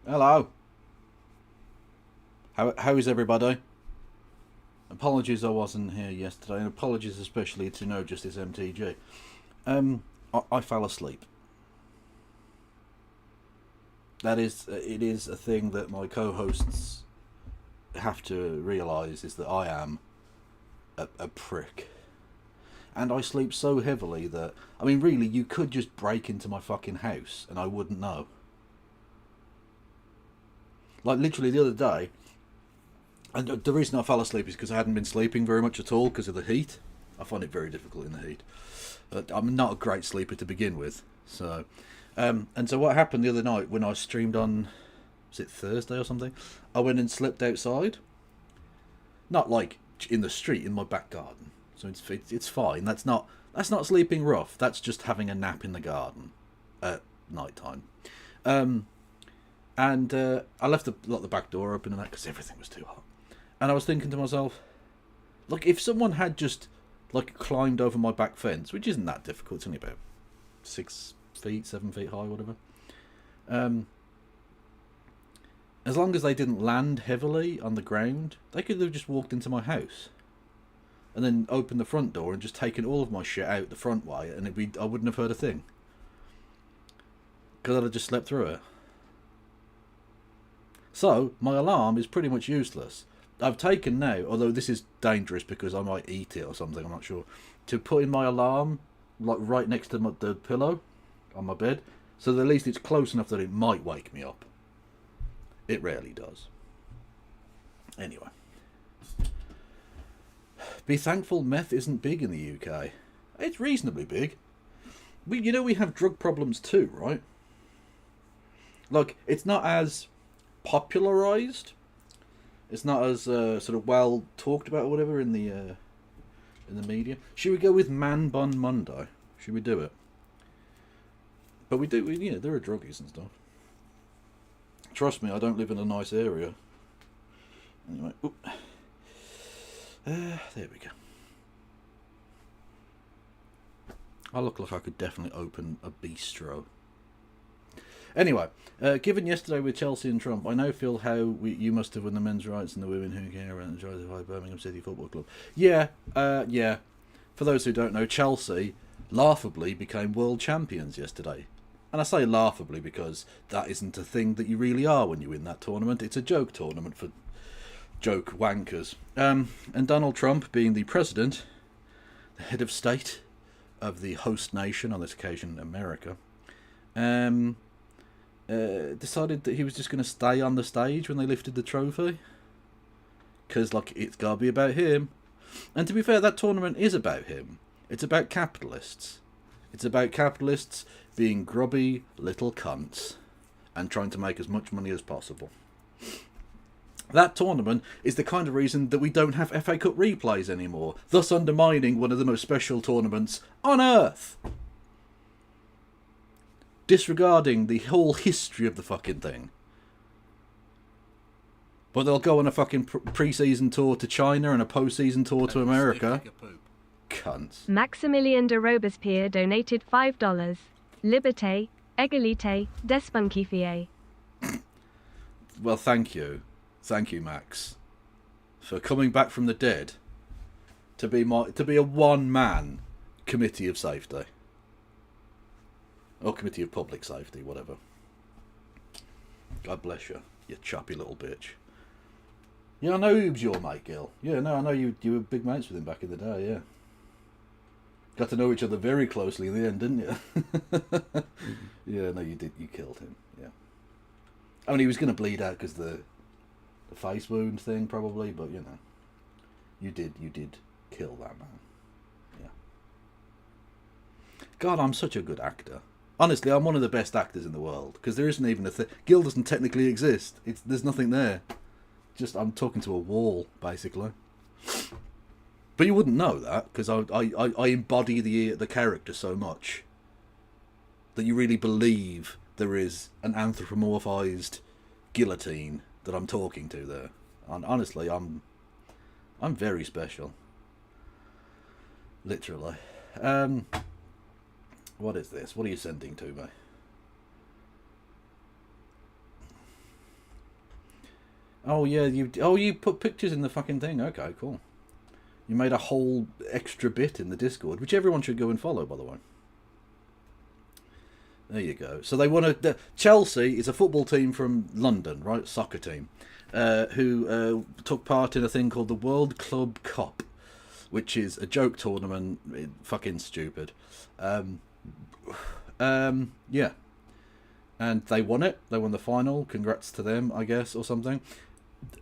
Hello. How is everybody? Apologies I wasn't here yesterday, and apologies especially to No Justice MTG. I fell asleep. It is a thing that my co-hosts have to realise, is that I am a prick. And I sleep so heavily that, I mean, really, you could just break into my fucking house and I wouldn't know. Like, literally the other day, and the reason I fell asleep is because I hadn't been sleeping very much at all because of the heat. I find it very difficult in the heat. I'm not a great sleeper to begin with. So, and so what happened the other night when I streamed on, was it Thursday or something? I went and slept outside. Not like in the street, in my back garden. So it's fine. That's not sleeping rough. That's just having a nap in the garden at night time. And I left the back door open and that because everything was too hot. And I was thinking to myself, look, if someone had just like climbed over my back fence, which isn't that difficult, it's only about 6 feet, 7 feet high, whatever. As long as they didn't land heavily on the ground, they could have just walked into my house and then opened the front door and just taken all of my shit out the front way, and I wouldn't have heard a thing because I'd have just slept through it. So my alarm is pretty much useless. I've taken now, although this is dangerous because I might eat it or something, I'm not sure, to put in my alarm like right next to the pillow on my bed, so that at least it's close enough that it might wake me up. It rarely does. Anyway. Be thankful meth isn't big in the UK. It's reasonably big. We have drug problems too, right? Like, it's not as popularised. It's not as sort of well talked about or whatever in the media. Should we go with Man Bun Monday? Should we do it? But we do, there are druggies and stuff. Trust me, I don't live in a nice area. Anyway, there we go. I look like I could definitely open a bistro. Anyway, given yesterday with Chelsea and Trump, I now feel how you must have won the men's rights and the women who care and enjoy the Birmingham City Football Club. Yeah. For those who don't know, Chelsea laughably became world champions yesterday. And I say laughably because that isn't a thing that you really are when you win that tournament. It's a joke tournament for joke wankers. And Donald Trump, being the president, the head of state of the host nation, on this occasion America, decided that he was just going to stay on the stage when they lifted the trophy. Because, like, it's got to be about him. And to be fair, that tournament is about him. It's about capitalists. It's about capitalists being grubby little cunts and trying to make as much money as possible. That tournament is the kind of reason that we don't have FA Cup replays anymore, thus undermining one of the most special tournaments on Earth. Disregarding the whole history of the fucking thing. But they'll go on a fucking pre-season tour to China and a post-season tour to America. Cunts. Maximilien de Robespierre donated $5. Liberté, égalité, desponkifie. Well, thank you. Thank you, Max, for coming back from the dead to be a one-man committee of safety. Or committee of public safety, whatever. God bless you, you choppy little bitch. Yeah, I know he was your mate, Gil. Yeah, no, I know you were big mates with him back in the day, yeah. Got to know each other very closely in the end, didn't you? Yeah, no, you did. You killed him, yeah. I mean, he was going to bleed out because the face wound thing, probably, but, you know. You did kill that man. Yeah. God, I'm such a good actor. Honestly, I'm one of the best actors in the world, because there isn't even a thing. Gil doesn't technically exist. There's nothing there. Just, I'm talking to a wall, basically. But you wouldn't know that, because I embody the character so much that you really believe there is an anthropomorphized guillotine that I'm talking to there. And honestly, I'm very special. Literally. What is this? What are you sending to me? Oh yeah, you put pictures in the fucking thing. Okay, cool. You made a whole extra bit in the Discord, which everyone should go and follow, by the way. There you go. So they want to. Chelsea is a football team from London, right? Soccer team, who took part in a thing called the World Club Cup, which is a joke tournament. Fucking stupid. Yeah. And they won it. They won the final. Congrats to them, I guess, or something.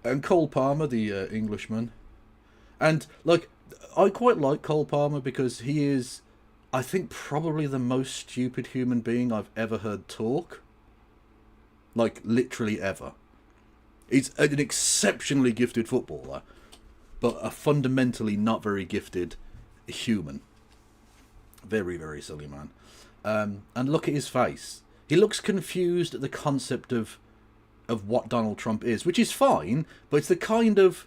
And Cole Palmer, the Englishman. And, like, I quite like Cole Palmer because he is, I think, probably the most stupid human being I've ever heard talk. Like, literally ever. He's an exceptionally gifted footballer, but a fundamentally not very gifted human. Very, very silly man. And look at his face. He looks confused at the concept of what Donald Trump is, which is fine, but it's the kind of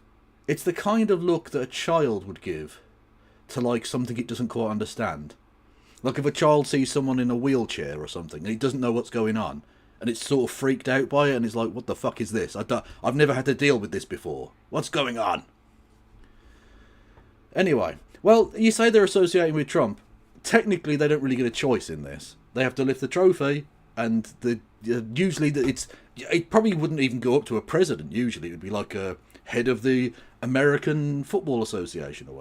look that a child would give to like something it doesn't quite understand. Like if a child sees someone in a wheelchair or something and he doesn't know what's going on, and it's sort of freaked out by it, and he's like, "What the fuck is this? I've never had to deal with this before. What's going on?" Anyway, well, you say they're associating with Trump. Technically, they don't really get a choice in this. They have to lift the trophy. And usually it probably wouldn't even go up to a president. Usually it would be like a head of the American Football Association or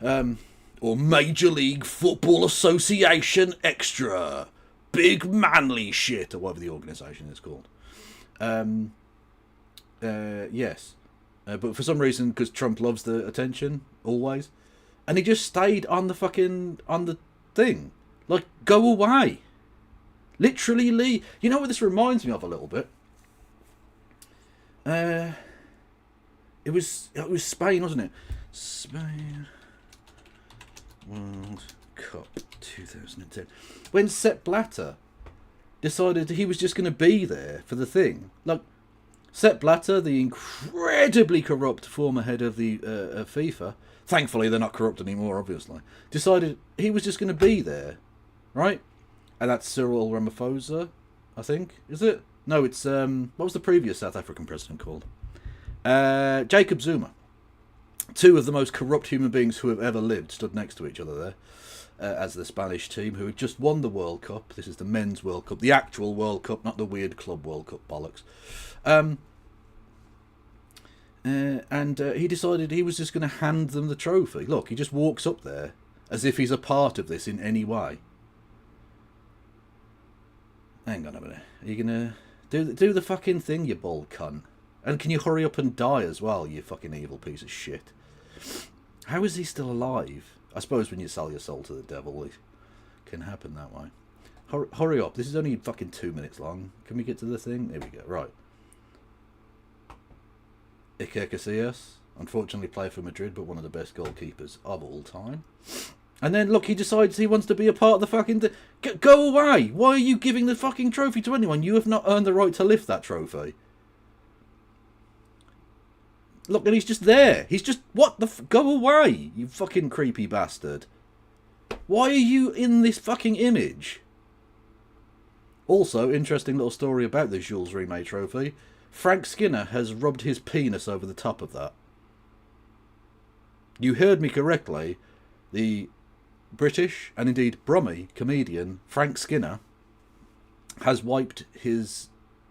whatever. Or Major League Football Association Extra. Big manly shit, or whatever the organisation is called. Yes. But for some reason, because Trump loves the attention, always. And he just stayed on the thing. Like, go away. Literally leave. You know what this reminds me of a little bit? It was Spain, wasn't it? Spain World Cup 2010. When Sepp Blatter decided he was just going to be there for the thing. Like, Sepp Blatter, the incredibly corrupt former head of the FIFA, thankfully they're not corrupt anymore, obviously, decided he was just going to be there. Right? And that's Cyril Ramaphosa, I think. Is it? No, it's, what was the previous South African president called? Jacob Zuma. Two of the most corrupt human beings who have ever lived stood next to each other there. As the Spanish team, who had just won the World Cup. This is the Men's World Cup. The actual World Cup, not the weird Club World Cup bollocks. And he decided he was just going to hand them the trophy. Look, he just walks up there as if he's a part of this in any way. Hang on a minute. Are you going to do the fucking thing, you bald cunt? And can you hurry up and die as well, you fucking evil piece of shit? How is he still alive? I suppose when you sell your soul to the devil, it can happen that way. Hurry up. This is only fucking 2 minutes long. Can we get to the thing? There we go. Right. Iker Casillas, unfortunately played for Madrid, but one of the best goalkeepers of all time. And then, look, he decides he wants to be a part of the fucking... Go away! Why are you giving the fucking trophy to anyone? You have not earned the right to lift that trophy. Look, and he's just there. He's just... What the... Go away, you fucking creepy bastard. Why are you in this fucking image? Also, interesting little story about the Jules Rimet trophy. Frank Skinner has rubbed his penis over the top of that. You heard me correctly. The British, and indeed Brummie, comedian Frank Skinner has wiped his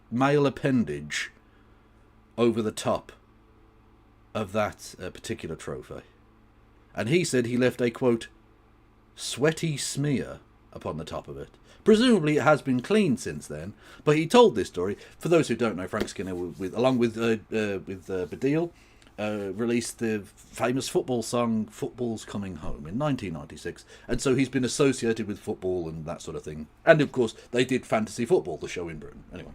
male appendage over the top of that particular trophy. And he said he left a, quote, sweaty smear upon the top of it. Presumably it has been cleaned since then, but he told this story. For those who don't know, Frank Skinner, along with Badil, released the famous football song "Football's Coming Home" in 1996, and so he's been associated with football and that sort of thing. And of course, they did Fantasy Football, the show in Britain. Anyway,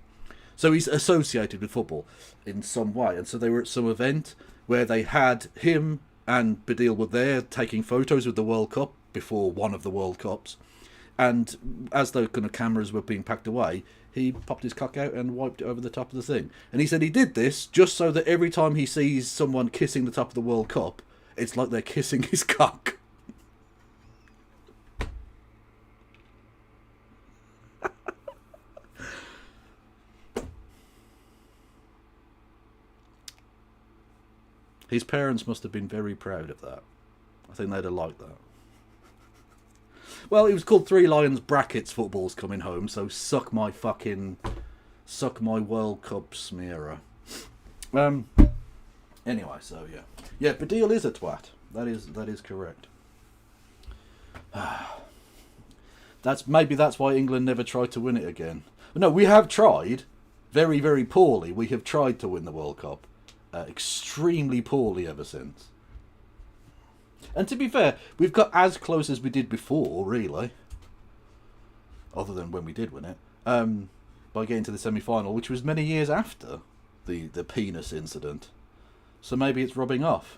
so he's associated with football in some way, and so they were at some event where they had him and Badil were there taking photos with the World Cup before one of the World Cups. And as the kind of cameras were being packed away, he popped his cock out and wiped it over the top of the thing. And he said he did this just so that every time he sees someone kissing the top of the World Cup, it's like they're kissing his cock. His parents must have been very proud of that. I think they'd have liked that. Well, it was called Three Lions brackets football's coming home, so suck my World Cup smearer. Anyway, so yeah. Yeah, Badil is a twat. That is correct. Maybe that's why England never tried to win it again. But no, we have tried. Very, very poorly. We have tried to win the World Cup. Extremely poorly ever since. And to be fair, we've got as close as we did before, really. Other than when we did win it. By getting to the semi-final, which was many years after the penis incident. So maybe it's rubbing off.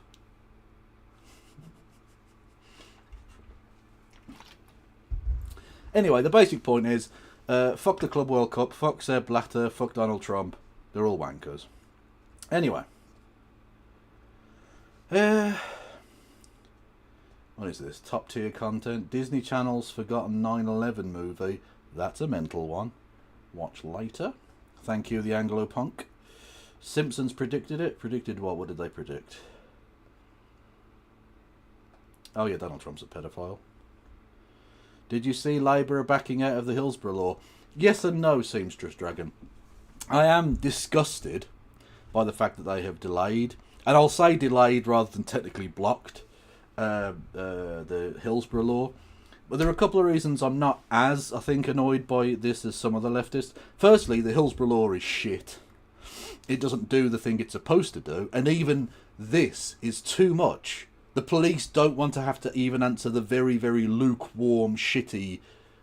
Anyway, the basic point is, fuck the Club World Cup, fuck Sepp Blatter, fuck Donald Trump. They're all wankers. Anyway. What is this? Top tier content. Disney Channel's forgotten 9/11 movie. That's a mental one. Watch later. Thank you, the Anglo-Punk. Simpsons predicted it. Predicted what? What did they predict? Oh yeah, Donald Trump's a pedophile. Did you see Labour are backing out of the Hillsborough Law? Yes and no, Seamstress Dragon. I am disgusted by the fact that they have delayed, and I'll say delayed rather than technically blocked, the Hillsborough Law. But there are a couple of reasons I'm not as, I think, annoyed by this as some other leftists. Firstly, the Hillsborough Law is shit. It doesn't do the thing it's supposed to do, and even this is too much. The police don't want to have to even answer the very, very lukewarm, shitty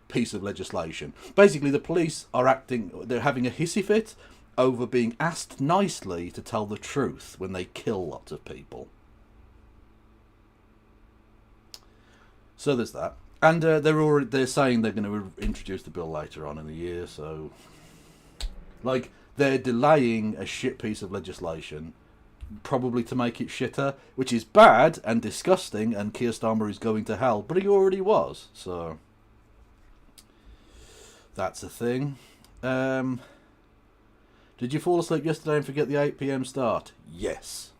piece of legislation. Basically, the police are they're having a hissy fit over being asked nicely to tell the truth when they kill lots of people. So there's that. And they're saying they're going to introduce the bill later on in the year, so... Like, they're delaying a shit piece of legislation, probably to make it shitter, which is bad and disgusting, and Keir Starmer is going to hell, but he already was, so... That's a thing. Did you fall asleep yesterday and forget the 8 PM start? Yes.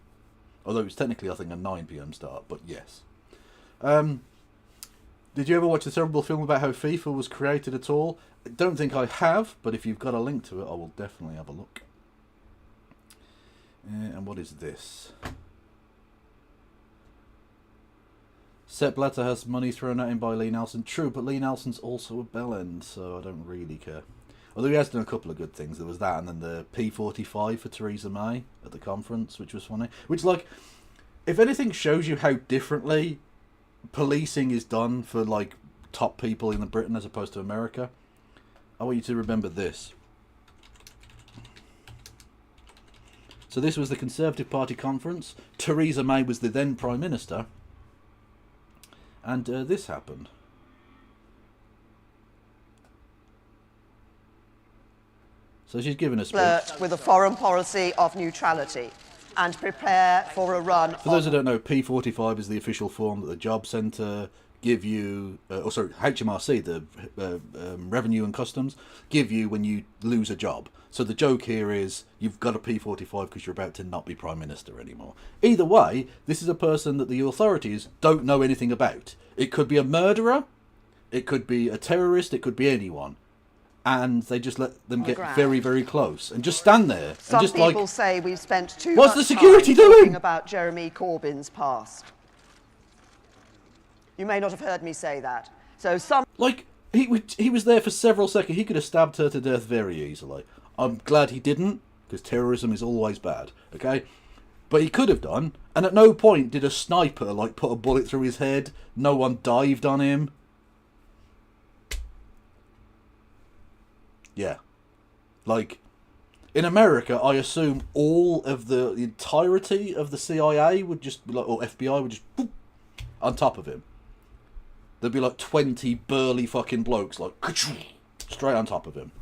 Although it was technically, I think, a 9 PM start, but yes. Did you ever watch the terrible film about how FIFA was created at all? I don't think I have, but if you've got a link to it, I will definitely have a look. And what is this? Sepp Blatter has money thrown at him by Lee Nelson. True, but Lee Nelson's also a bellend, so I don't really care. Although he has done a couple of good things. There was that, and then the P45 for Theresa May at the conference, which was funny. Which, like, if anything shows you how differently policing is done for, like, top people in Britain as opposed to America, I want you to remember this. So this was the Conservative Party conference. Theresa May was the then Prime Minister. And this happened. So she's given a speech. With a foreign policy of neutrality and prepare for a run. For those who don't know, P45 is the official form that the Job Centre give you, HMRC, the Revenue and Customs, give you when you lose a job. So the joke here is you've got a P45 because you're about to not be Prime Minister anymore. Either way, this is a person that the authorities don't know anything about. It could be a murderer, it could be a terrorist, it could be anyone. And they just let them get very, very close and just stand there. Some and just people say we've spent too what's much the security time doing? talking about Jeremy Corbyn's past. You may not have heard me say that. So some... Like, he was there for several seconds. He could have stabbed her to death very easily. I'm glad he didn't, because terrorism is always bad, okay? But he could have done, and at no point did a sniper, like, put a bullet through his head. No one dived on him. Yeah. Like, in America, I assume all of the entirety of the CIA would just be like, or FBI would just, boop, on top of him. There'd be like 20 burly fucking blokes, like, straight on top of him.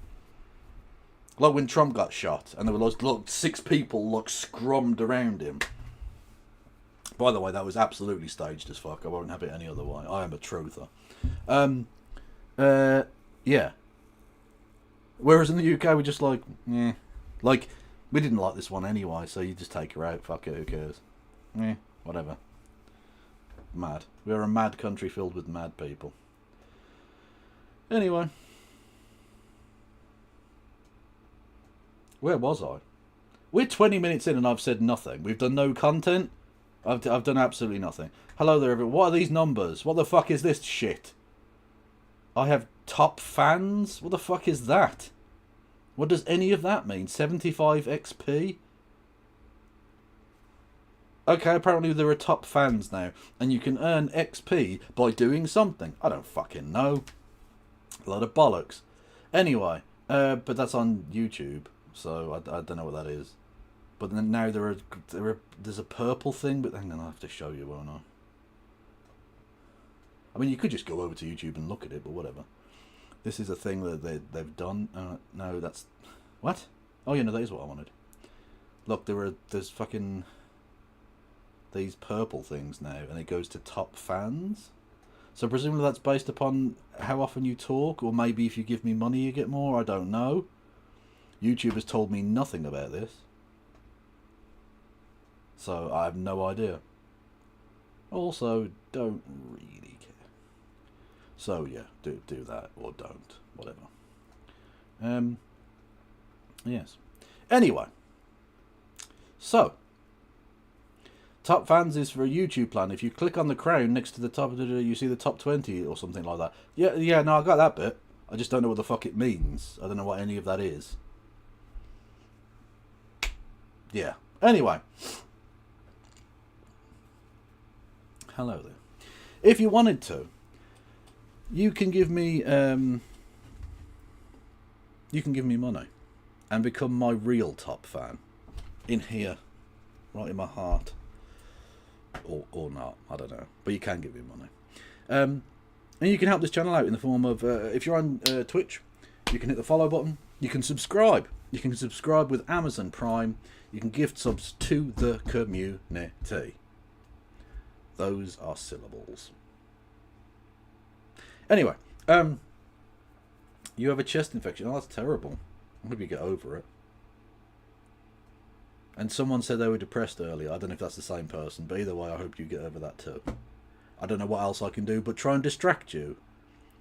Like when Trump got shot, and there were like 6 people, like, scrummed around him. By the way, that was absolutely staged as fuck. I won't have it any other way. I am a truther. Yeah. Whereas in the UK, we're just like, eh. Like, we didn't like this one anyway, so you just take her out. Fuck it, who cares? Whatever. Mad. We are a mad country filled with mad people. Anyway. Where was I? We're 20 minutes in and I've said nothing. We've done no content. I've done absolutely nothing. Hello there, everyone. What are these numbers? What the fuck is this shit? I have top fans? What the fuck is that? What does any of that mean? 75 XP? Okay, apparently there are top fans now. And you can earn XP by doing something. I don't fucking know. A lot of bollocks. Anyway, but that's on YouTube. So I don't know what that is. But then now there's a purple thing. But hang on, I'll have to show you, won't I? I mean, you could just go over to YouTube and look at it, but whatever. This is a thing that they've done. No, that's... What? Oh, yeah, no, that is what I wanted. Look, there's fucking... these purple things now, and it goes to top fans. So presumably that's based upon how often you talk, or maybe if you give me money you get more, I don't know. YouTube has told me nothing about this. So I have no idea. Also, don't really care. So yeah, do that, or don't, whatever. Yes. Anyway. So, top fans is for a YouTube plan. If you click on the crown next to the top, you see the top 20 or something like that. Yeah, no, I got that bit. I just don't know what the fuck it means. I don't know what any of that is. Yeah. Anyway. Hello there. If you wanted to, you can give me money and become my real top fan. In here. Right in my heart. Or not, I don't know. But you can give me money. And you can help this channel out in the form of, if you're on Twitch, you can hit the follow button. You can subscribe. You can subscribe with Amazon Prime. You can gift subs to the community. Those are syllables. Anyway, you have a chest infection. Oh, that's terrible. I hope you get over it. And someone said they were depressed earlier. I don't know if that's the same person, but either way, I hope you get over that too. I don't know what else I can do, but try and distract you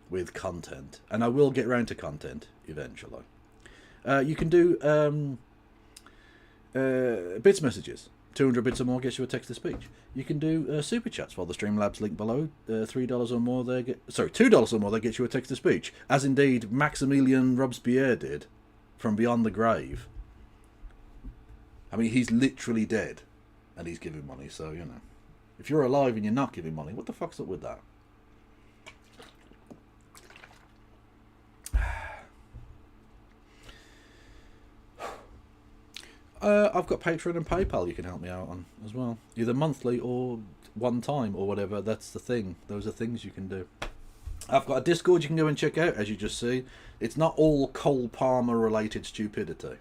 with content. And I will get round to content eventually. You can do bits messages. 200 bits or more gets you a text-to-speech. You can do super chats while the Streamlabs link below. $3 or more, $2 or more, they get you a text-to-speech. As indeed Maximilian Robespierre did from Beyond the Grave. I mean, he's literally dead, and he's giving money, so, you know. If you're alive and you're not giving money, what the fuck's up with that? I've got Patreon and PayPal you can help me out on as well. Either monthly or one time or whatever, that's the thing. Those are things you can do. I've got a Discord you can go and check out, as you just see. It's not all Cole Palmer related stupidity.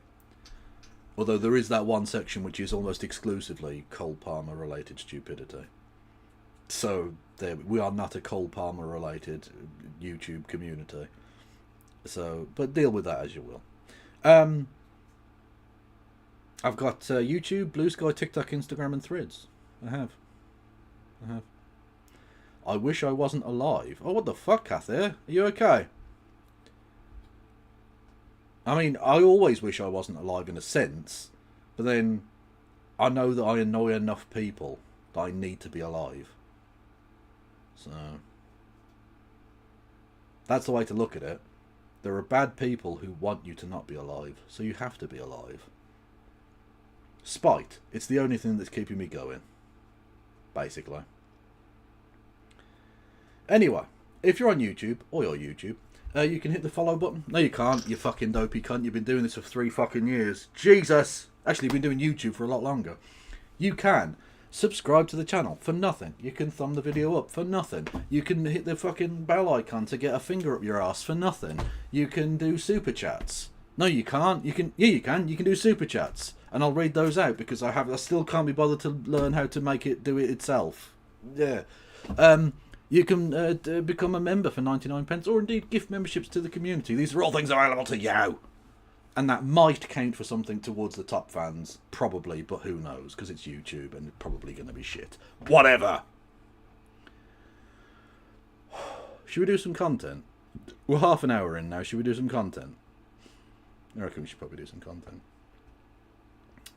Although there is that one section which is almost exclusively Cole Palmer related stupidity. So there, we are not a Cole Palmer related YouTube community. So, but deal with that as you will. I've got YouTube, Blue Sky, TikTok, Instagram and Threads. I have. I wish I wasn't alive. Oh, what the fuck, Cathy? Are you okay? I mean, I always wish I wasn't alive in a sense, but then I know that I annoy enough people that I need to be alive. So, that's the way to look at it. There are bad people who want you to not be alive, so you have to be alive. Spite. It's the only thing that's keeping me going. Basically. Anyway, if you're on YouTube, or your YouTube, you can hit the follow button. No, you can't, you fucking dopey cunt. You've been doing this for 3 fucking years. Jesus! Actually, you've been doing YouTube for a lot longer. You can subscribe to the channel for nothing. You can thumb the video up for nothing. You can hit the fucking bell icon to get a finger up your ass for nothing. You can do super chats. No, you can't. You can. Yeah, you can. You can do super chats, and I'll read those out because I still can't be bothered to learn how to make it do it itself. Yeah. You can become a member for 99 pence, or indeed gift memberships to the community. These are all things available to you. And that might count for something towards the top fans, probably, but who knows, because it's YouTube and it's probably going to be shit. Whatever! Should we do some content? We're half an hour in now, should we do some content? I reckon we should probably do some content.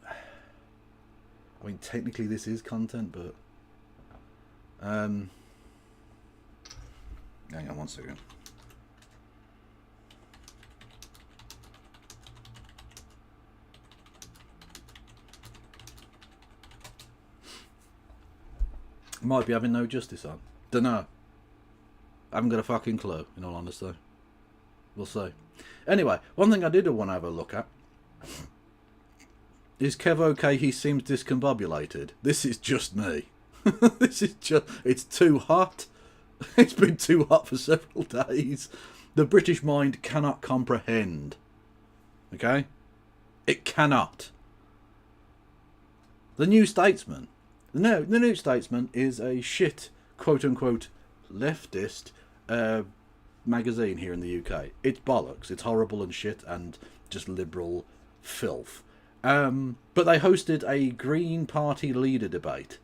I mean, technically this is content, but... hang on one second. Might be having no justice on. Dunno. I haven't got a fucking clue, in all honesty. We'll see. Anyway, one thing I did want to have a look at is Kev okay? He seems discombobulated. This is just me. This is just... It's too hot. It's been too hot for several days. The British mind cannot comprehend. Okay? It cannot. The New Statesman. The New Statesman is a shit, quote-unquote, leftist magazine here in the UK. It's bollocks. It's horrible and shit and just liberal filth. But they hosted a Green Party leader debate.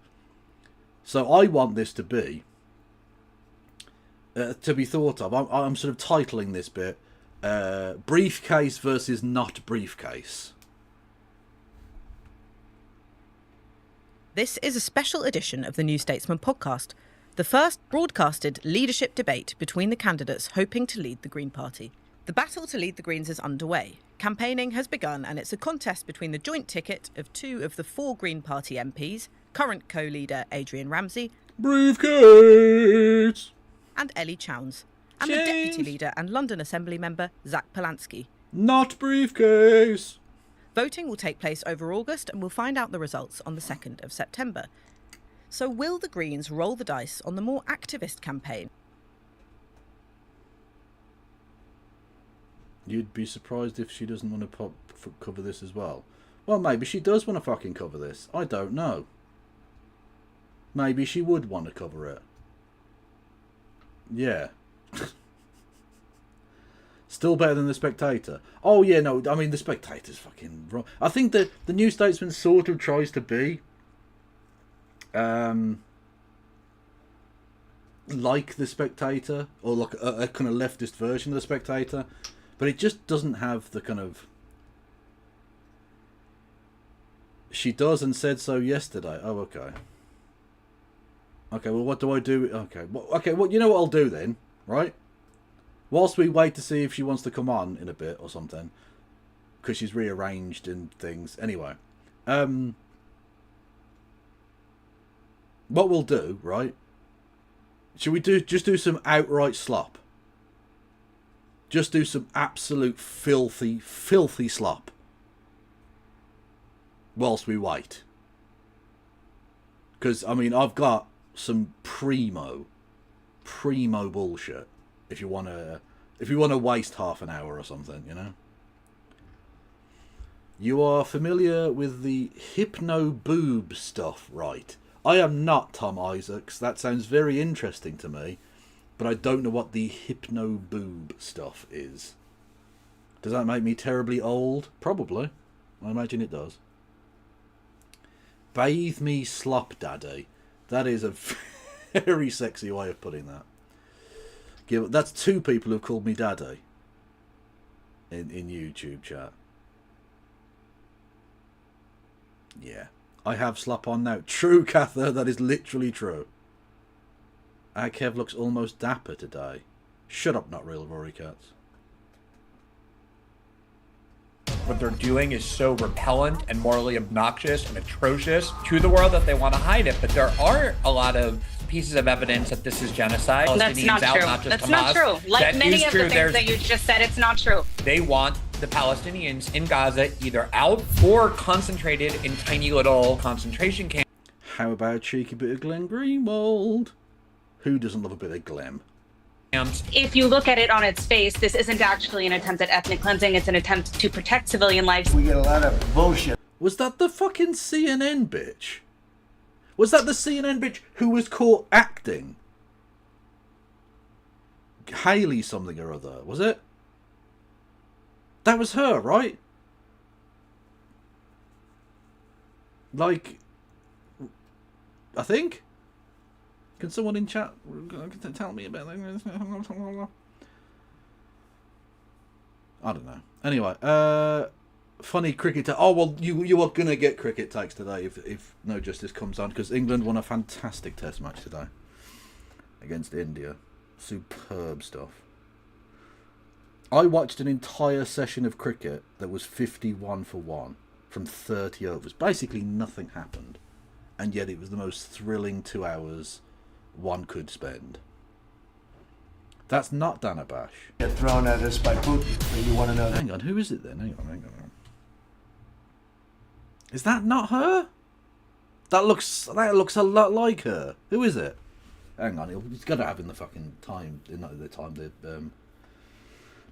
So I want this to be thought of. I'm sort of titling this bit, Briefcase versus Not Briefcase. This is a special edition of the New Statesman podcast, the first broadcasted leadership debate between the candidates hoping to lead the Green Party. The battle to lead the Greens is underway. Campaigning has begun, and it's a contest between the joint ticket of two of the four Green Party MPs, current co-leader Adrian Ramsey, Briefcase, and Ellie Chowns, and the deputy leader and London Assembly member Zach Polanski. Not Briefcase. Voting will take place over August, and we'll find out the results on the 2nd of September. So will the Greens roll the dice on the more activist campaign? You'd be surprised if she doesn't want to cover this as well. Well, maybe she does want to fucking cover this. I don't know. Maybe she would want to cover it. Yeah. Still better than The Spectator. Oh, yeah, no, I mean, The Spectator's fucking wrong. I think that the New Statesman sort of tries to be like The Spectator, or like a kind of leftist version of The Spectator, but it just doesn't have the kind of... She does and said so yesterday. Oh, okay. Okay, well, what do I do? Okay, well, you know what I'll do then, right? Whilst we wait to see if she wants to come on in a bit or something, because she's rearranged and things. Anyway, what we'll do, right? Should we just do some outright slop? Just do some absolute filthy, filthy slop. Whilst we wait. Because, I mean, I've got some primo bullshit. If you want to waste half an hour or something, you know. You are familiar with the hypno-boob stuff, right? I am not, Tom Isaacs. That sounds very interesting to me, but I don't know what the hypno-boob stuff is. Does that make me terribly old? Probably. I imagine it does. Bathe me slop, daddy. That is a very sexy way of putting that. That's two people who've called me daddy in YouTube chat. Yeah. I have slap on now. True, Cather. That is literally true. Our Kev looks almost dapper today. Shut up, not real Rory Cats. What they're doing is so repellent and morally obnoxious and atrocious to the world that they want to hide it. But there are a lot of pieces of evidence that this is genocide. That's not true. That's not true. Like many of the things that you just said, it's not true. They want the Palestinians in Gaza either out or concentrated in tiny little concentration camps. How about a cheeky bit of Glenn Greenwald? Who doesn't love a bit of Glenn? If you look at it on its face, this isn't actually an attempt at ethnic cleansing. It's an attempt to protect civilian lives. We get a lot of bullshit. Was that the fucking CNN bitch? Was that the CNN bitch who was caught acting? Haley something or other, was it? That was her, right? Like, I think. Can someone in chat tell me about that? I don't know. Anyway, funny cricket. Oh well, you are gonna get cricket takes today if no justice comes on, because England won a fantastic Test match today against India. Superb stuff. I watched an entire session of cricket that was 51 for 1 from 30 overs. Basically nothing happened, and yet it was the most thrilling 2 hours one could spend. That's not Dana Bash. Get thrown at us by Putin. So you want to know that? Hang on, who is it then? Hang on. Is that not her? That looks a lot like her. Who is it? Hang on, he's got to have in the fucking time, the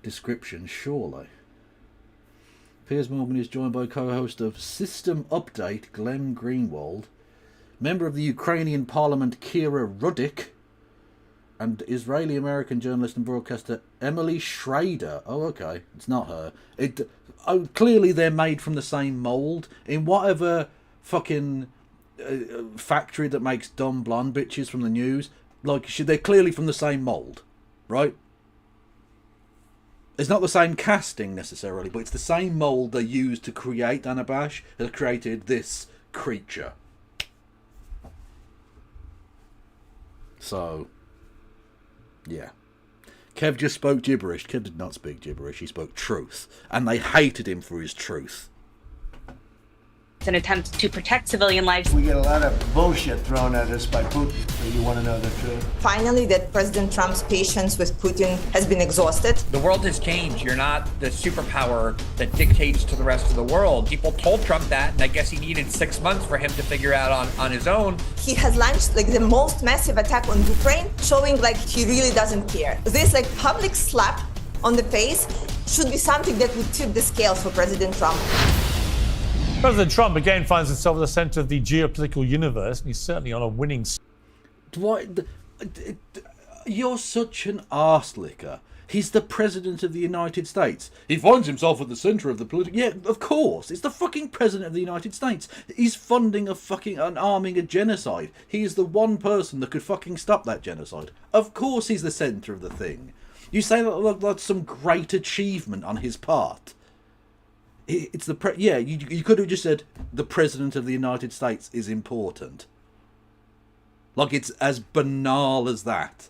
description, surely. Piers Morgan is joined by co-host of System Update, Glenn Greenwald, member of the Ukrainian Parliament, Kira Rudik, and Israeli-American journalist and broadcaster Emily Schrader. Oh, okay. It's not her. Clearly they're made from the same mould. In whatever fucking factory that makes dumb blonde bitches from the news, they're clearly from the same mould, right? It's not the same casting necessarily, but it's the same mould they used to create Dana Bash that created this creature. So, yeah. Kev just spoke gibberish. Kev did not speak gibberish. He spoke truth. And they hated him for his truth. It's an attempt to protect civilian lives. We get a lot of bullshit thrown at us by Putin. So you want to know the truth? Finally, that President Trump's patience with Putin has been exhausted. The world has changed. You're not the superpower that dictates to the rest of the world. People told Trump that, and I guess he needed 6 months for him to figure out on his own. He has launched the most massive attack on Ukraine, showing he really doesn't care. This public slap on the face should be something that would tip the scales for President Trump. President Trump again finds himself at the centre of the geopolitical universe, and he's certainly on a winning. Dwight, you're such an arse licker. He's the President of the United States. He finds himself at the centre of the political... Yeah, of course. It's the fucking President of the United States. He's funding and arming a genocide. He is the one person that could fucking stop that genocide. Of course he's the centre of the thing. You say that that's some great achievement on his part. It's the you could have just said the President of the United States is important. It's as banal as that.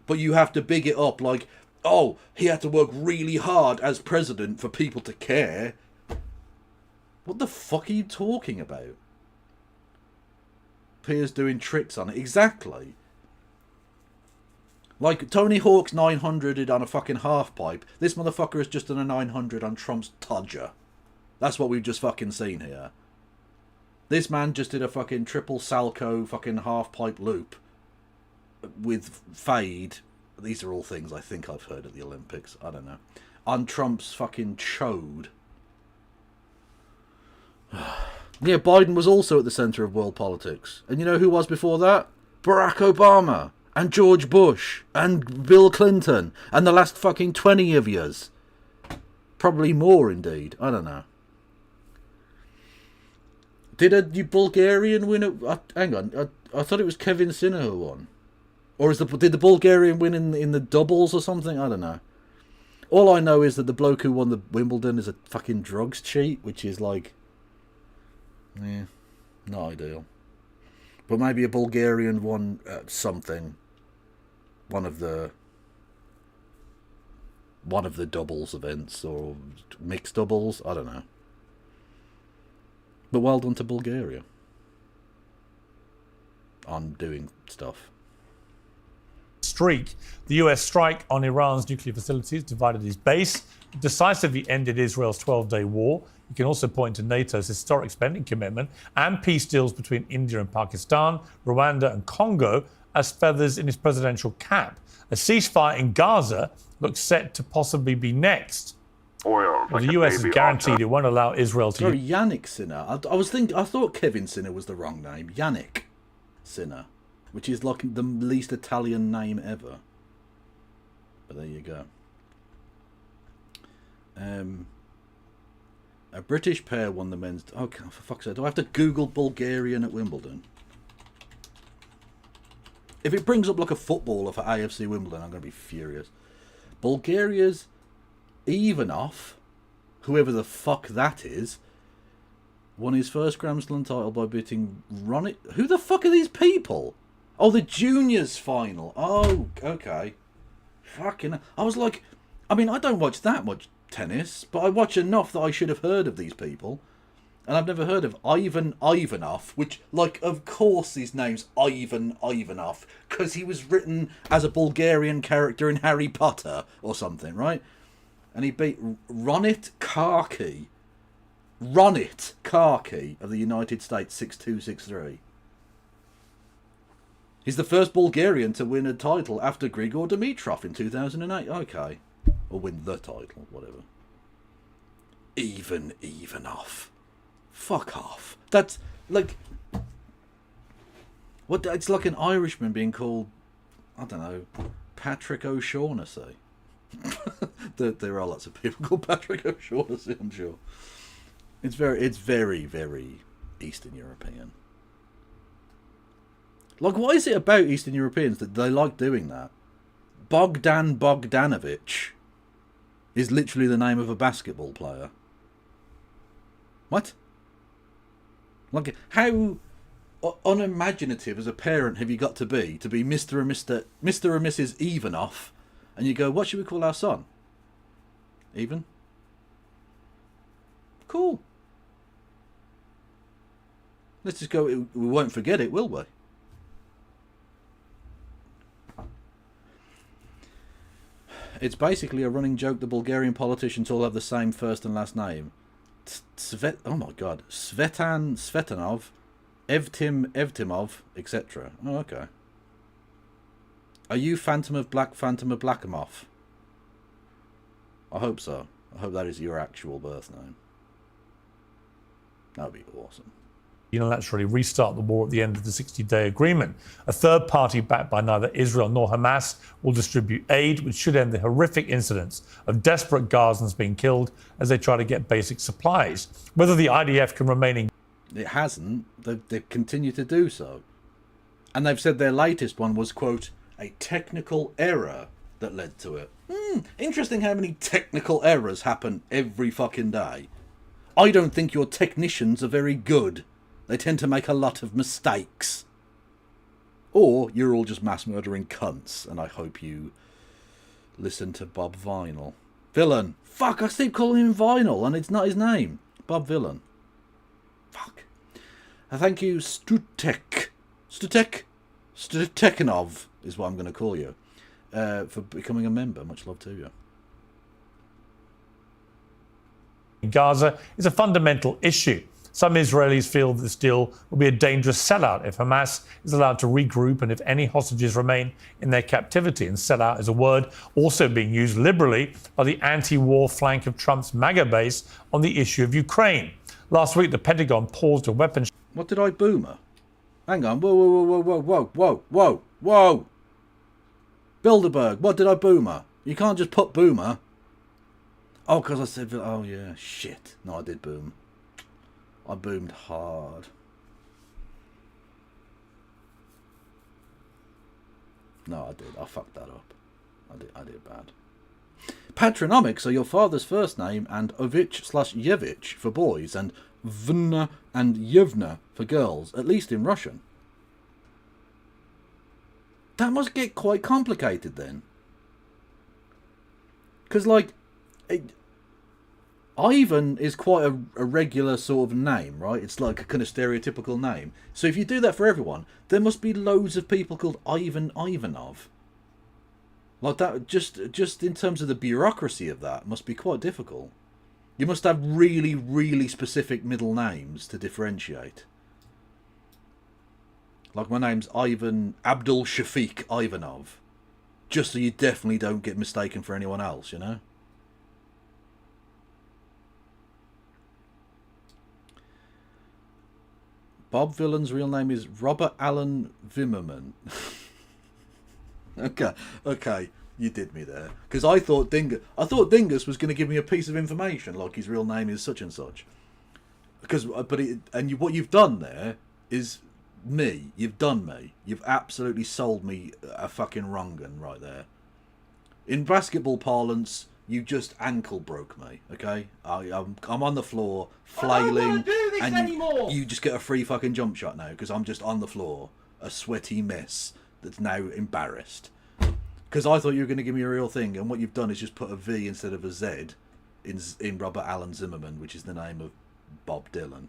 But you have to big it up oh, he had to work really hard as president for people to care. What the fuck are you talking about? Piers doing tricks on it. Exactly. Tony Hawk's 900'd on a fucking half pipe. This motherfucker has just done a 900 on Trump's Todger. That's what we've just fucking seen here. This man just did a fucking triple Salco fucking half pipe loop with fade. These are all things I think I've heard at the Olympics. I don't know. On Trump's fucking chode. Yeah, Biden was also at the centre of world politics. And you know who was before that? Barack Obama. And George Bush, and Bill Clinton, and the last fucking 20 of yous. Probably more, indeed. I don't know. Did a Bulgarian win hang on, I thought it was Kevin Sinner who won. Or did the Bulgarian win in the doubles or something? I don't know. All I know is that the bloke who won the Wimbledon is a fucking drugs cheat, which is not ideal. But maybe a Bulgarian won something. One of the doubles events or mixed doubles. I don't know. But well done to Bulgaria on doing stuff. Streak. The US strike on Iran's nuclear facilities divided his base, decisively ended Israel's 12-day war. You can also point to NATO's historic spending commitment and peace deals between India and Pakistan, Rwanda and Congo as feathers in his presidential cap. A ceasefire in Gaza looks set to possibly be next. Well, the US has guaranteed it won't allow Israel to... Sorry, Yannick Sinner. I thought Kevin Sinner was the wrong name. Yannick Sinner, which is the least Italian name ever. But there you go. A British pair won the men's... Oh, for fuck's sake. Do I have to Google Bulgarian at Wimbledon? If it brings up like a footballer for AFC Wimbledon, I'm going to be furious. Bulgaria's Ivanov, whoever the fuck that is, won his first Grand Slam title by beating Ronnie... Who the fuck are these people? Oh, the juniors final. Oh, okay. Fucking... I was like... I mean, I don't watch that much tennis, but I watch enough that I should have heard of these people. And I've never heard of Ivan Ivanov, which, like, of course his name's Ivan Ivanov, because he was written as a Bulgarian character in Harry Potter or something, right? And he beat Ronit Karki of the United States 6-2, 6-3. He's the first Bulgarian to win a title after Grigor Dimitrov in 2008. Okay. Or win the title, whatever. Ivanov. Fuck off. That's like... What? It's like an Irishman being called, I don't know, Patrick O'Shaughnessy. There are lots of people called Patrick O'Shaughnessy, I'm sure. It's very, very Eastern European. Like, what is it about Eastern Europeans that they like doing that? Bogdan Bogdanovic is literally the name of a basketball player. What? Like, how unimaginative as a parent have you got to be Mr. and Mrs. Ivanov, and you go, what should we call our son? Even? Cool. Let's just go, we won't forget it, will we? It's basically a running joke the Bulgarian politicians all have the same first and last name. Oh my god. Svetan Svetanov, Evtimov, etc. Oh, okay. Are you Phantom of Blackamov? I hope so. I hope that is your actual birth name. That would be awesome. Unilaterally restart the war at the end of the 60-day agreement. A third party backed by neither Israel nor Hamas will distribute aid, which should end the horrific incidents of desperate Gazans being killed as they try to get basic supplies. Whether the IDF can remain in... It hasn't. They continue to do so. And they've said their latest one was, quote, a technical error that led to it. Interesting how many technical errors happen every fucking day. I don't think your technicians are very good. They tend to make a lot of mistakes. Or you're all just mass murdering cunts, and I hope you listen to Bob Vinyl. Villain. Fuck, I keep calling him Vinyl, and it's not his name. Bob Villain. Fuck. Thank you, Stutekinov is what I'm going to call you, for becoming a member. Much love to you. Gaza is a fundamental issue. Some Israelis feel this deal will be a dangerous sellout if Hamas is allowed to regroup and if any hostages remain in their captivity. And sellout is a word also being used liberally by the anti-war flank of Trump's MAGA base on the issue of Ukraine. Last week, the Pentagon paused a weapons... What did I boomer? Hang on. Whoa. Bilderberg, what did I boomer? You can't just put boomer. Oh, because I said... Oh, yeah. Shit. No, I did boom. I boomed hard. No, I did. I fucked that up. I did bad. Patronomics are your father's first name and Ovich/Yevich for boys and Vna and Yevna for girls, at least in Russian. That must get quite complicated then. Because, like... Ivan is quite a regular sort of name, right? It's like a kind of stereotypical name. So if you do that for everyone, there must be loads of people called Ivan Ivanov. Like that, just in terms of the bureaucracy of that, must be quite difficult. You must have really, really specific middle names to differentiate. Like my name's Ivan Abdul Shafiq Ivanov. Just so you definitely don't get mistaken for anyone else, you know? Bob Villain's real name is Robert Allen Vimmerman. Okay. You did me there. Because I thought Dingus was going to give me a piece of information, like his real name is such and such. What you've done there is me. You've done me. You've absolutely sold me a fucking wrong-un right there. In basketball parlance, you just ankle broke me, okay? I'm on the floor, flailing. I don't want to do this anymore! You just get a free fucking jump shot now, because I'm just on the floor, a sweaty mess that's now embarrassed. Because I thought you were going to give me a real thing, and what you've done is just put a V instead of a Z in Robert Alan Zimmerman, which is the name of Bob Dylan.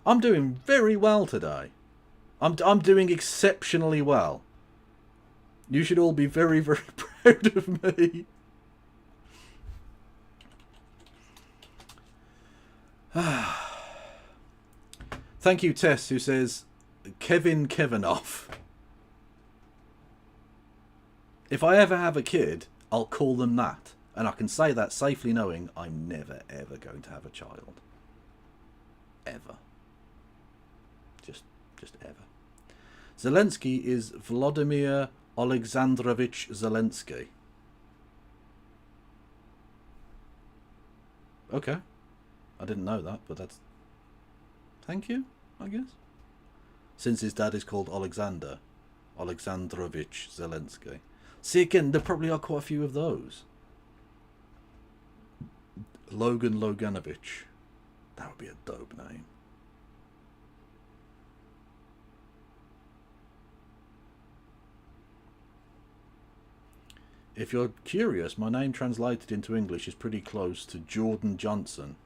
I'm doing very well today. I'm doing exceptionally well. You should all be very, very proud of me. Thank you, Tess, who says, Kevin Kevinoff. If I ever have a kid, I'll call them that. And I can say that safely knowing I'm never, ever going to have a child. Ever. Just ever. Zelensky is Vladimir Alexandrovich Zelensky. Okay. I didn't know that, but that's... Thank you, I guess. Since his dad is called Alexander Alexandrovich Zelensky. See, again, there probably are quite a few of those. Logan Loganovich. That would be a dope name. If you're curious, my name translated into English is pretty close to Jordan Johnson.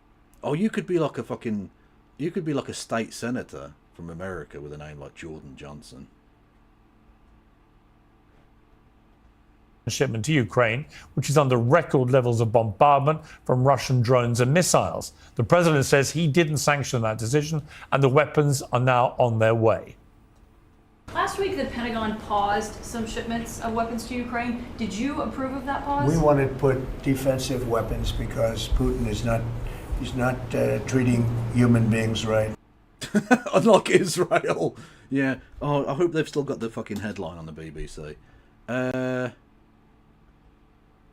Oh, you could be like a fucking... You could be like a state senator from America with a name like Jordan Johnson. Shipment to Ukraine, which is under record levels of bombardment from Russian drones and missiles. The president says he didn't sanction that decision and the weapons are now on their way. Last week, the Pentagon paused some shipments of weapons to Ukraine. Did you approve of that pause? We wanted to put defensive weapons because Putin is not treating human beings right. Unlike Israel. Yeah. Oh, I hope they've still got the fucking headline on the BBC.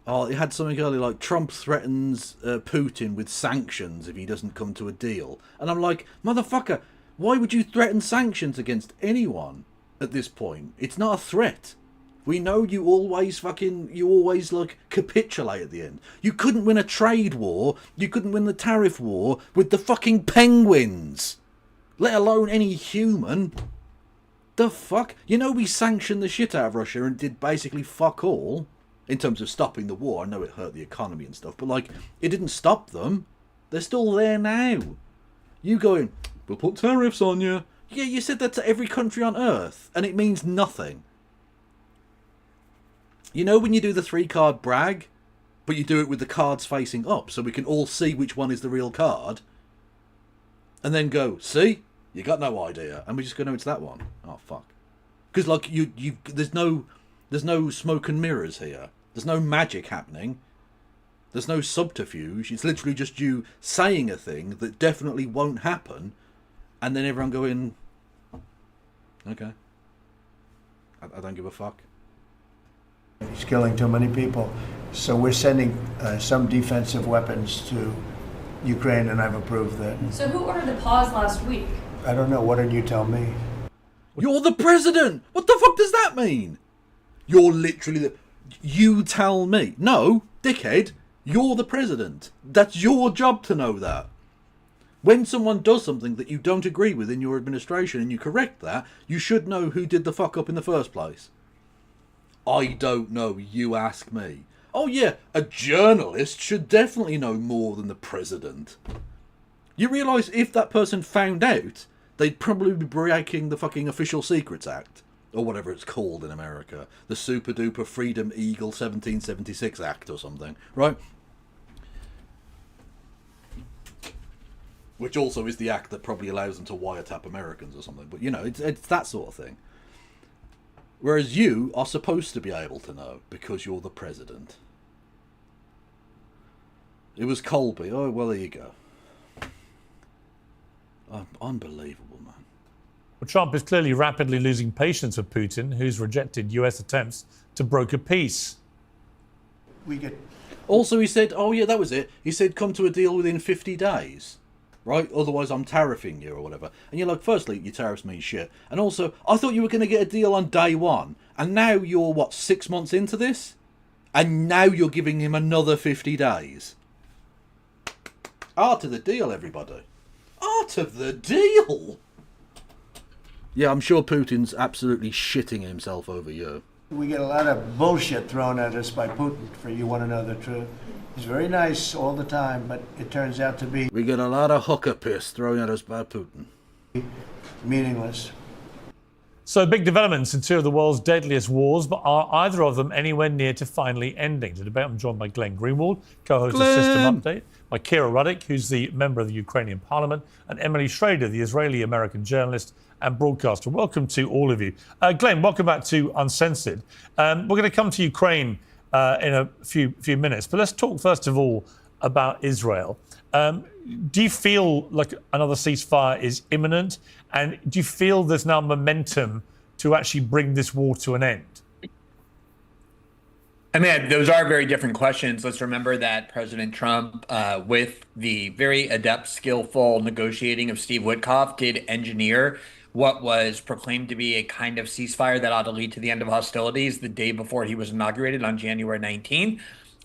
Oh, it had something earlier like Trump threatens Putin with sanctions if he doesn't come to a deal. And I'm like, motherfucker, why would you threaten sanctions against anyone at this point? It's not a threat. We know you always like capitulate at the end. You couldn't win a trade war. You couldn't win the tariff war with the fucking penguins. Let alone any human. The fuck? You know we sanctioned the shit out of Russia and did basically fuck all. In terms of stopping the war. I know it hurt the economy and stuff. But like, it didn't stop them. They're still there now. You going, we'll put tariffs on you. Yeah, you said that to every country on earth. And it means nothing. You know when you do the 3-card brag, but you do it with the cards facing up so we can all see which one is the real card, and then go, see? You got no idea. And we just go, no, it's that one. Oh, fuck. Because, like, there's no smoke and mirrors here. There's no magic happening. There's no subterfuge. It's literally just you saying a thing that definitely won't happen, and then everyone going, okay. I don't give a fuck. He's killing too many people. So we're sending some defensive weapons to Ukraine, and I've approved that. So who ordered the pause last week? I don't know. What did you tell me? You're the president! What the fuck does that mean? You're literally the... You tell me. No, dickhead. You're the president. That's your job to know that. When someone does something that you don't agree with in your administration and you correct that, you should know who did the fuck up in the first place. I don't know, you ask me. Oh yeah, a journalist should definitely know more than the president. You realise if that person found out, they'd probably be breaking the fucking Official Secrets Act. Or whatever it's called in America. The Super Duper Freedom Eagle 1776 Act or something. Right? Which also is the act that probably allows them to wiretap Americans or something. But, you know, it's that sort of thing. Whereas you are supposed to be able to know because you're the president. It was Colby. Oh, well, there you go. Unbelievable, man. Well, Trump is clearly rapidly losing patience with Putin, who's rejected US attempts to broker peace. We get Also, he said, oh yeah, that was it. He said, come to a deal within 50 days. Right? Otherwise, I'm tariffing you or whatever. And you're like, firstly, your tariffs mean shit. And also, I thought you were going to get a deal on day one. And now you're, what, 6 months into this? And now you're giving him another 50 days. Art of the deal, everybody. Art of the deal! Yeah, I'm sure Putin's absolutely shitting himself over you. We get a lot of bullshit thrown at us by Putin, for you want to know the truth. He's very nice all the time, but it turns out to be We get a lot of hooker piss thrown at us by Putin. meaningless. So big developments in two of the world's deadliest wars, but are either of them anywhere near to finally ending? To debate, I'm joined by Glenn Greenwald, co-host of System Update, by Kira Ruddick, who's the member of the Ukrainian Parliament, and Emily Schrader, the Israeli-American journalist and broadcaster. Welcome to all of you. Glenn, welcome back to Uncensored. We're going to come to Ukraine in a few minutes, but let's talk first of all about Israel. Do you feel like another ceasefire is imminent? And do you feel there's now momentum to actually bring this war to an end? I mean, those are very different questions. Let's remember that President Trump, with the very adept, skillful negotiating of Steve Witkoff, did engineer what was proclaimed to be a kind of ceasefire that ought to lead to the end of hostilities the day before he was inaugurated on January 19th.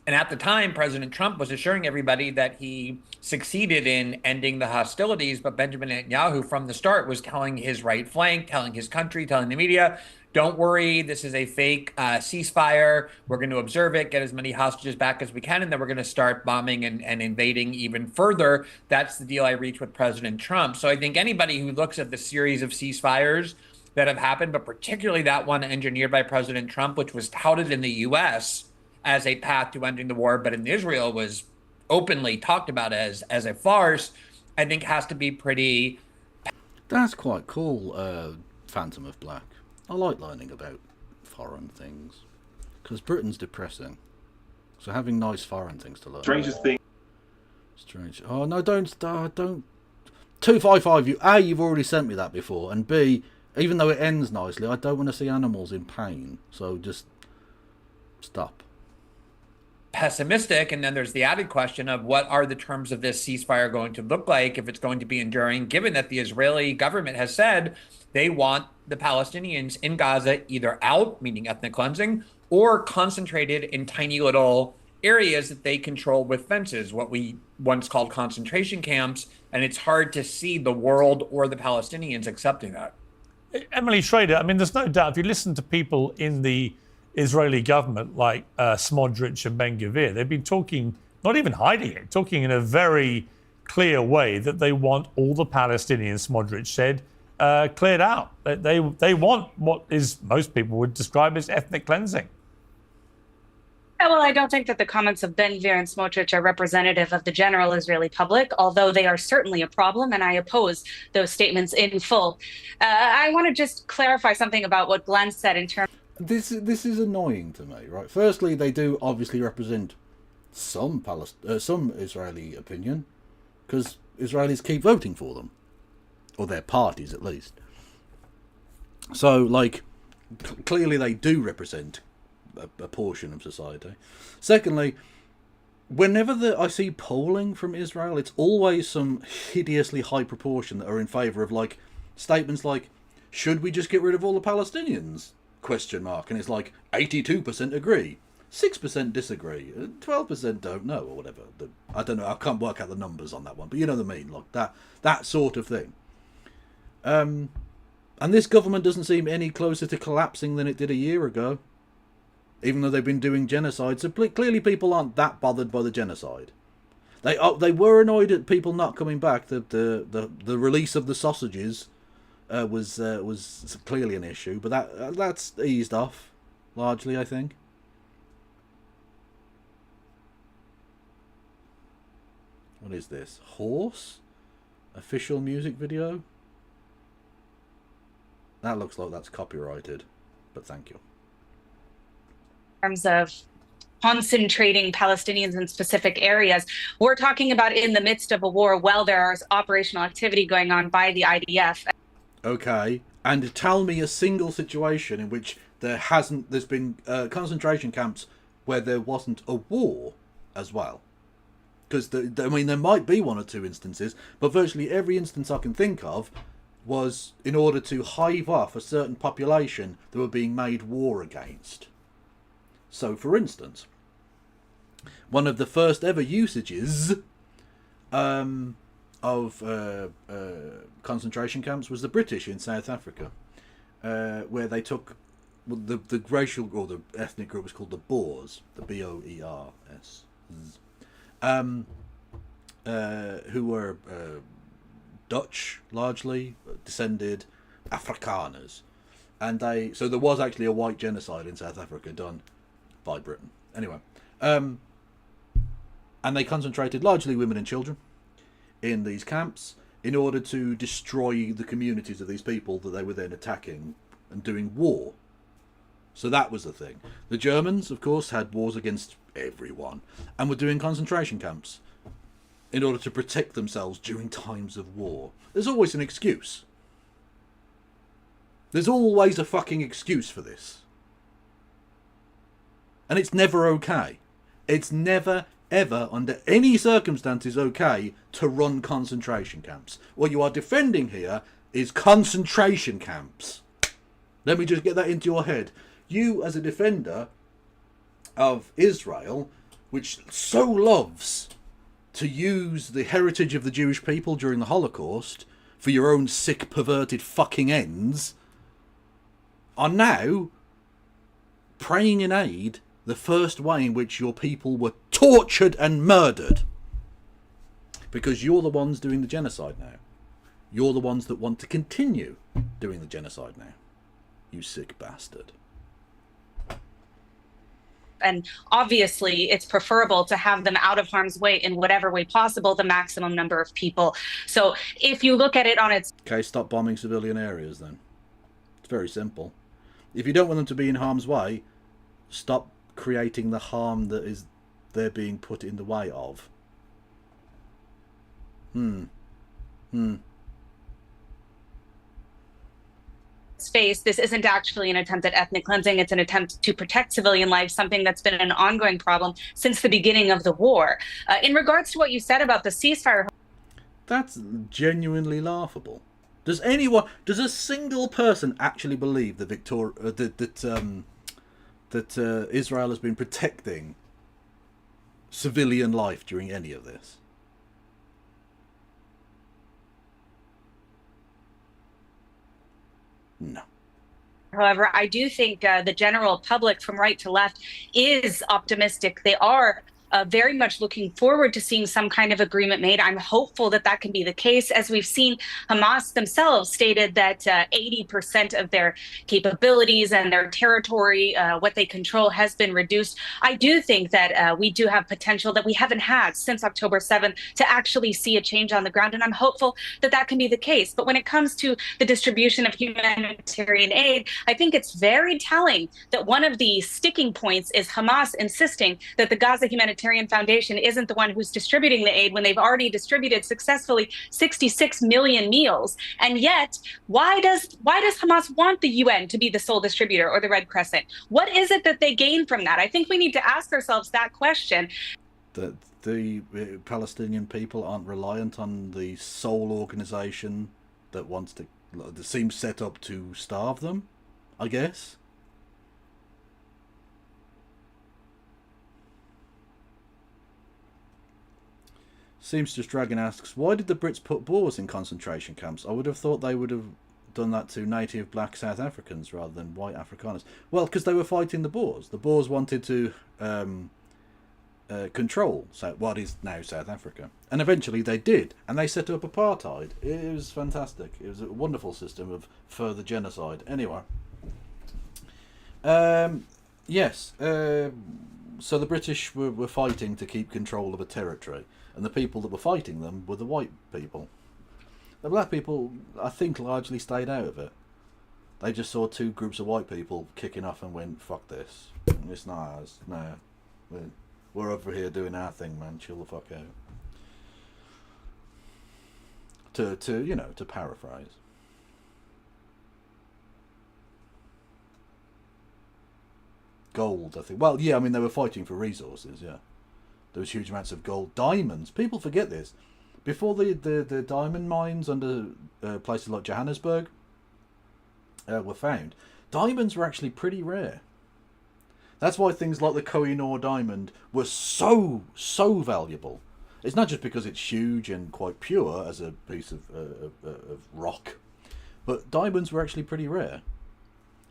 And at the time, President Trump was assuring everybody that he succeeded in ending the hostilities. But Benjamin Netanyahu, from the start, was telling his right flank, telling his country, telling the media, don't worry, this is a fake ceasefire. We're going to observe it, get as many hostages back as we can, and then we're going to start bombing and invading even further. That's the deal I reached with President Trump. So I think anybody who looks at the series of ceasefires that have happened, but particularly that one engineered by President Trump, which was touted in the U.S. as a path to ending the war, but in Israel was openly talked about as a farce, I think has to be pretty... That's quite cool, Phantom of Black. I like learning about foreign things. Because Britain's depressing. So having nice foreign things to learn. Strangest thing. Strange. Oh, no, don't. 255, A, you've already sent me that before. And B, even though it ends nicely, I don't want to see animals in pain. So just stop. Pessimistic, and then there's the added question of what are the terms of this ceasefire going to look like if it's going to be enduring, given that the Israeli government has said they want the Palestinians in Gaza either out, meaning ethnic cleansing, or concentrated in tiny little areas that they control with fences, what we once called concentration camps, and it's hard to see the world or the Palestinians accepting that. Emily Schrader, I mean, there's no doubt, if you listen to people in the Israeli government like Smotrich and Ben-Gvir, they've been talking, not even hiding it, talking in a very clear way that they want all the Palestinians, Smotrich said, cleared out. They want what is most people would describe as ethnic cleansing. Yeah, well, I don't think that the comments of Ben-Gvir and Smotrich are representative of the general Israeli public, although they are certainly a problem, and I oppose those statements in full. I want to just clarify something about what Glenn said in terms. This is annoying to me, right? Firstly, they do obviously represent some Israeli opinion, because Israelis keep voting for them, or their parties at least. So, like, clearly they do represent a portion of society. Secondly, whenever I see polling from Israel, it's always some hideously high proportion that are in favour of, like, statements like, should we just get rid of all the Palestinians? ? And it's like 82% agree, 6% disagree, 12% don't know, or whatever. I don't know, I can't work out the numbers on that one, but you know what I mean, like that sort of thing. And this government doesn't seem any closer to collapsing than it did a year ago, even though they've been doing genocide. So clearly people aren't that bothered by the genocide. They were annoyed at people not coming back. The release of the sausages was clearly an issue, but that's eased off largely, I think. What is this? Horse? Official music video? That looks like that's copyrighted, but thank you. Terms of concentrating Palestinians in specific areas. We're talking about in the midst of a war while there is operational activity going on by the IDF. Okay, and tell me a single situation in which there's been concentration camps where there wasn't a war as well. Because, I mean, there might be one or two instances, but virtually every instance I can think of was in order to hive off a certain population that were being made war against. So, for instance, one of the first ever usages of concentration camps was the British in South Africa, where they took the racial or the ethnic group was called the Boers, the Boers, who were Dutch, largely descended Afrikaners, and so there was actually a white genocide in South Africa done by Britain. Anyway, and they concentrated largely women and children in these camps in order to destroy the communities of these people that they were then attacking and doing war. So that was the thing. The Germans, of course, had wars against everyone and were doing concentration camps in order to protect themselves during times of war. There's always an excuse. There's always a fucking excuse for this. And it's never okay. It's never, ever, under any circumstances, okay to run concentration camps. What you are defending here is concentration camps. Let me just get that into your head. You, as a defender of Israel, which so loves to use the heritage of the Jewish people during the Holocaust for your own sick, perverted fucking ends, are now praying in aid the first way in which your people were tortured and murdered. Because you're the ones doing the genocide now. You're the ones that want to continue doing the genocide now. You sick bastard. And obviously, it's preferable to have them out of harm's way in whatever way possible, the maximum number of people. So if you look at it on its... Okay, stop bombing civilian areas then. It's very simple. If you don't want them to be in harm's way, stop creating the harm that is they're being put in the way of. Face, this isn't actually an attempt at ethnic cleansing. It's an attempt to protect civilian life, something that's been an ongoing problem since the beginning of the war. In regards to what you said about the ceasefire... That's genuinely laughable. Does a single person actually believe that Israel has been protecting civilian life during any of this? No. However, I do think the general public from right to left is optimistic. They are very much looking forward to seeing some kind of agreement made. I'm hopeful that that can be the case. As we've seen, Hamas themselves stated that 80% of their capabilities and their territory, what they control, has been reduced. I do think that we do have potential that we haven't had since October 7th to actually see a change on the ground. And I'm hopeful that that can be the case. But when it comes to the distribution of humanitarian aid, I think it's very telling that one of the sticking points is Hamas insisting that the Gaza Humanitarian Foundation isn't the one who's distributing the aid when they've already distributed successfully 66 million meals. And yet, why does Hamas want the UN to be the sole distributor, or the Red Crescent? What is it that they gain from that? I think we need to ask ourselves that question. That the Palestinian people aren't reliant on the sole organization that seems set up to starve them, I guess. Seamstress Dragon asks, why did the Brits put Boers in concentration camps? I would have thought they would have done that to native black South Africans rather than white Afrikaners. Well, because they were fighting the Boers. The Boers wanted to control what is now South Africa. And eventually they did. And they set up apartheid. It was fantastic. It was a wonderful system of further genocide. Anyway. Yes. So the British were fighting to keep control of a territory. And the people that were fighting them were the white people. The black people, I think, largely stayed out of it. They just saw two groups of white people kicking off and went, fuck this. It's not ours. No. We're over here doing our thing, man. Chill the fuck out. To paraphrase. Gold, I think. Well, yeah, I mean, they were fighting for resources, yeah. There was huge amounts of gold. Diamonds. People forget this. Before the diamond mines under places like Johannesburg were found, diamonds were actually pretty rare. That's why things like the Koh-i-Noor diamond were so valuable. It's not just because it's huge and quite pure as a piece of rock, but diamonds were actually pretty rare.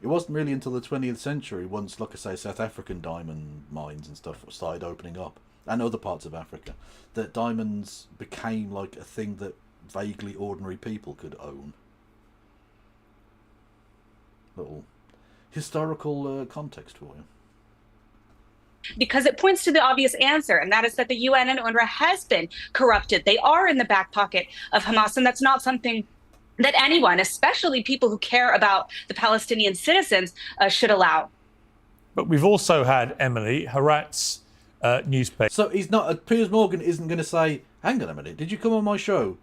It wasn't really until the 20th century, once, like I say, South African diamond mines and stuff started opening up, and other parts of Africa, that diamonds became like a thing that vaguely ordinary people could own. Little historical context for you. Because it points to the obvious answer, and that is that the UN and UNRWA has been corrupted. They are in the back pocket of Hamas, and that's not something that anyone, especially people who care about the Palestinian citizens, should allow. But we've also had, Emily, Harat's newspaper. So he's not. Piers Morgan isn't going to say, "Hang on a minute, did you come on my show?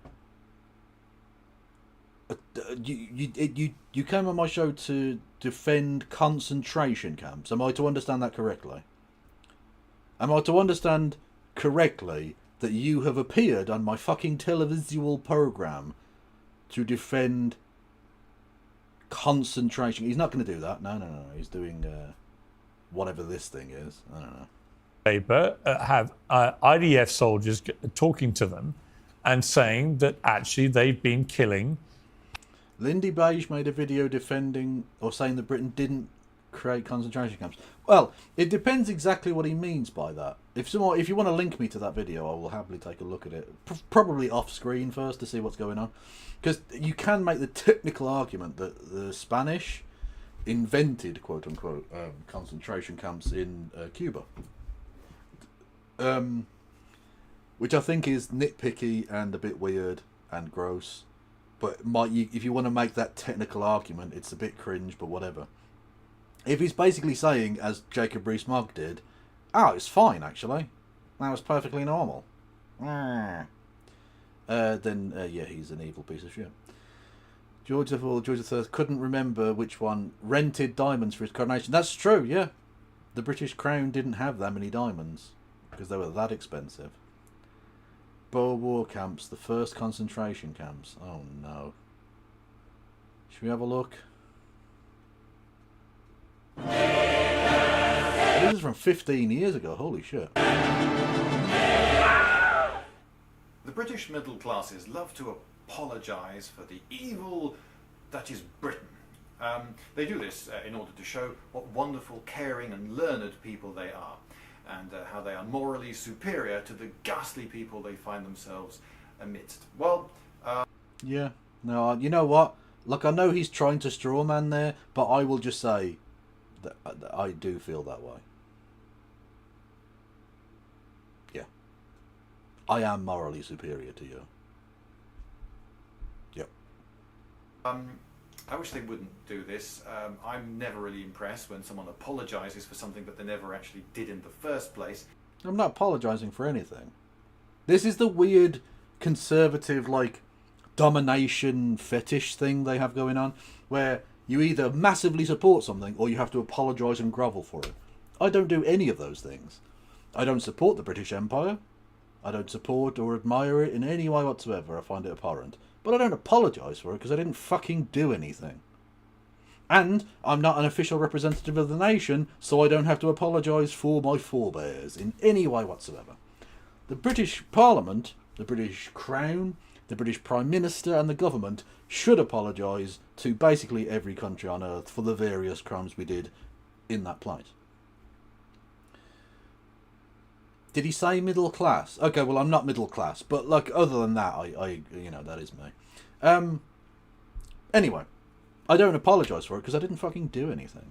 You came on my show to defend concentration camps. Am I to understand that correctly? Am I to understand correctly that you have appeared on my fucking televisual program to defend concentration?" He's not going to do that. No. He's doing whatever this thing is. I don't know. Paper have IDF soldiers talking to them and saying that actually they've been killing. Lindy Beige made a video defending or saying that Britain didn't create concentration camps. Well, it depends exactly what he means by that. If you want to link me to that video, I will happily take a look at it. Probably off screen first to see what's going on, because you can make the technical argument that the Spanish invented, quote unquote, concentration camps in Cuba, which I think is nitpicky and a bit weird and gross. But if you want to make that technical argument, it's a bit cringe, but whatever. If he's basically saying, as Jacob Rees-Mogg did, it's fine, actually. That was perfectly normal. Then, he's an evil piece of shit. George III couldn't remember which one rented diamonds for his coronation. That's true, yeah. The British Crown didn't have that many diamonds, because they were that expensive. Boer War camps, the first concentration camps. Oh, no. Should we have a look? This is from 15 years ago. Holy shit. The British middle classes love to apologise for the evil that is Britain. They do this in order to show what wonderful, caring and learned people they are, and how they are morally superior to the ghastly people they find themselves amidst. Well, yeah. No, you know what? Look, I know he's trying to strawman there, but I will just say that I do feel that way. Yeah. I am morally superior to you. Yep. I wish they wouldn't do this. I'm never really impressed when someone apologises for something that they never actually did in the first place. I'm not apologising for anything. This is the weird conservative, domination fetish thing they have going on, where you either massively support something or you have to apologise and grovel for it. I don't do any of those things. I don't support the British Empire. I don't support or admire it in any way whatsoever. I find it abhorrent. But I don't apologise for it because I didn't fucking do anything. And I'm not an official representative of the nation, so I don't have to apologise for my forebears in any way whatsoever. The British Parliament, the British Crown, the British Prime Minister and the government should apologise to basically every country on earth for the various crimes we did in that place. Did he say middle class? Okay, well, I'm not middle class, but other than that, I that is me. Anyway, I don't apologise for it because I didn't fucking do anything.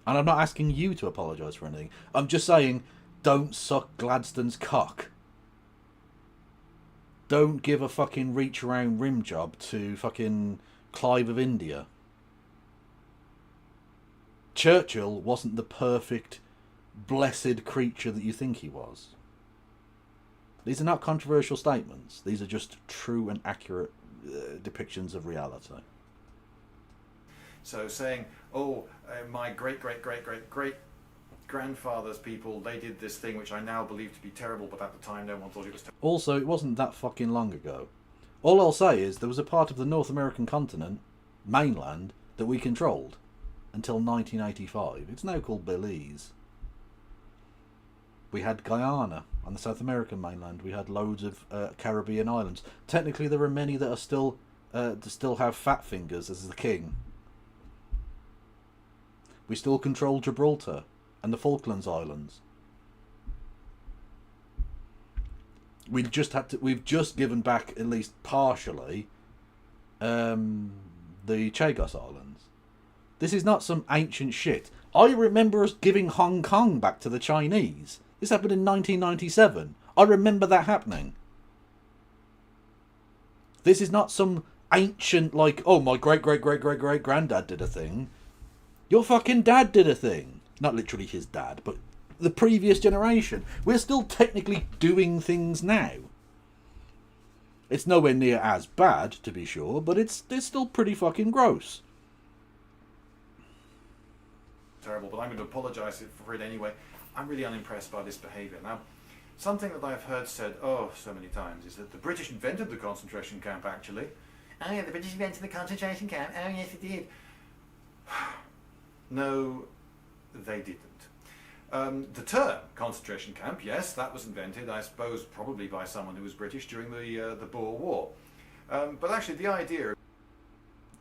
And I'm not asking you to apologise for anything. I'm just saying, don't suck Gladstone's cock. Don't give a fucking reach around rim job to fucking Clive of India. Churchill wasn't the perfect blessed creature that you think he was. These are not controversial statements. These are just true and accurate depictions of reality. So saying, oh, my great grandfather's people, they did this thing which I now believe to be terrible, but at the time no one thought it was terrible. Also, it wasn't that fucking long ago. All I'll say is there was a part of the North American continent, mainland, that we controlled until 1985. It's now called Belize. We had Guyana on the South American mainland. We had loads of Caribbean islands. Technically, there are many that are still have fat fingers as the king. We still control Gibraltar and the Falklands Islands. We've just given back, at least partially, the Chagos Islands. This is not some ancient shit. I remember us giving Hong Kong back to the Chinese. This happened in 1997. I remember that happening. This is not some ancient, like, oh, my great-great-great-great-great-granddad did a thing. Your fucking dad did a thing. Not literally his dad, but the previous generation. We're still technically doing things now. It's nowhere near as bad, to be sure, but it's still pretty fucking gross. Terrible, but I'm going to apologise for it anyway. I'm really unimpressed by this behaviour. Now, something that I've heard said, so many times, is that the British invented the concentration camp, actually. Oh yeah, the British invented the concentration camp. Oh yes, it did. No, they didn't. The term concentration camp, yes, that was invented, I suppose, probably by someone who was British during the Boer War. But actually, the idea.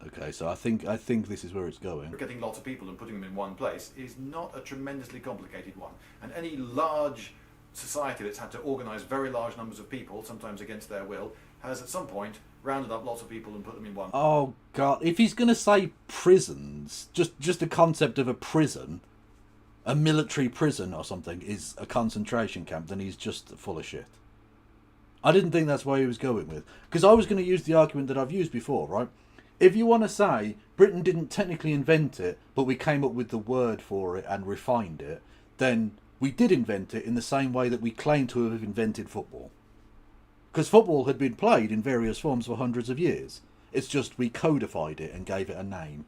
Okay, so I think this is where it's going. Getting lots of people and putting them in one place is not a tremendously complicated one. And any large society that's had to organise very large numbers of people, sometimes against their will, has at some point rounded up lots of people and put them in one. Oh God! If he's going to say prisons, just the concept of a prison, a military prison or something, is a concentration camp, then he's just full of shit. I didn't think that's where he was going with, because I was going to use the argument that I've used before, right? If you want to say Britain didn't technically invent it, but we came up with the word for it and refined it, then we did invent it in the same way that we claim to have invented football. Because football had been played in various forms for hundreds of years. It's just we codified it and gave it a name.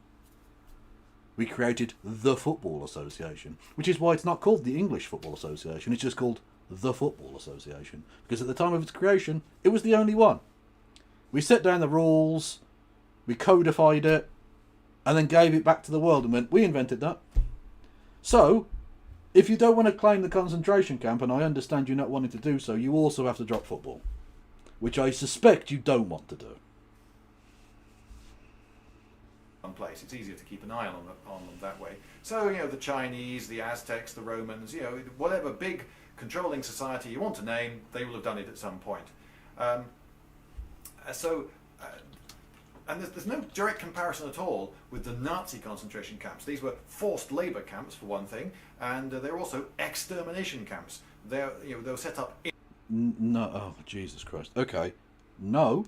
We created the Football Association, which is why it's not called the English Football Association, it's just called the Football Association. Because at the time of its creation, it was the only one. We set down the rules, we codified it, and then gave it back to the world and went, we invented that. So, if you don't want to claim the concentration camp, and I understand you not wanting to do so, you also have to drop football. Which I suspect you don't want to do. One place. It's easier to keep an eye on them that way. So, the Chinese, the Aztecs, the Romans, whatever big controlling society you want to name, they will have done it at some point. And there's no direct comparison at all with the Nazi concentration camps. These were forced labour camps, for one thing, and they're also extermination camps. They were set up in... No, oh, Jesus Christ. Okay. No.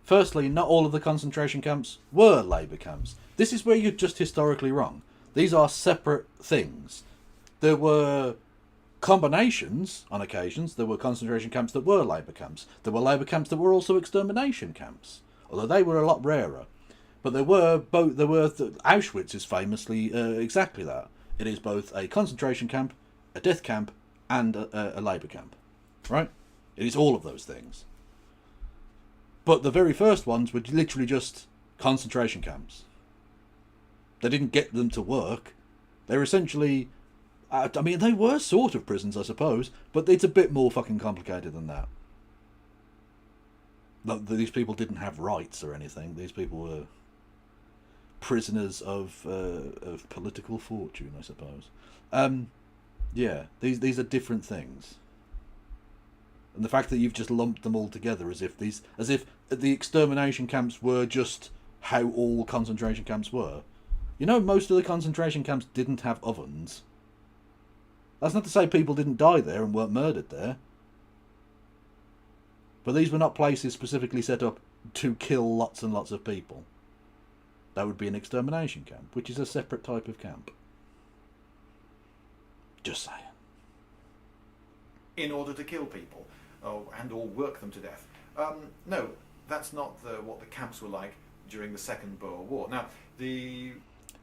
Firstly, not all of the concentration camps were labour camps. This is where you're just historically wrong. These are separate things. There were combinations, on occasions. There were concentration camps that were labour camps. There were labour camps that were also extermination camps. Although they were a lot rarer. But there were both. Auschwitz is famously exactly that. It is both a concentration camp, a death camp, and a labour camp. Right? It is all of those things. But the very first ones were literally just concentration camps. They didn't get them to work. They were essentially... they were sort of prisons, I suppose, but it's a bit more fucking complicated than that. These people didn't have rights or anything. These people were prisoners of political fortune, I suppose. Yeah, these are different things. And the fact that you've just lumped them all together as if the extermination camps were just how all concentration camps were. Most of the concentration camps didn't have ovens. That's not to say people didn't die there and weren't murdered there. But these were not places specifically set up to kill lots and lots of people. That would be an extermination camp, which is a separate type of camp. Just saying. In order to kill people, and/or work them to death. No, that's not what the camps were like during the Second Boer War. Now,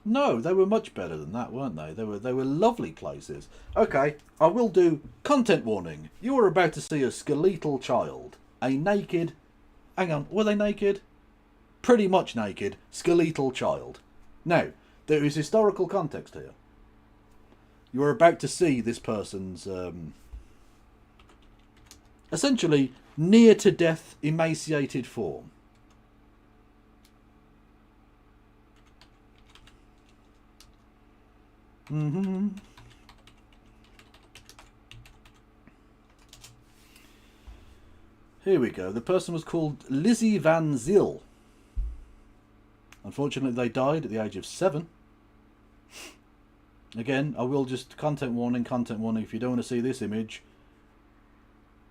No, they were much better than that, weren't they? They were lovely places. Okay, I will do content warning. You are about to see a skeletal child. A naked... Hang on, were they naked? Pretty much naked, skeletal child. Now, there is historical context here. You are about to see this person's... essentially, near-to-death, emaciated form. Here we go. The person was called Lizzie Van Zyl. Unfortunately, they died at the age of 7. Again, I will just... Content warning. If you don't want to see this image,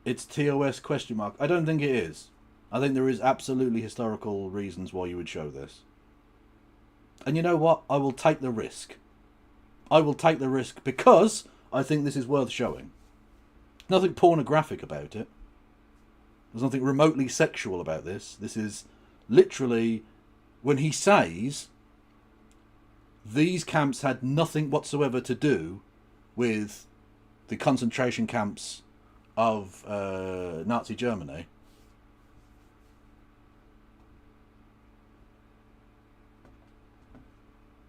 it's TOS question mark. I don't think it is. I think there is absolutely historical reasons why you would show this. And you know what? I will take the risk. I will take the risk because I think this is worth showing. Nothing pornographic about it. There's nothing remotely sexual about this. This is literally when he says these camps had nothing whatsoever to do with the concentration camps of Nazi Germany.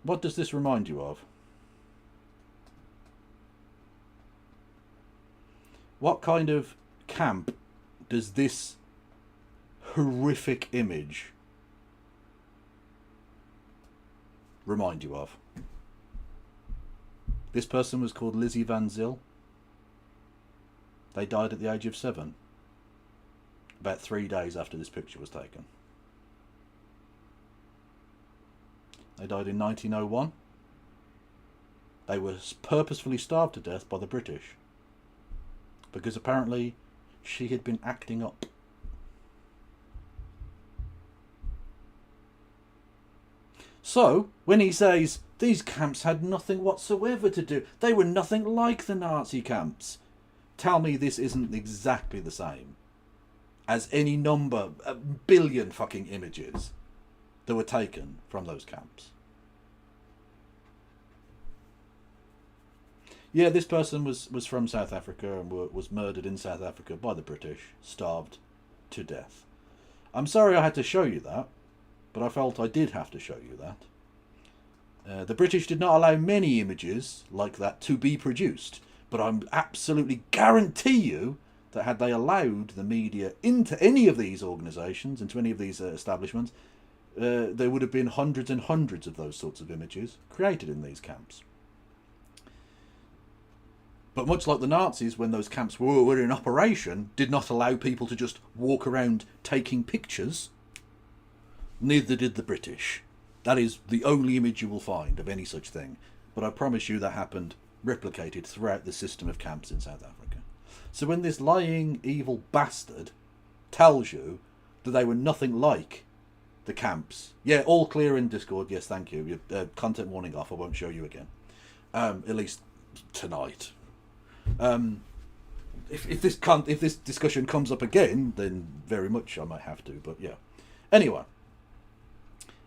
What does this remind you of? What kind of camp does this horrific image remind you of? This person was called Lizzie Van Zyl. They died at the age of 7. About 3 days after this picture was taken. They died in 1901. They were purposefully starved to death by the British. Because apparently she had been acting up. So, when he says, these camps had nothing whatsoever to do, they were nothing like the Nazi camps, tell me this isn't exactly the same as any number, a billion fucking images that were taken from those camps. Yeah, this person was from South Africa and was murdered in South Africa by the British, starved to death. I'm sorry I had to show you that, but I felt I did have to show you that. The British did not allow many images like that to be produced, but I absolutely guarantee you that had they allowed the media into any of these organisations, into any of these establishments, there would have been hundreds and hundreds of those sorts of images created in these camps. But much like the Nazis, when those camps were in operation, did not allow people to just walk around taking pictures, neither did the British. That is the only image you will find of any such thing. But I promise you that happened, replicated throughout the system of camps in South Africa. So when this lying, evil bastard tells you that they were nothing like the camps... Yeah, all clear in Discord, yes, thank you. Content warning off, I won't show you again. At least tonight. If this discussion comes up again, then very much I might have to, but yeah. Anyway,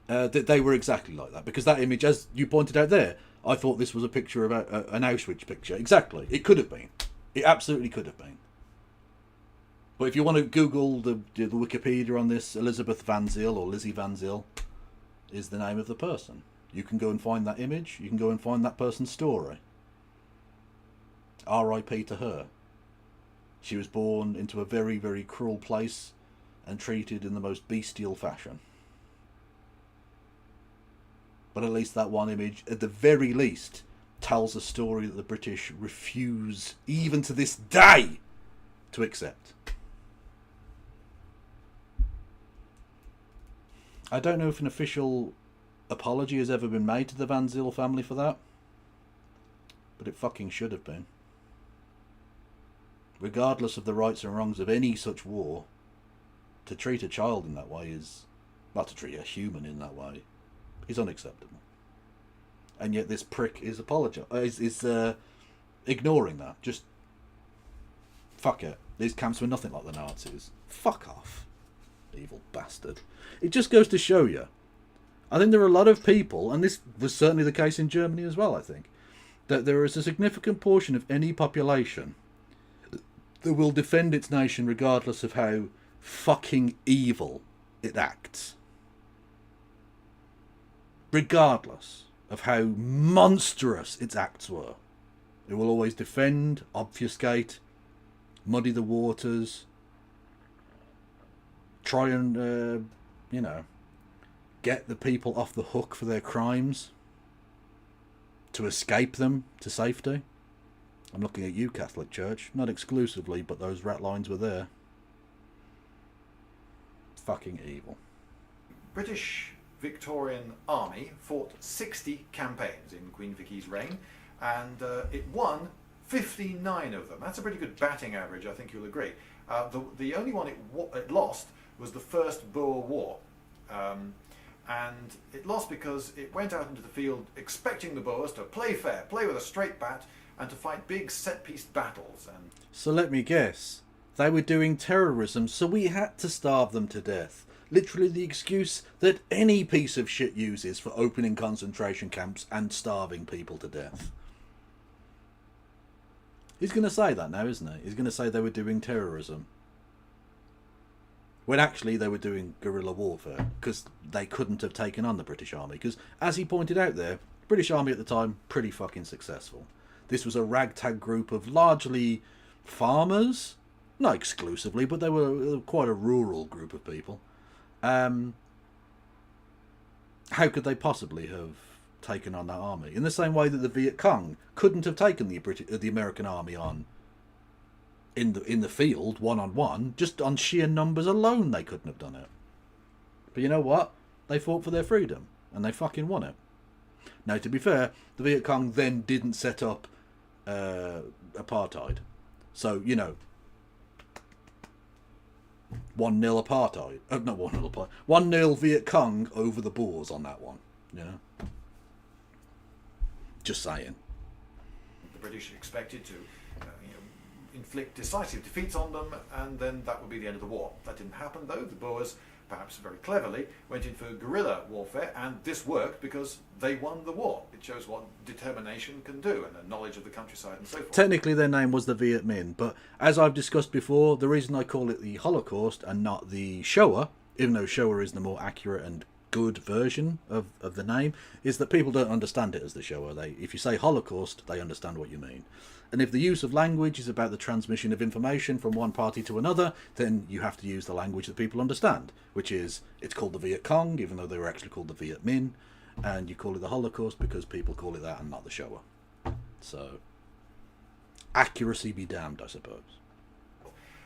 they were exactly like that, because that image, as you pointed out there, I thought this was a picture of an Auschwitz picture. Exactly, it could have been. It absolutely could have been. But if you want to Google the Wikipedia on this, Elizabeth Van Zyl or Lizzie Van Zyl is the name of the person. You can go and find that image. You can go and find that person's story. R.I.P. to her. She was born into a very, very cruel place and treated in the most bestial fashion. But at least that one image, at the very least, tells a story that the British refuse, even to this day, to accept. I don't know if an official apology has ever been made to the Van Zyl family for that, but it fucking should have been. Regardless of the rights and wrongs of any such war, to treat a child in that way is, not to treat a human in that way, is unacceptable. And yet this prick is ignoring that. Just fuck it. These camps were nothing like the Nazis. Fuck off, evil bastard. It just goes to show you. I think there are a lot of people, and this was certainly the case in Germany as well, I think, that there is a significant portion of any population that will defend its nation regardless of how fucking evil it acts. Regardless of how monstrous its acts were. It will always defend, obfuscate, muddy the waters, try and, get the people off the hook for their crimes, to escape them to safety. I'm looking at you, Catholic Church. Not exclusively, but those rat lines were there. Fucking evil. British Victorian Army fought 60 campaigns in Queen Vicky's reign, and it won 59 of them. That's a pretty good batting average, I think you'll agree. The only one it lost was the First Boer War. And it lost because it went out into the field expecting the Boers to play fair, play with a straight bat, and to fight big set-piece battles. And so let me guess. They were doing terrorism, so we had to starve them to death. Literally the excuse that any piece of shit uses for opening concentration camps and starving people to death. He's going to say that now, isn't he? He's going to say they were doing terrorism. When actually they were doing guerrilla warfare, because they couldn't have taken on the British Army. Because, as he pointed out there, the British Army at the time, pretty fucking successful. This was a ragtag group of largely farmers. Not exclusively, but they were quite a rural group of people. How could they possibly have taken on that army? In the same way that the Viet Cong couldn't have taken the American army on in the field, one-on-one, just on sheer numbers alone they couldn't have done it. But you know what? They fought for their freedom, and they fucking won it. Now, to be fair, the Viet Cong then didn't set up apartheid. So, 1-0 apartheid. Not 1-0 apartheid. 1-0 Viet Cong over the Boers on that one. Just saying. the British expected to inflict decisive defeats on them, and then that would be the end of the war. That didn't happen, though. The Boers, perhaps very cleverly, went in for guerrilla warfare, and this worked because they won the war. It shows what determination can do, and a knowledge of the countryside and so forth. Technically their name was the Viet Minh, but as I've discussed before, the reason I call it the Holocaust and not the Shoah, even though Shoah is the more accurate and good version of the name, is that people don't understand it as the Shoah. If you say Holocaust, they understand what you mean. And if the use of language is about the transmission of information from one party to another, then you have to use the language that people understand, which is, it's called the Viet Cong, even though they were actually called the Viet Minh, and you call it the Holocaust because people call it that and not the Shoah. So, accuracy be damned, I suppose.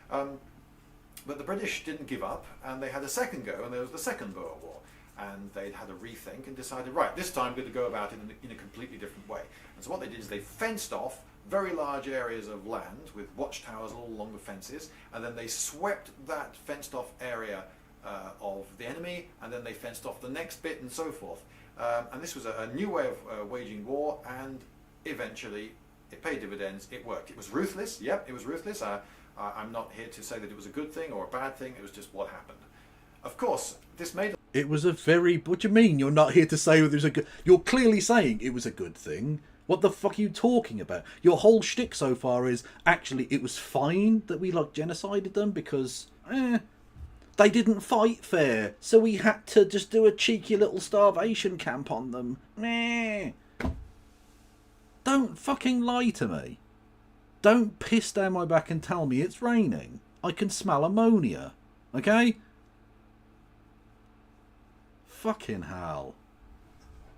But the British didn't give up, and they had a second go, and there was the Second Boer War. And they'd had a rethink and decided, right, this time we're going to go about it in a completely different way. And so what they did is they fenced off very large areas of land with watchtowers all along the fences, and then they swept that fenced off area of the enemy, and then they fenced off the next bit and so forth. And this was a new way of waging war, and eventually it paid dividends. It worked. It was ruthless. Yep, it was ruthless. I'm not here to say that it was a good thing or a bad thing. It was just what happened. Of course, this made... It was a very... What do you mean you're not here to say whether it was a good... You're clearly saying it was a good thing. What the fuck are you talking about? Your whole shtick so far is, actually, it was fine that we, genocided them because, they didn't fight fair, so we had to just do a cheeky little starvation camp on them. Meh. Don't fucking lie to me. Don't piss down my back and tell me it's raining. I can smell ammonia. Okay? Fucking hell.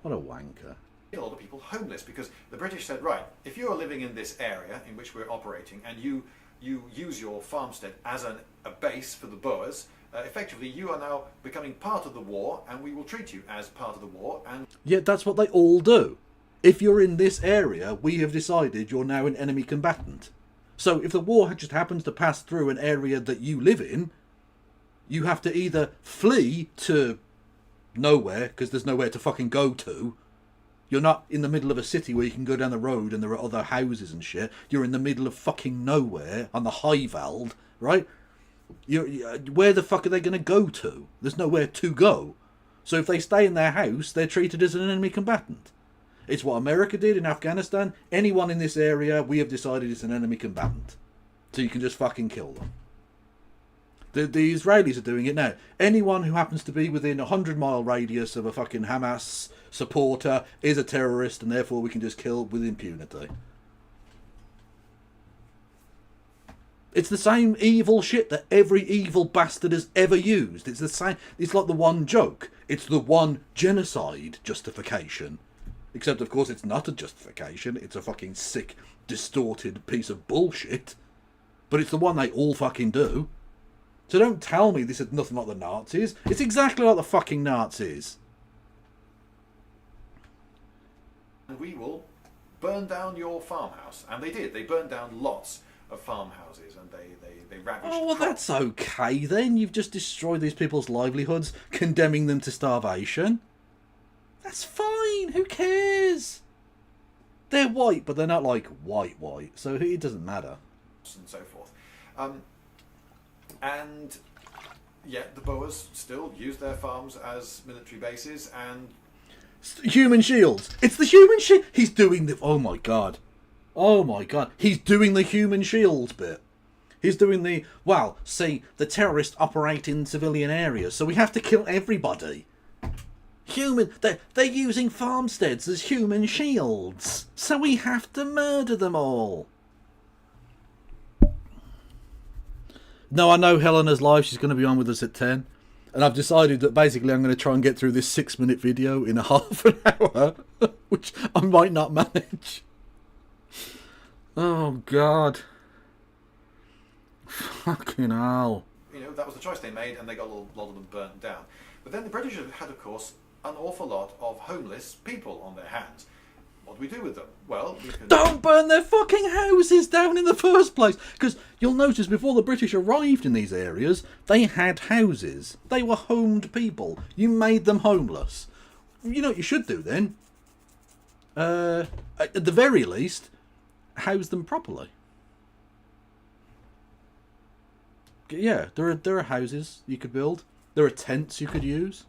What a wanker. A lot of people homeless because the British said, right, if you are living in this area in which we're operating and you use your farmstead as a base for the Boers, effectively you are now becoming part of the war, and we will treat you as part of the war. And yeah, that's what they all do. If you're in this area, we have decided you're now an enemy combatant. So if the war just happens to pass through an area that you live in, you have to either flee to nowhere, because there's nowhere to fucking go to, You're not in the middle of a city where you can go down the road and there are other houses and shit. You're in the middle of fucking nowhere on the Highveld, right? Where the fuck are they going to go to? There's nowhere to go. So if they stay in their house, they're treated as an enemy combatant. It's what America did in Afghanistan. Anyone in this area, we have decided is an enemy combatant. So you can just fucking kill them. The Israelis are doing it now. Anyone who happens to be within a 100-mile radius of a fucking Hamas supporter is a terrorist, and therefore we can just kill with impunity. It's the same evil shit that every evil bastard has ever used. It's the same. It's like the one joke. It's the one genocide justification. Except, of course, it's not a justification. It's a fucking sick, distorted piece of bullshit. But it's the one they all fucking do. So don't tell me this is nothing like the Nazis. It's exactly like the fucking Nazis. And we will burn down your farmhouse. And they did. They burned down lots of farmhouses, and they ravaged. Oh, well, that's okay then. You've just destroyed these people's livelihoods, condemning them to starvation. That's fine. Who cares? They're white, but they're not like white, so it doesn't matter. And so forth. And yet the Boers still use their farms as military bases and... Human shields. It's the human shield. He's doing the... Oh my god. Oh my god. He's doing the human shields bit. He's doing the... Well, see, the terrorists operate in civilian areas, so we have to kill everybody. They're using farmsteads as human shields, so we have to murder them all. No, I know Helena's live. She's going to be on with us at 10. And I've decided that basically I'm going to try and get through this 6-minute video in a half an hour, which I might not manage. Oh, God. Fucking hell. You know, that was the choice they made, and they got a lot of them burnt down. But then the British had, of course, an awful lot of homeless people on their hands. What do we do with them? Well, we can... Don't burn their fucking houses down in the first place! Because you'll notice before the British arrived in these areas, they had houses. They were homed people. You made them homeless. You know what you should do then? At the very least, house them properly. Yeah, there are houses you could build. There are tents you could use.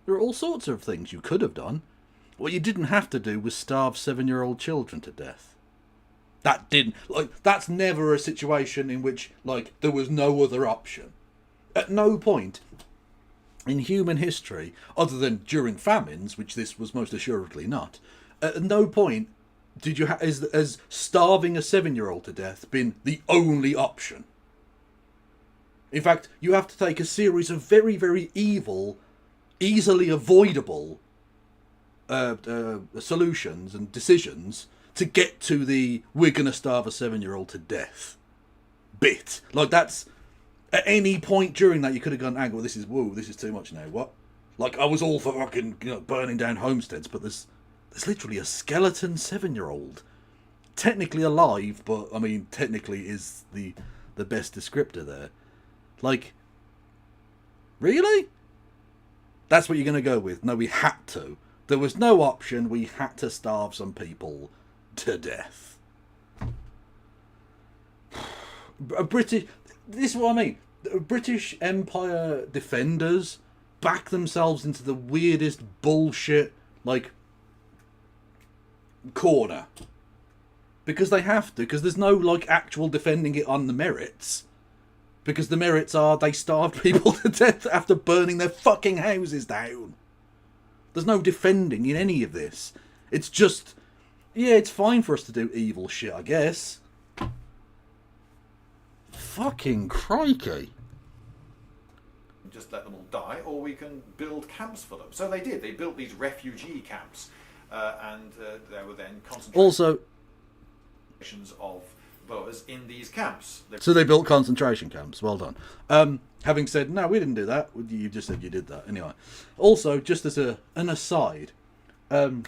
There are all sorts of things you could have done. What you didn't have to do was starve 7-year-old children to death. That's never a situation in which, there was no other option. At no point in human history, other than during famines, which this was most assuredly not, at no point did you has starving a 7-year-old to death been the only option. In fact, you have to take a series of very, very evil, easily avoidable solutions and decisions to get to the we're going to starve a 7-year-old to death bit. That's at any point during that you could have gone, well, this is too much now. What? I was all for fucking burning down homesteads, but there's literally a skeleton 7-year-old, technically alive, but I mean technically is the best descriptor there. Really? That's what you're going to go with? No, we had to. There was no option. We had to starve some people to death. This is what I mean. British Empire defenders back themselves into the weirdest bullshit, corner. Because they have to. Because there's no, actual defending it on the merits. Because the merits are they starved people to death after burning their fucking houses down. There's no defending in any of this. It's just, yeah, it's fine for us to do evil shit, I guess. Fucking crikey. Just let them all die, or we can build camps for them. So they did. They built these refugee camps, and there were then concentrations of Boers in these camps. So they built concentration camps. Well done. Having said, no, we didn't do that. You just said you did that. Anyway. Also, just as an aside, in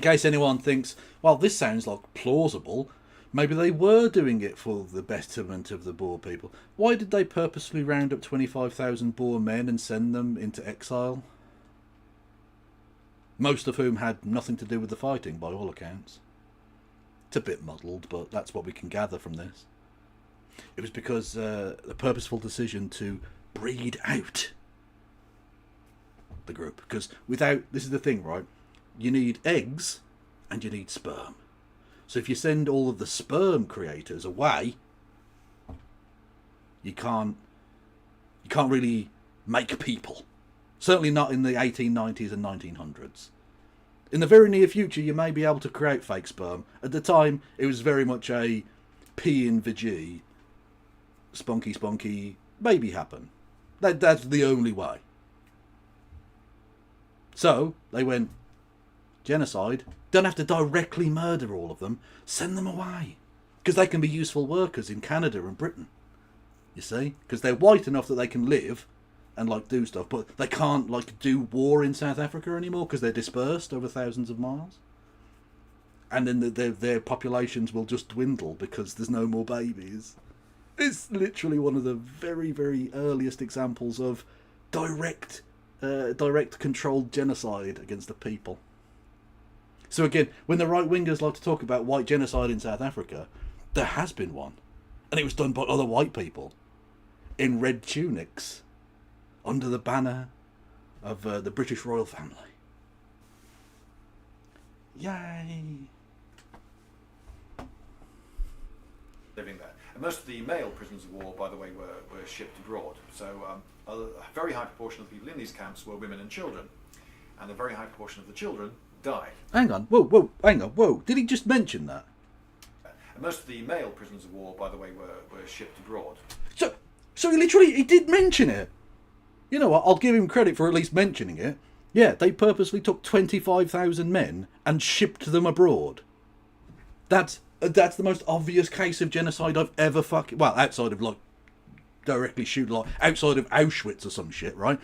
case anyone thinks, well, this sounds plausible, maybe they were doing it for the betterment of the Boer people. Why did they purposefully round up 25,000 Boer men and send them into exile? most of whom had nothing to do with the fighting by all accounts. It's a bit muddled, but that's what we can gather from this. It was because the purposeful decision to breed out the group. Because without, this is the thing, right? You need eggs and you need sperm. So if you send all of the sperm creators away, you can't really make people. Certainly not in the 1890s and 1900s. In the very near future, you may be able to create fake sperm. At the time, it was very much a P in the G, spunky, baby happen. That's the only way. So, they went, genocide, don't have to directly murder all of them, send them away. Because they can be useful workers in Canada and Britain. You see? Because they're white enough that they can live and like do stuff, but they can't like do war in South Africa anymore because they're dispersed over thousands of miles. And then their populations will just dwindle because there's no more babies. It's literally one of the very, very earliest examples of direct controlled genocide against the people. So again, when the right-wingers like to talk about white genocide in South Africa, there has been one. And it was done by other white people in red tunics under the banner of the British royal family. Yay! Living there. And most of the male prisoners of war, by the way, were shipped abroad. So a very high proportion of the people in these camps were women and children. And a very high proportion of the children died. Hang on, whoa. Did he just mention that? And most of the male prisoners of war, by the way, were shipped abroad. So he did mention it. You know what, I'll give him credit for at least mentioning it. Yeah, they purposely took 25,000 men and shipped them abroad. That's the most obvious case of genocide I've ever well, outside of like directly shoot, like outside of Auschwitz or some shit, right?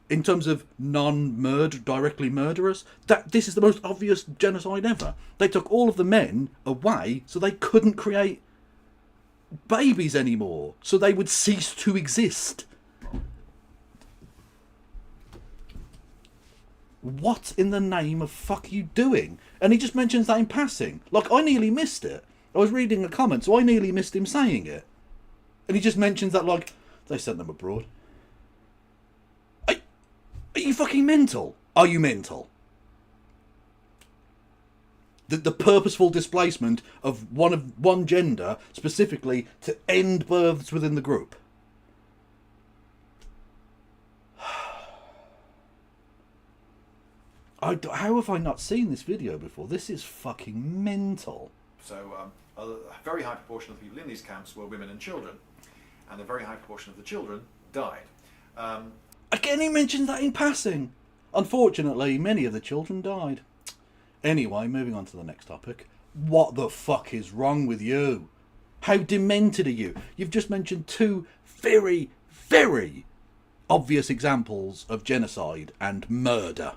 In terms of directly murderous, this is the most obvious genocide ever. They took all of the men away so they couldn't create babies anymore, so they would cease to exist. What in the name of fuck are you doing? And he just mentions that in passing. Like, I nearly missed it. I was reading a comment, so I nearly missed him saying it. And he just mentions that, like, they sent them abroad. Are you fucking mental? Are you mental? The purposeful displacement of one gender, specifically to end births within the group. How have I not seen this video before? This is fucking mental. So a very high proportion of the people in these camps were women and children. And a very high proportion of the children died. Again, he mentioned that in passing. Unfortunately, many of the children died. Anyway, moving on to the next topic. What the fuck is wrong with you? How demented are you? You've just mentioned two very, very obvious examples of genocide and murder.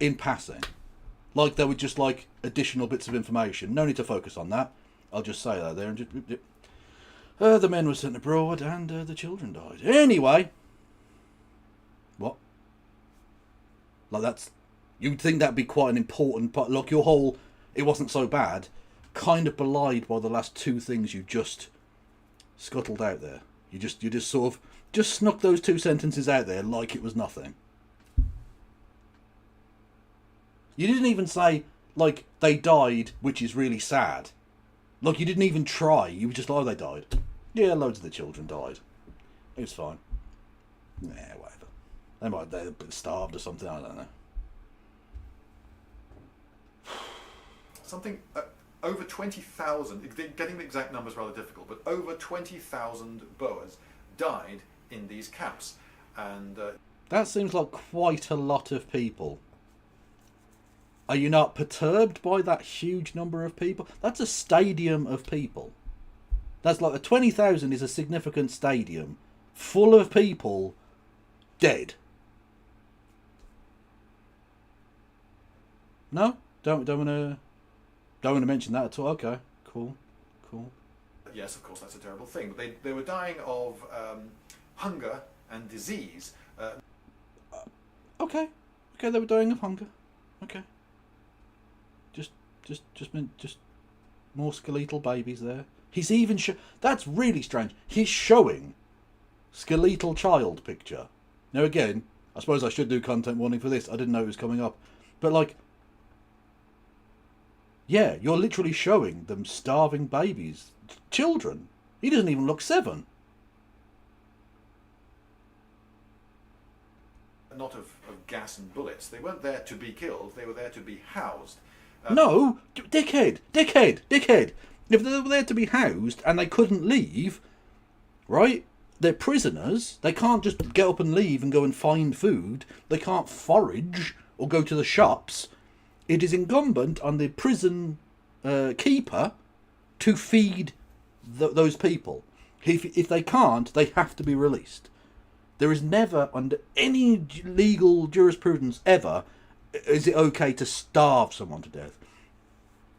In passing. Like they were just like additional bits of information. No need to focus on that. I'll just say that there. And just, the men were sent abroad and the children died. Anyway. What? Like that's... You'd think that'd be quite an important part. Like your whole, it wasn't so bad, kind of belied by the last two things you just scuttled out there. You just sort of just snuck those two sentences out there like it was nothing. You didn't even say, like, they died, which is really sad. Like, you didn't even try. You were just like, oh, they died. Yeah, loads of the children died. It was fine. Nah, whatever. They might have been starved or something, I don't know. Something over 20,000, getting the exact numbers is rather difficult, but over 20,000 Boers died in these camps. And that seems like quite a lot of people. Are you not perturbed by that huge number of people? That's a stadium of people. That's like 20,000 is a significant stadium full of people dead. No? Don't want to mention that at all. Okay, cool. Yes, of course, that's a terrible thing. But they were dying of hunger and disease. Okay. Okay, they were dying of hunger. Okay. Just more skeletal babies there. He's even that's really strange. He's showing skeletal child picture. Now again, I suppose I should do content warning for this. I didn't know it was coming up. But like, yeah, you're literally showing them starving babies. Children. He doesn't even look 7. Not of gas and bullets. They weren't there to be killed. They were there to be housed. No, dickhead. If they were there to be housed and they couldn't leave, right? They're prisoners. They can't just get up and leave and go and find food. They can't forage or go to the shops. It is incumbent on the prison keeper to feed those people. If they can't, they have to be released. There is never, under any legal jurisprudence ever, is it okay to starve someone to death.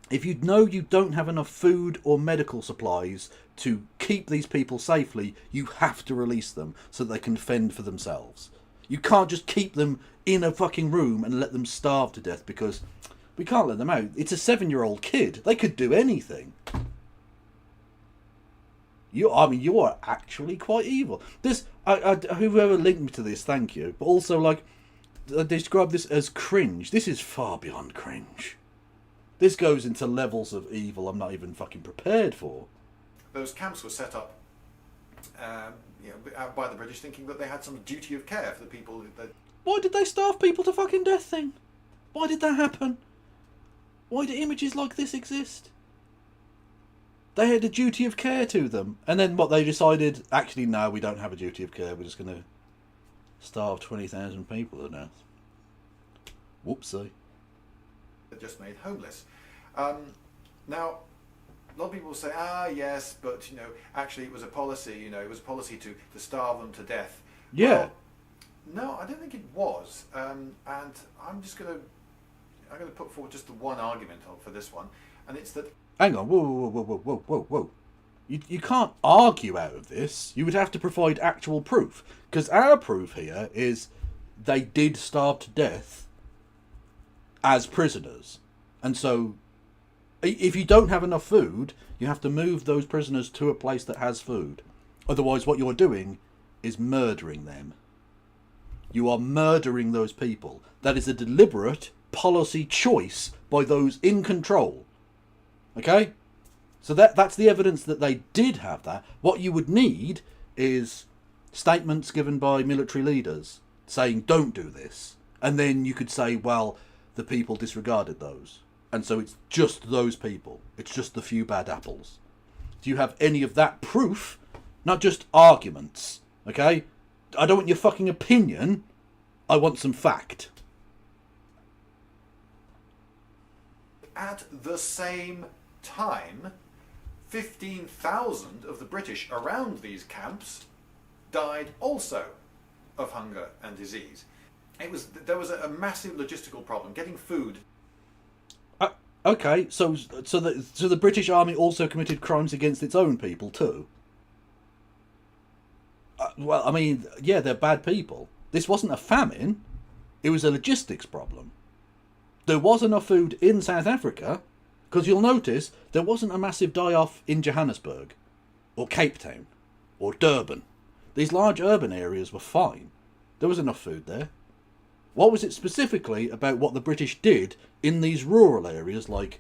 If you know you don't have enough food or medical supplies to keep these people safely, you have to release them so they can fend for themselves. You can't just keep them in a fucking room and let them starve to death because we can't let them out. It's a 7-year-old kid. They could do anything. You are actually quite evil. Whoever linked me to this, thank you. But also, like, I describe this as cringe. This is far beyond cringe. This goes into levels of evil I'm not even fucking prepared for. Those camps were set up by the British thinking that they had some duty of care for the people that... Why did they starve people to fucking death then? Why did that happen? Why do images like this exist? They had a duty of care to them. And then what, they decided, actually, no, we don't have a duty of care. We're just going to starve 20,000 people to death. Whoopsie. Just made homeless. Now, a lot of people will say, yes, but, actually it was a policy, it was a policy to starve them to death. Yeah. Well, no, I don't think it was. And I'm going to put forward just the one argument for this one, and it's that... Hang on, whoa. You can't argue out of this. You would have to provide actual proof. Because our proof here is they did starve to death as prisoners. And so, if you don't have enough food, you have to move those prisoners to a place that has food. Otherwise, what you're doing is murdering them. You are murdering those people. That is a deliberate policy choice by those in control. Okay? So that's the evidence that they did have that. What you would need is statements given by military leaders saying, don't do this. And then you could say, well, the people disregarded those. And so it's just those people. It's just the few bad apples. Do you have any of that proof? Not just arguments. Okay? I don't want your fucking opinion. I want some fact. At the same time, 15,000 of the British around these camps died also of hunger and disease. There was a massive logistical problem getting food. Okay, so the British Army also committed crimes against its own people too. Well, I mean, yeah, they're bad people. This wasn't a famine; it was a logistics problem. There was enough food in South Africa, because you'll notice there wasn't a massive die-off in Johannesburg, or Cape Town, or Durban. These large urban areas were fine. There was enough food there. What was it specifically about what the British did in these rural areas, like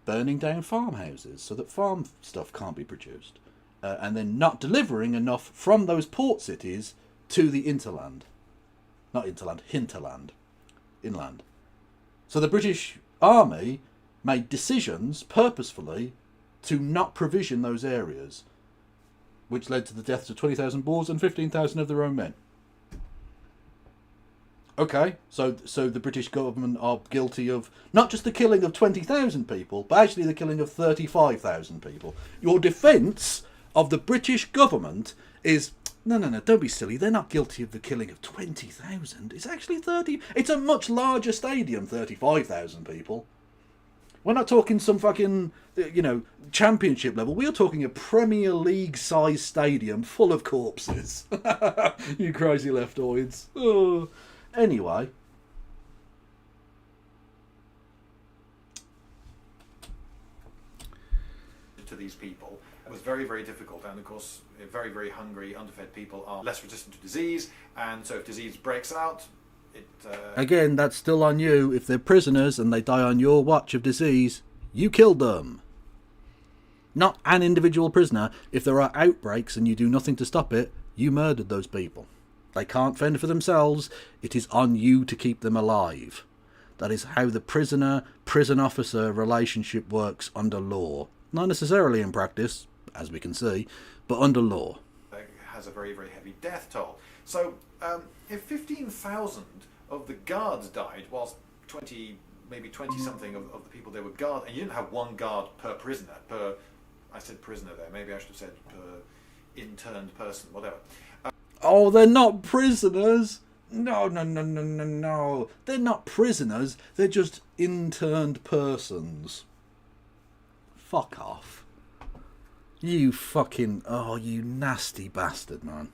burning down farmhouses so that farm stuff can't be produced, and then not delivering enough from those port cities to the hinterland? Inland. So the British Army made decisions purposefully to not provision those areas, which led to the deaths of 20,000 Boers and 15,000 of their own men. Okay, so the British government are guilty of not just the killing of 20,000 people, but actually the killing of 35,000 people. Your defence of the British government is, no, don't be silly, they're not guilty of the killing of 20,000. It's actually 30. It's a much larger stadium, 35,000 people. We're not talking some fucking, championship level. We are talking a Premier League-sized stadium full of corpses. You crazy leftoids. Oh. Anyway, to these people was very, very difficult. And of course, very, very hungry, underfed people are less resistant to disease. And so if disease breaks out, Again, that's still on you. If they're prisoners and they die on your watch of disease, you killed them. Not an individual prisoner. If there are outbreaks and you do nothing to stop it, you murdered those people. They can't fend for themselves. It is on you to keep them alive. That is how the prisoner-prison officer relationship works under law. Not necessarily in practice, as we can see, but under law. Has a very, very heavy death toll. So if 15,000 of the guards died, whilst 20 something of the people there were guard, and you didn't have one guard per prisoner, I said prisoner there, maybe I should have said per interned person, whatever. Oh, they're not prisoners. No. They're not prisoners. They're just interned persons. Fuck off. You fucking... Oh, you nasty bastard, man.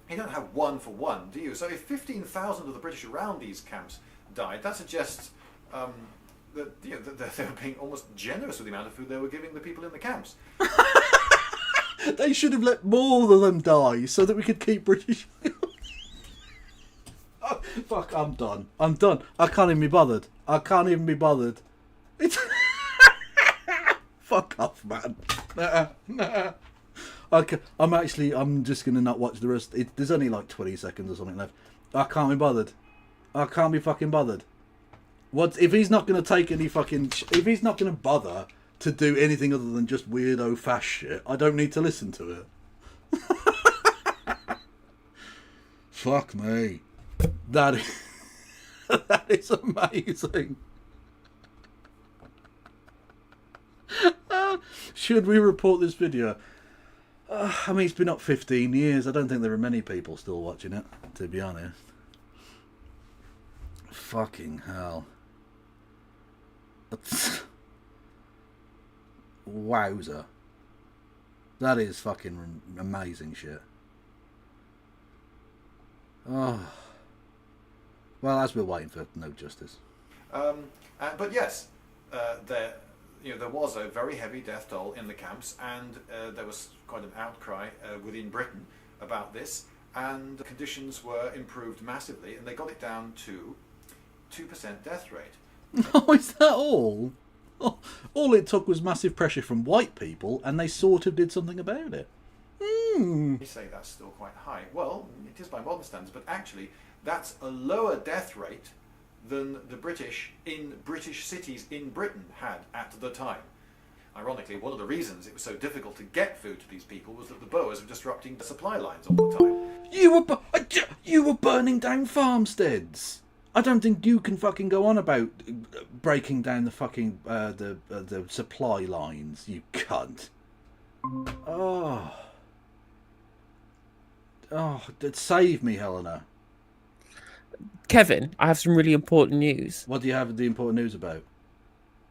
You don't have one for one, do you? So if 15,000 of the British around these camps died, that suggests that they were being almost generous with the amount of food they were giving the people in the camps. They should have let more of them die so that we could keep British... Oh, fuck, I'm done. I can't even be bothered. It's... Fuck off, man. Nah. Okay, I'm just going to not watch the rest. There's only like 20 seconds or something left. I can't be bothered. I can't be fucking bothered. What if he's not going to take any fucking... If he's not going to bother to do anything other than just weirdo fast shit, I don't need to listen to it. Fuck me. That is amazing. Should we report this video? I mean, it's been up 15 years. I don't think there are many people still watching it, to be honest. Fucking hell. Wowzer. That is fucking amazing shit. Oh. Well, as we're waiting for no justice. But yes, there was a very heavy death toll in the camps, and there was quite an outcry within Britain about this, and the conditions were improved massively, and they got it down to 2% death rate. Oh, is that all? Oh, all it took was massive pressure from white people, and they sort of did something about it. You say that's still quite high. Well, it is by modern standards, but actually that's a lower death rate than the British in British cities in Britain had at the time. Ironically, one of the reasons it was so difficult to get food to these people was that the Boers were disrupting the supply lines all the time. You were burning down farmsteads. I don't think you can fucking go on about breaking down the fucking the supply lines, you cunt. Oh, save me, Helena. Kevin, I have some really important news. What do you have the important news about?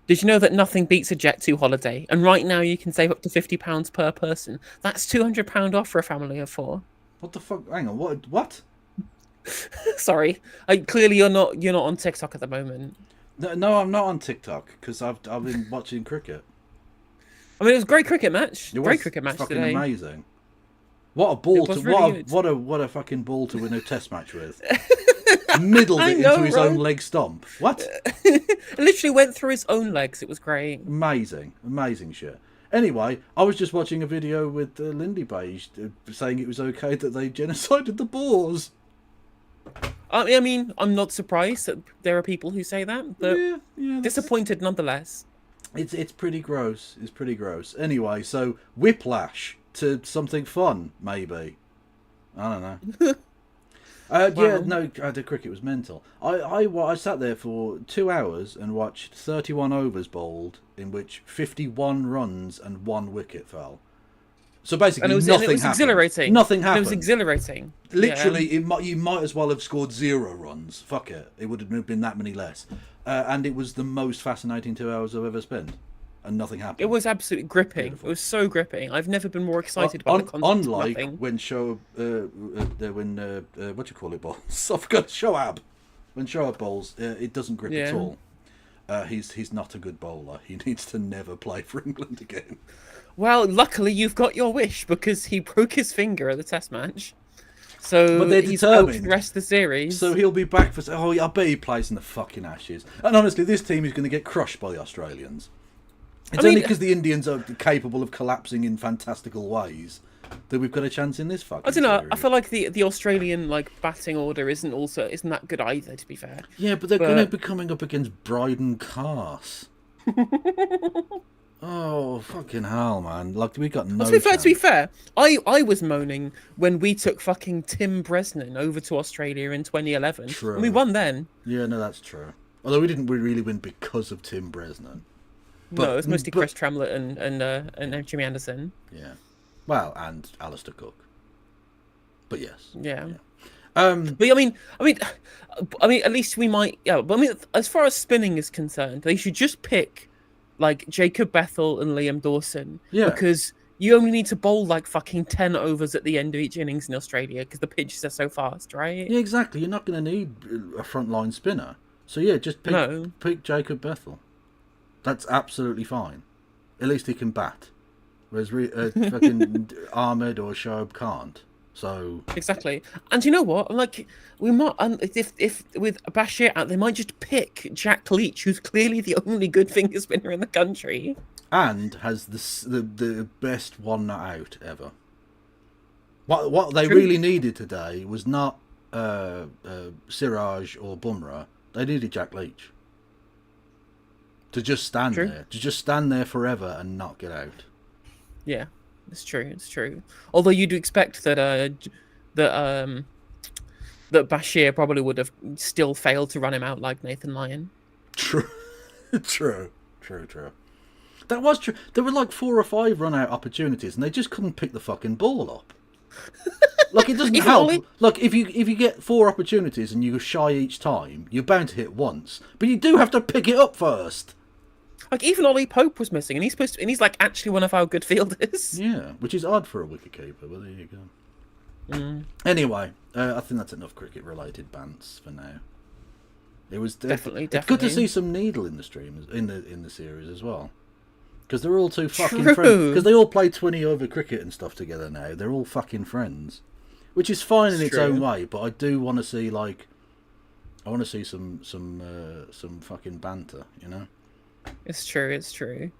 Did you know that nothing beats a Jet2 holiday? And right now you can save up to £50 per person. That's £200 off for a family of 4. What the fuck? Hang on, what? Sorry, clearly you're not on TikTok at the moment. No, I'm not on TikTok because I've been watching cricket. I mean, it was a great cricket match. Great cricket match fucking today. Amazing. What a ball to really what a fucking ball to win a test match with. Middled it into his own leg stomp. What? It literally went through his own legs. It was great. Amazing shit. Anyway, I was just watching a video with Lindy Beige saying it was okay that they genocided the Boers. I mean, I'm not surprised that there are people who say that, but disappointed nonetheless. It's pretty gross. It's pretty gross. Anyway, so whiplash to something fun, maybe. I don't know. The cricket was mental. I sat there for 2 hours and watched 31 overs bowled, in which 51 runs and 1 wicket fell. So basically, nothing happened. It was exhilarating. Nothing happened. It was exhilarating. Literally, you might as well have scored 0 runs. Fuck it. It would have been that many less. And it was the most fascinating 2 hours I've ever spent. And nothing happened. It was absolutely gripping. Beautiful. It was so gripping. I've never been more excited about the concept unlike of nothing. When what do you call it, balls? I forgot Shoaib. When Shoaib bowls, it doesn't grip at all. he's not a good bowler. He needs to never play for England again. Well, luckily you've got your wish because he broke his finger at the Test match. So but they're he's out for determined. the rest of the series. So he'll be back for... Oh, I bet he plays in the fucking Ashes. And honestly, this team is going to get crushed by the Australians. It's only because the Indians are capable of collapsing in fantastical ways that we've got a chance in this fucking I don't know. series. I feel like the Australian batting order isn't that good either. To be fair. Yeah, but they're going to be coming up against Bryden Cars. Oh, fucking hell, man. Like, we got no chance. To be fair, I was moaning when we took fucking Tim Bresnan over to Australia in 2011. True. And we won then. Yeah, no, that's true. Although we didn't really win because of Tim Bresnan. No, it was mostly Chris Tremlett and Jimmy Anderson. Yeah. Well, and Alistair Cook. But yes. Yeah. But I mean, at least we might. Yeah, but I mean, as far as spinning is concerned, they should just pick Jacob Bethel and Liam Dawson. Yeah. Because you only need to bowl fucking 10 overs at the end of each innings in Australia because the pitches are so fast, right? Yeah, exactly. You're not going to need a frontline spinner. So yeah, just pick Jacob Bethel. That's absolutely fine. At least he can bat. Whereas fucking Ahmed or Shoaib can't. So exactly. And you know what? We might, if with Bashir out, they might just pick Jack Leach, who's clearly the only good finger spinner in the country, and has the best one not out ever. What they really needed today was not Siraj or Bumrah. They needed Jack Leach to just stand there, forever and not get out. Yeah, it's true. It's true. Although you'd expect that that Bashir probably would have still failed to run him out like Nathan Lyon. True. True. That was true. There were 4 or 5 run-out opportunities, and they just couldn't pick the fucking ball up. It doesn't help. Look, if you get 4 opportunities and you go shy each time, you're bound to hit once. But you do have to pick it up first. Even Ollie Pope was missing, and he's actually one of our good fielders. Yeah, which is odd for a wicketkeeper, but there you go. Anyway, I think that's enough cricket-related bants for now. It was definitely good to see some Needle in the stream in the series as well, because they're all too fucking friends. Because they all play 20-over cricket and stuff together now. They're all fucking friends, which is fine in its own way. But I do want to see some fucking banter, you know. It's true.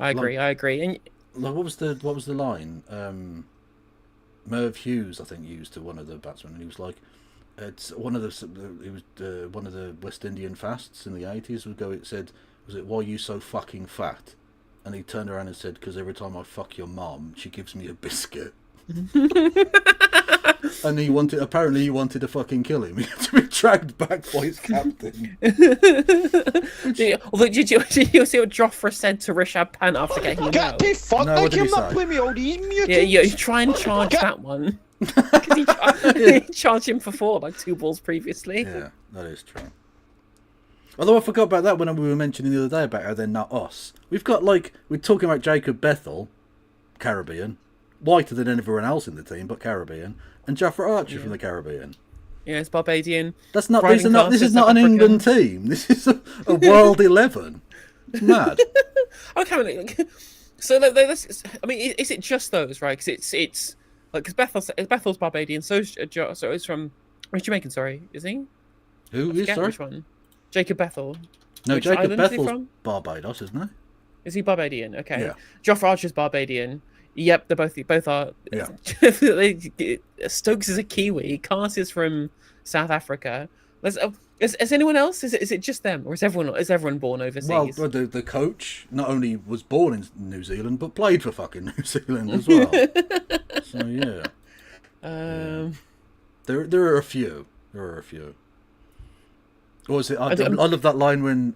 I agree. And what was the line? Merv Hughes, I think, used to one of the batsmen, and he was like, "It's one of the West Indian fasts in the 80s." It said, "Was it why you so fucking fat?" And he turned around and said, "Because every time I fuck your mom, she gives me a biscuit." And he wanted to fucking kill him. He had to be dragged back by his captain. Did you see what Joffre said to Rishabh Pant after getting him out? No, what did he say? Yeah, you try and charge that one. He charged him for 4, 2 balls previously. Yeah, that is true. Although I forgot about that when we were mentioning the other day about how they're not us. We've got we're talking about Jacob Bethel, Caribbean, whiter than everyone else in the team, but Caribbean, and Jaffa Archer from the Caribbean. Yeah, it's Barbadian. This is not an England team. This is a World 11. It's mad. Okay, so is it just those, right? Because it's because Bethel's Barbadian, so it's from Jamaican. Sorry, is he? Who is sorry? Which one? Jacob Bethel. No, Which Jacob island is he Bethel's from? Barbados, isn't he? Is he Barbadian? Okay. Yeah. Joffre Archer's Barbadian. Yep, they both are. Yeah. Stokes is a Kiwi. Cars is from South Africa. Is anyone else? Is it just them, or is everyone born overseas? Well, the coach not only was born in New Zealand but played for fucking New Zealand as well. So yeah. There are a few. Or was it? I love that line when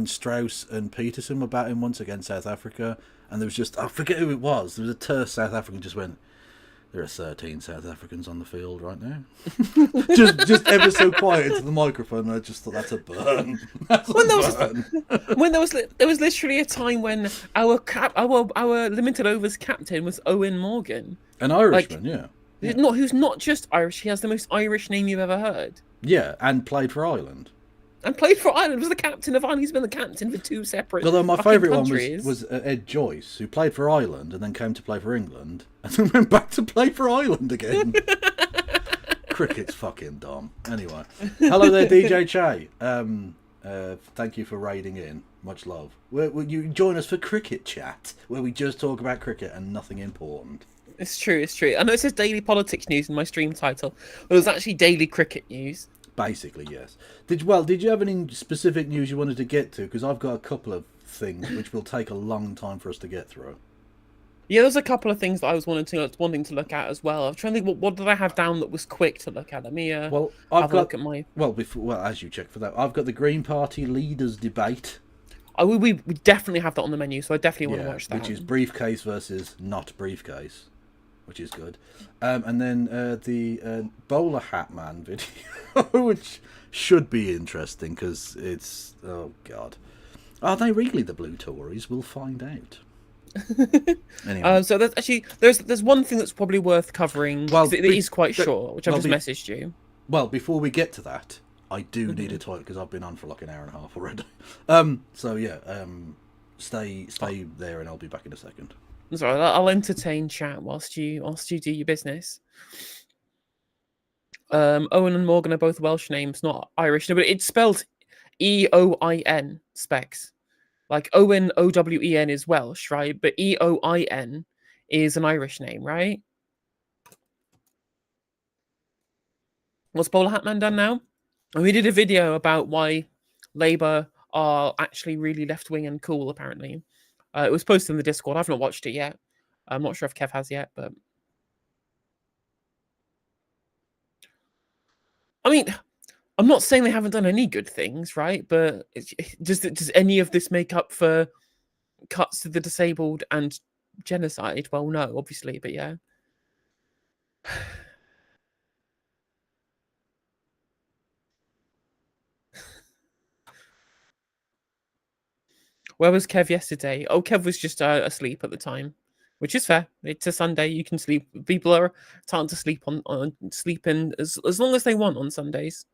Strauss and Peterson were batting once against South Africa, and there was just, I forget who it was. There was a terse South African just went, "There are 13 South Africans on the field right now." just ever so quiet into the microphone. And I just thought that's a burn. When there was literally a time when our limited overs captain was Owen Morgan, an Irishman, yeah. Who's not just Irish. He has the most Irish name you've ever heard. Yeah, and played for Ireland. and played for Ireland. Was the captain of Ireland. He's been the captain for 2 separate. Although my fucking favourite one countries. was Ed Joyce, who played for Ireland and then came to play for England and then went back to play for Ireland again. Cricket's fucking dumb. Anyway, hello there, DJ Che. Thank you for raiding in. Much love. Will you join us for cricket chat, where we just talk about cricket and nothing important? It's true, it's true. I know it says daily politics news in my stream title, but it was actually daily cricket news. Basically, yes. Did you have any specific news you wanted to get to? Because I've got a couple of things which will take a long time for us to get through. Yeah, there's a couple of things that I was wanting to look at as well. I was trying to think, what did I have down that was quick to look at? Let me have a look at my... Well, as you check for that, I've got the Green Party leaders debate. Oh, we definitely have that on the menu, so I definitely want to watch that. Which is briefcase versus not briefcase, which is good. And then the bowler hat man video, which should be interesting because it's... Oh, God. Are they really the Blue Tories? We'll find out. Anyway. So there's one thing that's probably worth covering. Well, it is quite short, which I've just messaged you. Well, before we get to that, I do need a toilet because I've been on for like an hour and a half already. So yeah, stay there, and I'll be back in a second. Sorry, I'll entertain chat whilst you do your business. Owen and Morgan are both Welsh names, not Irish. No, but it's spelled Eoin. Specs. Like Owen, Owen is Welsh, right? But Eoin is an Irish name, right? What's Bowler Hatman done now? And we did a video about why Labour are actually really left-wing and cool, apparently. It was posted in the Discord. I've not watched it yet. I'm not sure if Kev has yet, but... I mean... I'm not saying they haven't done any good things, right? But does any of this make up for cuts to the disabled and genocide? Well, no, obviously, but yeah. Where was Kev yesterday? Oh, Kev was just asleep at the time, which is fair. It's a Sunday, you can sleep. People are entitled to sleep on sleep in as long as they want on Sundays.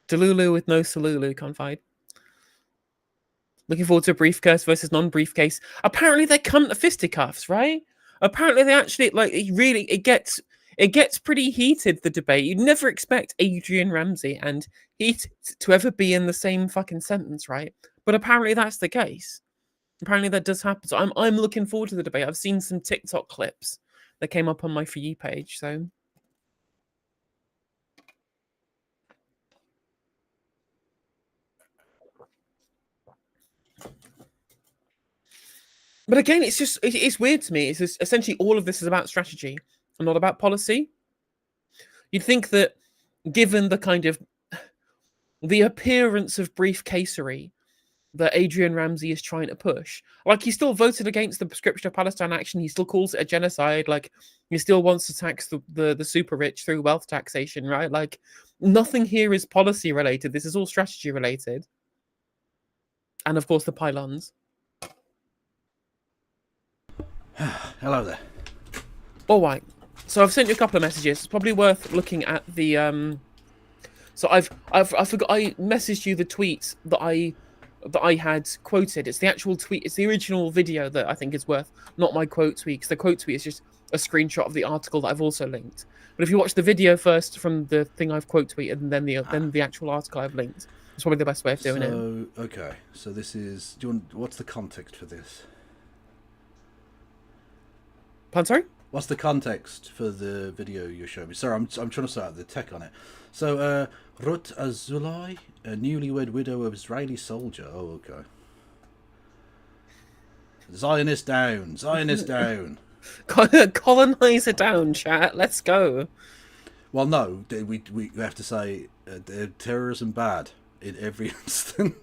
Delulu with no Salulu, confide. Looking forward to a briefcase versus non-briefcase. Apparently they come to fisticuffs, right? Apparently they actually, like, it gets pretty heated, the debate. You'd never expect Adrian Ramsey and heat to ever be in the same fucking sentence, right? But apparently that's the case. Apparently that does happen. So I'm looking forward to the debate. I've seen some TikTok clips that came up on my For You page, so... But again, it's weird to me. It's just, essentially all of this is about strategy and not about policy. You'd think that given the kind of the appearance of briefcasery that Adrian Ramsey is trying to push, like he still voted against the prescription of Palestine action. He still calls it a genocide. Like he still wants to tax the super rich through wealth taxation, right? Like nothing here is policy related. This is all strategy related. And of course the pylons. Hello there. All right. So I've sent you a couple of messages. It's probably worth looking at the. So I forgot. I messaged you the tweets that I had quoted. It's the actual tweet. It's the original video that I think is worth, not my quote tweet. Because the quote tweet is just a screenshot of the article that I've also linked. But if you watch the video first from the thing I've quote tweeted and then the actual article I've linked, it's probably the best way of doing it. Okay. So this is. What's the context for this? Pardon, sorry? What's the context for the video you're showing me? Sorry, I'm trying to start the tech on it. So, Rut Azulai, a newlywed widow of Israeli soldier. Oh, okay. Zionist down. Zionist down. Colonizer down, chat. Let's go. Well, no, we have to say terrorism bad in every instance.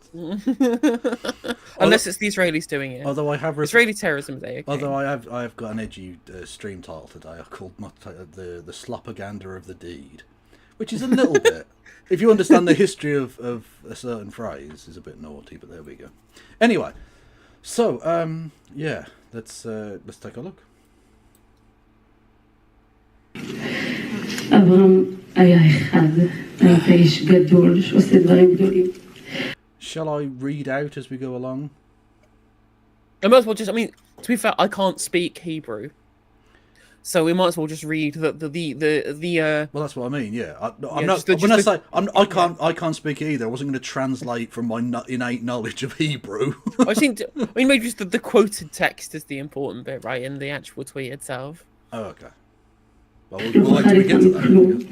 Unless it's the Israelis doing it. Although I have Israeli terrorism day. Okay. Although I have got an edgy stream title today. I called the Slopaganda of the Deed, which is a little bit, if you understand the history of a certain phrase, is a bit naughty. But there we go. Anyway, So, yeah, let's take a look. Shall I read out as we go along? I might as well just. I mean, to be fair, I can't speak Hebrew, so we might as well just read the. Well, that's what I mean. Yeah, I'm Yeah, not. just the- I can't speak either. I wasn't going to translate from my innate knowledge of Hebrew. I think. I mean, maybe just the quoted text is the important bit, right? In the actual tweet itself. Oh, okay. Well, we'll wait till we get to that.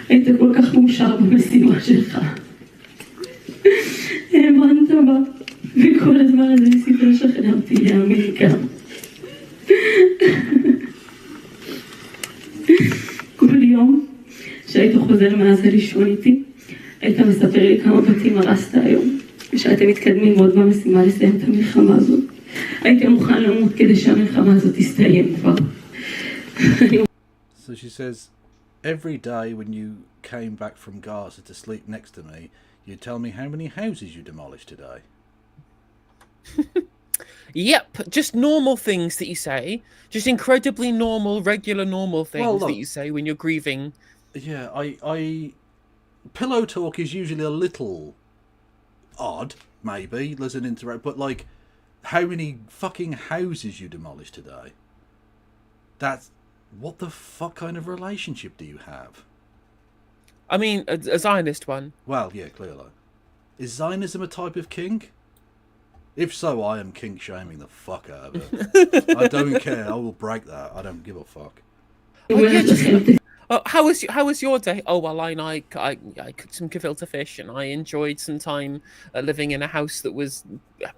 היית כל כך מאושר במשימה שלך. האמנת בה, וכל הזמן הזה ניסית לשכנע אותי להאמין גם. כל יום שהיית חוזר מעזה לישון איתי, היית מספר לי כמה בתים הרסת היום, ושאתם מתקדמים מאוד במשימה לסיים את המלחמה הזאת. היית מוכן למות כדי שהמלחמה הזאת תסתיים כבר. So she says, every day when you came back from Gaza to sleep next to me, you'd tell me how many houses you demolished today. Yep, just normal things that you say. Just incredibly normal, regular, normal things that you say when you're grieving. Yeah, I pillow talk is usually a little odd, maybe, as an interact, but like, how many fucking houses you demolished today? That's... What the fuck kind of relationship do you have? I mean, a Zionist one. Well, yeah, clearly. Is Zionism a type of kink? If so, I am kink shaming the fuck out of it. I don't care. I will break that. I don't give a fuck. How was your day? Oh well, I cooked some gefilte fish and I enjoyed some time living in a house that was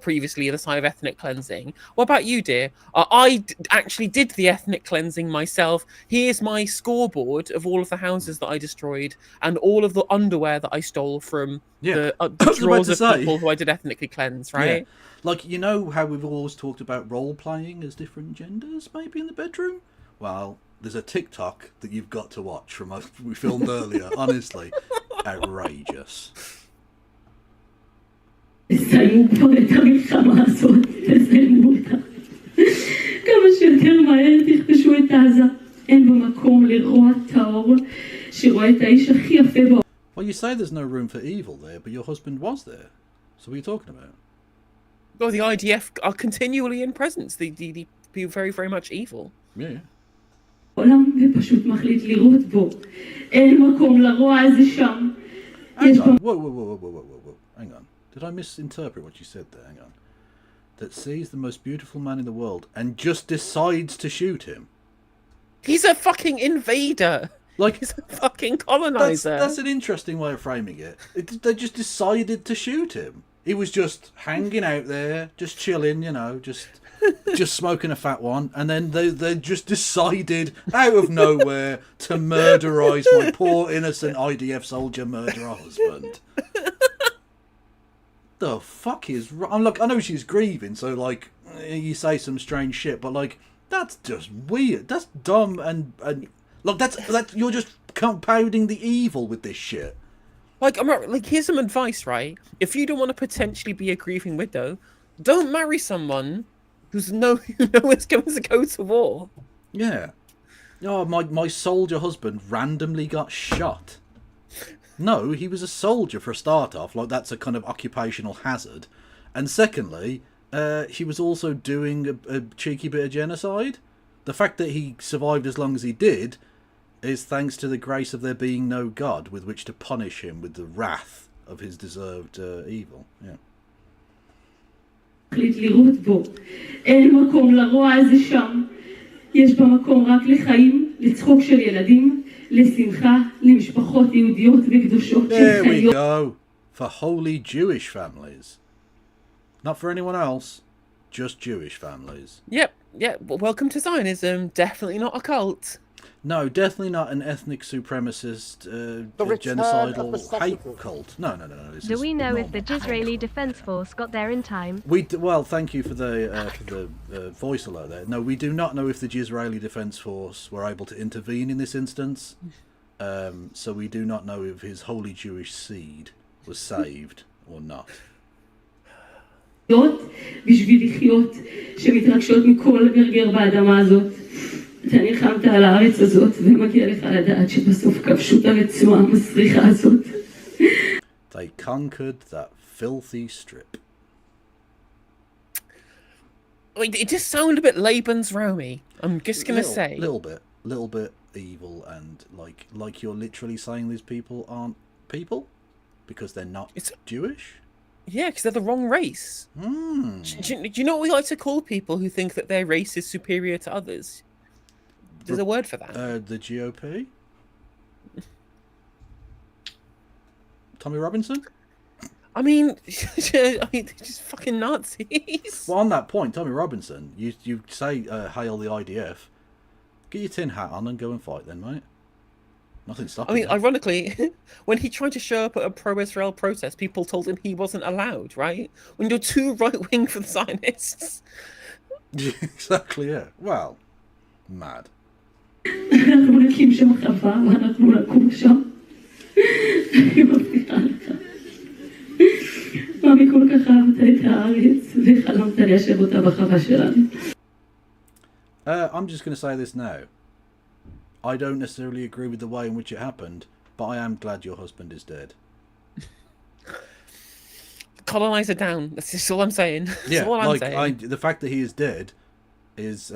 previously the site of ethnic cleansing. What about you, dear? I actually did the ethnic cleansing myself. Here's my scoreboard of all of the houses that I destroyed and all of the underwear that I stole from the drawers of people who I did ethnically cleanse. Right? Yeah. Like, you know how we've always talked about role playing as different genders, maybe in the bedroom. Well, there's a TikTok that you've got to watch from us we filmed earlier. Honestly, outrageous. תסיימו כבר את המלחמה הזאת, תסיימו אותה. כמה שיותר מהר תכבשו את עזה. אין במקום לרוע טהור שרואה את האיש הכי יפה בעולם. Well, you say there's no room for evil there, but your husband was there. So what are you talking about? Well, the IDF are continually in presence. The people very, very much evil. Yeah. העולם ופשוט מחליט לירות בו. אין מקום לרוע הזה שם. Whoa. Hang on. Did I misinterpret what you said there? Hang on. That sees the most beautiful man in the world and just decides to shoot him. He's a fucking invader. Like, he's a fucking colonizer. That's an interesting way of framing it. They just decided to shoot him. He was just hanging out there, just chilling, you know, just smoking a fat one, and then they just decided out of nowhere to murderize my poor innocent IDF soldier murderer husband. The fuck is wrong? Look, I know she's grieving, so like you say some strange shit, but like that's just weird. That's dumb and look, that's you're just compounding the evil with this shit. Like, here's some advice, right? If you don't want to potentially be a grieving widow, don't marry someone who knows going to go to war. Yeah. Oh, my soldier husband randomly got shot. No, he was a soldier for a start off, like that's a kind of occupational hazard. And secondly, he was also doing a cheeky bit of genocide. The fact that he survived as long as he did is thanks to the grace of there being no God with which to punish him with the wrath of his deserved evil. Yeah. החליט לירות בו. אין מקום לרוע הזה שם. יש במקום רק לחיים, לצחוק של ילדים, לשמחה, למשפחות יהודיות וקדושות There we go. For holy Jewish families. Not for anyone else. Just Jewish families. Yep. Welcome to Zionism. Definitely not a cult. No, definitely not an ethnic supremacist, genocidal hate cult. No. Do we know if the Israeli Defense Force got there in time? Well, thank you for the voice alert there. No, we do not know if the Israeli Defense Force were able to intervene in this instance. So we do not know if his holy Jewish seed was saved or not. בשביל לחיות, שמתרגשות מכל גרגר באדמה הזאת. אתה נלחמת על הארץ הזאת, ומגיע לך לדעת שבסוף כבשו את הרצועה המסריחה הזאת. They conquered that filthy strip. It just sounded a bit Lebensraum-y. I'm just going to say. Little bit evil, and like you're literally saying these people aren't people because they're not Jewish. Yeah, because they're the wrong race. Do you know what we like to call people who think that their race is superior to others? There's a word for that. The GOP? Tommy Robinson? I mean, they're just fucking Nazis. Well, on that point, Tommy Robinson, you say, hail the IDF. Get your tin hat on and go and fight then, mate. Nothing's stopping you. Ironically, when he tried to show up at a pro-Israel protest, people told him he wasn't allowed, right? When you're too right-wing for the Zionists. Exactly, yeah. Well, mad. אנחנו נקים שם חווה, ואנחנו נקום שם. אני מבטיחה לך. מאמי כל כך אהבת את הארץ, וחלמת ליישב אותה בחווה שלנו. I'm just going to say this now. I don't necessarily agree with the way in which it happened, but I am glad your husband is dead. Colonizer down. That's just all I'm saying. That's all I'm saying. The fact that he is dead is,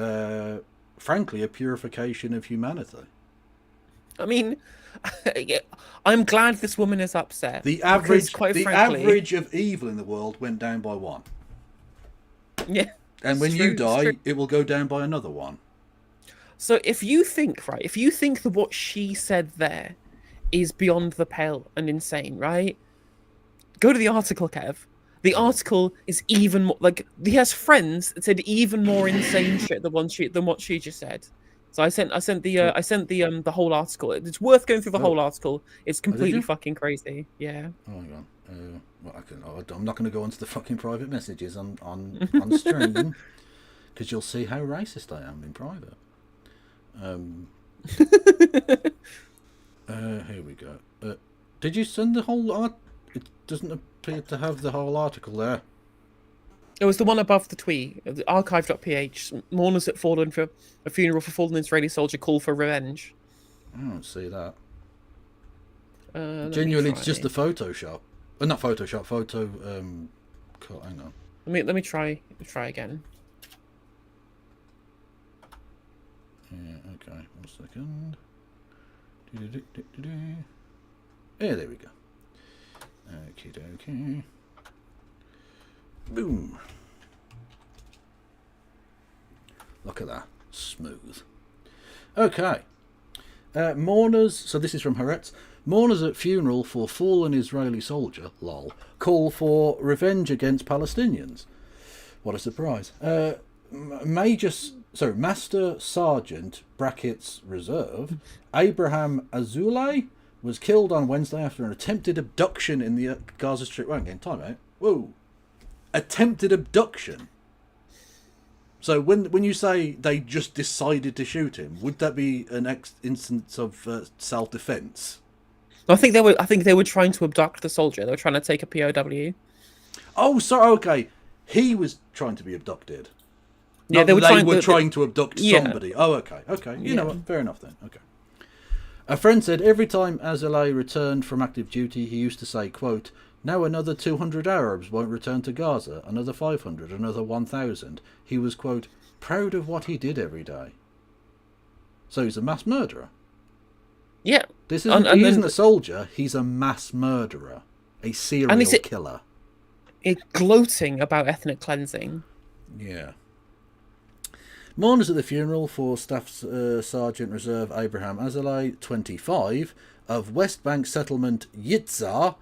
frankly, a purification of humanity. I mean, I'm glad this woman is upset. The average of evil in the world went down by 1. Yeah. And when you die, it will go down by another 1. So if you think that what she said there is beyond the pale and insane, right? Go to the article, Kev. The article is even more he has friends that said even more insane shit than what she just said. So I sent the whole article. It's worth going through the whole article. It's completely fucking crazy. Yeah. Oh my god. I'm not going to go onto the fucking private messages on stream because you'll see how racist I am in private. Here we go. Did you send the whole art? It doesn't appear to have the whole article there. It was the one above the tweet, archive.ph. Mourners at fallen for a funeral for fallen Israeli soldier call for revenge. I don't see that. Genuinely, it's just the Photoshop. Not Photoshop. Photo. Hang on. Let me try again. Yeah. Okay. 1 second. Yeah. There we go. Okay. Boom. Look at that. Smooth. Okay. Mourners. So this is from Haaretz. Mourners at funeral for fallen Israeli soldier, lol, call for revenge against Palestinians. What a surprise. Master Sergeant, brackets reserve, Abraham Azoulay was killed on Wednesday after an attempted abduction in the Gaza Strip. Wait again, time out. Whoa. Attempted abduction. So when you say they just decided to shoot him, would that be an instance of self-defense? I think they were trying to abduct the soldier. They were trying to take a POW. Oh, sorry. Okay, he was trying to be abducted. Yeah, they were trying to abduct somebody. Yeah. Oh, okay. You know what? Fair enough then. Okay. A friend said every time Azoulay returned from active duty, he used to say, quote, "Now another 200 Arabs won't return to Gaza, another 500, another 1,000. He was, quote, proud of what he did every day." So he's a mass murderer. Yeah. He isn't a soldier, he's a mass murderer. A serial killer. Gloating about ethnic cleansing. Yeah. Mourners at the funeral for Staff Sergeant Reserve Abraham Azoulay, 25, of West Bank settlement Yitzhar.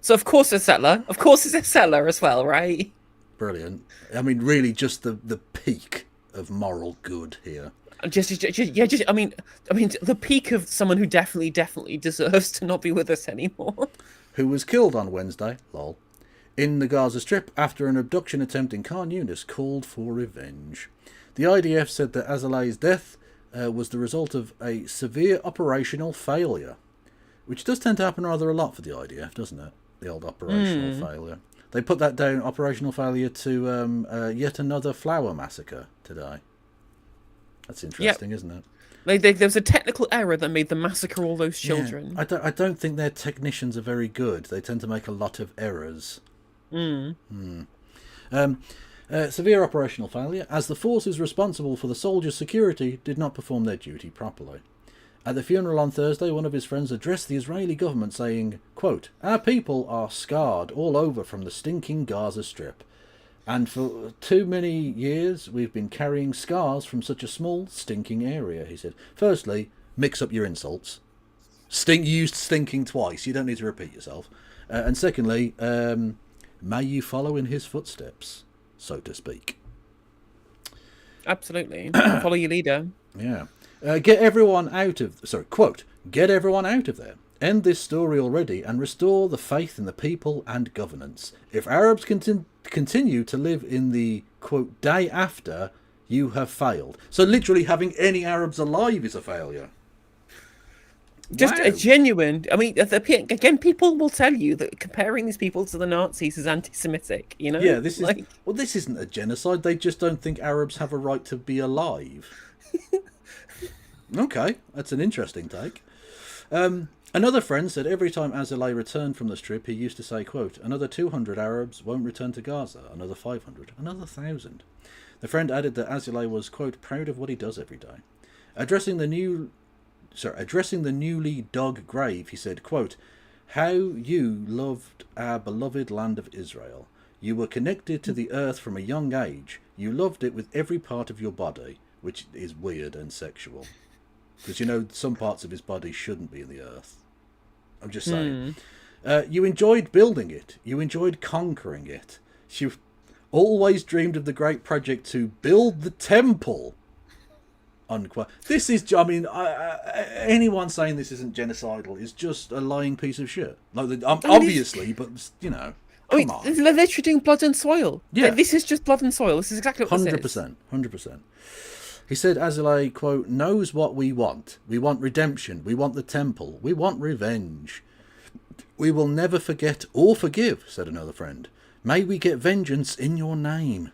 So of course a settler. Of course he's a settler as well, right? Brilliant. I mean, really just the peak of moral good here. I mean, the peak of someone who definitely deserves to not be with us anymore. Who was killed on Wednesday, lol, in the Gaza Strip after an abduction attempt in Khan Yunis called for revenge. The IDF said that Azoulay's death was the result of a severe operational failure, which does tend to happen rather a lot for the IDF, doesn't it? The old operational failure. They put that down, operational failure, to yet another flower massacre today. That's interesting, isn't it? There was a technical error that made them massacre all those children. Yeah, I don't think their technicians are very good. They tend to make a lot of errors. Severe operational failure, as the forces responsible for the soldiers' security did not perform their duty properly. At the funeral on Thursday, one of his friends addressed the Israeli government saying, quote, "Our people are scarred all over from the stinking Gaza Strip. And for too many years, we've been carrying scars from such a small, stinking area," he said. Firstly, mix up your insults. You used stinking twice. You don't need to repeat yourself. And secondly, may you follow in his footsteps, so to speak. Absolutely. Follow your leader. Yeah. Get everyone out of... Sorry, quote, "Get everyone out of there. End this story already and restore the faith in the people and governance. If Arabs continue to live in the, quote, day after, you have failed." So literally having any Arabs alive is a failure. Just Wow. a genuine... I mean, again, people will tell you that comparing these people to the Nazis is anti-Semitic, you know? Yeah, this is... Well, this isn't a genocide. They just don't think Arabs have a right to be alive. Okay, that's an interesting take. Another friend said every time Azalea returned from the Strip, he used to say, quote, "Another 200 Arabs won't return to Gaza, another 500, another 1,000. The friend added that Azalea was, quote, "proud of what he does every day." Addressing the newly dug grave, he said, quote, "How you loved our beloved land of Israel. You were connected to the earth from a young age. You loved it with every part of your body," which is weird and sexual. Because, you know, some parts of his body shouldn't be in the earth. I'm just saying. You enjoyed building it. You enjoyed conquering it. You always dreamed of the great project to build the temple. Unquote. This is, I mean, anyone saying this isn't genocidal is just a lying piece of shit. Like, obviously, but, you know, come on. They're literally doing blood and soil. Yeah. This is just blood and soil. This is exactly what this is. 100%. 100%. He said Azalea, quote, "knows what we want. We want redemption. We want the temple. We want revenge. We will never forget or forgive," said another friend. "May we get vengeance in your name."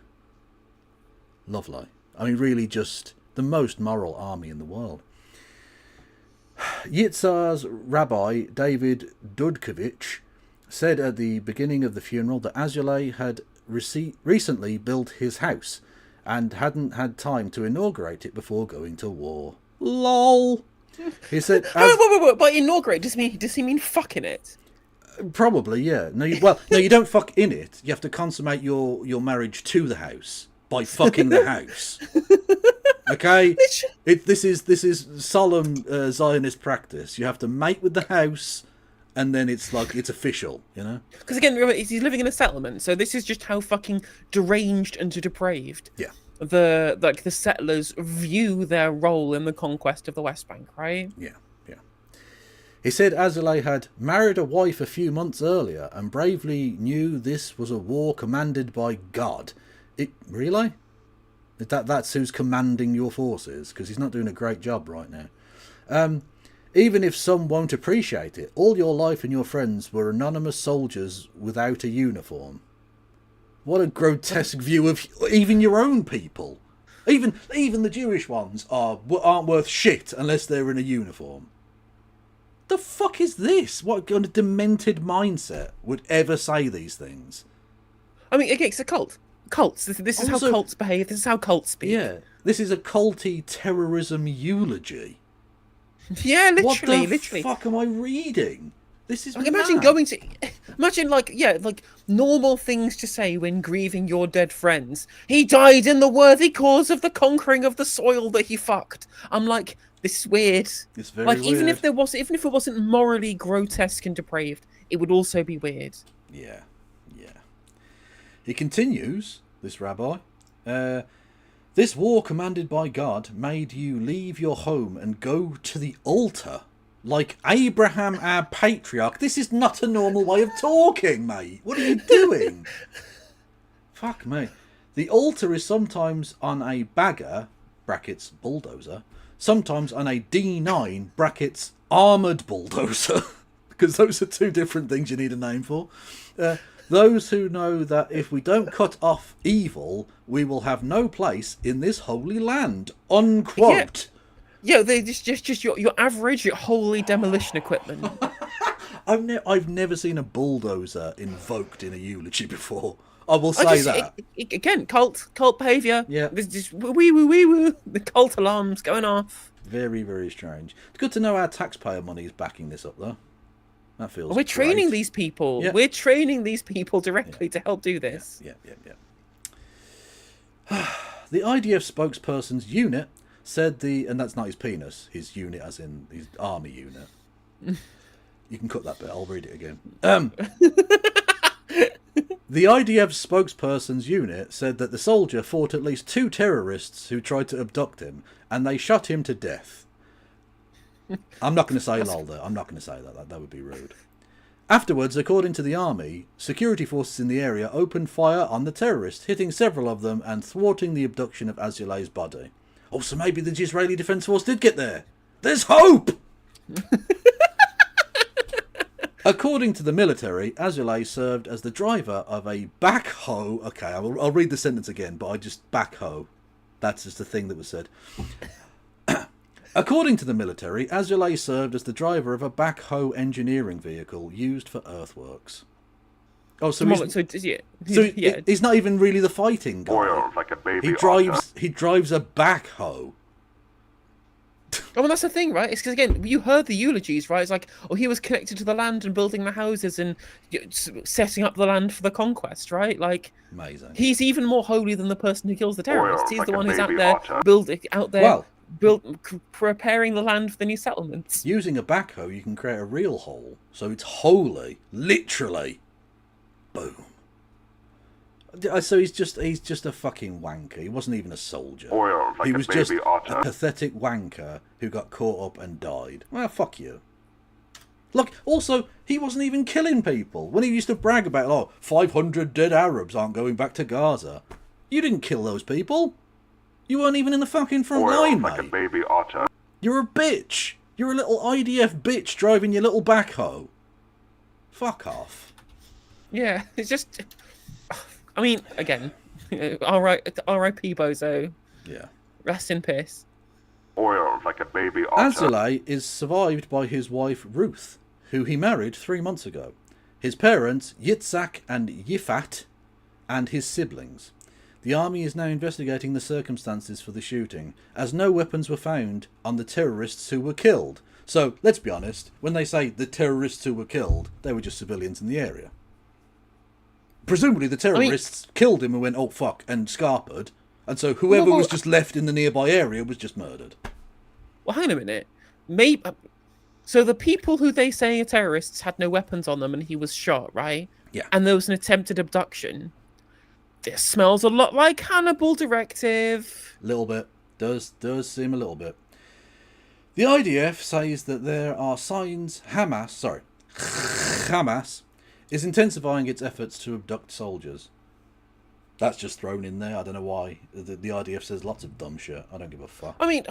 Lovely. I mean, really just the most moral army in the world. Yitzhar's rabbi, David Dudkovich, said at the beginning of the funeral that Azalea had recently built his house and hadn't had time to inaugurate it before going to war. LOL. He said... Wait. By inaugurate, does he mean fucking it? Probably, yeah. No, you don't fuck in it. You have to consummate your marriage to the house by fucking the house. Okay? This is solemn Zionist practice. You have to mate with the house, and then it's like, it's official, you know? Because again, remember, he's living in a settlement, so this is just how fucking deranged and depraved the settlers view their role in the conquest of the West Bank, right? Yeah. He said Azalea had married a wife a few months earlier and bravely knew this was a war commanded by God. Really? That's who's commanding your forces? Because he's not doing a great job right now. Even if some won't appreciate it, all your life and your friends were anonymous soldiers without a uniform. What a grotesque view of even your own people. Even the Jewish ones aren't worth shit unless they're in a uniform. The fuck is this? What kind of demented mindset would ever say these things? I mean, again, it's a cult. Cults. This is how cults behave. This is how cults speak. Yeah, this is a culty terrorism eulogy. Yeah, literally. What the fuck am I reading? This is imagine normal things to say when grieving your dead friends. He died in the worthy cause of the conquering of the soil that he fucked. I'm like, this is weird. It's very like weird. even if it wasn't morally grotesque and depraved, it would also be weird. Yeah. He continues, this rabbi, this war commanded by God made you leave your home and go to the altar. Like Abraham, our patriarch. This is not a normal way of talking, mate. What are you doing? Fuck me. The altar is sometimes on a bagger, brackets bulldozer, sometimes on a D9, brackets armoured bulldozer, because those are two different things you need a name for. Those who know that if we don't cut off evil, we will have no place in this holy land. Unquote. Yeah, they just your average, your holy demolition equipment. I've never seen a bulldozer invoked in a eulogy before. I will say that. Again, cult behaviour. Yeah. There's just woo. The cult alarms going off. Very, very strange. It's good to know our taxpayer money is backing this up, though. That feels We're training great. these people. Yeah. We're training these people directly to help do this. Yeah. The IDF spokesperson's unit said and that's not his penis, his unit as in his army unit. You can cut that bit, I'll read it again. The IDF spokesperson's unit said that the soldier fought at least 2 terrorists who tried to abduct him, and they shot him to death. I'm not going to say lol there. I'm not going to say that. That would be rude. Afterwards, according to the army, security forces in the area opened fire on the terrorists, hitting several of them and thwarting the abduction of Azulay's body. Oh, so maybe the Israeli Defence Force did get there. There's hope! According to the military, Azulay served as the driver of a backhoe. Okay, I'll read the sentence again, but I just backhoe. That's just the thing that was said. According to the military, Azulay served as the driver of a backhoe engineering vehicle used for earthworks. Oh, so he's not even really the fighting guy. Boiled like a baby He drives a backhoe. Oh, and that's the thing, right? It's because, again, you heard the eulogies, right? It's like, oh, he was connected to the land and building the houses and setting up the land for the conquest, right? Like, amazing. He's even more holy than the person who kills the terrorists. He's like the one a who's out baby there otter. preparing the land for the new settlements. Using a backhoe, you can create a real hole, so it's holy, literally. Boom. So he's just a fucking wanker. He wasn't even a soldier. Boiled like he was a baby just otter. a pathetic wanker who got caught up and died. Well, fuck you. Look, also, he wasn't even killing people. When he used to brag about, 500 dead Arabs aren't going back to Gaza. You didn't kill those people. You weren't even in the fucking front line, like mate. a baby otter. You're a bitch. You're a little IDF bitch driving your little backhoe. Fuck off. Yeah, it's just... I mean, again, R.I.P. Bozo. Yeah. Rest in peace. Oiled like a baby otter. Azulay is survived by his wife Ruth, who he married 3 months ago, his parents Yitzhak and Yifat, and his siblings. The army is now investigating the circumstances for the shooting, as no weapons were found on the terrorists who were killed. So, let's be honest, when they say the terrorists who were killed, they were just civilians in the area. Presumably the terrorists killed him and went, oh fuck, and scarpered, and so whoever was just left in the nearby area was just murdered. Well, hang on a minute. Maybe... So the people who they say are terrorists had no weapons on them and he was shot, right? Yeah. And there was an attempted abduction. This smells a lot like Hannibal Directive. Little bit. Does seem a little bit. The IDF says that there are signs Hamas is intensifying its efforts to abduct soldiers. That's just thrown in there. I don't know why. The IDF says lots of dumb shit. I don't give a fuck. I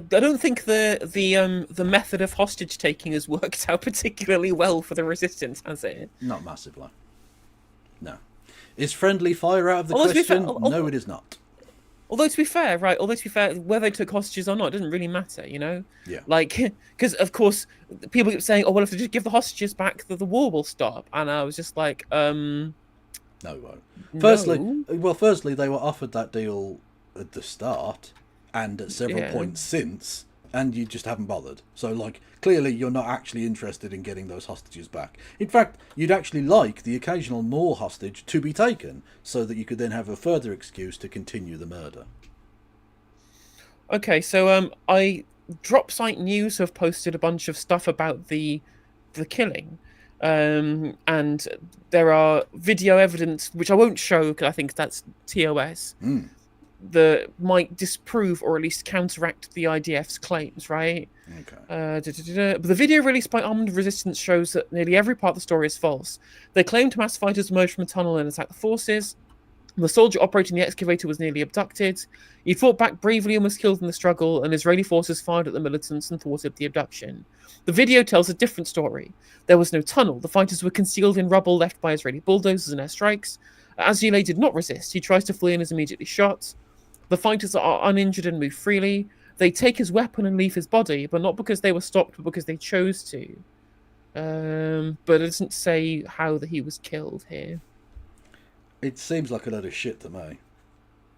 don't think the method of hostage taking has worked out particularly well for the resistance, has it? Not massively. No. Is friendly fire out of the question? No, it is not. Although to be fair, whether they took hostages or not, it doesn't really matter, you know? Yeah. Like, because of course, people keep saying, oh, well, if they just give the hostages back, the war will stop. And I was just like, no, it won't. Firstly, they were offered that deal at the start and at several points since, and you just haven't bothered. So, like, clearly you're not actually interested in getting those hostages back. In fact, you'd actually like the occasional more hostage to be taken, so that you could then have a further excuse to continue the murder. Okay, so Dropsite News have posted a bunch of stuff about the killing. And there are video evidence, which I won't show because I think that's TOS, that might disprove or at least counteract the IDF's claims, right? Okay. But the video released by Armed Resistance shows that nearly every part of the story is false. They claim Hamas fighters emerged from a tunnel and attacked the forces. The soldier operating the excavator was nearly abducted. He fought back bravely and was killed in the struggle, and Israeli forces fired at the militants and thwarted the abduction. The video tells a different story. There was no tunnel. The fighters were concealed in rubble left by Israeli bulldozers and airstrikes. Azulay did not resist. He tries to flee and is immediately shot. The fighters are uninjured and move freely. They take his weapon and leave his body, but not because they were stopped, but because they chose to. But it doesn't say how that he was killed here. It seems like a load of shit to me.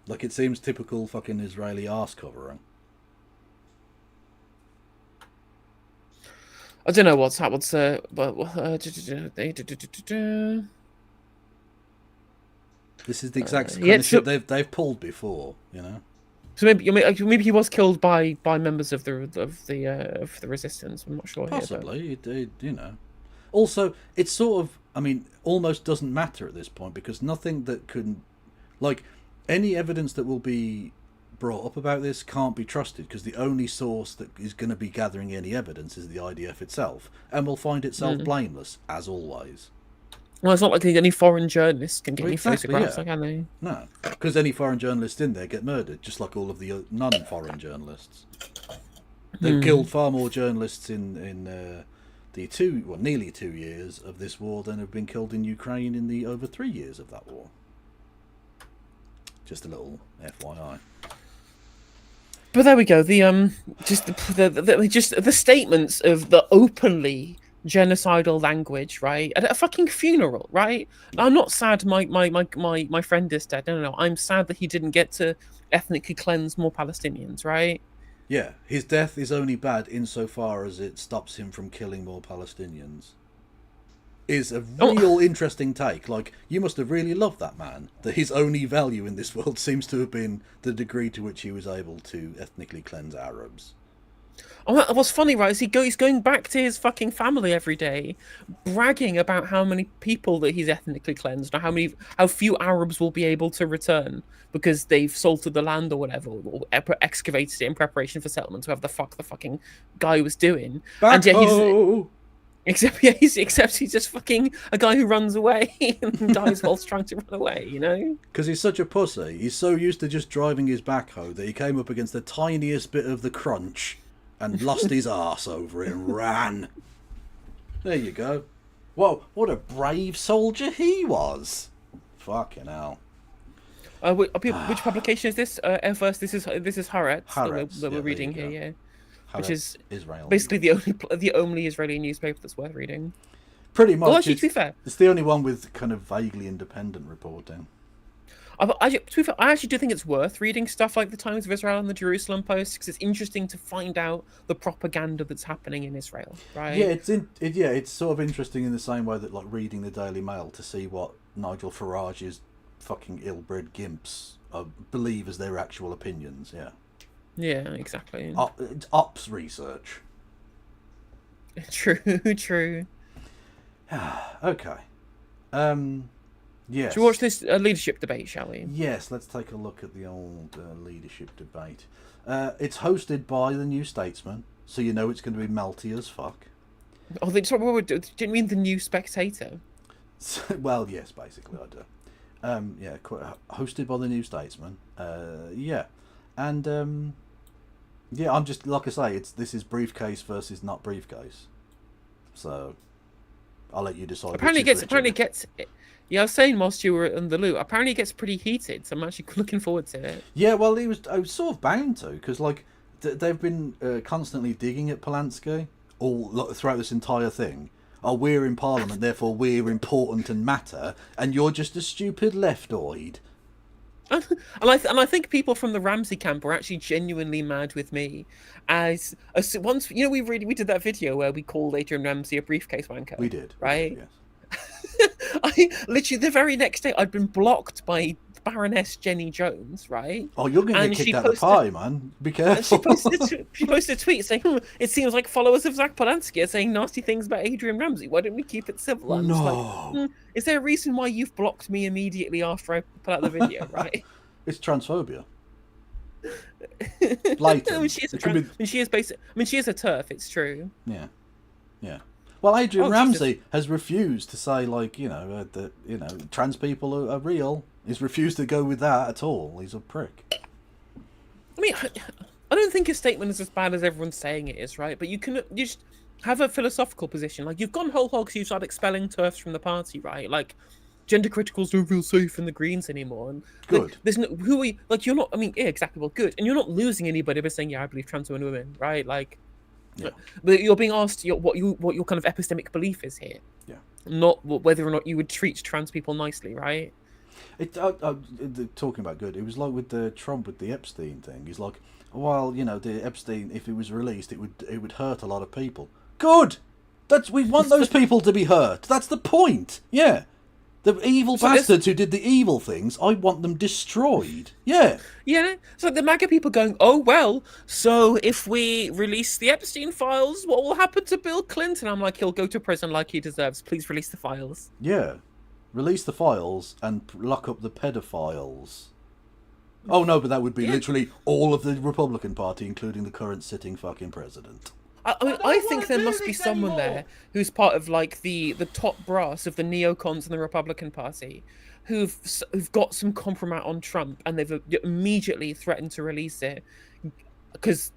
Like, it seems typical fucking Israeli arse covering. I don't know what's This is the exact kind of shit they've pulled before, you know. So maybe he was killed by members of the resistance. I'm not sure. Possibly, you know. Also, it's sort of, I mean, almost doesn't matter at this point because nothing that can, like, any evidence that will be brought up about this can't be trusted because the only source that is going to be gathering any evidence is the IDF itself, and will find itself blameless as always. Well, it's not like any foreign journalists can get any photographs, can they? No, because any foreign journalists in there get murdered, just like all of the non-foreign journalists. They've killed far more journalists in the nearly 2 years of this war than have been killed in Ukraine in the over 3 years of that war. Just a little FYI. But there we go. The the statements of the openly genocidal language, right? At a fucking funeral, right? I'm not sad my friend is dead. No. I'm sad that he didn't get to ethnically cleanse more Palestinians, right? Yeah, his death is only bad insofar as it stops him from killing more Palestinians. Is a real interesting take. Like, you must have really loved that man. That his only value in this world seems to have been the degree to which he was able to ethnically cleanse Arabs. Oh, what's funny, right, is he's going back to his fucking family every day, bragging about how many people that he's ethnically cleansed, or how few Arabs will be able to return because they've salted the land or whatever, or excavated it in preparation for settlements, whatever the fuck the fucking guy was doing. And yet except he's just fucking a guy who runs away and dies whilst trying to run away, you know? Because he's such a pussy. He's so used to just driving his backhoe that he came up against the tiniest bit of the crunch and lost his arse over it and ran. There you go. Whoa, what a brave soldier he was. Fucking hell. Which publication is this? First, this is Haaretz that we're reading here, yeah. Which is Israel. Basically the only Israeli newspaper that's worth reading. Pretty much. Well, actually, to be fair, it's the only one with kind of vaguely independent reporting. To be fair, I actually do think it's worth reading stuff like the Times of Israel and the Jerusalem Post because it's interesting to find out the propaganda that's happening in Israel, right? Yeah, it's sort of interesting in the same way that like reading the Daily Mail to see what Nigel Farage's fucking ill-bred gimps believe as their actual opinions. Yeah. Yeah, exactly. It's ops research. True. Okay. Yes. Should we watch this leadership debate, shall we? Yes, let's take a look at the old leadership debate. It's hosted by the New Statesman, so you know it's going to be melty as fuck. Oh, didn't you mean the New Spectator? Well, yes, basically I do. Hosted by the New Statesman. Yeah. And yeah, I'm just like I say, this is briefcase versus not briefcase. So I'll let you decide. Apparently gets. Yeah, I was saying whilst you were in the loop, apparently it gets pretty heated. So I'm actually looking forward to it. Yeah, well, I was sort of bound to because like they've been constantly digging at Polanski all throughout this entire thing. Oh, we're in Parliament, therefore we're important and matter, and you're just a stupid leftoid. And I think people from the Ramsey camp were actually genuinely mad with me, as once we did that video where we called Adrian Ramsey a briefcase wanker. We did, right? Yes. I literally the very next day I'd been blocked by Baroness Jenny Jones, right? Oh, you're gonna get kicked out of the pie, man. Be careful. She posted a tweet saying, "It seems like followers of Zach Polanski are saying nasty things about Adrian Ramsey. Why don't we keep it civil?" I'm just like, is there a reason why you've blocked me immediately after I put out the video, right? It's transphobia. Blatant. She is a turf. It's true. Yeah. Well, Adrian Ramsey has refused to say, like, that trans people are real. He's refused to go with that at all. He's a prick. I mean, I don't think his statement is as bad as everyone's saying it is, right? But you just have a philosophical position. Like, you've gone whole hog, so you start expelling TERFs from the party, right? Like, gender criticals don't feel safe in the Greens anymore. And good. Like, there's no who are you, like, you're not. I mean, yeah, exactly. Well, good, and you're not losing anybody by saying, yeah, I believe trans women, right? Like, yeah. But you're being asked what your kind of epistemic belief is here. Yeah. Not whether or not you would treat trans people nicely, right? Talking about good, it was like with the Trump with the Epstein thing. He's like, well, the Epstein, if it was released, it would hurt a lot of people. Good. We want those people to be hurt. That's the point. Yeah. The evil bastards who did the evil things, I want them destroyed. Yeah. Yeah. So the MAGA people going, oh, well, so if we release the Epstein files, what will happen to Bill Clinton? I'm like, he'll go to prison like he deserves. Please release the files. Yeah. Release the files and lock up the pedophiles. Oh, no, but that would be literally all of the Republican Party, including the current sitting fucking president. I think there must be someone there who's part of, like, the top brass of the neocons in the Republican Party who've got some compromise on Trump, and they've immediately threatened to release it because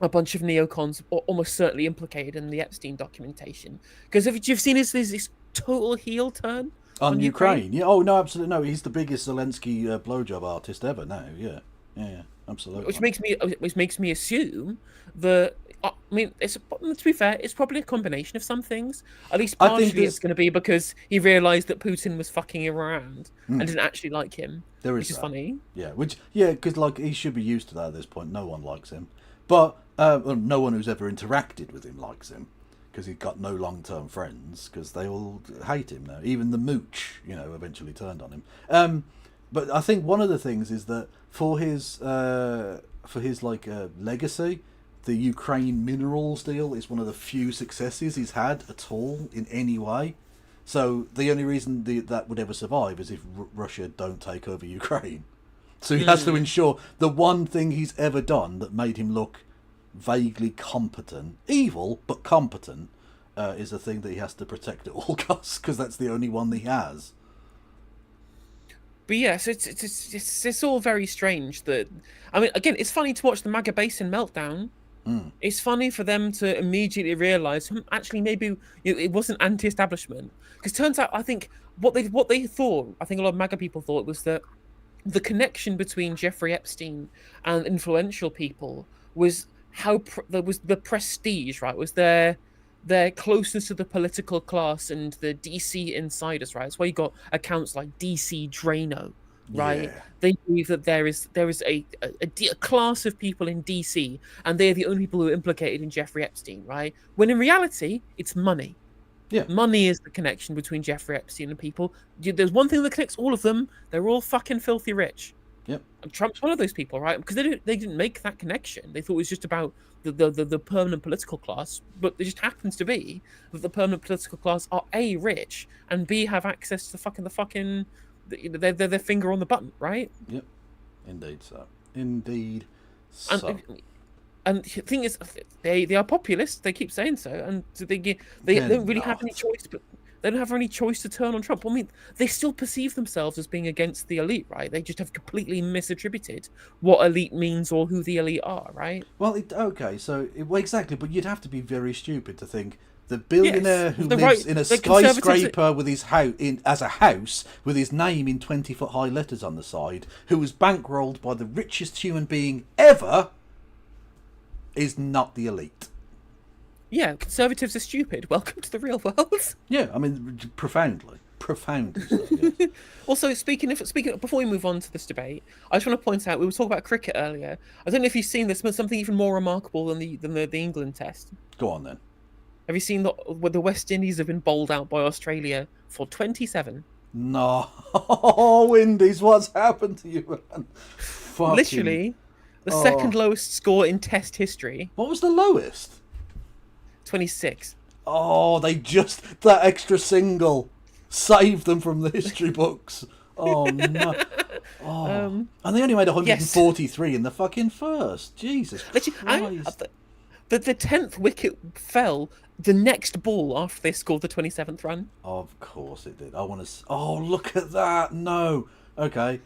a bunch of neocons are almost certainly implicated in the Epstein documentation. Because if you've seen this total heel turn on Ukraine. Yeah. Oh, no, absolutely. No, he's the biggest Zelensky blowjob artist ever now. Yeah. Yeah, absolutely. Which makes me assume that, I mean, to be fair, it's probably a combination of some things. At least partially it's going to be because he realised that Putin was fucking him around and didn't actually like him. Which is funny. Yeah, because, like, he should be used to that at this point. No one likes him. But no one who's ever interacted with him likes him, because he's got no long-term friends, because they all hate him now. Even the mooch, eventually turned on him. But I think one of the things is that for his legacy, the Ukraine minerals deal is one of the few successes he's had at all in any way. So the only reason that would ever survive is if Russia don't take over Ukraine. So he has to ensure the one thing he's ever done that made him look vaguely competent, evil but competent, is a thing that he has to protect at all costs, because that's the only one that he has. But yes, it's all very strange. That, I mean, again, it's funny to watch the MAGA Basin meltdown. It's funny for them to immediately realise, actually, maybe it wasn't anti-establishment. Because turns out, I think what they thought, I think a lot of MAGA people thought, was that the connection between Jeffrey Epstein and influential people was there was the prestige, right? Was their closeness to the political class and the DC insiders, right? That's why you got accounts like DC Drano, right? Yeah. They believe that there is a class of people in DC, and they're the only people who are implicated in Jeffrey Epstein, right? When in reality, it's money. Yeah. Money is the connection between Jeffrey Epstein and people. There's one thing that connects all of them. They're all fucking filthy rich. Yep. And Trump's one of those people, right? Because they didn't make that connection. They thought it was just about the permanent political class, but it just happens to be that the permanent political class are A, rich, and B, have access to their finger on the button, right? Yep. Indeed so. Indeed so. And the thing is, they are populists. They keep saying so, and they don't really have any choice. But they don't have any choice to turn on Trump. I mean, they still perceive themselves as being against the elite, right? They just have completely misattributed what elite means or who the elite are, right? Well, exactly. But you'd have to be very stupid to think the billionaire who lives in a skyscraper with his house as a house with his name in 20-foot high letters on the side, who was bankrolled by the richest human being ever, is not the elite. Yeah, conservatives are stupid. Welcome to the real world. Yeah, I mean, profoundly. So, yes. Also, speaking before we move on to this debate, I just want to point out, we were talking about cricket earlier. I don't know if you've seen this, but something even more remarkable than the England test. Go on then. Have you seen where the West Indies have been bowled out by Australia for 27? No, Indies, what's happened to you, man? Literally, the second lowest score in Test history. What was the lowest? 26. Oh, that extra single saved them from the history books. Oh no. Oh. And they only made 143 in the fucking first. Jesus Christ. that the 10th wicket fell the next ball after they scored the 27th run. Of course it did. I want to. Oh, look at that! No. Okay.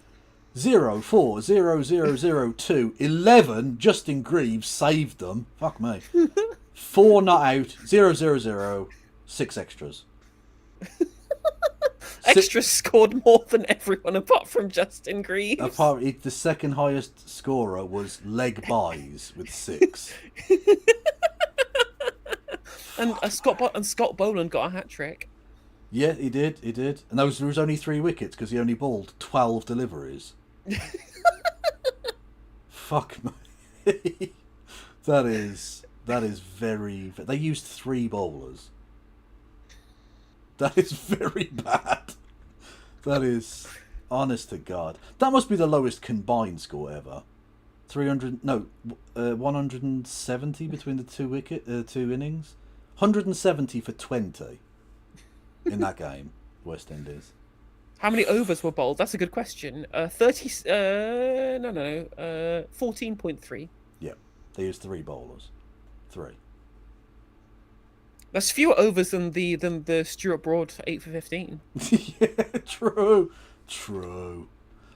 0-4-0-0-0-2 11. Justin Greaves saved them. Fuck me. 4 not out. 0-0-0. 6 extras. Extras scored more than everyone apart from Justin Greaves. The second highest scorer was Leg Buys with 6. and Scott Boland got a hat trick. Yeah, he did. And there was only 3 wickets because he only bowled 12 deliveries. Fuck me. That is very. They used 3 bowlers. That is very bad. That is, honest to God. That must be the lowest combined score ever. 170 between the 2 innings. 170 for 20 in that game, West Indies. How many overs were bowled? That's a good question. 14.3. Yeah, they used 3 bowlers. 3. That's fewer overs than the Stuart Broad 8 for 15. Yeah, true.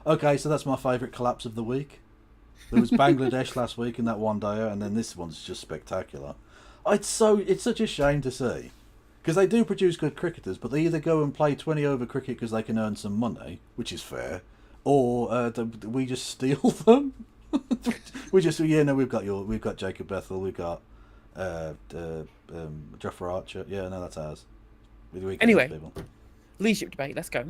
Okay, so that's my favourite collapse of the week. There was Bangladesh last week in that one day, and then this one's just spectacular. It's such a shame to see, because they do produce good cricketers, but they either go and play 20-over cricket because they can earn some money, which is fair, or we just steal them. We've got Jacob Bethel, we've got Jeffrey Archer. Yeah, no, that's ours. Anyway, leadership debate. Let's go.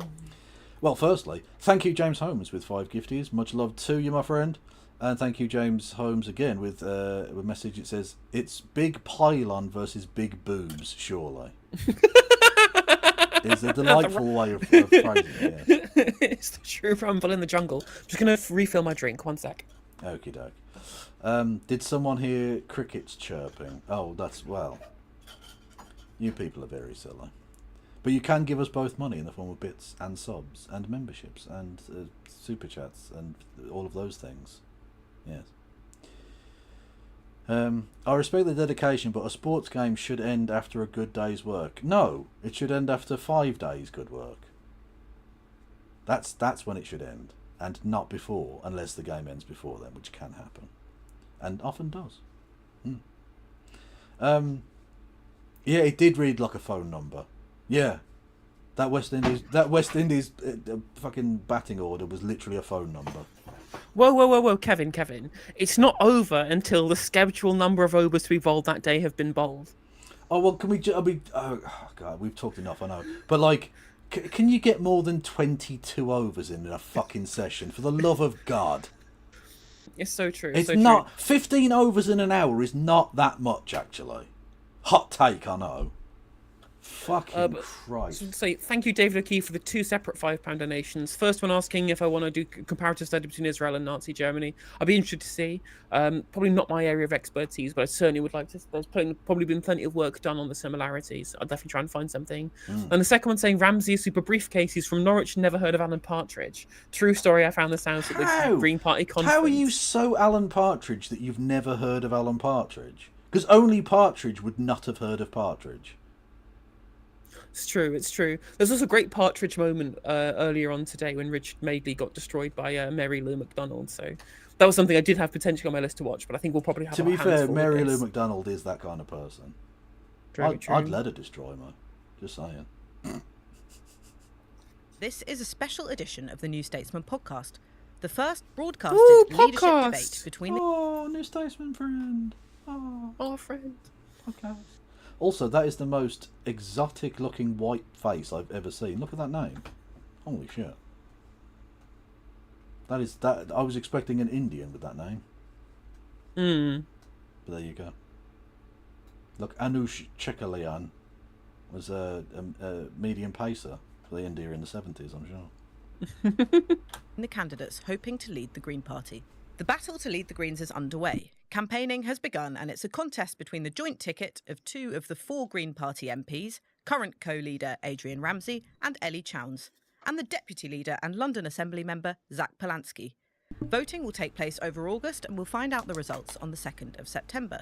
Well, firstly, thank you, James Holmes, with 5 gifties. Much love to you, my friend. And thank you, James Holmes, again with a message. It says, "It's big pylon versus big boobs, surely." It's a delightful way of phrasing it. Yeah. It's the true rumble in the jungle. Just going to refill my drink. One sec. Okie doke. Did someone hear crickets chirping? Oh, well. You people are very silly. But you can give us both money in the form of bits and subs and memberships and super chats and all of those things. Yes. I respect the dedication, but a sports game should end after a good day's work. No, it should end after 5 days good work. That's when it should end, and not before, unless the game ends before then, which can happen, and often does. Yeah, it did read like a phone number. Yeah, that West Indies fucking batting order was literally a phone number. Whoa, Kevin. It's not over until the scheduled number of overs to be bowled that day have been bowled. Oh, well, can we... oh, God, we've talked enough, I know. But, like, can you get more than 22 overs in a fucking session? For the love of God. It's so true. It's not... 15 overs in an hour is not that much, actually. Hot take, I know. Fucking Christ. So thank you, David O'Keefe, for the 2 separate £5 donations. First one asking if I want to do comparative study between Israel and Nazi Germany. I'd be interested to see. Probably not my area of expertise, but I certainly would like to. There's probably been plenty of work done on the similarities. I'll definitely try and find something. And the second one saying Ramsey is super briefcases from Norwich, never heard of Alan Partridge. True story, I found this out at the Green Party conference. How are you so Alan Partridge that you've never heard of Alan Partridge? Because only Partridge would not have heard of Partridge. It's true. There's also a great Partridge moment earlier on today when Richard Madeley got destroyed by Mary Lou McDonald. So that was something I did have potentially on my list to watch, but I think we'll probably have. To be fair, Mary Lou McDonald is that kind of person. True. I'd let her destroy me. Just saying. This is a special edition of the New Statesman podcast, the first broadcasted leadership debate between. New Statesman friend. Our friend. Podcast. Also, that is the most exotic-looking white face I've ever seen. Look at that name. Holy shit. That is that. I was expecting an Indian with that name. But there you go. Look, Anush Chekalian was a medium pacer for the India in the 70s, I'm sure. The candidates hoping to lead the Green Party. The battle to lead the Greens is underway. Campaigning has begun, and it's a contest between the joint ticket of 2 of the 4 Green Party MPs, current co-leader Adrian Ramsey and Ellie Chowns, and the deputy leader and London Assembly member Zach Polanski. Voting will take place over August, and we'll find out the results on the 2nd of September.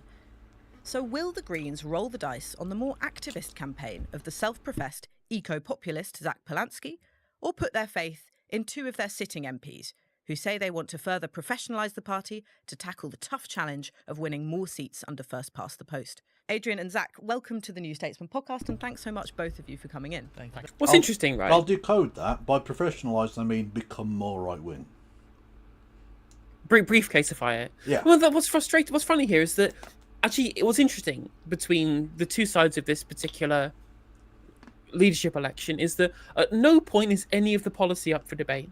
So will the Greens roll the dice on the more activist campaign of the self-professed eco-populist Zach Polanski, or put their faith in two of their sitting MPs, who say they want to further professionalise the party to tackle the tough challenge of winning more seats under first past the post? Adrian and Zach, welcome to the New Statesman podcast, and thanks so much, both of you, for coming in. Thank you. What's interesting, right? I'll decode that. By professionalise, I mean become more right-wing. Briefcaseify it. Yeah. Well, what's funny here is that actually it was interesting between the two sides of this particular leadership election is that at no point is any of the policy up for debate.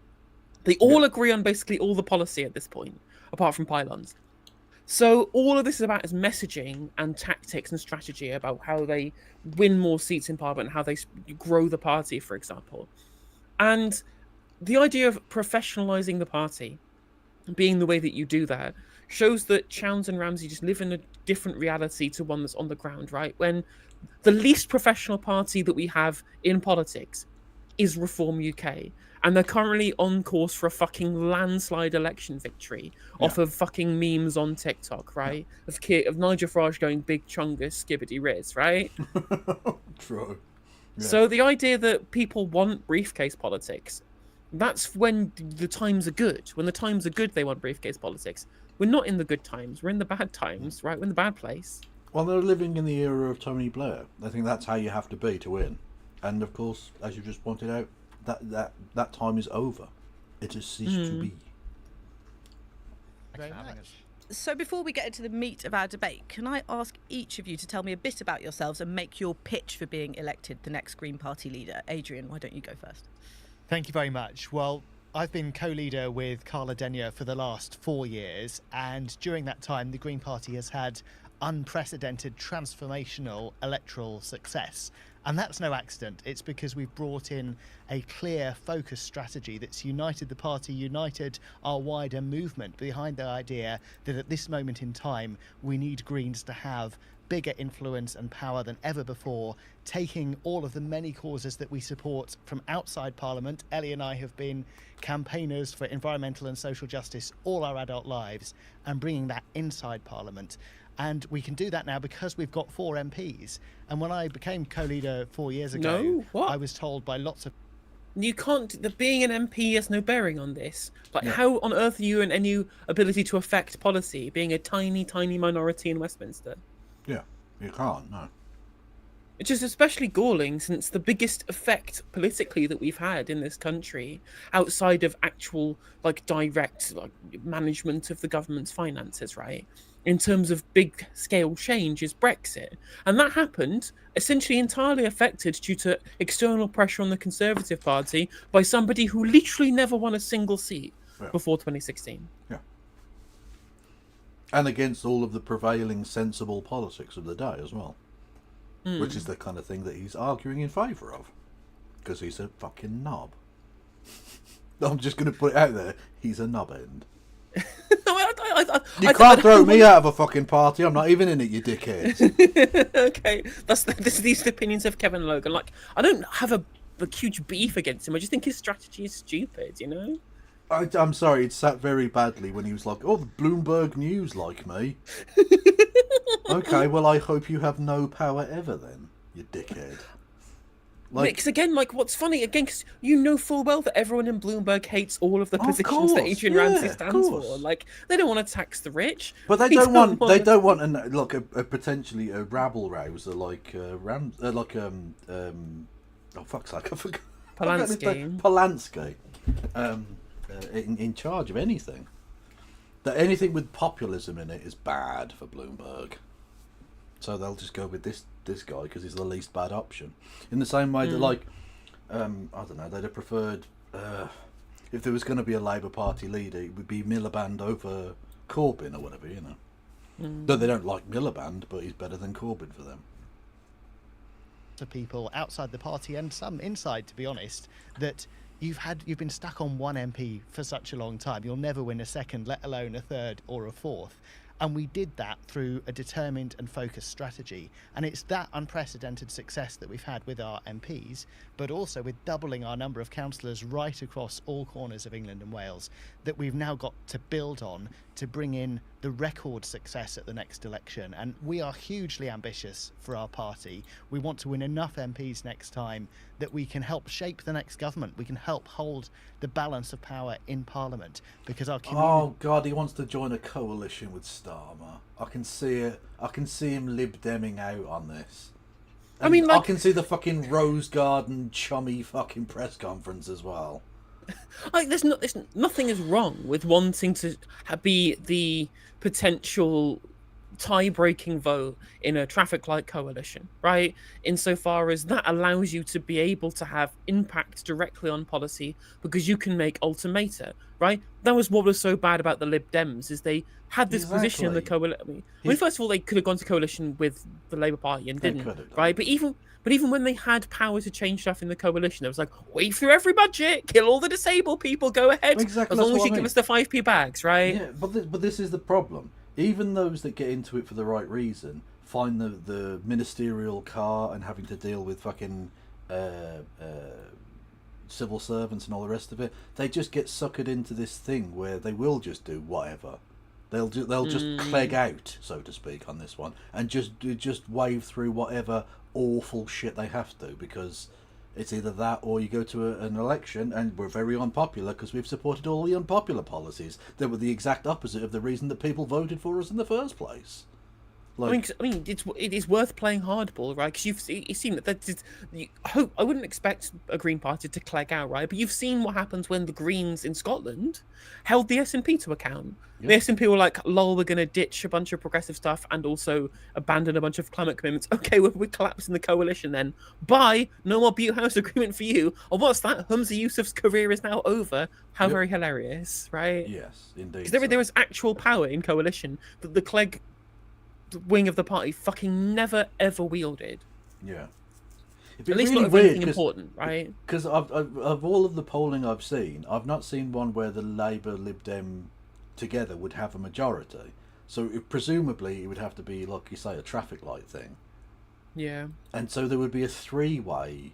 They all agree on basically all the policy at this point, apart from pylons. So all of this is about is messaging and tactics and strategy about how they win more seats in Parliament, how they grow the party, for example. And the idea of professionalising the party, being the way that you do that, shows that Chowns and Ramsey just live in a different reality to one that's on the ground, right? When the least professional party that we have in politics is Reform UK. And they're currently on course for a fucking landslide election victory off of fucking memes on TikTok, right? Of Nigel Farage going big chungus skibbity riz, right? True. Yeah. So the idea that people want briefcase politics, that's when the times are good. When the times are good, they want briefcase politics. We're not in the good times. We're in the bad times, right? We're in the bad place. Well, they're living in the era of Tony Blair. I think that's how you have to be to win. And of course, as you just pointed out, that time is over. It has ceased to be. Very much. So before we get into the meat of our debate, can I ask each of you to tell me a bit about yourselves and make your pitch for being elected the next Green Party leader? Adrian, why don't you go first? Thank you very much. Well, I've been co-leader with Carla Denyer for the last 4 years, and during that time the Green Party has had unprecedented transformational electoral success. And that's no accident. It's because we've brought in a clear, focused strategy that's united the party, united our wider movement behind the idea that at this moment in time, we need Greens to have bigger influence and power than ever before, taking all of the many causes that we support from outside Parliament. Ellie and I have been campaigners for environmental and social justice all our adult lives, and bringing that inside Parliament. And we can do that now because we've got 4 MPs. And when I became co-leader 4 years ago, I was told by lots of... You can't... Being an MP has no bearing on this. Like, how on earth are you in any ability to affect policy, being a tiny, tiny minority in Westminster? Yeah, you can't, no. Which is especially galling since the biggest effect politically that we've had in this country, outside of actual, like, direct management of the government's finances, right? In terms of big scale change, is Brexit. And that happened essentially entirely affected due to external pressure on the Conservative Party by somebody who literally never won a single seat before 2016. Yeah. And against all of the prevailing sensible politics of the day as well. Which is the kind of thing that he's arguing in favour of. Because he's a fucking knob. I'm just going to put it out there. He's a knob end. You can't throw me out of a fucking party. I'm not even in it, you dickhead. Okay, these are the opinions of Kevin Logan. Like, I don't have a huge beef against him. I just think his strategy is stupid, you know? I'm sorry, it sat very badly when he was like, oh, the Bloomberg News like me. Okay, well, I hope you have no power ever then, you dickhead. Like, because again, like, what's funny, again, because you know full well that everyone in Bloomberg hates all of the positions that Adrian Ramsey stands for. Like, they don't want to tax the rich. But they don't want a potentially a rabble rouser like oh fuck's sake, I forgot. Polanski. In charge of anything. That anything with populism in it is bad for Bloomberg. So they'll just go with this guy because he's the least bad option. In the same way that, like, I don't know, they'd have preferred if there was going to be a Labour Party leader, it would be Miliband over Corbyn or whatever, you know. Though they don't like Miliband, but he's better than Corbyn for them. To people outside the party and some inside, to be honest, that you've been stuck on 1 MP for such a long time. You'll never win a second, let alone a third or a fourth. And we did that through a determined and focused strategy. And it's that unprecedented success that we've had with our MPs, but also with doubling our number of councillors right across all corners of England and Wales, that we've now got to build on to bring in the record success at the next election. And we are hugely ambitious for our party. We want to win enough MPs next time that we can help shape the next government. We can help hold the balance of power in Parliament, because our community... Oh God, he wants to join a coalition with Starmer. I can see it. I can see him Lib Demming out on this. And I can see the fucking Rose Garden chummy fucking press conference as well. Like, there's nothing is wrong with wanting to be the potential tie-breaking vote in a traffic light coalition, right? Insofar as that allows you to be able to have impact directly on policy because you can make ultimata, right? That was what was so bad about the Lib Dems, is they had this position in the coalition. I mean, first of all, they could have gone to coalition with the Labour Party and didn't, right? But even when they had power to change stuff in the coalition, it was like, wave through every budget, kill all the disabled people, go ahead, exactly, as long as you give us the 5p bags, right? Yeah, but this is the problem. Even those that get into it for the right reason find the ministerial car and having to deal with fucking civil servants and all the rest of it. They just get suckered into this thing where they will just do whatever. They'll just clegg out, so to speak, on this one, and just wave through whatever awful shit they have to, because it's either that or you go to an election and we're very unpopular because we've supported all the unpopular policies that were the exact opposite of the reason that people voted for us in the first place. Like, I mean, it is worth playing hardball, right? Because you've seen that. I wouldn't expect a Green Party to clegg out, right? But you've seen what happens when the Greens in Scotland held the SNP to account. Yep. The SNP were like, "Lol, we're going to ditch a bunch of progressive stuff and also abandon a bunch of climate commitments." Okay, we're collapsing the coalition then. Bye. No more Butte House agreement for you. Or what's that? Humza Yousaf's career is now over. How very hilarious, right? Yes, indeed. Because there is actual power in coalition that the Clegg wing of the party fucking never ever wielded. Yeah. At least not weird, anything important, right? Because of all of the polling I've seen, I've not seen one where the Labour Lib Dem together would have a majority. So presumably it would have to be, like you say, a traffic light thing. Yeah. And so there would be a three-way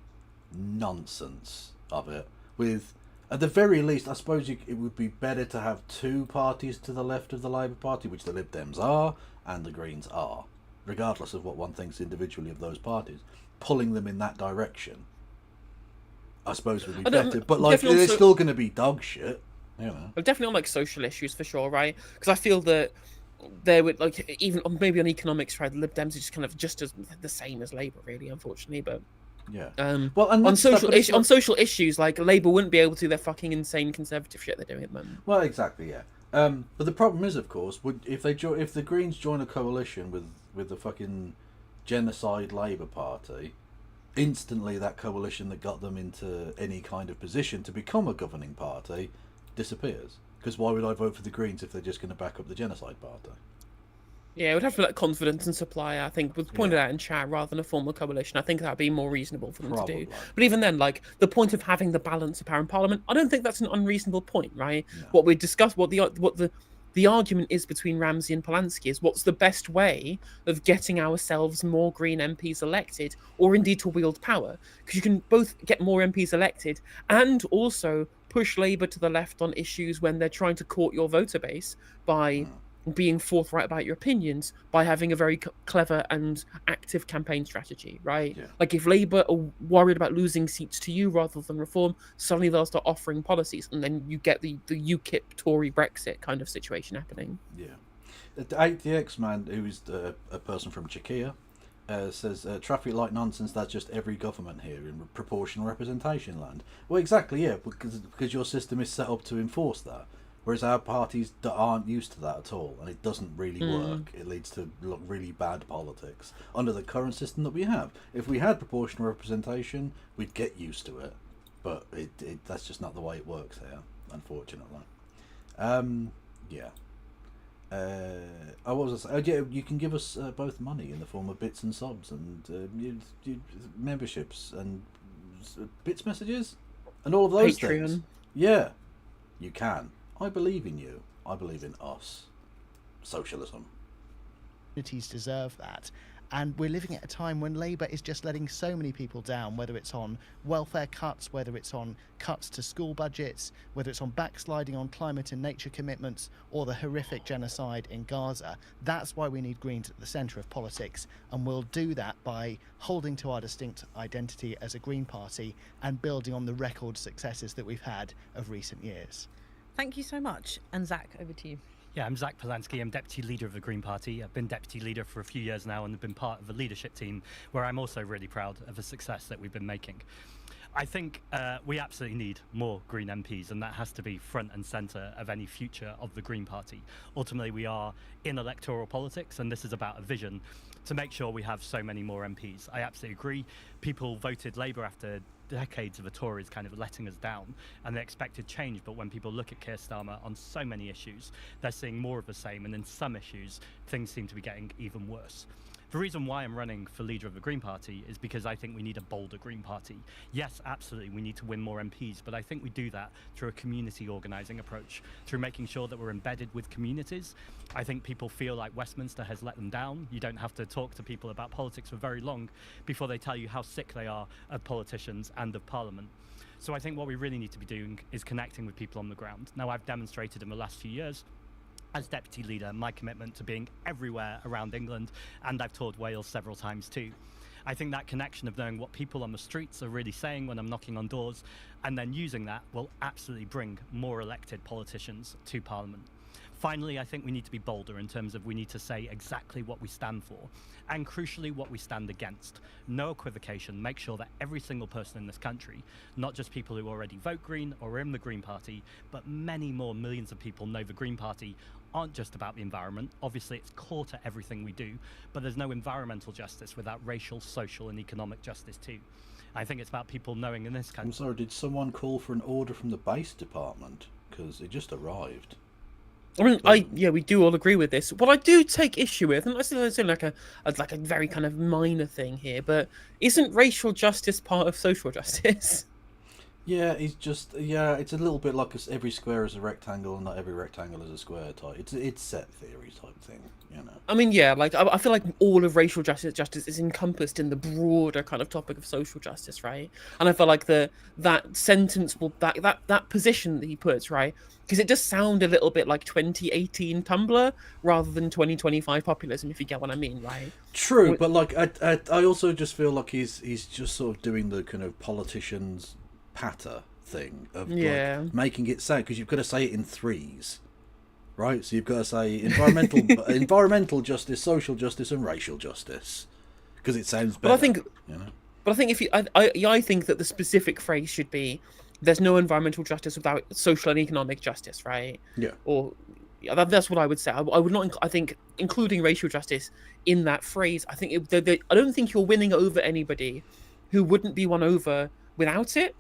nonsense of it with... At the very least, I suppose it would be better to have two parties to the left of the Labour Party, which the Lib Dems are and the Greens are, regardless of what one thinks individually of those parties. Pulling them in that direction, I suppose, would be better. But like, they're still going to be dog shit, you know. Definitely on like social issues for sure, right? Because I feel that they would like, even maybe on economics, right? The Lib Dems are just kind of just as the same as Labour, really, unfortunately, but. Yeah. Well, and on social issues, like Labour wouldn't be able to do their fucking insane conservative shit they're doing at the moment. Well, exactly, yeah. But the problem is, of course, if the Greens join a coalition with the fucking genocide Labour Party, instantly that coalition that got them into any kind of position to become a governing party disappears. Because why would I vote for the Greens if they're just going to back up the genocide party? Yeah, it would have to be like confidence and supply, I think, was pointed out in chat rather than a formal coalition. I think that'd be more reasonable for them to do. But even then, like, the point of having the balance of power in Parliament, I don't think that's an unreasonable point, right? No. What we discussed, what the argument is between Ramsey and Polanski is what's the best way of getting ourselves more Green MPs elected, or indeed to wield power? Because you can both get more MPs elected and also push Labour to the left on issues when they're trying to court your voter base by being forthright about your opinions, by having a very clever and active campaign strategy, right? Yeah. Like if Labour are worried about losing seats to you rather than Reform, suddenly they'll start offering policies, and then you get the UKIP Tory Brexit kind of situation happening. Yeah. The 8DX man, who is a person from Czechia, says traffic light nonsense. That's just every government here in proportional representation land. Well, exactly, yeah, because your system is set up to enforce that. Whereas our parties aren't used to that at all, and it doesn't really work. It leads to really bad politics under the current system that we have. If we had proportional representation, we'd get used to it, but that's just not the way it works here, unfortunately. Yeah. What was I saying? Oh, yeah, you can give us both money in the form of bits and subs and memberships and bits messages and all of those things. Yeah, you can. I believe in you. I believe in us. Socialism. Communities deserve that. And we're living at a time when Labour is just letting so many people down, whether it's on welfare cuts, whether it's on cuts to school budgets, whether it's on backsliding on climate and nature commitments, or the horrific genocide in Gaza. That's why we need Greens at the centre of politics, and we'll do that by holding to our distinct identity as a Green Party and building on the record successes that we've had of recent years. Thank you so much. And Zach, over to you. Yeah, I'm Zach Polanski. I'm Deputy Leader of the Green Party. I've been Deputy Leader for a few years now and have been part of the leadership team, where I'm also really proud of the success that we've been making. I think we absolutely need more Green MPs, and that has to be front and centre of any future of the Green Party. Ultimately, we are in electoral politics, and this is about a vision to make sure we have so many more MPs. I absolutely agree. People voted Labour after decades of the Tories kind of letting us down, and they expected change, but when people look at Keir Starmer on so many issues, they're seeing more of the same, and in some issues things seem to be getting even worse. The reason why I'm running for leader of the Green Party is because I think we need a bolder Green Party. Yes, absolutely, we need to win more MPs, but I think we do that through a community organising approach, through making sure that we're embedded with communities. I think people feel like Westminster has let them down. You don't have to talk to people about politics for very long before they tell you how sick they are of politicians and of Parliament. So I think what we really need to be doing is connecting with people on the ground. Now, I've demonstrated in the last few years as Deputy Leader my commitment to being everywhere around England, and I've toured Wales several times too. I think that connection of knowing what people on the streets are really saying when I'm knocking on doors, and then using that, will absolutely bring more elected politicians to Parliament. Finally, I think we need to be bolder in terms of we need to say exactly what we stand for, and crucially what we stand against. No equivocation. Make sure that every single person in this country, not just people who already vote Green or are in the Green Party, but many more millions of people know the Green Party aren't just about the environment. Obviously, it's core to everything we do, but there's no environmental justice without racial, social, and economic justice too. I think it's about people knowing in this country. I'm sorry, did someone call for an order from the base department? Because it just arrived. I mean, yeah, we do all agree with this. What I do take issue with, and it's like a very kind of minor thing here, but isn't racial justice part of social justice? Yeah, it's a little bit like every square is a rectangle and not every rectangle is a square type. It's set theory type thing, you know. I mean, yeah, like I feel like all of racial justice is encompassed in the broader kind of topic of social justice, right? And I feel like that sentence that position that he puts, right, because it does sound a little bit like 2018 Tumblr rather than 2025 populism, if you get what I mean, right? True, but like I also just feel like he's just sort of doing the kind of politicians patter thing of like making it sound, because you've got to say it in threes, right? So you've got to say environmental justice, social justice, and racial justice, because it sounds better. But I think if you, I think that the specific phrase should be, "There's no environmental justice without social and economic justice," right? Yeah. Or that's what I would say. I would not. I think including racial justice in that phrase. I think I don't think you're winning over anybody who wouldn't be won over without it.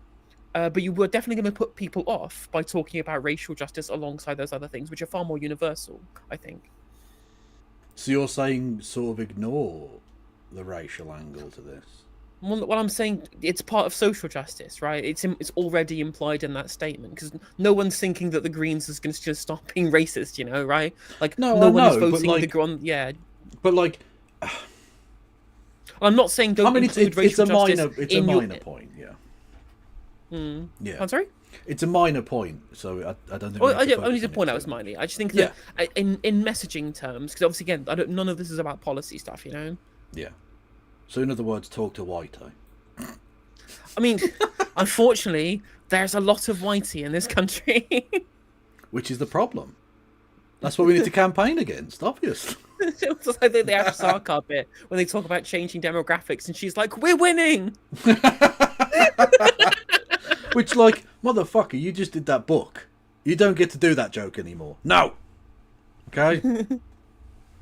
But you were definitely going to put people off by talking about racial justice alongside those other things, which are far more universal, I think. So you're saying sort of ignore the racial angle to this? Well, I'm saying it's part of social justice, right? It's already implied in that statement, because no one's thinking that the Greens is going to just stop being racist, you know, right? Like no one is voting But like, I'm not saying don't include racial justice. It's a minor point, yeah. Yeah. I'm sorry? It's a minor point, so I don't think. Well, I don't need to point out it's minor. I just think that in messaging terms, because obviously again, none of this is about policy stuff, you know. Yeah. So in other words, talk to Whitey. I mean, unfortunately, there's a lot of Whitey in this country. Which is the problem. That's what we need to campaign against, obviously. It's like the After bit when they talk about changing demographics, and she's like, "We're winning." Which, like, motherfucker, you just did that book. You don't get to do that joke anymore. No. Okay.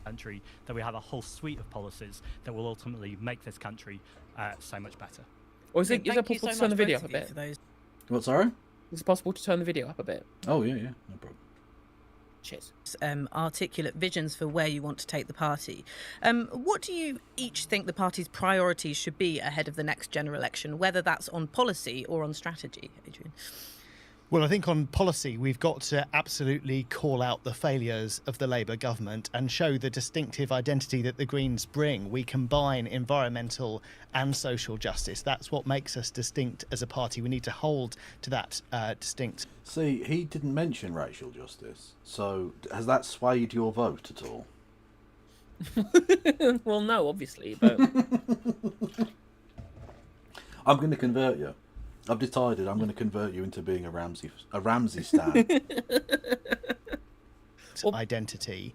Country that we have a whole suite of policies that will ultimately make this country so much better. Or is it possible to turn the video up a bit? What, sorry? Is it possible to turn the video up a bit? Oh yeah, no problem. Cheers. Articulate visions for where you want to take the party. What do you each think the party's priorities should be ahead of the next general election, whether that's on policy or on strategy, Adrian? Well, I think on policy, we've got to absolutely call out the failures of the Labour government and show the distinctive identity that the Greens bring. We combine environmental and social justice. That's what makes us distinct as a party. We need to hold to that distinct. See, he didn't mention racial justice. So has that swayed your vote at all? Well, no, obviously, but I'm going to convert you. I've decided I'm going to convert you into being a Ramsey stan. Identity,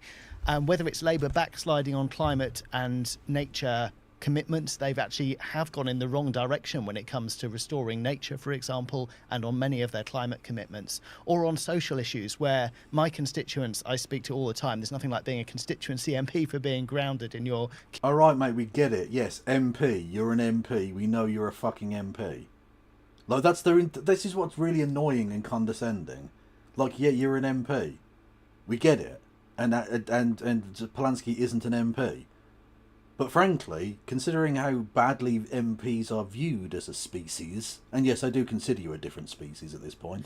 whether it's Labour backsliding on climate and nature commitments, they've actually have gone in the wrong direction when it comes to restoring nature, for example, and on many of their climate commitments, or on social issues where my constituents I speak to all the time. There's nothing like being a constituency MP for being grounded in your. All right, mate, we get it. Yes, MP. You're an MP. We know you're a fucking MP. Like this is what's really annoying and condescending. Like, yeah, you're an MP. We get it, and Polanski isn't an MP. But frankly, considering how badly MPs are viewed as a species, and yes, I do consider you a different species at this point,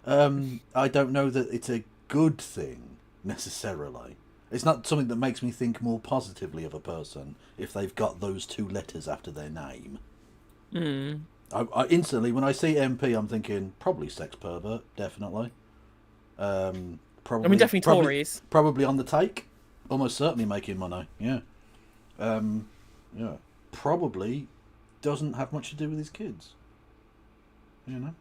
I don't know that it's a good thing, necessarily. It's not something that makes me think more positively of a person if they've got those two letters after their name. I instantly, when I see MP, I'm thinking, probably sex pervert, definitely. Probably, I mean, definitely Tories. Probably on the take. Almost certainly making money, yeah. Yeah, probably doesn't have much to do with his kids. You know,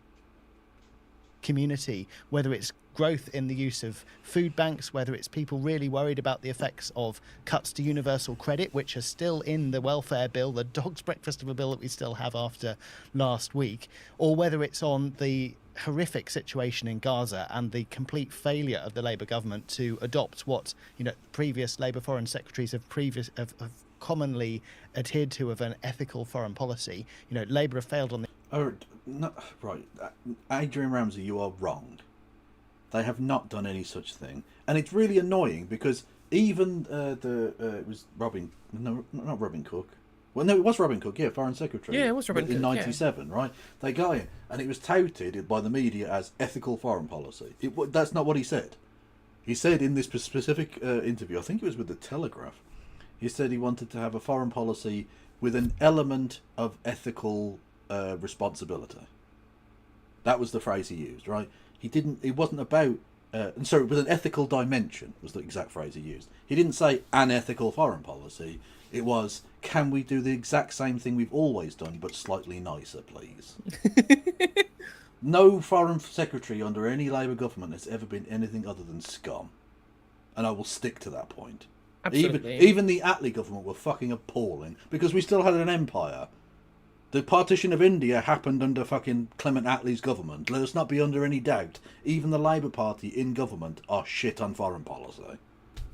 community, whether it's growth in the use of food banks, whether it's people really worried about the effects of cuts to universal credit, which are still in the welfare bill, the dog's breakfast of a bill that we still have after last week, or whether it's on the horrific situation in Gaza and the complete failure of the Labour government to adopt what, you know, previous Labour foreign secretaries have commonly adhered to of an ethical foreign policy. You know, Labour have failed on the. Oh, no, right, Adrian Ramsey, you are wrong. They have not done any such thing, and it's really annoying because even it was Robin, no, not Robin Cook. Well, no, it was Robin Cook, yeah, Foreign Secretary. Yeah, it was Robin Cook, in '97, yeah. Right? They got in, and it was touted by the media as ethical foreign policy. That's not what he said. He said in this specific interview, I think it was with the Telegraph, he said he wanted to have a foreign policy with an element of ethical responsibility. That was the phrase he used, right? It wasn't about. Sorry, with an ethical dimension was the exact phrase he used. He didn't say an ethical foreign policy. It was, can we do the exact same thing we've always done, but slightly nicer, please? No foreign secretary under any Labour government has ever been anything other than scum. And I will stick to that point. Absolutely. Even the Attlee government were fucking appalling, because we still had an empire. The partition of India happened under fucking Clement Attlee's government. Let us not be under any doubt. Even the Labour Party in government are shit on foreign policy.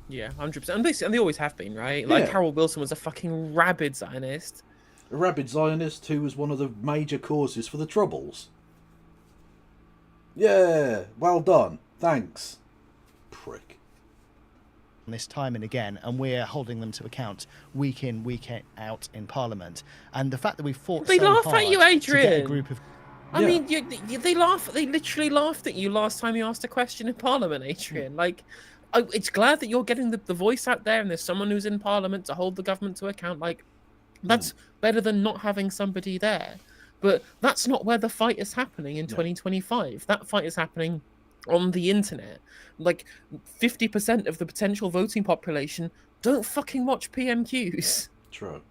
Yeah, 100%. And they always have been, right? Like, Yeah. Harold Wilson was a fucking rabid Zionist. A rabid Zionist who was one of the major causes for the Troubles. Yeah, well done. Thanks. Prick. This time and again, and we're holding them to account week in, week out in Parliament. And the fact that we fought They so laugh hard at you, to get a Adrian. group of. I mean, they laugh. They literally laughed at you last time you asked a question in Parliament, Adrian. Like, it's glad that you're getting the voice out there, and there's someone who's in Parliament to hold the government to account. Like, that's better than not having somebody there. But that's not where the fight is happening in 2025. That fight is happening on the internet. Like, 50% of the potential voting population don't fucking watch PMQs. True.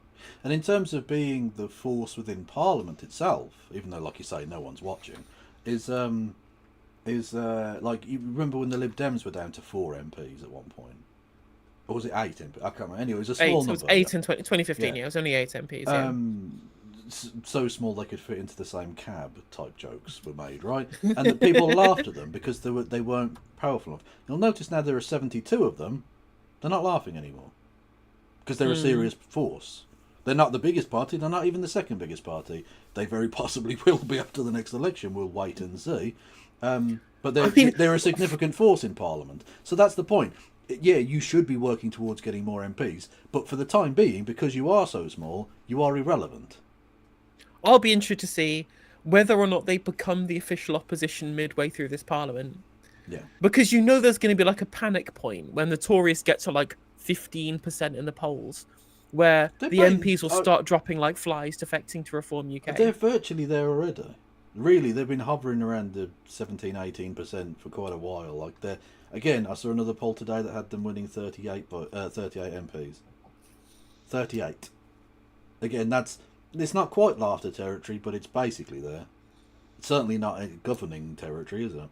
And in terms of being the force within Parliament itself, even though, like you say, no one's watching, is like, you remember when the Lib Dems were down to 4 MPs at one point? Or was it 8 MPs? I can't remember. Anyway, it was a small number. It was 8 in 2015, yeah. It was only 8 MPs, yeah. So small they could fit into the same cab type jokes were made, right? And the people laughed at them because they weren't powerful enough. You'll notice now there are 72 of them. They're not laughing anymore because they're a serious force. They're not the biggest party. They're not even the second biggest party. They very possibly will be after the next election. We'll wait and see. But they're a significant force in Parliament. So that's the point. Yeah, you should be working towards getting more MPs. But for the time being, because you are so small, you are irrelevant. I'll be interested to see whether or not they become the official opposition midway through this parliament. Yeah. Because you know there's going to be like a panic point when the Tories get to like 15% in the polls, where the MPs will start dropping like flies, defecting to Reform UK. They're virtually there already. Really, they've been hovering around the 17-18% for quite a while. Like they're again, I saw another poll today that had them winning 38 MPs. 38. Again, it's not quite laughter territory, but it's basically there. It's certainly not a governing territory, is it?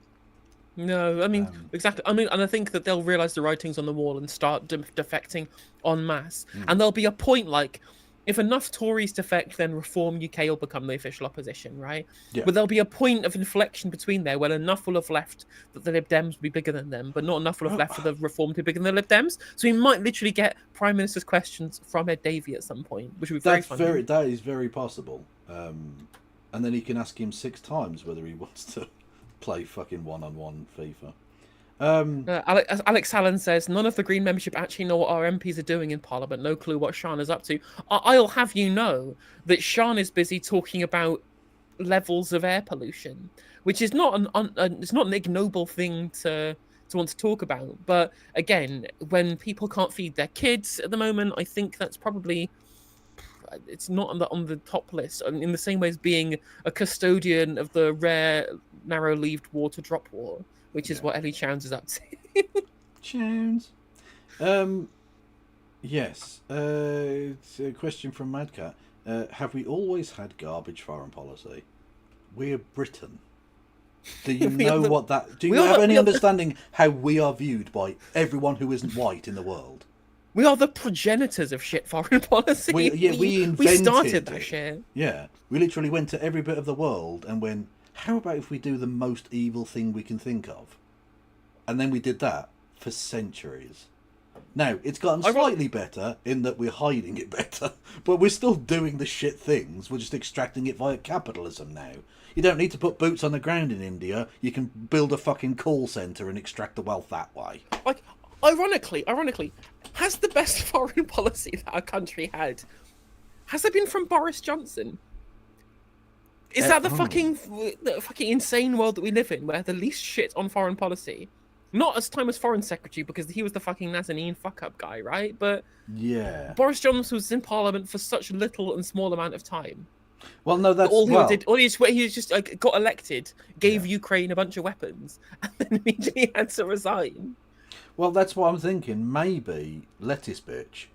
No, I mean, exactly. I mean, and I think that they'll realise the writing's on the wall and start defecting en masse. And there'll be a point like, if enough Tories defect, then Reform UK will become the official opposition, right? Yeah. But there'll be a point of inflection between there when enough will have left that the Lib Dems will be bigger than them, but not enough will have left for the Reform to be bigger than the Lib Dems. So we might literally get Prime Minister's questions from Ed Davey at some point, which would be very funny. That is very possible. And then he can ask him 6 times whether he wants to play fucking one-on-one FIFA. Alex Allen says, none of the Green membership actually know what our MPs are doing in Parliament. No clue what Sean is up to. I'll have you know that Sean is busy talking about levels of air pollution, which is not it's not an ignoble thing to want to talk about. But again, when people can't feed their kids at the moment, I think that's probably... It's not on the top list, in the same way as being a custodian of the rare narrow-leaved water drop war, which is what Ellie Chowns is up to. Chowns. Yes. It's a question from Madcat. Have we always had garbage foreign policy? We're Britain. Do you know what that... Do you have any understanding how we are viewed by everyone who isn't white in the world? We are the progenitors of shit foreign policy. We started that shit. Yeah. We literally went to every bit of the world and went, how about if we do the most evil thing we can think of? And then we did that for centuries. Now, it's gotten slightly better in that we're hiding it better, but we're still doing the shit things. We're just extracting it via capitalism now. You don't need to put boots on the ground in India. You can build a fucking call centre and extract the wealth that way. Like, ironically, has the best foreign policy that our country had, has it been from Boris Johnson? Is that the fucking insane world that we live in, where the least shit on foreign policy, not as time as foreign secretary, because he was the fucking Nazanin fuck-up guy, right? But yeah, Boris Johnson was in Parliament for such little and small amount of time. Well, no, that's he just like, got elected, gave Ukraine a bunch of weapons, and then immediately had to resign. Well, that's what I'm thinking. Maybe Lettuce Bitch,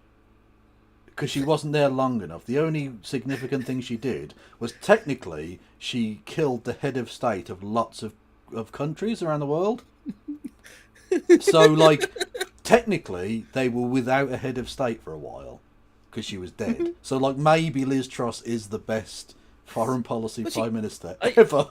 because she wasn't there long enough. The only significant thing she did was technically she killed the head of state of lots of countries around the world. So, like, technically, they were without a head of state for a while because she was dead. So, like, maybe Liz Truss is the best foreign policy prime minister ever.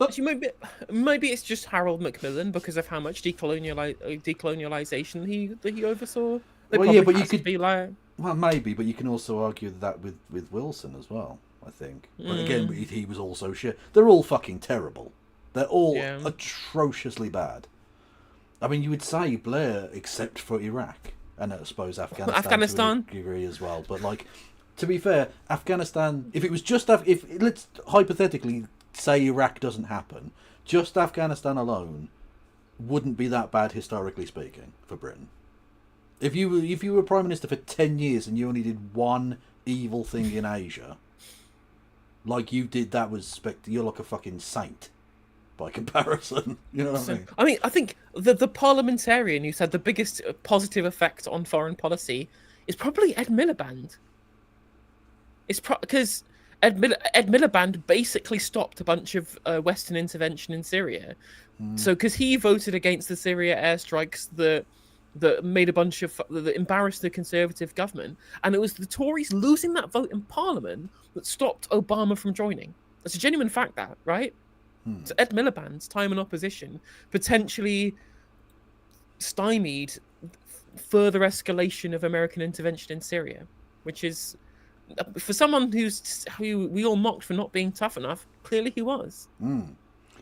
Maybe it's just Harold Macmillan because of how much decolonialization he oversaw. Well, yeah, but you could be like, well, maybe, but you can also argue that with Wilson as well. I think, but again, he was also shit. They're all fucking terrible. They're all atrociously bad. I mean, you would say Blair, except for Iraq, and I suppose Afghanistan to a degree as well. But like, to be fair, Afghanistan, if it was just if let's hypothetically say Iraq doesn't happen, just Afghanistan alone wouldn't be that bad historically speaking for Britain. If you were prime minister for 10 years and you only did one evil thing in Asia, like you did, that was you're like a fucking saint by comparison. You know what I mean? I think the parliamentarian who's had the biggest positive effect on foreign policy is probably Ed Miliband. It's because Ed Miliband basically stopped a bunch of Western intervention in Syria. So because he voted against the Syria airstrikes that made a bunch of that embarrassed the Conservative government, and it was the Tories losing that vote in Parliament that stopped Obama from joining. That's a genuine fact, that right? So Ed Miliband's time in opposition potentially stymied further escalation of American intervention in Syria, which is, for someone who we all mocked for not being tough enough, clearly he was.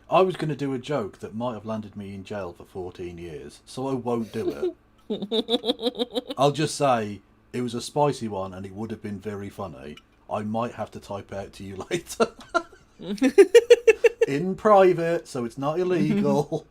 I was going to do a joke that might have landed me in jail for 14 years, so I won't do it. I'll just say it was a spicy one and it would have been very funny. I might have to type out to you later. in private, so it's not illegal.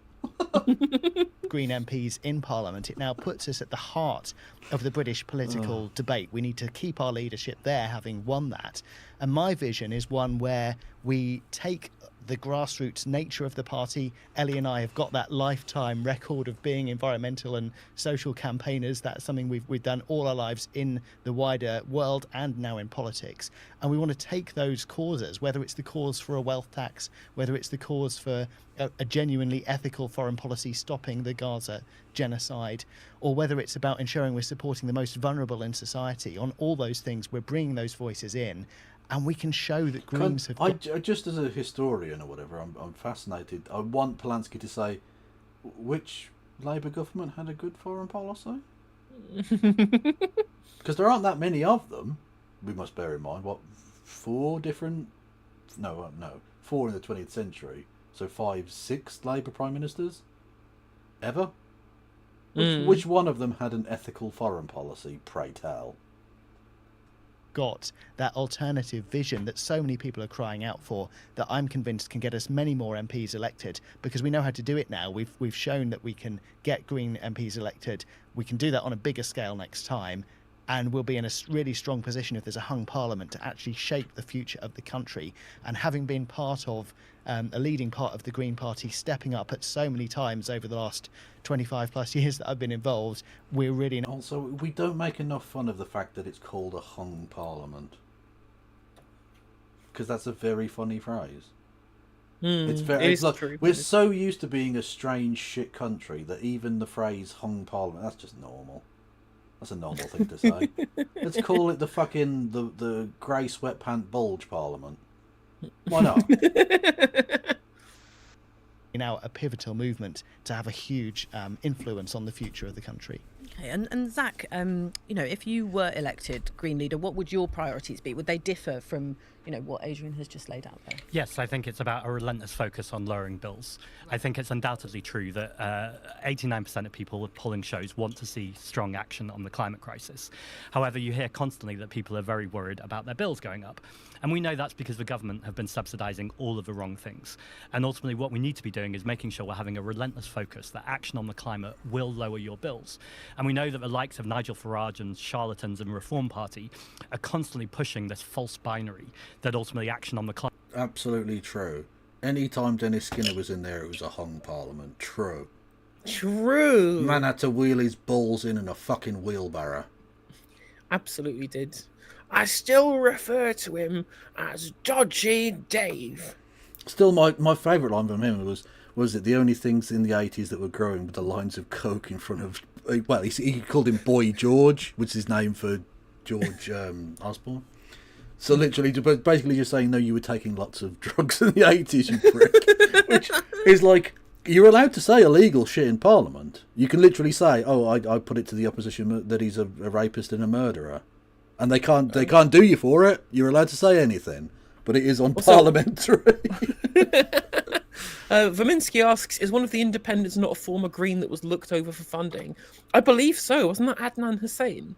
Green MPs in Parliament, it now puts us at the heart of the British political debate. We need to keep our leadership there, having won that. And my vision is one where we take the grassroots nature of the party. Ellie and I have got that lifetime record of being environmental and social campaigners. That's something we've done all our lives in the wider world and now in politics. And we want to take those causes, whether it's the cause for a wealth tax, whether it's the cause for a genuinely ethical foreign policy stopping the Gaza genocide, or whether it's about ensuring we're supporting the most vulnerable in society. On all those things, we're bringing those voices in. And we can show that Greens have... Just as a historian or whatever, I'm fascinated. I want Polanski to say, which Labour government had a good foreign policy? Because there aren't that many of them. We must bear in mind, four in the 20th century. So 5, 6 Labour Prime Ministers? Ever? Which one of them had an ethical foreign policy, pray tell? Got that alternative vision that so many people are crying out for, that I'm convinced can get us many more MPs elected, because we know how to do it now. We've shown that we can get Green MPs elected. We can do that on a bigger scale next time, and we'll be in a really strong position if there's a hung parliament to actually shape the future of the country. And having been part of a leading part of the Green Party, stepping up at so many times over the last 25 plus years that I've been involved, we're really... Also, we don't make enough fun of the fact that it's called a hung parliament. Because that's a very funny phrase. We're so used to being a strange shit country that even the phrase hung parliament, that's just normal. That's a normal thing to say. Let's call it the grey sweatpant bulge parliament. Why not? Now a pivotal movement to have a huge influence on the future of the country. Okay, and Zach, if you were elected Green leader, what would your priorities be? Would they differ from, what Adrian has just laid out there? Yes, I think it's about a relentless focus on lowering bills. I think it's undoubtedly true that 89% of people with polling shows want to see strong action on the climate crisis. However, you hear constantly that people are very worried about their bills going up. And we know that's because the government have been subsidising all of the wrong things. And ultimately what we need to be doing is making sure we're having a relentless focus that action on the climate will lower your bills. And we know that the likes of Nigel Farage and charlatans and Reform Party are constantly pushing this false binary that ultimately action on the climate... Absolutely true. Any time Dennis Skinner was in there, it was a hung parliament. True. Man had to wheel his balls in a fucking wheelbarrow. Absolutely did. I still refer to him as Dodgy Dave. Still, my favourite line from him was it the only things in the 80s that were growing with the lines of coke in front of... Well, he called him Boy George, which is his name for George Osborne. So literally, basically just saying, no, you were taking lots of drugs in the 80s, you prick. Which is like, you're allowed to say illegal shit in Parliament. You can literally say, I put it to the opposition that he's a rapist and a murderer. And they can't do you for it. You're allowed to say anything. But it is parliamentary. Vaminsky asks, is one of the independents not a former Green that was looked over for funding? I believe so. Wasn't that Adnan Hussein?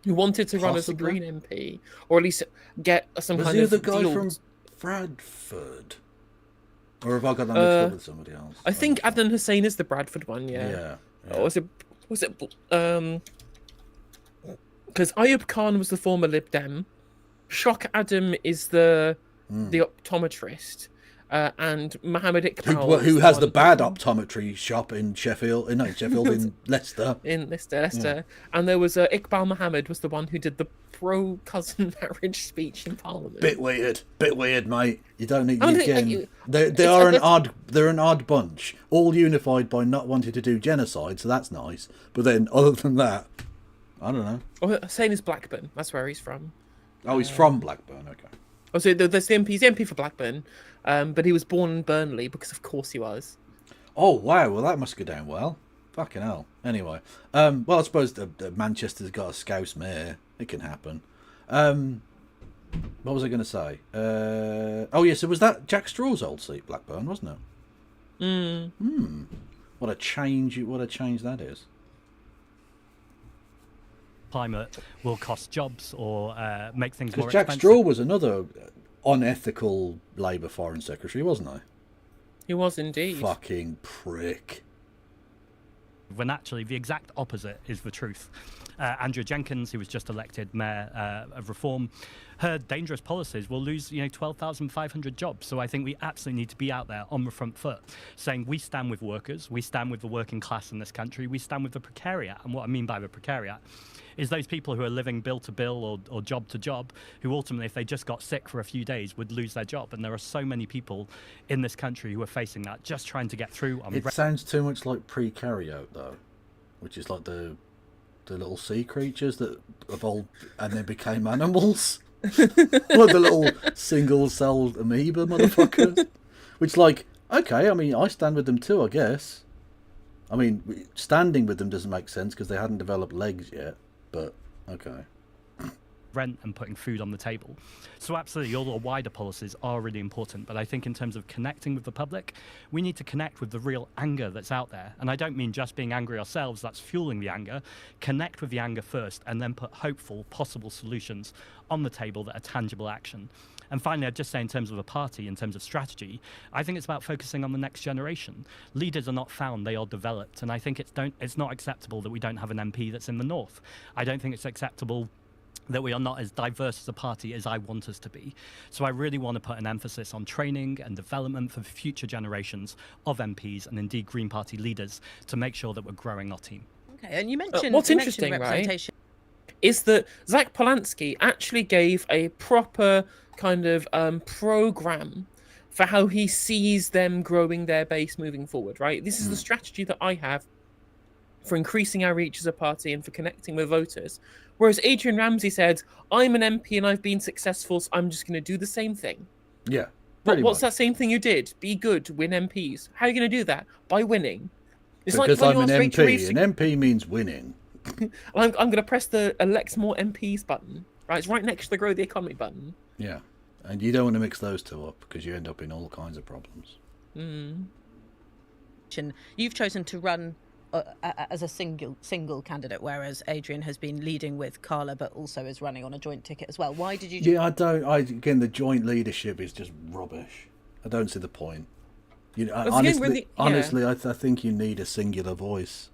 Who wanted to run as a Green MP, or at least get some kind of deal. Was he the guy from Bradford? Or have I got that mixed up with somebody else? I think Adnan Hussein is the Bradford one, yeah. Or was it because Ayub Khan was the former Lib Dem, Shock Adam is the optometrist, and Mohammed Iqbal who has the bad optometry shop in Sheffield, in Leicester. In Leicester. And there was Iqbal Mohammed was the one who did the pro-cousin marriage speech in Parliament. Bit weird, mate. You don't need again. They're an odd bunch, all unified by not wanting to do genocide. So that's nice. But then, other than that, I don't know. Oh, Hussein is Blackburn. That's where he's from. Oh, he's from Blackburn. Okay. Oh, so there's the MP. He's the MP for Blackburn, but he was born in Burnley because, of course, he was. Oh wow! Well, that must go down well. Fucking hell. Anyway, well, I suppose Manchester's got a Scouse mayor. It can happen. What was I going to say? Oh yeah. So was that Jack Straw's old seat, Blackburn, wasn't it? What a change! What a change that is. Climate will cost jobs or make things more expensive. expensive. Jack Straw was another unethical Labour Foreign Secretary, wasn't he? He was indeed. Fucking prick. When actually the exact opposite is the truth. Andrea Jenkins, who was just elected Mayor of Reform, her dangerous policies will lose 12,500 jobs. So I think we absolutely need to be out there on the front foot saying we stand with workers, we stand with the working class in this country, we stand with the precariat. And what I mean by the precariat is those people who are living bill to bill or job to job, who ultimately, if they just got sick for a few days, would lose their job. And there are so many people in this country who are facing that, just trying to get through. It sounds too much like precariote, though, which is like the little sea creatures that evolved and then became animals. Like the little single-celled amoeba motherfuckers. Which, like, okay, I mean, I stand with them too, I guess. I mean, standing with them doesn't make sense because they hadn't developed legs yet, but okay. Rent and putting food on the table. So absolutely, all the wider policies are really important, but I think in terms of connecting with the public, we need to connect with the real anger that's out there. And I don't mean just being angry ourselves, that's fueling the anger. Connect with the anger first, and then put hopeful, possible solutions on the table that are tangible action. And finally, I'd just say in terms of a party, in terms of strategy, I think it's about focusing on the next generation. Leaders are not found, they are developed. And I think it's not acceptable that we don't have an MP that's in the north. I don't think it's acceptable that we are not as diverse as a party as I want us to be. So I really want to put an emphasis on training and development for future generations of MPs and indeed Green Party leaders to make sure that we're growing our team. Okay, and you mentioned what's interesting, right, is that Zach Polanski actually gave a proper kind of program for how he sees them growing their base moving forward, right? This is the strategy that I have for increasing our reach as a party and for connecting with voters. Whereas Adrian Ramsey said, I'm an MP and I've been successful, so I'm just going to do the same thing. Yeah. What's that same thing you did? Be good, win MPs. How are you going to do that? By winning. It's because like I'm an MP. An MP means winning. I'm going to press the elect more MPs button. Right, it's right next to the grow the economy button. Yeah. And you don't want to mix those two up because you end up in all kinds of problems. You've chosen to run as a single candidate, whereas Adrian has been leading with Carla, but also is running on a joint ticket as well. Why did you? Yeah, again, the joint leadership is just rubbish. I don't see the point. Honestly, I think you need a singular voice.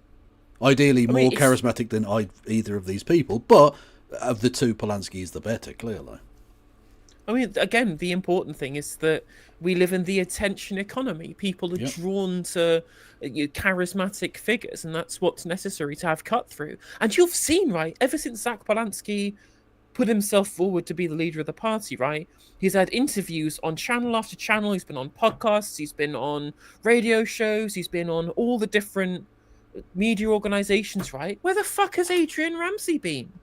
Ideally, more charismatic than either of these people, but of the two, Polanski's the better, clearly. I mean, again, the important thing is that we live in the attention economy. People are drawn to charismatic figures, and that's what's necessary to have cut through. And you've seen, right, ever since Zach Polanski put himself forward to be the leader of the party, right, he's had interviews on channel after channel, he's been on podcasts, he's been on radio shows, he's been on all the different media organizations, right? Where the fuck has Adrian Ramsey been?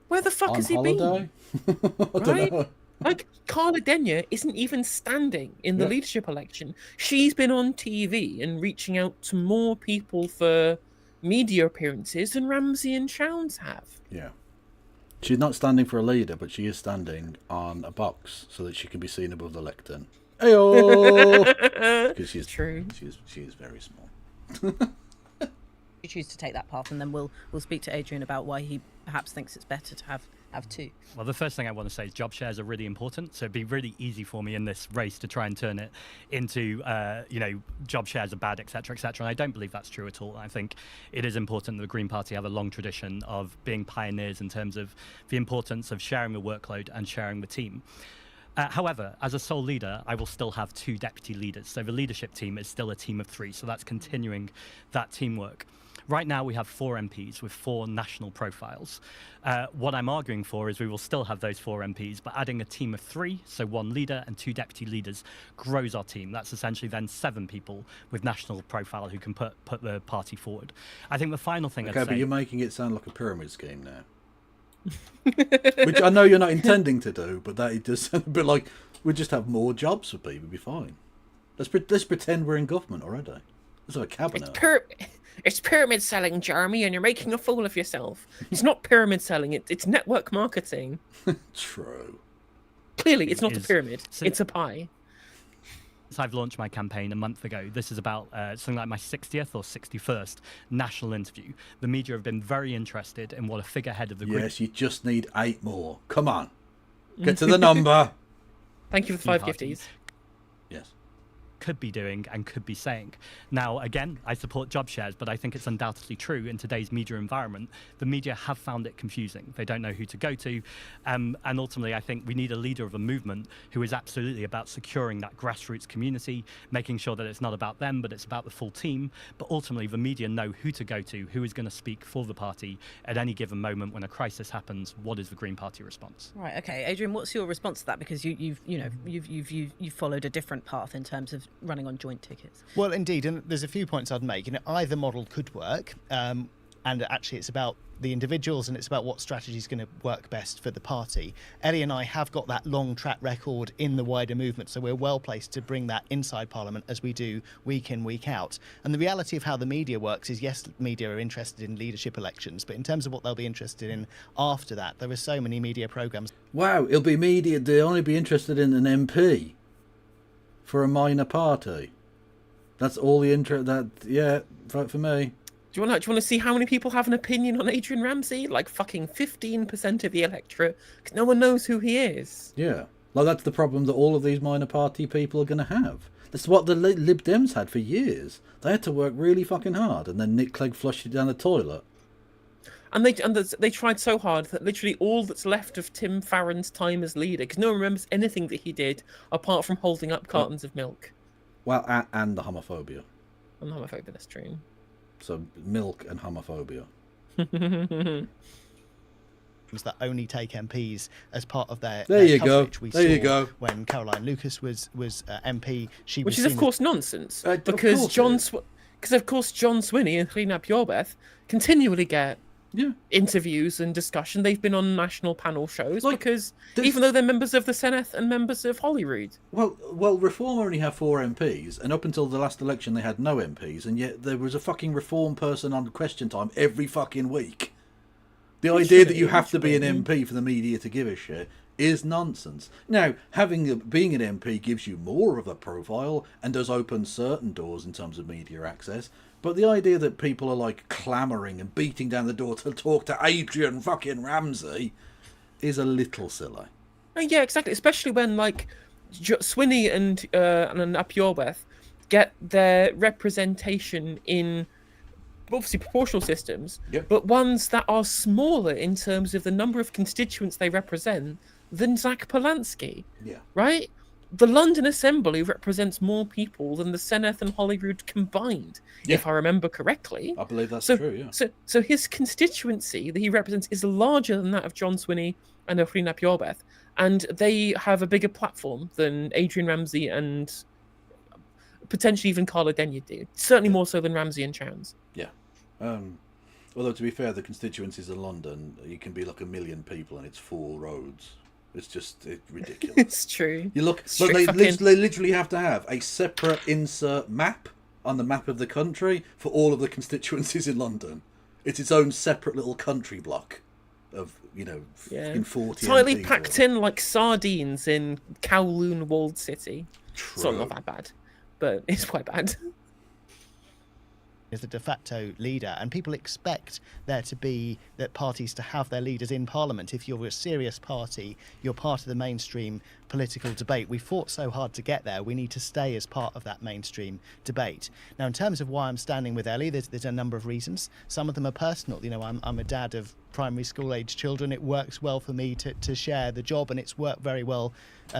Where the fuck has he been? I don't know. Like, Carla Denyer isn't even standing in the leadership election. She's been on TV and reaching out to more people for media appearances than Ramsey and Chowns have. Yeah. She's not standing for a leader, but she is standing on a box so that she can be seen above the lectern. Ayo! Because she's true. She is very small. You choose to take that path, and then we'll speak to Adrian about why he perhaps thinks it's better to have two. Well, the first thing I want to say is job shares are really important. So it'd be really easy for me in this race to try and turn it into, job shares are bad, etc., etc. And I don't believe that's true at all. I think it is important that the Green Party have a long tradition of being pioneers in terms of the importance of sharing the workload and sharing the team. However, as a sole leader, I will still have two deputy leaders. So the leadership team is still a team of three. So that's continuing that teamwork. Right now, we have 4 MPs with 4 national profiles. What I'm arguing for is we will still have those 4 MPs, but adding a team of 3, so 1 leader and 2 deputy leaders, grows our team. That's essentially then 7 people with national profile who can put the party forward. I think the final thing I'd say... Okay, but you're making it sound like a pyramid scheme now. Which I know you're not intending to do, but that it does sound a bit like we'll just have more jobs for people, we'll be fine. Let's pretend we're in government already. Let's have a cabinet. It's pyramid selling, Jeremy, and you're making a fool of yourself. It's not pyramid selling, it's network marketing. True. Clearly, it's not a pyramid, it's a pie. Since I've launched my campaign a month ago, this is about something like my 60th or 61st national interview. The media have been very interested in what a figurehead of the group... Yes, you just need 8 more. Come on. Get to the number. Thank you for 5 gifties. Yes. Could be doing and could be saying. Now, again, I support job shares, but I think it's undoubtedly true in today's media environment. The media have found it confusing. They don't know who to go to. And ultimately, I think we need a leader of a movement who is absolutely about securing that grassroots community, making sure that it's not about them, but it's about the full team. But ultimately, the media know who to go to, who is going to speak for the party at any given moment when a crisis happens. What is the Green Party response? Right. Okay, Adrian, what's your response to that? Because you've followed a different path in terms of running on joint tickets. Well, indeed, and there's a few points I'd make. Either model could work, and actually it's about the individuals and it's about what strategy is going to work best for the party. Ellie and I have got that long track record in the wider movement, so we're well placed to bring that inside Parliament as we do week in, week out. And the reality of how the media works is, yes, media are interested in leadership elections, but in terms of what they'll be interested in after that, there are so many media programmes. Wow, it'll be media. They'll only be interested in an MP for a minor party. That's all the interest. Vote for me. Do you want to see how many people have an opinion on Adrian Ramsey? Like fucking 15% of the electorate, because no one knows who he is. Yeah, like that's the problem that all of these minor party people are going to have. That's what the Lib Dems had for years. They had to work really fucking hard, and then Nick Clegg flushed it down the toilet. And they tried so hard that literally all that's left of Tim Farron's time as leader, because no one remembers anything that he did apart from holding up cartons of milk. Well, and the homophobia. And the homophobia, that's true. So milk and homophobia. That only take MPs as part of their coverage. We there you saw go. When Caroline Lucas was MP, which is of course nonsense, because John Swinney and Helena Pjorbeth continually get interviews and discussion. They've been on national panel shows because even though they're members of the Senate and members of Holyrood. Well, Reform only have 4 MPs, and up until the last election they had no MPs, and yet there was a fucking Reform person on Question Time every fucking week. The idea that you have to be an MP for the media to give a shit is nonsense. Now, being an MP gives you more of a profile and does open certain doors in terms of media access, but the idea that people are like clamouring and beating down the door to talk to Adrian fucking Ramsey is a little silly. Yeah, exactly. Especially when like Swinney and Pjorbeth get their representation in obviously proportional systems, but ones that are smaller in terms of the number of constituents they represent than Zach Polanski. Yeah. Right? The London Assembly represents more people than the Senedd and Holyrood combined, if I remember correctly. I believe that's true, yeah. So his constituency that he represents is larger than that of John Swinney and Helena Pjorbeth, and they have a bigger platform than Adrian Ramsey and potentially even Carla Denyer do. Certainly more so than Ramsey and Chance. Yeah. Although, to be fair, the constituencies in London, you can be like 1 million people and it's 4 roads. It's ridiculous. It's true. You look, it's but true. they literally have to have a separate insert map on the map of the country for all of the constituencies in London. It's its own separate little country block of, in 40 tightly MPs packed in like sardines in Kowloon walled city. True. It's not that bad, but it's quite bad. Is the de facto leader, and people expect parties to have their leaders in Parliament. If you're a serious party, you're part of the mainstream political debate. We fought so hard to get there. We need to stay as part of that mainstream debate. Now, in terms of why I'm standing with Ellie, there's a number of reasons. Some of them are personal. I'm a dad of primary school age children. It works well for me to share the job, and it's worked very well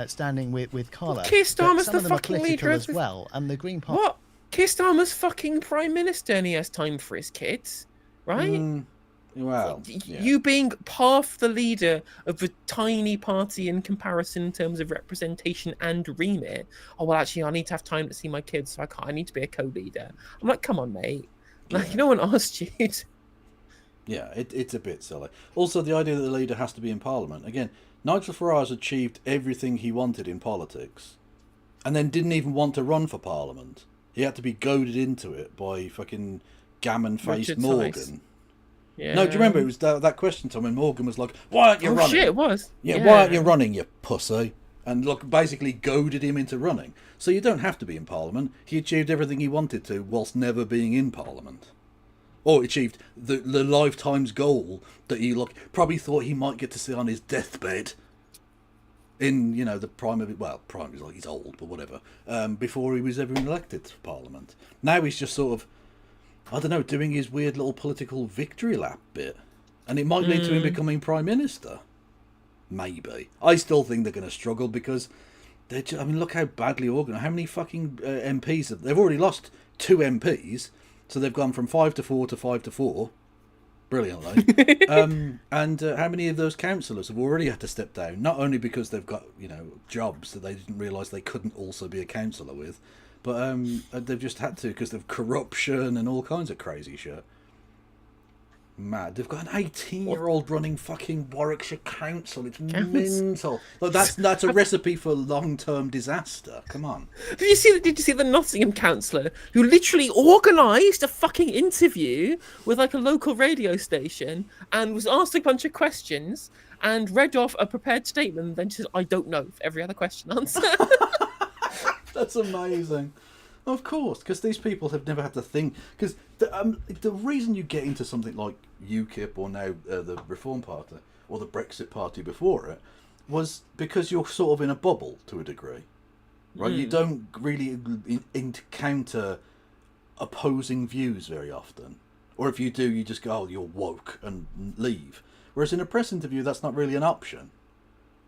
standing with Carla. Keir Starmer's the fucking leader as well, and the Green Party. What? Keir Starmer's fucking prime minister and he has time for his kids, right? Well, yeah. You being half the leader of a tiny party in comparison in terms of representation and remit. Oh, well, actually, I need to have time to see my kids, so I need to be a co-leader. I'm like, come on, mate. Like, no one asked you. Yeah, it's a bit silly. Also, the idea that the leader has to be in Parliament. Again, Nigel Farage achieved everything he wanted in politics and then didn't even want to run for Parliament. He had to be goaded into it by fucking gammon-faced Morgan. Yeah. No, do you remember? It was that question time when Morgan was like, why aren't you running? Shit, it was. Yeah, why aren't you running, you pussy? And basically goaded him into running. So you don't have to be in Parliament. He achieved everything he wanted to whilst never being in Parliament. Or achieved the lifetime's goal that he probably thought he might get to see on his deathbed. in, you know, the prime of it. Well, prime is like he's old, but whatever. Before he was ever elected to Parliament. Now he's just sort of, I don't know, doing his weird little political victory lap bit, and it might lead to him becoming prime minister. Maybe. I still think they're going to struggle because they're just, I mean, look how badly organised. How many fucking MPs they've already lost 2 MPs, so they've gone from 5 to 4 to 5 to 4. Brilliantly. And how many of those councillors have already had to step down? Not only because they've got, you know, jobs that they didn't realise they couldn't also be a councillor with, but they've just had to because of corruption and all kinds of crazy shit. Mad. They've got an 18-year-old running fucking Warwickshire Council. It's mental. Like, that's a recipe for long-term disaster. Come on. Did you see the Nottingham councillor who literally organised a fucking interview with like a local radio station and was asked a bunch of questions and read off a prepared statement and then just said, I don't know, for every other question answered. That's amazing. Of course, because these people have never had to think. Because the reason you get into something like UKIP or now the Reform Party or the Brexit Party before it was because you're sort of in a bubble to a degree, right? You don't really encounter opposing views very often, or if you do, you just go, "Oh, you're woke," and leave. Whereas in a press interview, that's not really an option.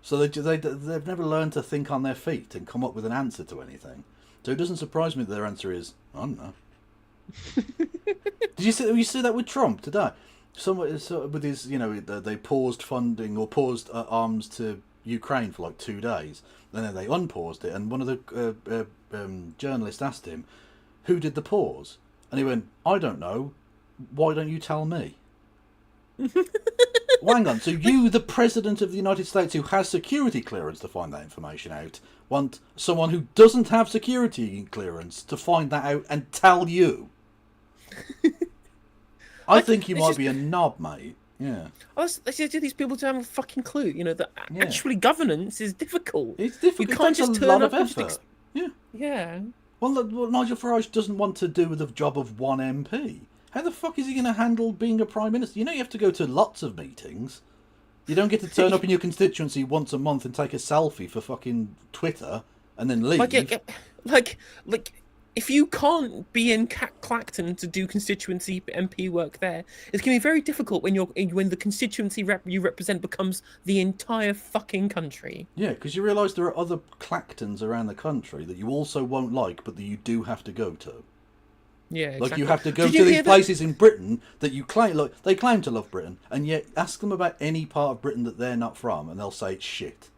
So they've never learned to think on their feet and come up with an answer to anything. So it doesn't surprise me that their answer is, I don't know. Did you see that with Trump today? Someone with his, you know, they paused funding or paused arms to Ukraine for like 2 days, and then they unpaused it. And one of the journalists asked him, "Who did the pause?" And he went, "I don't know. Why don't you tell me?" Well, hang on. So you, the President of the United States, who has security clearance to find that information out, want someone who doesn't have security clearance to find that out and tell you? I think you might be a knob, mate. Yeah. These people don't have a fucking clue. You know that actually governance is difficult. It's difficult. You can't just turn up and just Yeah. Yeah. Well, Nigel Farage doesn't want to do the job of one MP. How the fuck is he going to handle being a Prime Minister? You know you have to go to lots of meetings. You don't get to turn up in your constituency once a month and take a selfie for fucking Twitter and then leave. Like, if you can't be in Clacton to do constituency MP work there, it's going to be very difficult when the constituency you represent becomes the entire fucking country. Yeah, because you realise there are other Clactons around the country that you also won't like, but that you do have to go to. Yeah, exactly. Like you have to go to these places in Britain that you claim, like they claim to love Britain, and yet ask them about any part of Britain that they're not from, and they'll say it's shit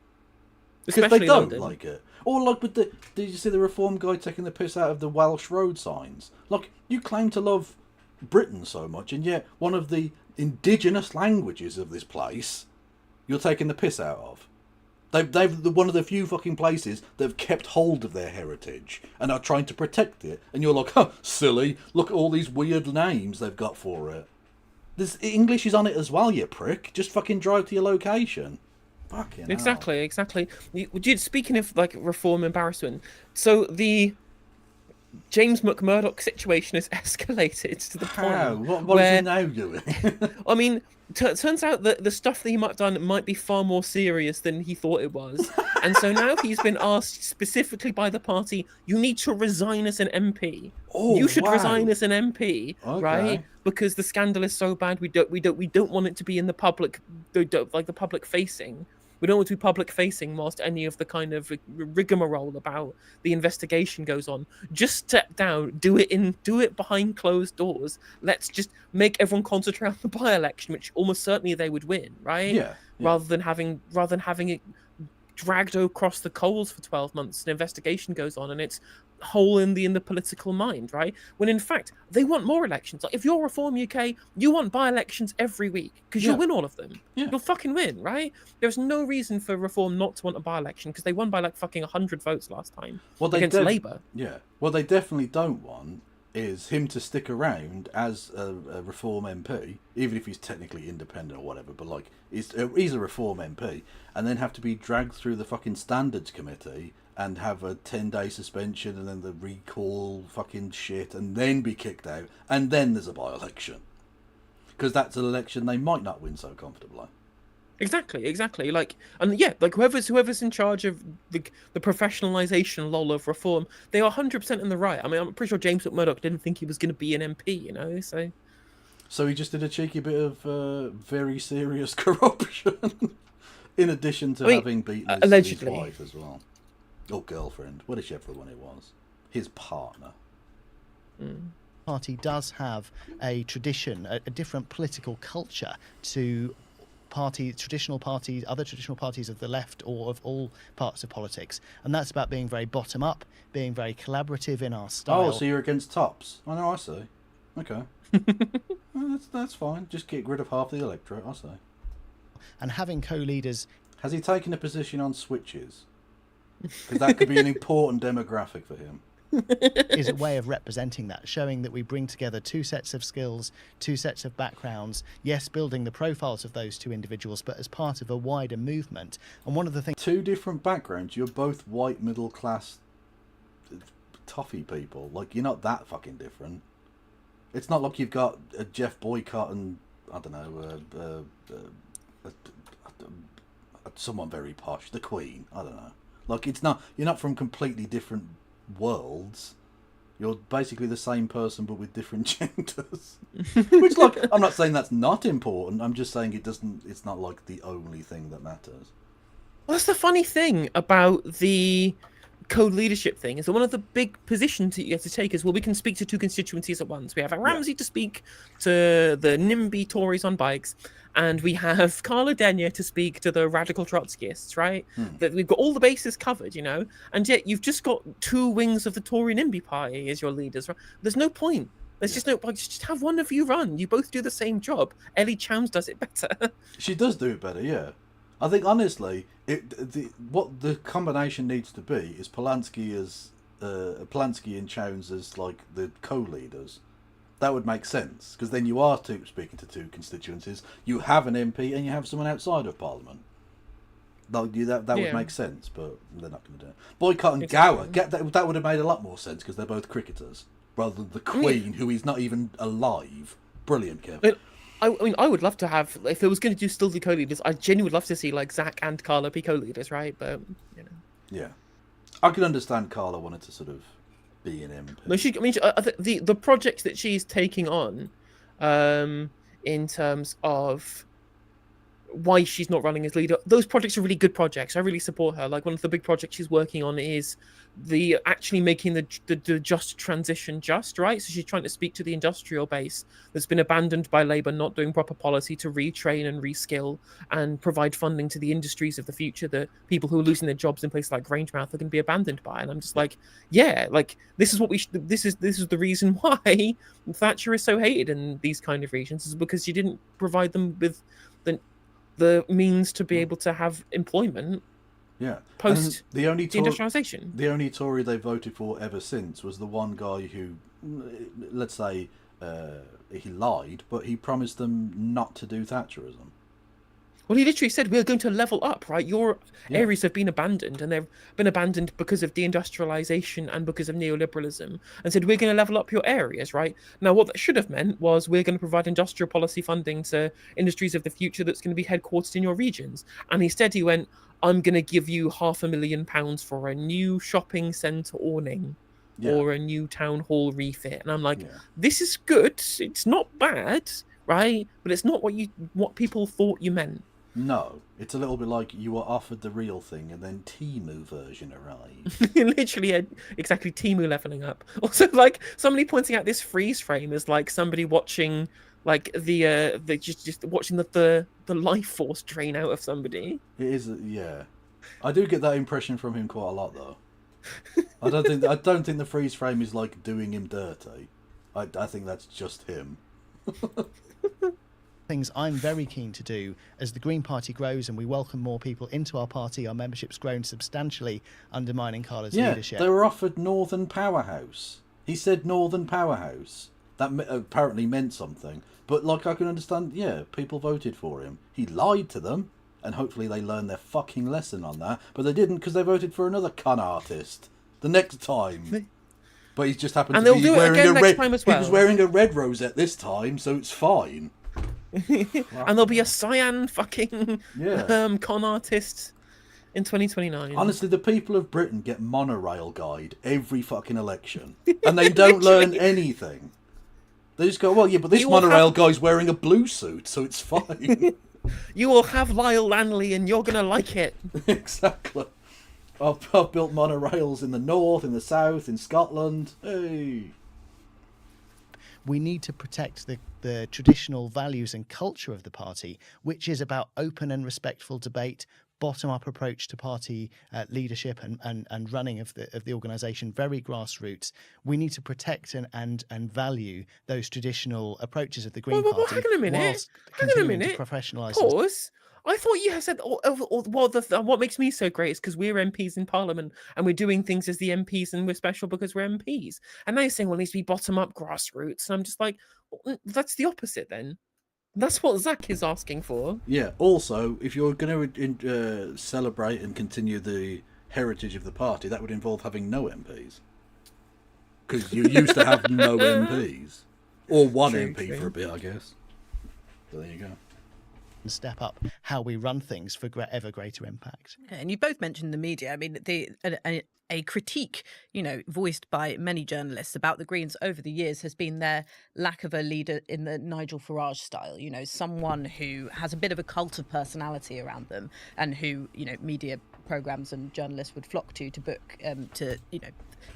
because they don't like it. Or like with did you see the Reform guy taking the piss out of the Welsh road signs? Like you claim to love Britain so much, and yet one of the indigenous languages of this place you're taking the piss out of. They've one of the few fucking places that have kept hold of their heritage and are trying to protect it. And you're like, oh, silly, look at all these weird names they've got for it. There's English is on it as well, you prick. Just fucking drive to your location. Fucking exactly. Speaking of like reform embarrassment, so the James McMurdoch situation has escalated to the point what is he now doing? I mean, turns out that the stuff that he might have done might be far more serious than he thought it was. And so now he's been asked specifically by the party, you need to resign as an MP. You should resign as an MP, right? Because the scandal is so bad, we don't want it to be in the public, like the public facing. We don't want to be public facing whilst any of the kind of rigmarole about the investigation goes on. Just step down, do it behind closed doors. Let's just make everyone concentrate on the by-election, which almost certainly they would win, right? Yeah. Rather than having it dragged across the coals for 12 months, an investigation goes on and it's hole in the political mind, right? When in fact they want more elections. Like if you're Reform UK, you want by-elections every week because you'll win all of them. You'll fucking win, right? There's no reason for Reform not to want a by-election because they won by like fucking 100 votes last time against Labour. Yeah, what they definitely don't want is him to stick around as a Reform MP, even if he's technically independent or whatever, but like he's a Reform MP, and then have to be dragged through the fucking Standards Committee and have a 10-day suspension and then the recall fucking shit and then be kicked out and then there's a by-election. Because that's an election they might not win so comfortably. Exactly. Like, and yeah, like whoever's in charge of the professionalization of reform, they are 100% in the right. I mean, I'm pretty sure James McMurdoch didn't think he was going to be an MP, you know. So he just did a cheeky bit of very serious corruption, in addition to having beaten his wife as well, or girlfriend, whichever one it was, his partner. Party does have a tradition, a different political culture to other traditional parties of the left or of all parts of politics, and that's about being very bottom up, being very collaborative in our style. Oh, so you're against tops? I know, I see. Okay. Well, that's fine. Just get rid of half the electorate, I say. And having co-leaders. Has he taken a position on switches? Because that could be an important demographic for him. Is a way of representing that, showing that we bring together two sets of skills, two sets of backgrounds, yes, building the profiles of those two individuals, but as part of a wider movement. And one of the things... Two different backgrounds. You're both white, middle class, toffee people. Like, you're not that fucking different. It's not like you've got a Jeff Boycott and, I don't know, someone very posh, the Queen. I don't know. Like, it's not... You're not from completely different worlds. You're basically the same person but with different genders. Which, like, I'm not saying that's not important. I'm just saying it's not like the only thing that matters. Well, that's the funny thing about the co-leadership thing, is that one of the big positions that you have to take is, well, we can speak to two constituencies at once. We have Ramsey to speak to the NIMBY Tories on bikes, and we have Carla Denyer to speak to the radical Trotskyists, right? That we've got all the bases covered, you know, and yet you've just got two wings of the Tory NIMBY party as your leaders. Right? There's no point. There's just no point. Just have one of you run. You both do the same job. Ellie Chams does it better. She does do it better, yeah. I think, honestly, what the combination needs to be is Polanski and Chowns as, like, the co-leaders. That would make sense, because then you are speaking to two constituencies. You have an MP and you have someone outside of Parliament. That would make sense, but they're not going to do it. Boycott and Gower, that would have made a lot more sense, because they're both cricketers, rather than the Queen, who is not even alive. Brilliant, Kevin. I mean, I would love to have, if it was going to do still the co-leaders, I genuinely would love to see, like, Zach and Carla be co-leaders, right? But, you know. Yeah. I can understand Carla wanted to sort of be an MP. No, the project that she's taking on, in terms of why she's not running as leader, those projects are really good projects. I really support her. Like, one of the big projects she's working on is actually making the just transition just, right? So she's trying to speak to the industrial base that's been abandoned by Labour, not doing proper policy to retrain and reskill and provide funding to the industries of the future that people who are losing their jobs in places like Grangemouth are going to be abandoned by. And I'm just like, yeah, like, this is what this is the reason why Thatcher is so hated in these kind of regions, is because she didn't provide them with the means to be able to have employment. Yeah. Post the industrialization. The only Tory they voted for ever since was the one guy who, let's say, he lied, but he promised them not to do Thatcherism. Well, he literally said, we're going to level up, right? Your areas have been abandoned, and they've been abandoned because of deindustrialization and because of neoliberalism, and said, we're going to level up your areas, right? Now, what that should have meant was, we're going to provide industrial policy funding to industries of the future that's going to be headquartered in your regions. And instead he went, I'm going to give you £500,000 for a new shopping centre awning or a new town hall refit. And I'm like, this is good. It's not bad, right? But it's not what people thought you meant. No, it's a little bit like you were offered the real thing and then Timu version arrived. Literally, exactly, Timu leveling up. Also, like, somebody pointing out this freeze frame is like somebody watching, like, just watching the life force drain out of somebody. It is, yeah. I do get that impression from him quite a lot, though. I don't think the freeze frame is like doing him dirty. I think that's just him. Things I'm very keen to do as the Green Party grows and we welcome more people into our party. Our membership's grown substantially undermining Carla's leadership. They were offered Northern Powerhouse. He said Northern Powerhouse. That apparently meant something. But, like, I can understand, people voted for him. He lied to them, and hopefully they learned their fucking lesson on that. But they didn't, because they voted for another con artist the next time. But he's just happened to be wearing a red. He was wearing a red rosette this time, so it's fine. And there'll be a cyan fucking con artist in 2029. Honestly, the people of Britain get monorail guide every fucking election, and they don't learn anything. They just go, well, yeah, but this monorail guy's wearing a blue suit, so it's fine. You will have Lyle Lanley, and you're gonna like it. Exactly. I've built monorails in the north, in the south, in Scotland. Hey. We need to protect the traditional values and culture of the party, which is about open and respectful debate, bottom-up approach to party leadership and running of the organisation, very grassroots. We need to protect and value those traditional approaches of the Green Party. Hang on a minute. To professionalise. Pause. I thought you had said, what makes me so great is because we're MPs in Parliament and we're doing things as the MPs and we're special because we're MPs. And now you're saying, well, it needs to be bottom-up grassroots. And I'm just like, well, that's the opposite then. That's what Zach is asking for. Yeah, also, if you're going to celebrate and continue the heritage of the party, that would involve having no MPs. Because you used to have no MPs. Or one MP for a bit, I guess. So there you go. And step up how we run things for ever greater impact. And you both mentioned the media. I mean, a critique, voiced by many journalists about the Greens over the years has been their lack of a leader in the Nigel Farage style. Someone who has a bit of a cult of personality around them, and who media programs and journalists would flock to book to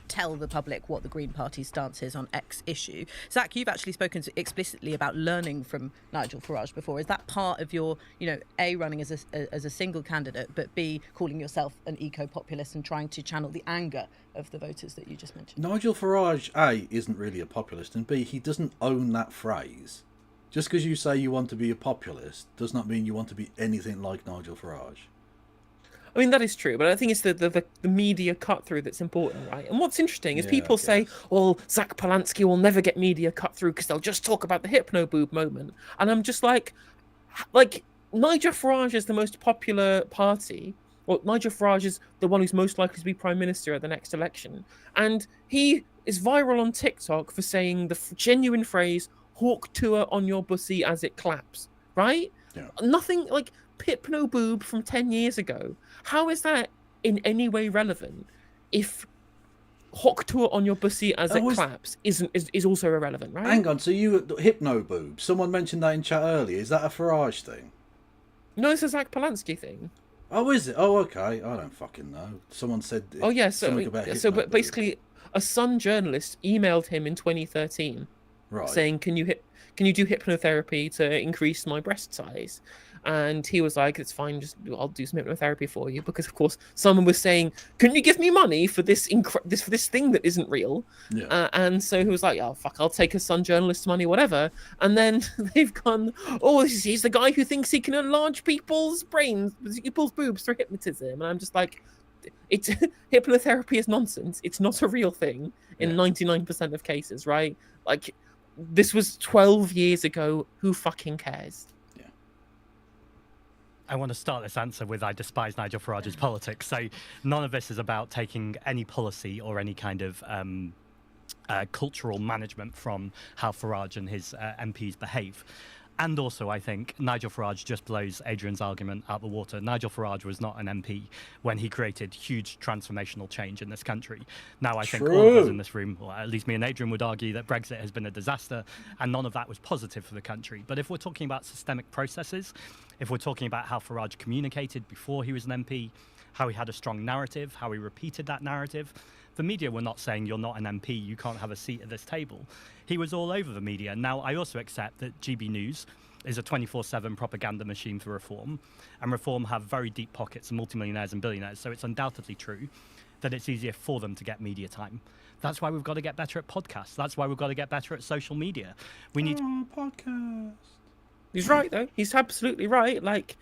tell the public what the Green Party's stance is on X issue. Zach, you've actually spoken explicitly about learning from Nigel Farage before. Is that part of your, A, running as a single candidate, but B, calling yourself an eco-populist and trying to channel the anger of the voters that you just mentioned? Nigel Farage, A, isn't really a populist, and B, he doesn't own that phrase. Just because you say you want to be a populist does not mean you want to be anything like Nigel Farage. I mean, that is true, but I think it's the media cut through that's important, right? And what's interesting is people say, well, Zach Polanski will never get media cut through because they'll just talk about the hypno-boob moment. And I'm just like, Nigel Farage is the most popular party. Well, Nigel Farage is the one who's most likely to be Prime Minister at the next election. And he is viral on TikTok for saying the genuine phrase, hawk tour on your bussy as it claps, right? Yeah. Nothing like Hypno Boob from 10 years ago. How is that in any way relevant if hawk tour on your bussy as it claps is also irrelevant, right? Hang on, so Hypno Boob, someone mentioned that in chat earlier. Is that a Farage thing? No, it's a Zach Polanski thing. Oh, is it? Oh, okay. I don't fucking know. Someone said something about Hypno basically a Sun journalist emailed him in 2013 saying, can you do hypnotherapy to increase my breast size? And he was like, it's fine, I'll do some hypnotherapy for you. Because, of course, someone was saying, can you give me money for this thing that isn't real? Yeah. And so he was like, oh, fuck, I'll take a Sun journalist's money, whatever. And then they've gone, oh, he's the guy who thinks he can enlarge people's brains, people's boobs through hypnotism. And I'm just like, hypnotherapy is nonsense. It's not a real thing in 99% of cases, right? Like, this was 12 years ago. Who fucking cares? I want to start this answer with I despise Nigel Farage's politics. So none of this is about taking any policy or any kind of cultural management from how Farage and his MPs behave. And also, I think Nigel Farage just blows Adrian's argument out the water. Nigel Farage was not an MP when he created huge transformational change in this country. Now, I think all of us in this room, or at least me and Adrian, would argue that Brexit has been a disaster, and none of that was positive for the country. But if we're talking about systemic processes, if we're talking about how Farage communicated before he was an MP, how he had a strong narrative, how he repeated that narrative, the media were not saying you're not an MP, you can't have a seat at this table. He was all over the media. Now, I also accept that GB News is a 24/7 propaganda machine for Reform, and Reform have very deep pockets of multimillionaires and billionaires, so it's undoubtedly true that it's easier for them to get media time. That's why we've got to get better at podcasts. That's why we've got to get better at social media. We need podcast. He's right, though. He's absolutely right. Like,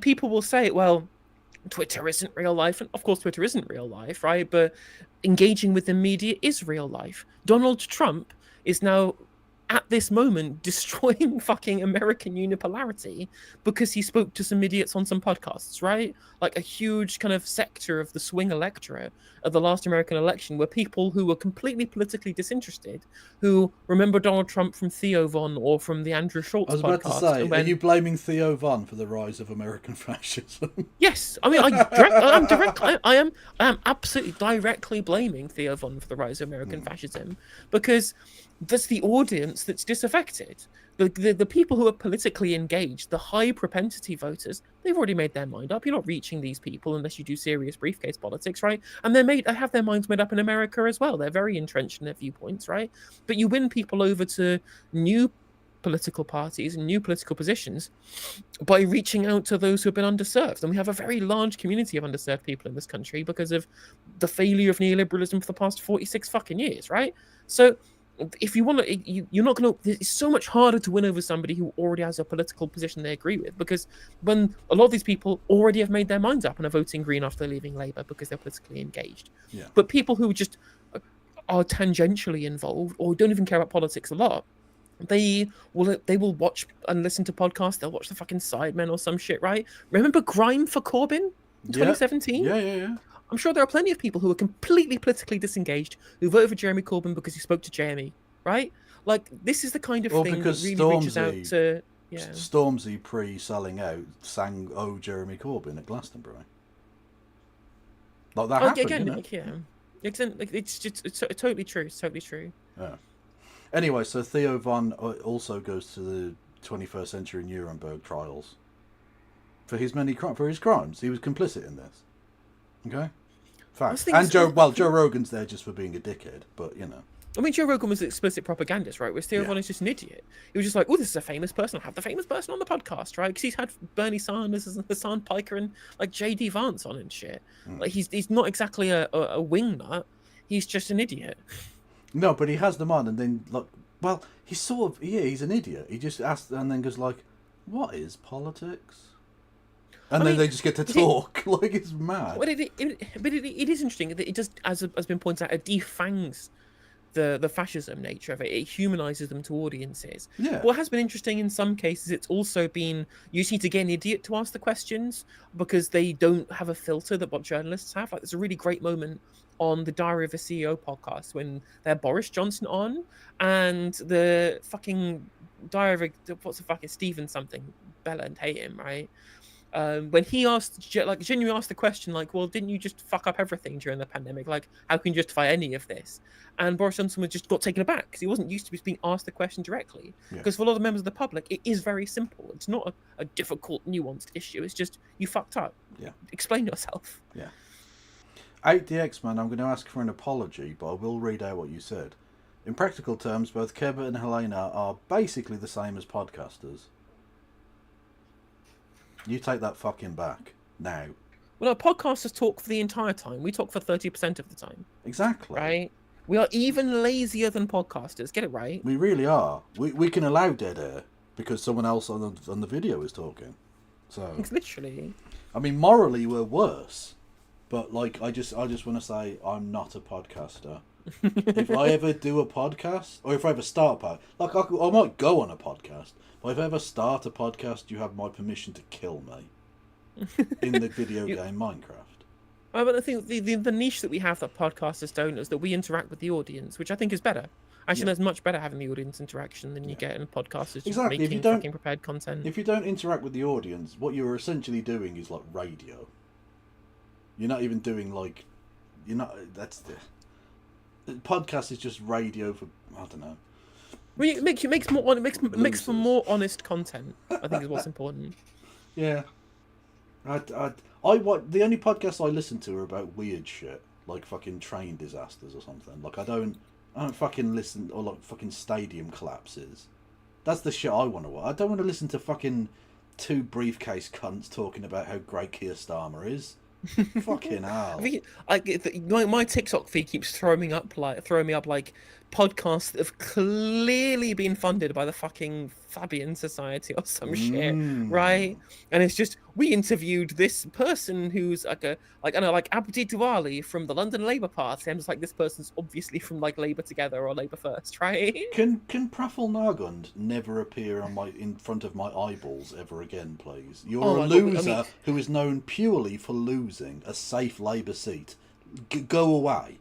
people will say, well, Twitter isn't real life. And of course, Twitter isn't real life, right? But engaging with the media is real life. Donald Trump is now at this moment destroying fucking American unipolarity because he spoke to some idiots on some podcasts, right? Like a huge kind of sector of the swing electorate of the last American election were people who were completely politically disinterested, who remember Donald Trump from Theo Von or from the Andrew Schultz podcast. I was about to say, are you blaming Theo Von for the rise of American fascism? Yes, I mean, I am absolutely directly blaming Theo Von for the rise of American fascism because that's the audience that's disaffected. The people who are politically engaged, the high propensity voters, they've already made their mind up. You're not reaching these people unless you do serious briefcase politics, right? And they have their minds made up in America as well. They're very entrenched in their viewpoints, right? But you win people over to new political parties and new political positions by reaching out to those who have been underserved. And we have a very large community of underserved people in this country because of the failure of neoliberalism for the past 46 fucking years, right? So if you want to, you're not going to, it's so much harder to win over somebody who already has a political position they agree with, because when a lot of these people already have made their minds up and are voting Green after leaving Labour because they're politically engaged. Yeah. But people who just are tangentially involved or don't even care about politics a lot, they will watch and listen to podcasts. They'll watch the fucking Sidemen or some shit, right? Remember Grime for Corbyn in 2017? Yeah. I'm sure there are plenty of people who are completely politically disengaged who voted for Jeremy Corbyn because he spoke to Jeremy, right? Like, this is the kind of thing that really reaches out to... Yeah. Stormzy, pre-selling out, sang "Oh, Jeremy Corbyn" at Glastonbury. Like, that happened, again, you know? like, yeah. It's totally true. It's totally true. Yeah. Anyway, so Theo Von also goes to the 21st century Nuremberg trials for his crimes. He was complicit in this. Okay, fact. And Joe Rogan's there just for being a dickhead, but you know. I mean, Joe Rogan was an explicit propagandist, right? Whereas Theo Von is just an idiot. He was just like, oh, this is a famous person. I'll have the famous person on the podcast, right? Because he's had Bernie Sanders and Hassan Piker and like J.D. Vance on and shit. Like, he's not exactly a wingnut. He's just an idiot. No, but he has them on, and then like, well, he's sort of he's an idiot. He just asks and then goes like, "What is politics?" And then they just get to talk. Like, it's mad. But it is interesting that it does, as has been pointed out, it defangs the fascism nature of it. It humanises them to audiences. Yeah. What has been interesting in some cases, it's also been used to get an idiot to ask the questions because they don't have a filter that what journalists have. Like, there's a really great moment on the Diary of a CEO podcast when they had Boris Johnson on and the fucking Diary of what's the fucking Stephen something, Bella and hate him, right? When he genuinely asked the question, like, well, didn't you just fuck up everything during the pandemic? Like, how can you justify any of this? And Boris Johnson just got taken aback because he wasn't used to being asked the question directly. Because for a lot of members of the public, it is very simple. It's not a difficult, nuanced issue. It's just, you fucked up. Yeah. Explain yourself. Yeah. 8DX, man, I'm going to ask for an apology, but I will read out what you said. In practical terms, both Keba and Helena are basically the same as podcasters. You take that fucking back now. Well, podcasters talk for the entire time. We talk for 30% of the time. Exactly. Right? We are even lazier than podcasters. Get it right. We really are. We can allow dead air because someone else on the video is talking. So it's literally. I mean, morally we're worse, but like I just want to say I'm not a podcaster. If I ever do a podcast, or if I ever start a podcast, like I might go on a podcast. But if I ever start a podcast, you have my permission to kill me in the video game Minecraft. But I think the niche that we have that podcasters don't is that we interact with the audience, which I think is better. Actually, there's much better having the audience interaction than you get in podcasters just making fucking prepared content. If you don't interact with the audience, what you're essentially doing is like radio. You're not even doing like, that's the podcast is just radio for, I don't know. Well, it makes for more honest content. I think is what's important. Yeah, the only podcasts I listen to are about weird shit, like fucking train disasters or something. Like I don't fucking listen, or like fucking stadium collapses. That's the shit I want to watch. I don't want to listen to fucking two briefcase cunts talking about how great Keir Starmer is. Fucking hell. My TikTok feed keeps throwing me up like podcasts that have clearly been funded by the fucking Fabian Society or some shit, right? And it's just, we interviewed this person who's like I don't know, like Abdi Douali from the London Labour Party. I'm just like, this person's obviously from like Labour Together or Labour First, right? Can Praful Nargund never appear in front of my eyeballs ever again, please? You're a loser who is known purely for losing a safe Labour seat. Go away.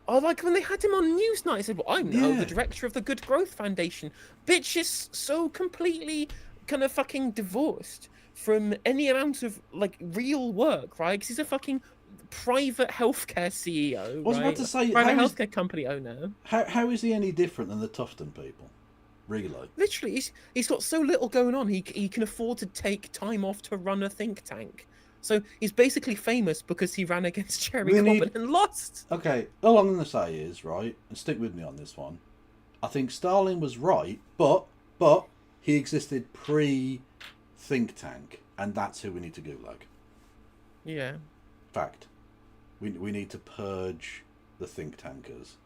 Like when they had him on Newsnight, he said, well, I'm now the director of the Good Growth Foundation. Bitch is so completely kind of fucking divorced from any amount of like real work, right? Because he's a fucking private healthcare CEO. I was about to say, private healthcare company owner. How is he any different than the Tufton people? Really? Literally, he's got so little going on. He can afford to take time off to run a think tank. So he's basically famous because he ran against Jerry Corbyn and lost. Okay, all I'm going to say is, right, and stick with me on this one, I think Stalin was right, but he existed pre-think tank, and that's who we need to gulag. Yeah. Fact. We need to purge the think tankers.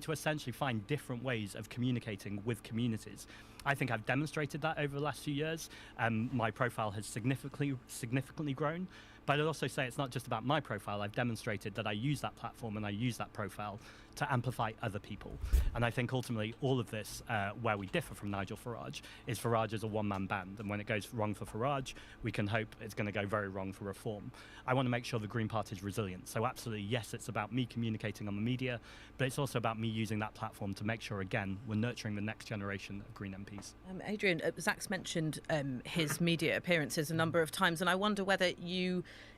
To essentially find different ways of communicating with communities. I think I've demonstrated that over the last few years. My profile has significantly grown, but I'd also say it's not just about my profile. I've demonstrated that I use that platform and I use that profile to amplify other people. And I think ultimately all of this, where we differ from Nigel Farage, is Farage is a one-man band. And when it goes wrong for Farage, we can hope it's going to go very wrong for Reform. I want to make sure the Green Party is resilient. So absolutely, yes, it's about me communicating on the media, but it's also about me using that platform to make sure, again, we're nurturing the next generation of Green MPs. Adrian, Zach's mentioned his media appearances a number of times, and I wonder whether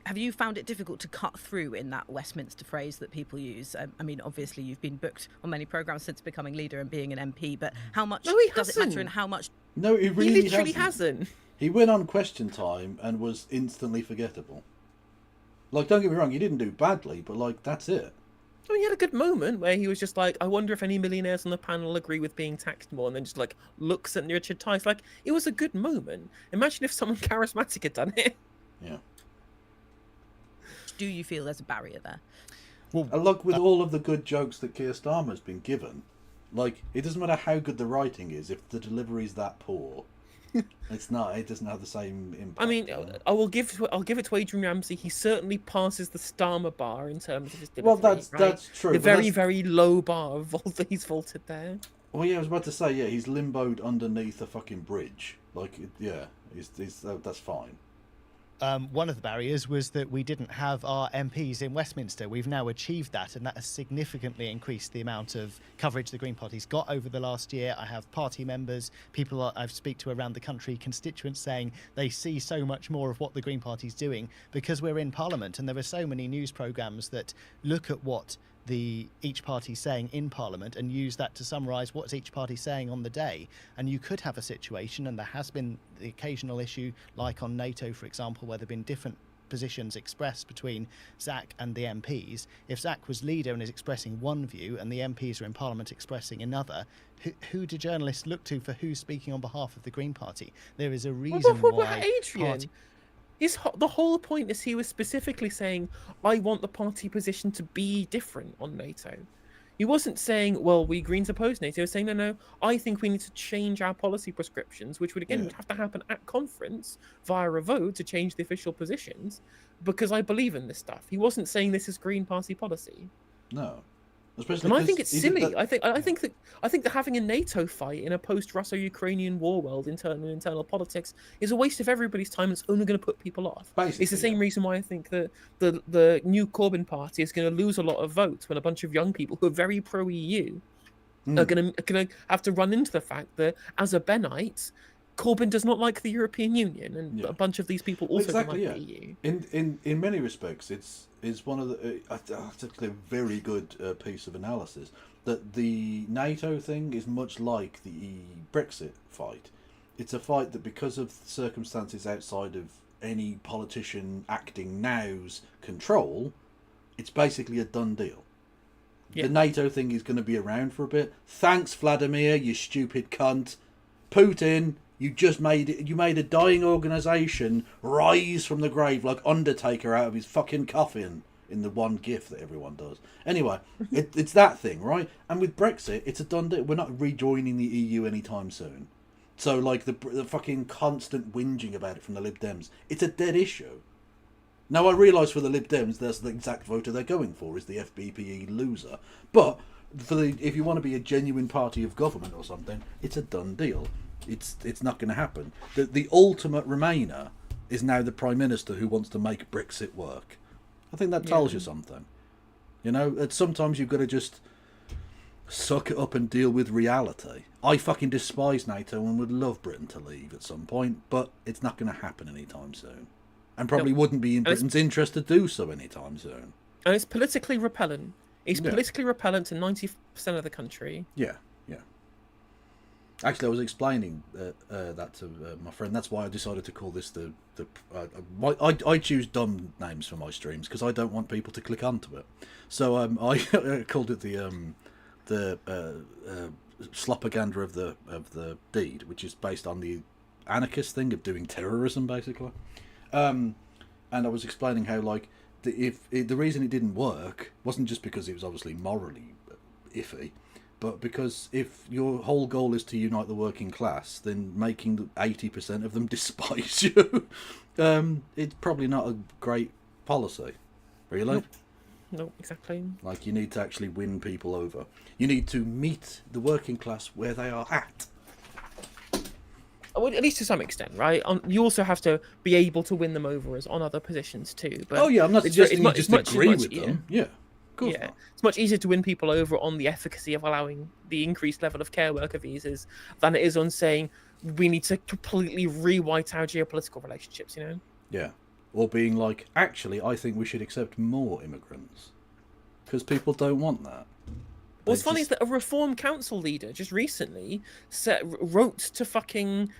have you found it difficult to cut through in that Westminster phrase that people use? I mean, obviously, you've been booked on many programmes since becoming leader and being an MP, but how much does it matter and how much... No, he literally hasn't. He went on Question Time and was instantly forgettable. Like, don't get me wrong, he didn't do badly, but, like, that's it. I mean, he had a good moment where he was just like, I wonder if any millionaires on the panel agree with being taxed more, and then just, like, looks at Richard Tice. Like, it was a good moment. Imagine if someone charismatic had done it. Yeah. Do you feel there's a barrier there? Well, like with all of the good jokes that Keir Starmer's been given, like, it doesn't matter how good the writing is, if the delivery's that poor, it doesn't have the same impact. I mean, I'll give it to Adrian Ramsey. He certainly passes the Starmer bar in terms of his delivery. Well, that's true. The very low bar of vault he's vaulted there. Well, yeah, I was about to say, he's limboed underneath a fucking bridge. Like, that's fine. One of the barriers was that we didn't have our MPs in Westminster. We've now achieved that, and that has significantly increased the amount of coverage the Green Party's got over the last year. I have party members, people I speak to around the country, constituents saying they see so much more of what the Green Party's doing because we're in Parliament, and there are so many news programmes that look at what each party saying in Parliament and use that to summarise what's each party saying on the day. And you could have a situation, and there has been the occasional issue, like on NATO, for example, where there have been different positions expressed between Zach and the MPs. If Zach was leader and is expressing one view and the MPs are in Parliament expressing another, who do journalists look to for who's speaking on behalf of the Green Party? There is a reason why... Adrian? The whole point is he was specifically saying, I want the party position to be different on NATO. He wasn't saying, well, we Greens oppose NATO. He was saying, no, I think we need to change our policy prescriptions, which would, again, have to happen at conference via a vote to change the official positions, because I believe in this stuff. He wasn't saying this is Green Party policy. No. And I think it's silly. I think that having a NATO fight in a post-Russo-Ukrainian war world, internal politics, is a waste of everybody's time. And it's only going to put people off. Basically, it's the same reason why I think that the new Corbyn party is going to lose a lot of votes when a bunch of young people who are very pro-EU are going to have to run into the fact that as a Bennite, Corbyn does not like the European Union, and a bunch of these people also don't like the EU. In many respects, it's one of the a very good piece of analysis that the NATO thing is much like the Brexit fight. It's a fight that, because of circumstances outside of any politician acting now's control, it's basically a done deal. Yeah. The NATO thing is going to be around for a bit. Thanks, Vladimir, you stupid cunt. Putin, you made a dying organisation rise from the grave like Undertaker out of his fucking coffin. in the one GIF that everyone does. Anyway, it's that thing, right? And with Brexit, it's a done deal. We're not rejoining the EU anytime soon. So, like, the fucking constant whinging about it from the Lib Dems, it's a dead issue. Now, I realise for the Lib Dems, that's the exact voter they're going for, is the FBPE loser. But if you want to be a genuine party of government or something, it's a done deal. It's not going to happen. The ultimate Remainer is now the Prime Minister who wants to make Brexit work. I think that tells you something. You know, sometimes you've got to just suck it up and deal with reality. I fucking despise NATO and would love Britain to leave at some point, but it's not going to happen anytime soon. And probably wouldn't be in Britain's interest to do so anytime soon. And it's politically repellent. It's politically repellent to 90% of the country. Yeah. Actually, I was explaining that to my friend. That's why I decided to call this I choose dumb names for my streams because I don't want people to click onto it. So I called it the Slopaganda of the Deed, which is based on the anarchist thing of doing terrorism, basically. And I was explaining how, like, the reason it didn't work wasn't just because it was obviously morally iffy, but because if your whole goal is to unite the working class, then making 80% of them despise you, it's probably not a great policy, really. No, exactly. Like, you need to actually win people over. You need to meet the working class where they are at. Well, at least to some extent, right? You also have to be able to win them over as on other positions too. But I'm not suggesting you just agree with them. Yeah, of course not. It's much easier to win people over on the efficacy of allowing the increased level of care worker visas than it is on saying we need to completely rewrite our geopolitical relationships, you know? Yeah. Or being like, actually, I think we should accept more immigrants. Because people don't want that. What's funny is that a Reform Council leader just recently wrote to fucking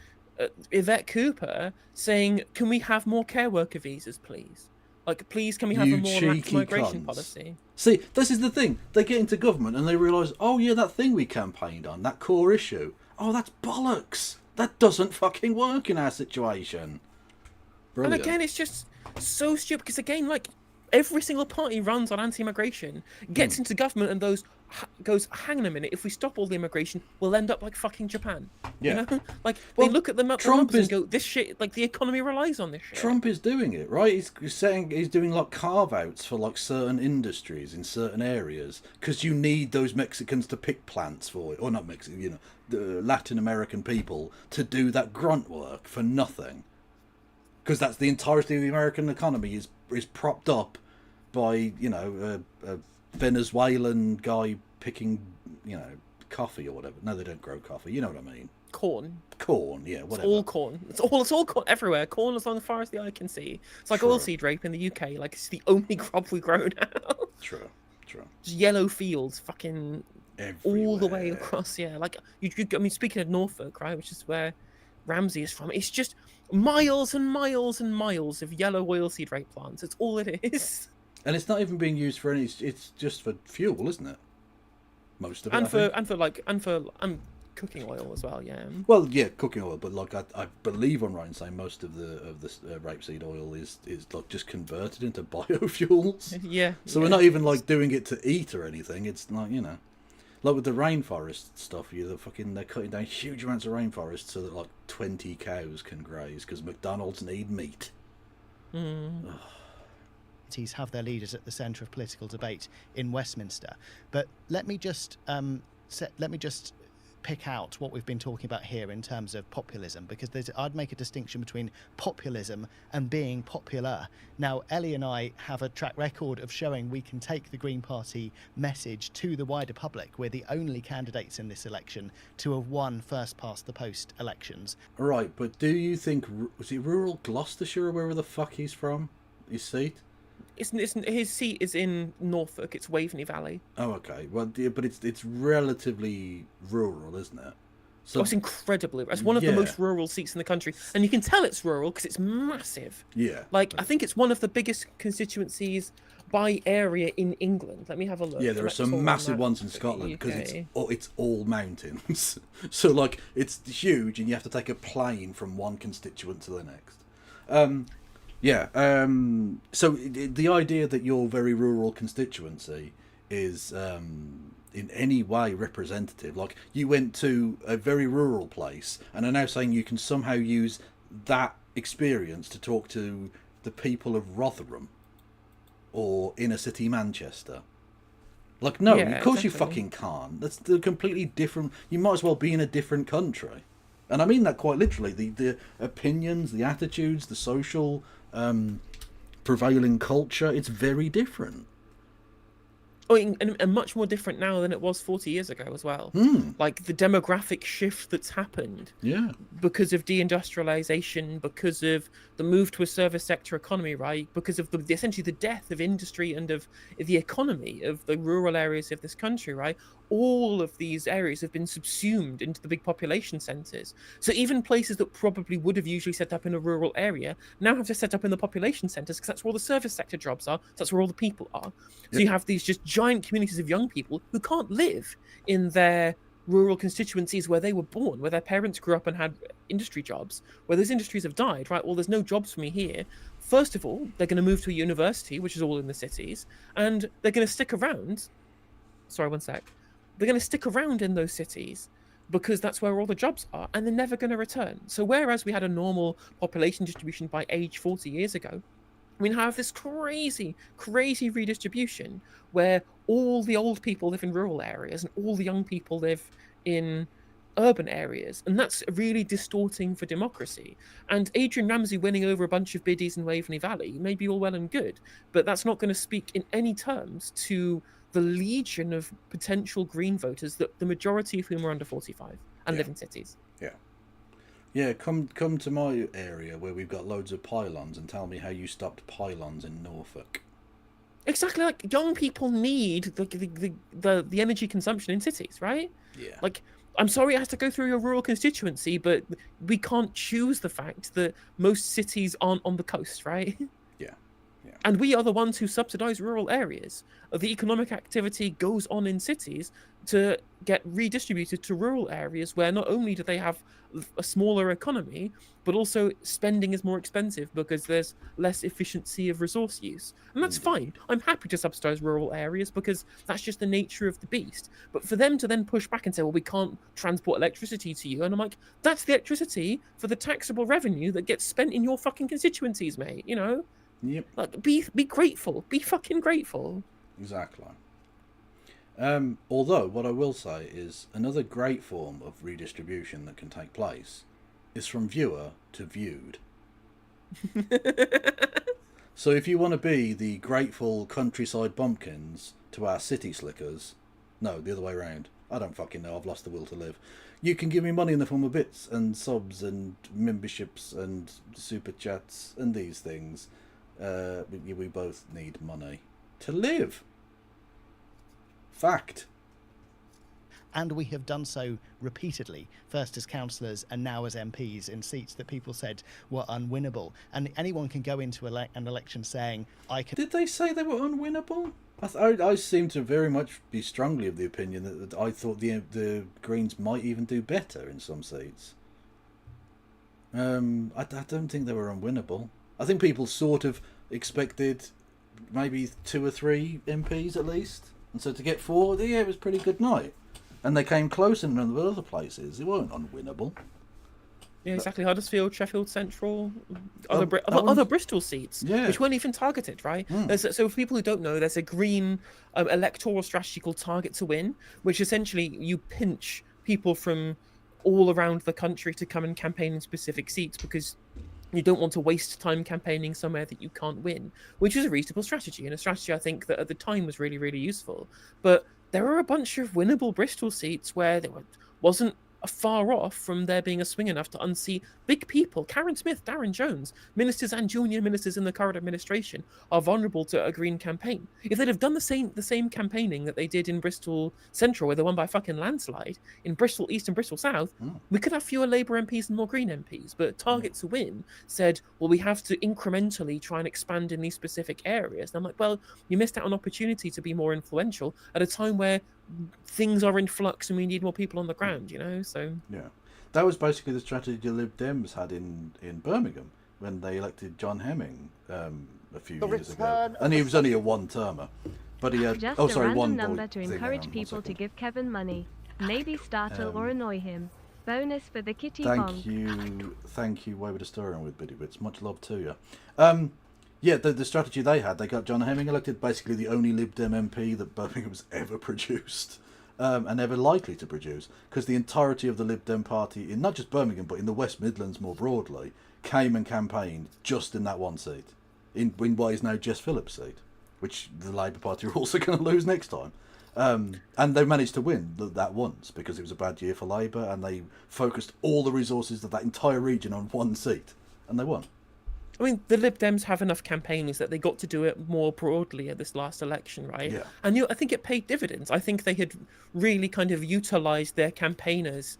Yvette Cooper saying, can we have more care worker visas, please? Like, please, can we have a more lax migration policy? See, this is the thing. They get into government and they realise, oh yeah, that thing we campaigned on, that core issue. Oh, that's bollocks. That doesn't fucking work in our situation. Brilliant. And again, it's just so stupid because, again, like, every single party runs on anti-immigration, gets into government and goes, hang on a minute, if we stop all the immigration, we'll end up like fucking Japan. Yeah. You know? Like, they look at the numbers and go, this shit, like, the economy relies on this shit. Trump is doing it, right? He's saying he's doing, like, carve-outs for, like, certain industries in certain areas because you need those Mexicans to pick plants for it. Or not Mexican, you know, the Latin American people to do that grunt work for nothing. Because that's the entirety of the American economy is propped up by, you know, a Venezuelan guy picking, you know, coffee or whatever. No, they don't grow coffee. You know what I mean? Corn, yeah, whatever. It's all corn. It's all corn everywhere. Corn as far as the eye can see. It's like oilseed rape in the UK. Like, it's the only crop we grow now. True. Just yellow fields, fucking everywhere. All the way across. Yeah, like I mean, speaking of Norfolk, right, which is where Ramsey is from, it's just miles and miles and miles of yellow oilseed rape plants. It's all it is. And it's not even being used for any. It's just for fuel, isn't it? Most of it. And for cooking oil as well. Yeah. Well, yeah, cooking oil, but like I believe I'm right in saying most of the rapeseed oil is like just converted into biofuels. Yeah. So we're not even like doing it to eat or anything. It's like, you know, like with the rainforest stuff. They're cutting down huge amounts of rainforest so that like 20 cows can graze because McDonald's need meat. Have their leaders at the centre of political debate in Westminster. But let me just pick out what we've been talking about here in terms of populism, because I'd make a distinction between populism and being popular. Now, Ellie and I have a track record of showing we can take the Green Party message to the wider public. We're the only candidates in this election to have won first past the post elections. Right, but do you think, was it rural Gloucestershire or wherever the fuck he's from? His seat? His seat is in Norfolk. It's Waveney Valley. Oh, okay. Well, yeah, but it's relatively rural, isn't it? So it's incredibly. It's one of the most rural seats in the country, and you can tell it's rural because it's massive. Yeah. Like, I think it's one of the biggest constituencies by area in England. Let me have a look. Yeah, there are some massive ones in Scotland because it's all mountains. So like it's huge, and you have to take a plane from one constituent to the next. Yeah. So the idea that your very rural constituency is in any way representative, like you went to a very rural place and are now saying you can somehow use that experience to talk to the people of Rotherham or inner city Manchester. Like, no, Yeah, of course you exactly. fucking can't. That's the completely different. You might as well be in a different country. And I mean that quite literally. The opinions, the attitudes, the social prevailing culture, it's very different. Oh, and much more different now than it was 40 years ago as well. Like the demographic shift that's happened Yeah. because of deindustrialization, because of the move to a service sector economy, right? Because of essentially the death of industry and of the economy of the rural areas of this country, right? All of these areas have been subsumed into the big population centers. So even places that probably would have usually set up in a rural area now have to set up in the population centers because that's where all the service sector jobs are. That's where all the people are. So you have these just giant communities of young people who can't live in their rural constituencies where they were born, where their parents grew up and had industry jobs, where those industries have died, right? Well, there's no jobs for me here. First of all, they're going to move to a university, which is all in the cities, and they're going to stick around. Sorry, one sec. They're going to stick around in those cities because that's where all the jobs are, and they're never going to return. So whereas we had a normal population distribution by age 40 years ago, we now have this crazy redistribution where all the old people live in rural areas and all the young people live in urban areas, and that's really distorting for democracy. And Adrian Ramsey winning over a bunch of biddies in Waveney Valley may be all well and good, but that's not going to speak in any terms to the legion of potential Green voters, that the majority of whom are under 45 and live in cities. Yeah, come to my area where we've got loads of pylons and tell me how you stopped pylons in Norfolk. Exactly, like young people need the energy consumption in cities, right? Yeah. Like, I'm sorry it has to go through your rural constituency, but we can't choose the fact that most cities aren't on the coast, right? Yeah. And we are the ones who subsidize rural areas. The economic activity goes on in cities to get redistributed to rural areas where not only do they have a smaller economy, but also spending is more expensive because there's less efficiency of resource use. And that's fine. I'm happy to subsidize rural areas because that's just the nature of the beast. But for them to then push back and say, well, we can't transport electricity to you, and I'm like, that's the electricity for the taxable revenue that gets spent in your fucking constituencies, mate, you know? Yep. Like, be grateful. Be fucking grateful. Exactly. Although, what I will say is another great form of redistribution that can take place is from viewer to viewed. So if you want to be the grateful countryside bumpkins to our city slickers, no, the other way around. I don't fucking know. I've lost the will to live. You can give me money in the form of bits and subs and memberships and super chats and these things. We both need money to live. Fact. And we have done so repeatedly, first as councillors and now as MPs in seats that people said were unwinnable. And anyone can go into an election saying, I can... Did they say they were unwinnable? I seem to very much be strongly of the opinion that I thought the Greens might even do better in some seats. I don't think they were unwinnable. I think people sort of expected maybe 2 or 3 MPs at least. And so to get 4, yeah, it was a pretty good night. And they came close in other places. It weren't unwinnable. Yeah, exactly. Huddersfield, Sheffield Central, other Bristol seats, which weren't even targeted, right? So for people who don't know, there's a Green electoral strategy called Target to Win, which essentially you pinch people from all around the country to come and campaign in specific seats because you don't want to waste time campaigning somewhere that you can't win, which is a reasonable strategy, and a strategy I think that at the time was really, really useful. But there are a bunch of winnable Bristol seats where there wasn't far off from there being a swing enough to unseat big people. Karen Smith, Darren Jones, ministers and junior ministers in the current administration are vulnerable to a Green campaign. If they'd have done the same campaigning that they did in Bristol Central, where they won by a fucking landslide, in Bristol East and Bristol South, we could have fewer Labour MPs and more Green MPs. But Target to Win said, well, we have to incrementally try and expand in these specific areas. And I'm like, well, you missed out on opportunity to be more influential at a time where things are in flux and we need more people on the ground, you know? So yeah, that was basically the strategy the Lib Dems had in Birmingham. when they elected John Hemming a few years ago, and he was only a one-termer, but he had Just oh a sorry random one number vote to thing, encourage one people to second. give Kevin money. Maybe startle or annoy him. Bonus for the kitty bonk. Thank you, Wayward Historian with Biddy Bits. Much love to you. Yeah, the strategy they had, they got John Hemming elected, basically the only Lib Dem MP that Birmingham's ever produced, and ever likely to produce, because the entirety of the Lib Dem party, in not just Birmingham, but in the West Midlands more broadly, came and campaigned just in that one seat, in what is now Jess Phillips' seat, which the Labour Party are also going to lose next time. And they managed to win that once, because it was a bad year for Labour, and they focused all the resources of that entire region on one seat, and they won. I mean, the Lib Dems have enough campaigners that they got to do it more broadly at this last election, right? Yeah. And I think it paid dividends. I think they had really kind of utilised their campaigners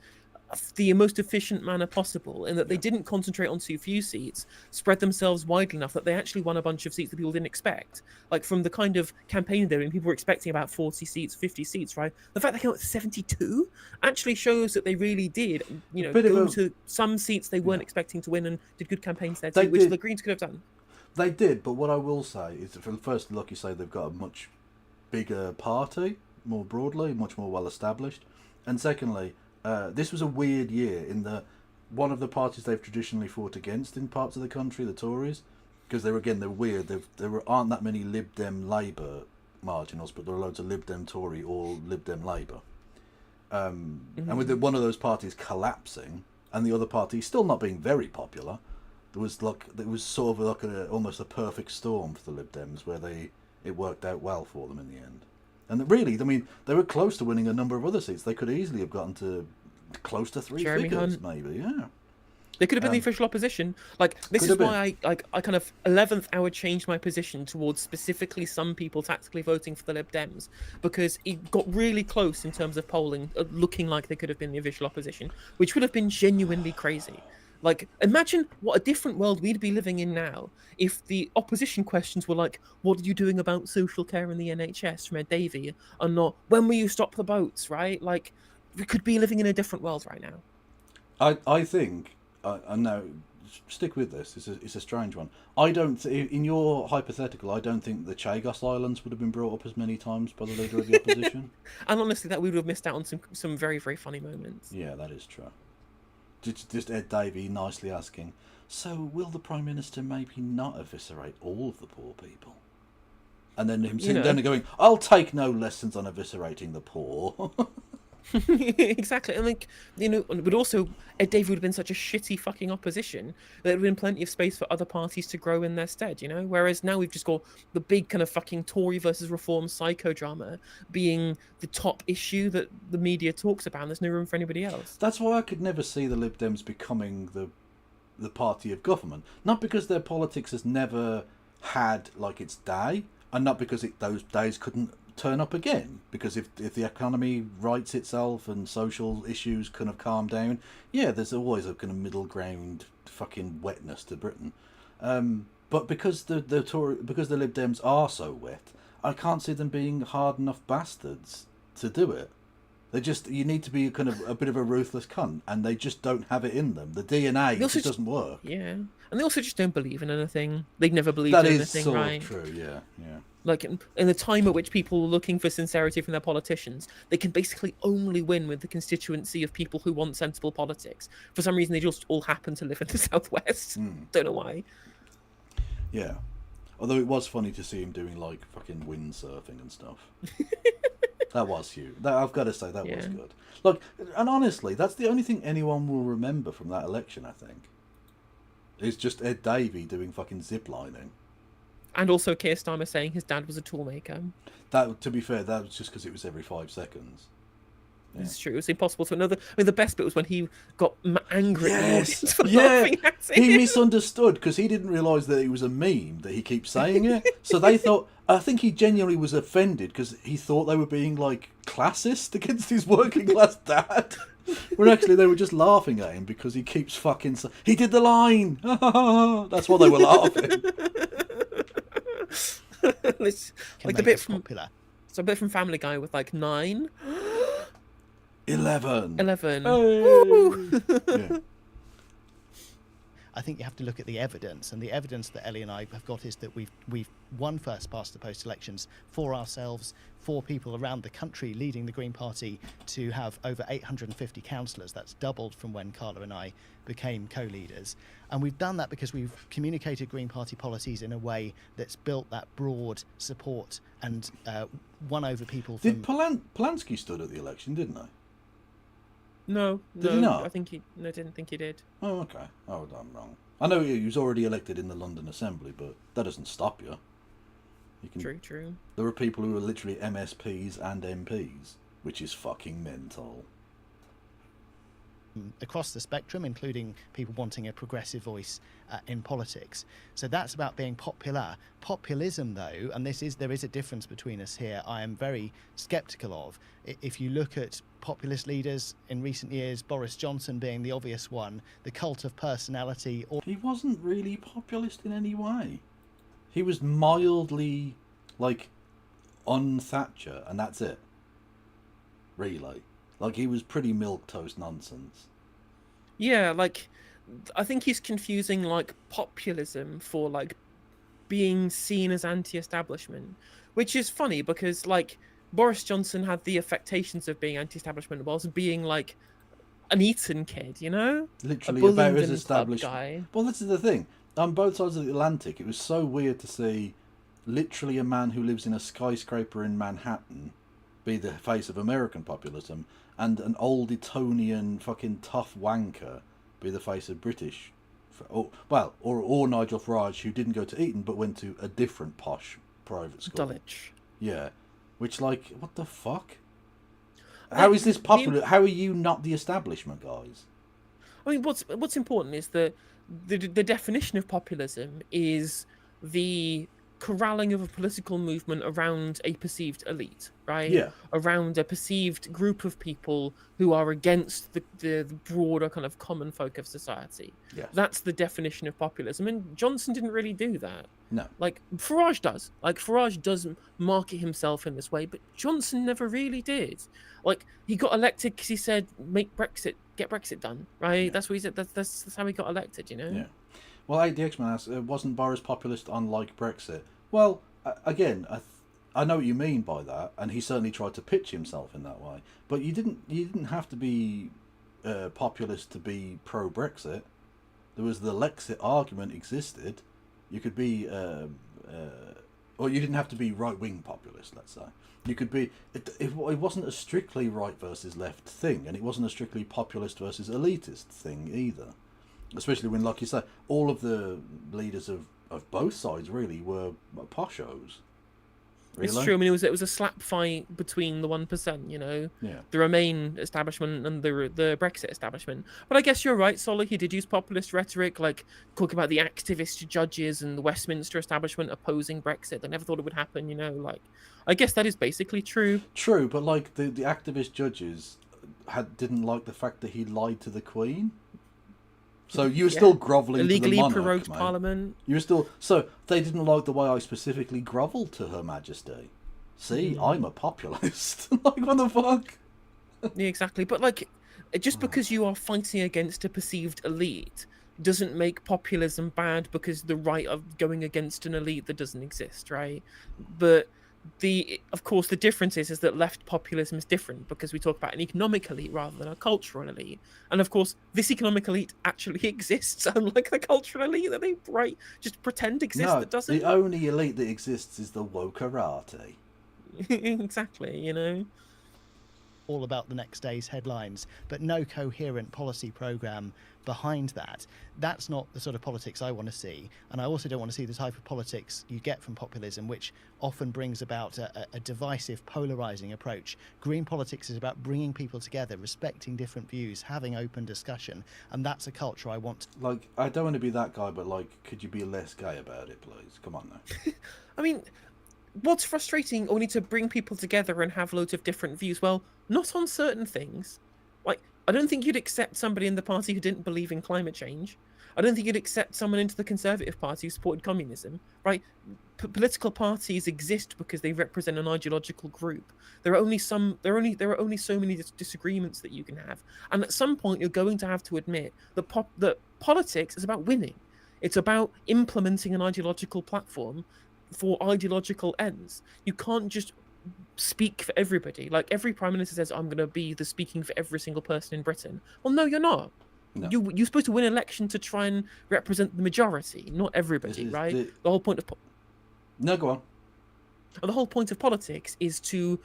the most efficient manner possible, in that they didn't concentrate on too few seats, spread themselves widely enough that they actually won a bunch of seats that people didn't expect. Like, from the kind of campaign they're doing, people were expecting about 40 seats, 50 seats, right? The fact they came out with 72 actually shows that they really did, go to some seats they weren't expecting to win, and did good campaigns there too, which the Greens could have done. They did, but what I will say is that, first, like you say, they've got a much bigger party, more broadly, much more well established, and secondly, this was a weird year in that one of the parties they've traditionally fought against in parts of the country, the Tories, because they're weird. There aren't that many Lib Dem Labour marginals, but there are loads of Lib Dem Tory or Lib Dem Labour. And with one of those parties collapsing and the other party still not being very popular, it was sort of like almost a perfect storm for the Lib Dems, where it worked out well for them in the end. And really, I mean, they were close to winning a number of other seats. They could easily have gotten to close to three Jeremy figures, Hunt. maybe. Yeah, they could have been the official opposition. Like, this is why I kind of 11th hour changed my position towards specifically some people tactically voting for the Lib Dems, because it got really close in terms of polling, looking like they could have been the official opposition, which would have been genuinely crazy. Like, imagine what a different world we'd be living in now if the opposition questions were like, what are you doing about social care in the NHS from Ed Davey, and not, when will you stop the boats, right? Like, we could be living in a different world right now. I think, and now, stick with this, it's a strange one. I don't, in your hypothetical, I don't think the Chagos Islands would have been brought up as many times by the leader of the opposition. And honestly, that we would have missed out on some very, very funny moments. Yeah, that is true. Just Ed Davey nicely asking, so will the Prime Minister maybe not eviscerate all of the poor people? And then him sitting down and going, I'll take no lessons on eviscerating the poor. Exactly. And like, but also Ed Davey would have been such a shitty fucking opposition that there would have been plenty of space for other parties to grow in their stead, whereas now we've just got the big kind of fucking Tory versus Reform psychodrama being the top issue that the media talks about, and there's no room for anybody else. That's why I could never see the Lib Dems becoming the party of government, not because their politics has never had like its day, and not because those days couldn't turn up again, because if the economy rights itself and social issues kind of calm down, there's always a kind of middle ground fucking wetness to Britain, but because the Lib Dems are so wet, I can't see them being hard enough bastards to do it. You need to be kind of a bit of a ruthless cunt, and they just don't have it in them. The DNA just doesn't work. Yeah, and they also just don't believe in anything. They've never believed in anything, sort right? Of true, yeah. Like, in the time at which people are looking for sincerity from their politicians, they can basically only win with the constituency of people who want sensible politics. For some reason, they just all happen to live in the Southwest. Don't know why. Yeah. Although it was funny to see him doing, like, fucking windsurfing and stuff. That was huge. I've got to say, that was good. Look, and honestly, that's the only thing anyone will remember from that election, I think. Is just Ed Davey doing fucking ziplining. And also Keir Starmer saying his dad was a toolmaker. That, to be fair, that was just because it was every 5 seconds. Yeah. It's true. It was impossible to another. I mean, the best bit was when he got angry at the audience for laughing at it. He misunderstood because he didn't realise that it was a meme that he keeps saying it. So they thought. I think he genuinely was offended because he thought they were being like classist against his working class dad. When actually they were just laughing at him because he keeps fucking. He did the line. That's why they were laughing. Like the bit from popular. So a bit from Family Guy with like 9. 11. Hey. I I think you have to look at the evidence, and the evidence that Ellie and I have got is that we've won first past the post elections for ourselves, for people around the country leading the Green Party to have over 850 councillors. That's doubled from when Carla and I became co-leaders. And we've done that because we've communicated Green Party policies in a way that's built that broad support and won over people. Did Polanski stood at the election, didn't they? No, Did he not? I didn't think he did. Oh, okay. Oh, I'm wrong. I know he was already elected in the London Assembly, but that doesn't stop you. True. There are people who are literally MSPs and MPs, which is fucking mental. Across the spectrum, including people wanting a progressive voice in politics. So that's about being popular. Populism, though, and there is a difference between us here, I am very sceptical of. If you look at populist leaders in recent years, Boris Johnson being the obvious one, the cult of personality. He wasn't really populist in any way. He was mildly, on Thatcher, and that's it. Really. He was pretty milquetoast nonsense. Yeah, I think he's confusing, populism for, being seen as anti-establishment, which is funny because, Boris Johnson had the affectations of being anti-establishment whilst being, an Eton kid, you know? Literally about his establishment. Guy. Well, this is the thing. On both sides of the Atlantic, it was so weird to see literally a man who lives in a skyscraper in Manhattan be the face of American populism, and an old Etonian fucking tough wanker be the face of British, or Nigel Farage, who didn't go to Eton but went to a different posh private school. Dulwich. Yeah, which what the fuck? How is this popular? How are you not the establishment, guys? I mean, what's important is that the definition of populism is the corralling of a political movement around a perceived elite, right? Yeah. Around a perceived group of people who are against the broader kind of common folk of society. Yes. That's the definition of populism. And Johnson didn't really do that. No. Farage does. Farage does market himself in this way, but Johnson never really did. He got elected because he said, get Brexit done, right? Yeah. That's what he said. That's how he got elected, you know? Yeah. Well, the X-Man asks, wasn't Boris populist on Brexit? Well, again, I know what you mean by that, and he certainly tried to pitch himself in that way. But you didn't have to be populist to be pro-Brexit. There was the Lexit argument existed. You could be, or you didn't have to be right-wing populist, let's say. You could be. It wasn't a strictly right versus left thing, and it wasn't a strictly populist versus elitist thing either. Especially when, like you say, all of the leaders of both sides really were poshos. Really? It's true. I mean, it was a slap fight between the 1%, you know, yeah. The Remain establishment and the Brexit establishment. But I guess you're right, Solly. He did use populist rhetoric, talking about the activist judges and the Westminster establishment opposing Brexit. They never thought it would happen, you know. I guess that is basically true. True, but the activist judges didn't like the fact that he lied to the Queen. So you were still grovelling illegally to the monarch, prorogued mate. Parliament. You were still they didn't like the way I specifically grovelled to Her Majesty. See, I'm a populist. What the fuck? Yeah, exactly. But just because you are fighting against a perceived elite doesn't make populism bad because the right of going against an elite that doesn't exist, right? But of course the difference is that left populism is different because we talk about an economic elite rather than a cultural elite, and of course this economic elite actually exists, unlike the cultural elite that they just pretend exists. No, that doesn't. The only elite that exists is the wokerati. Exactly, you know. All about the next day's headlines, but no coherent policy programme behind that. That's not the sort of politics I want to see, and I also don't want to see the type of politics you get from populism, which often brings about a divisive, polarising approach. Green politics is about bringing people together, respecting different views, having open discussion, and that's a culture I want. I don't want to be that guy, but could you be less gay about it, please? Come on now. I mean, what's frustrating, only to bring people together and have loads of different views? Well, not on certain things. I don't think you'd accept somebody in the party who didn't believe in climate change. I don't think you'd accept someone into the Conservative Party who supported communism, right? Political parties exist because they represent an ideological group. There are only so many disagreements that you can have, and at some point you're going to have to admit that politics is about winning. It's about implementing an ideological platform for ideological ends. You can't just speak for everybody. Like every prime minister says, I'm going to be the speaking for every single person in Britain. Well, no, you're not. No. You're supposed to win an election to try and represent the majority, not everybody, right? The whole point of no, go on. The whole point of politics is to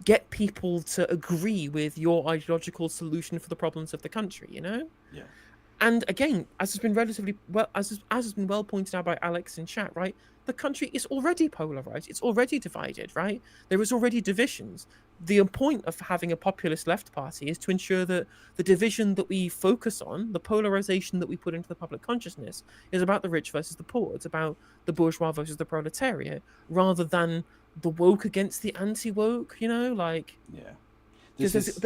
get people to agree with your ideological solution for the problems of the country. You know? Yeah. And again, as has been has been well pointed out by Alex in chat, right? The country is already polarized. It's already divided, right? There is already divisions. The point of having a populist left party is to ensure that the division that we focus on, the polarization that we put into the public consciousness, is about the rich versus the poor. It's about the bourgeois versus the proletariat, rather than the woke against the anti-woke, you know? Like, yeah.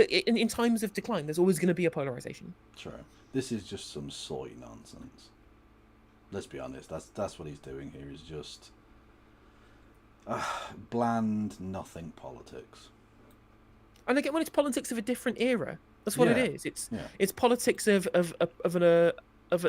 In times of decline, there's always going to be a polarization. True. This is just some soy nonsense. Let's be honest. That's what he's doing here. Is just bland, nothing politics. And again, when it's politics of a different era, that's what it is. It's politics of an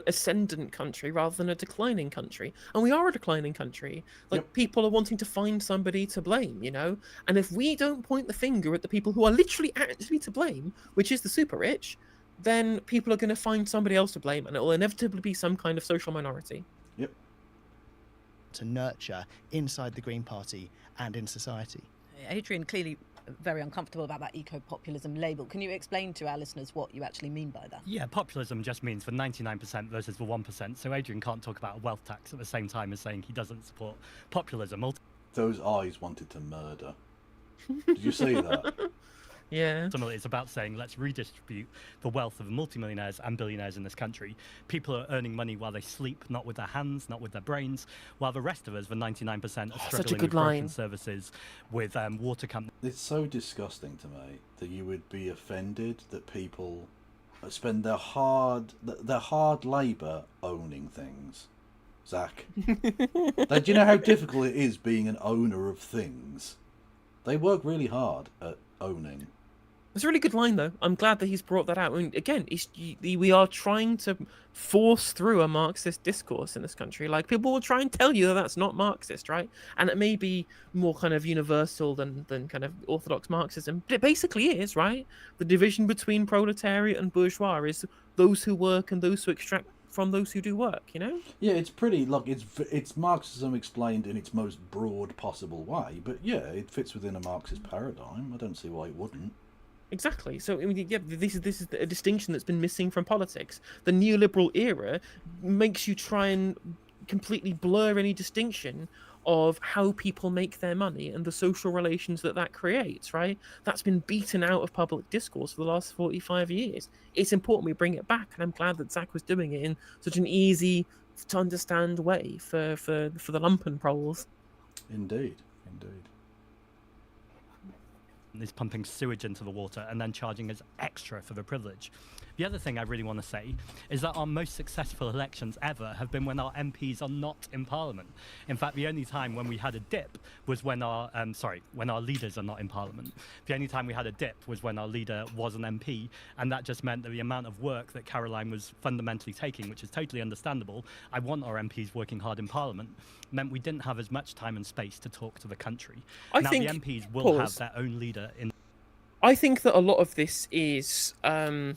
ascendant country rather than a declining country. And we are a declining country. Like people are wanting to find somebody to blame, you know. And if we don't point the finger at the people who are literally actually to blame, which is the super rich, then people are going to find somebody else to blame, and it will inevitably be some kind of social minority. Yep. To nurture inside the Green Party and in society. Adrian, clearly very uncomfortable about that eco-populism label. Can you explain to our listeners what you actually mean by that? Yeah, populism just means the 99% versus the 1%. So Adrian can't talk about a wealth tax at the same time as saying he doesn't support populism. Those eyes wanted to murder. Did you see that? Yeah. Ultimately, it's about saying let's redistribute the wealth of the multimillionaires and billionaires in this country. People are earning money while they sleep, not with their hands, not with their brains, while the rest of us, the 99%, are struggling with broken services, with water companies. It's so disgusting to me that you would be offended that people spend their hard labour owning things. Zach, do you know how difficult it is being an owner of things? They work really hard at owning. It's a really good line, though. I'm glad that he's brought that out. I mean, again, we are trying to force through a Marxist discourse in this country. Like, people will try and tell you that that's not Marxist, right? And it may be more kind of universal than kind of orthodox Marxism, but it basically is, right? The division between proletariat and bourgeois is those who work and those who extract from those who do work, you know? Yeah, it's pretty, look, it's Marxism explained in its most broad possible way, but yeah, it fits within a Marxist paradigm. I don't see why it wouldn't. Exactly. So I mean, yeah, this is a distinction that's been missing from politics. The neoliberal era makes you try and completely blur any distinction of how people make their money and the social relations that creates, right? That's been beaten out of public discourse for the last 45 years. It's important we bring it back, and I'm glad that Zach was doing it in such an easy to understand way for the lumpen proles. Indeed. Is pumping sewage into the water and then charging us extra for the privilege. The other thing I really want to say is that our most successful elections ever have been when our MPs are not in Parliament. In fact, the only time when we had a dip was when our leaders are not in Parliament. The only time we had a dip was when our leader was an MP, and that just meant that the amount of work that Caroline was fundamentally taking, which is totally understandable, I want our MPs working hard in Parliament, meant we didn't have as much time and space to talk to the country. I now think, the MPs will have their own leader in. I think that a lot of this is kind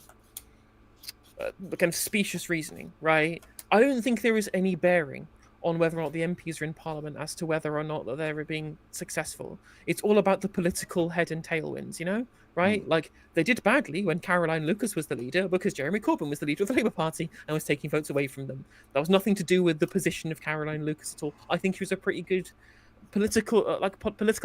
of specious reasoning, right? I don't think there is any bearing on whether or not the MPs are in Parliament as to whether or not that they're being successful. It's all about the political head and tailwinds, you know, right? Like, they did badly when Caroline Lucas was the leader because Jeremy Corbyn was the leader of the Labour Party and was taking votes away from them. That was nothing to do with the position of Caroline Lucas at all. I think she was a pretty good political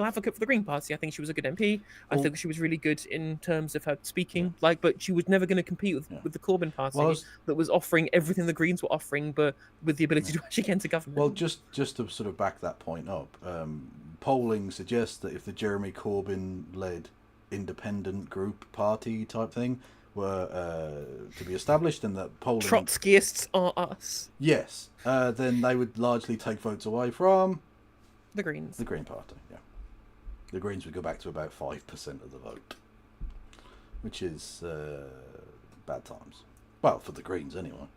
advocate for the Green Party. I think she was a good MP. I think she was really good in terms of her speaking. But she was never going to compete with the Corbyn Party that was offering everything the Greens were offering, but with the ability to actually get into government. Well, just to sort of back that point up, polling suggests that if the Jeremy Corbyn-led independent group party type thing were to be established and that Poland... Trotskyists are us. Yes. Then they would largely take votes away from... The Greens. The Green Party, yeah. The Greens would go back to about 5% of the vote. Which is bad times. Well, for the Greens, anyway.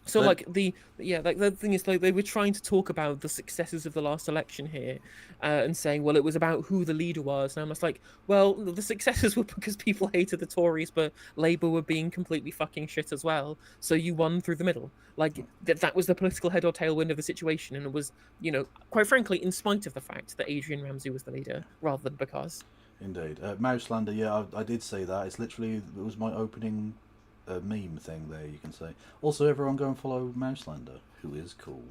So, like, the thing is, like, they were trying to talk about the successes of the last election here and saying, well, it was about who the leader was. And I'm just like, well, the successes were because people hated the Tories, but Labour were being completely fucking shit as well. So you won through the middle. Like, that was the political head or tailwind of the situation. And it was, you know, quite frankly, in spite of the fact that Adrian Ramsey was the leader, rather than because. Indeed. Mouselander, yeah, I did see that. It's literally, it was my opening... meme thing there, you can say. Also, everyone go and follow Mouselander, who is cool.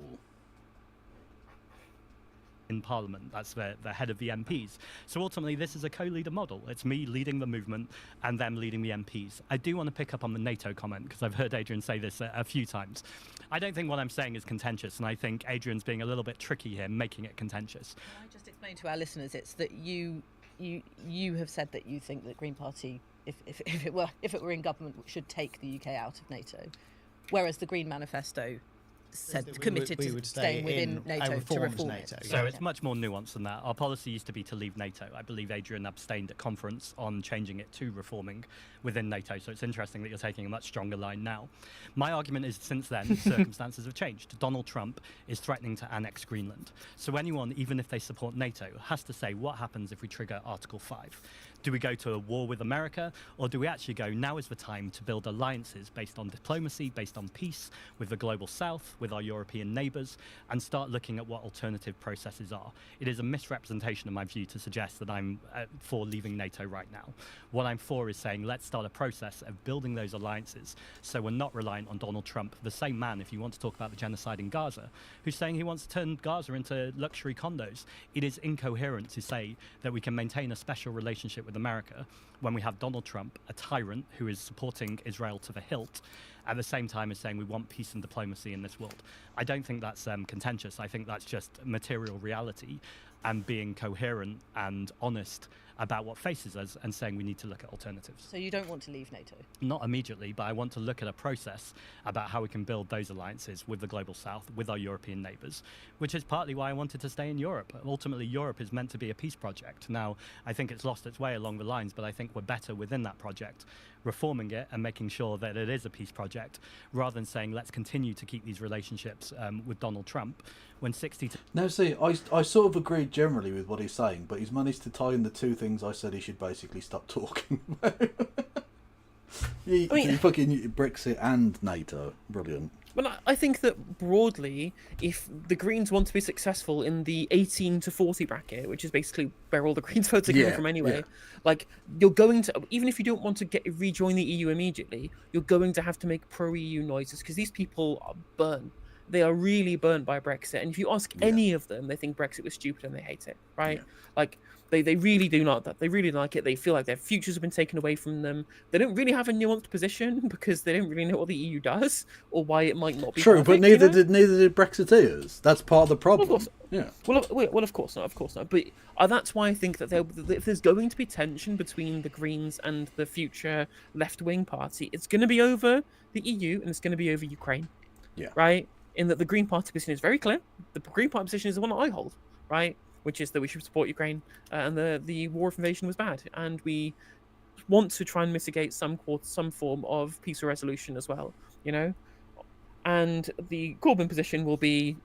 In Parliament, that's the head of the MPs. So ultimately, this is a co-leader model. It's me leading the movement and them leading the MPs. I do want to pick up on the NATO comment, because I've heard Adrian say this a few times. I don't think what I'm saying is contentious, and I think Adrian's being a little bit tricky here, making it contentious. Can I just explain to our listeners, it's that you have said that you think that Green Party, if it were in government, should take the UK out of NATO, whereas the Green Manifesto said committed to staying within NATO to reform NATO. it. So it's much more nuanced than that. Our policy used to be to leave NATO. I believe Adrian abstained at conference on changing it to reforming within NATO. So it's interesting that you're taking a much stronger line now. My argument is since then, circumstances have changed. Donald Trump is threatening to annex Greenland. So anyone, even if they support NATO, has to say what happens if we trigger Article 5. Do we go to a war with America, or do we actually go, now is the time to build alliances based on diplomacy, based on peace, with the global south, with our European neighbours, and start looking at what alternative processes are? It is a misrepresentation of my view to suggest that I'm for leaving NATO right now. What I'm for is saying, let's start a process of building those alliances so we're not reliant on Donald Trump, the same man, if you want to talk about the genocide in Gaza, who's saying he wants to turn Gaza into luxury condos. It is incoherent to say that we can maintain a special relationship with America when we have Donald Trump, a tyrant who is supporting Israel to the hilt, at the same time as saying we want peace and diplomacy in this world. I don't think that's contentious. I think that's just material reality and being coherent and honest about what faces us and saying we need to look at alternatives. So you don't want to leave NATO? Not immediately, but I want to look at a process about how we can build those alliances with the global south, with our European neighbours, which is partly why I wanted to stay in Europe. Ultimately, Europe is meant to be a peace project. Now, I think it's lost its way along the lines, but I think we're better within that project, reforming it and making sure that it is a peace project, rather than saying let's continue to keep these relationships with Donald Trump when 60... Now, see, I sort of agreed generally with what he's saying, but he's managed to tie in the two things I said he should basically stop talking about. Fucking Brexit and NATO. Brilliant. But I think that broadly, if the Greens want to be successful in the 18 to 40 bracket, which is basically where all the Greens votes are coming from anyway, like, you're going to, even if you don't want to rejoin the EU immediately, you're going to have to make pro-EU noises, because these people are burnt. They are really burnt by Brexit. And if you ask any of them, they think Brexit was stupid and they hate it, right? Like, they really do not. They really like it. They feel like their futures have been taken away from them. They don't really have a nuanced position because they don't really know what the EU does or why it might not be true. Perfect, but neither did Brexiteers. That's part of the problem. Well, of course not. But that's why I think that if there's going to be tension between the Greens and the future left-wing party, it's going to be over the EU and it's going to be over Ukraine. Yeah. Right. In that the Green Party position is very clear. The Green Party position is the one that I hold. Right. Which is that we should support Ukraine, and the war of invasion was bad, and we want to try and mitigate some form of peace or resolution as well, you know. And the Corbyn position will be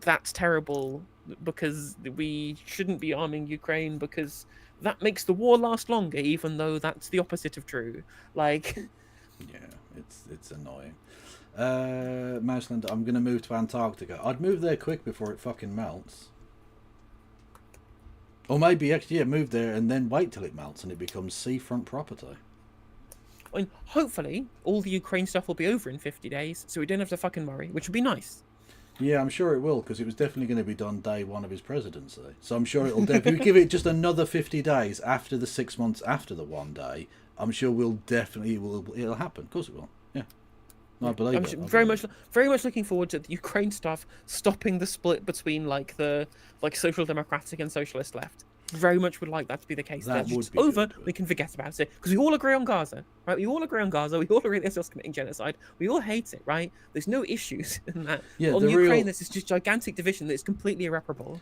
that's terrible because we shouldn't be arming Ukraine because that makes the war last longer, even though that's the opposite of true. Like, yeah, it's annoying. Mouseland, I'm gonna move to Antarctica. I'd move there quick before it fucking melts. Or maybe actually, move there and then wait till it melts and it becomes seafront property. I mean, hopefully, all the Ukraine stuff will be over in 50 days, so we don't have to fucking worry, which would be nice. Yeah, I'm sure it will, because it was definitely going to be done day one of his presidency. So I'm sure it'll definitely give it just another 50 days after the 6 months after the one day. I'm sure it'll happen. Of course it will. Yeah. I believe it. I'm very much looking forward to the Ukraine stuff stopping the split between the social democratic and socialist left. very much would like that to be the case. That That would it's be over, good. we can forget about it. Because we all agree on Gaza, right? We all agree on Gaza. We all agree that Israel's committing genocide. We all hate it, right? There's no issues in that. Yeah, on the Ukraine, real- there's this just gigantic division that's completely irreparable.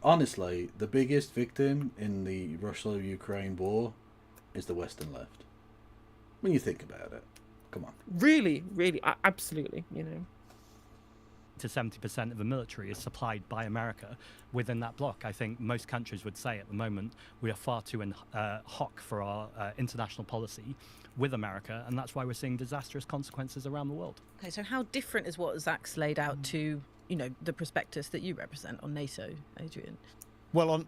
Honestly, the biggest victim in the Russia-Ukraine war is the Western left. When you think about it. Come on. Really, really, absolutely, you know. To 70% of the military is supplied by America within that bloc. I think most countries would say at the moment we are far too hoc for our international policy with America, and that's why we're seeing disastrous consequences around the world. Okay, so how different is what Zach's laid out to, you know, the prospectus that you represent on NATO, Adrian? Well,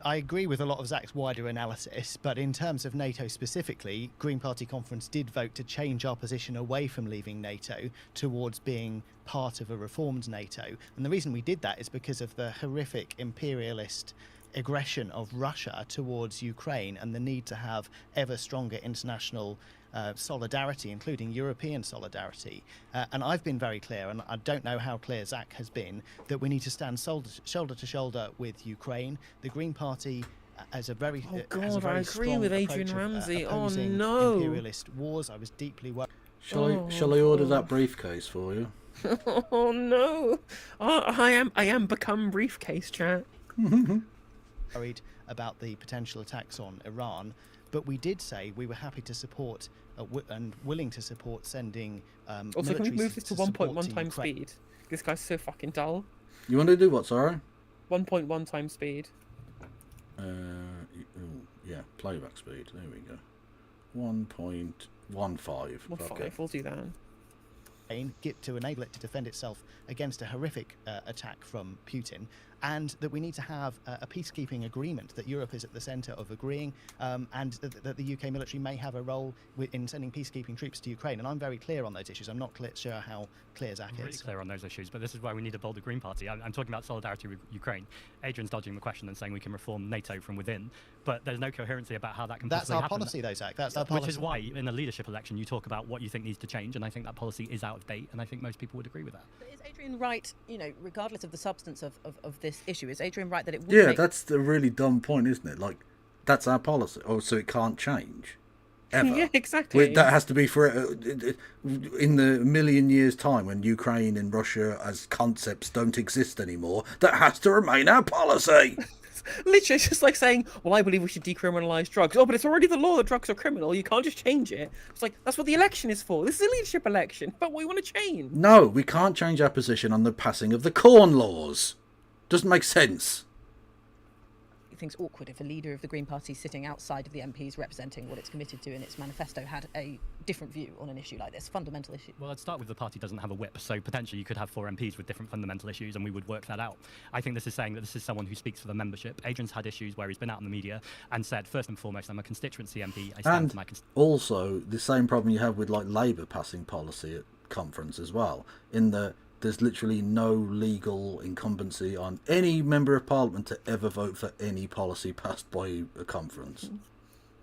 I agree with a lot of Zach's wider analysis, but in terms of NATO specifically, Green Party Conference did vote to change our position away from leaving NATO towards being part of a reformed NATO. And the reason we did that is because of the horrific imperialist aggression of Russia towards Ukraine and the need to have ever stronger international solidarity, including European solidarity. And I've been very clear, and I don't know how clear Zach has been, that we need to stand shoulder to shoulder with Ukraine. The Green Party as a very has a very I agree strong with approach Adrian of, Ramsey. Oh opposing no! imperialist wars. I was deeply worried. Shall I order that briefcase for you? Oh no! I am become briefcase chat. Worried about the potential attacks on Iran, but we did say we were happy to support and willing to support sending Also, can we militaries move this to support 1.1 times Ukraine. speed? This guy's so fucking dull. You want to do what, sorry? 1.1 times speed. Yeah, playback speed. There we go. 1.15. Okay. We'll do that. Get to enable it to defend itself against a horrific attack from Putin, and that we need to have a peacekeeping agreement that Europe is at the centre of agreeing, and that the UK military may have a role in sending peacekeeping troops to Ukraine. And I'm very clear on those issues. I'm not sure how clear Zach I'm really is. clear on those issues, but this is why we need a bolder Green Party. I'm talking about solidarity with Ukraine. Adrian's dodging the question and saying we can reform NATO from within, but there's no coherency about how that can That's possibly our happen. policy, though, Zach. That's our policy. Which is why, in a leadership election, you talk about what you think needs to change, and I think that policy is out of date, and I think most people would agree with that. But is Adrian right, you know, regardless of the substance of this issue, is Adrian right that it would Yeah, make... that's the really dumb point, isn't it? Like, that's our policy. Oh, so it can't change. Ever. Yeah, exactly. That has to be for in the million years' time when Ukraine and Russia as concepts don't exist anymore. That has to remain our policy. Literally, it's just like saying, well, I believe we should decriminalise drugs. Oh, but it's already the law that drugs are criminal. You can't just change it. It's like, that's what the election is for. This is a leadership election. But we want to change. No, we can't change our position on the passing of the corn laws. Doesn't make sense. He thinks awkward if a leader of the Green Party sitting outside of the MPs representing what it's committed to in its manifesto had a different view on an issue like this, fundamental issue. Well, I'd start with the party doesn't have a whip, so potentially you could have 4 MPs with different fundamental issues, and we would work that out. I think this is saying that this is someone who speaks for the membership. Adrian's had issues where he's been out in the media and said, first and foremost, I'm a constituency MP. I stand And for my also, the same problem you have with like Labour passing policy at conference as well, in that there's literally no legal incumbency on any member of parliament to ever vote for any policy passed by a conference.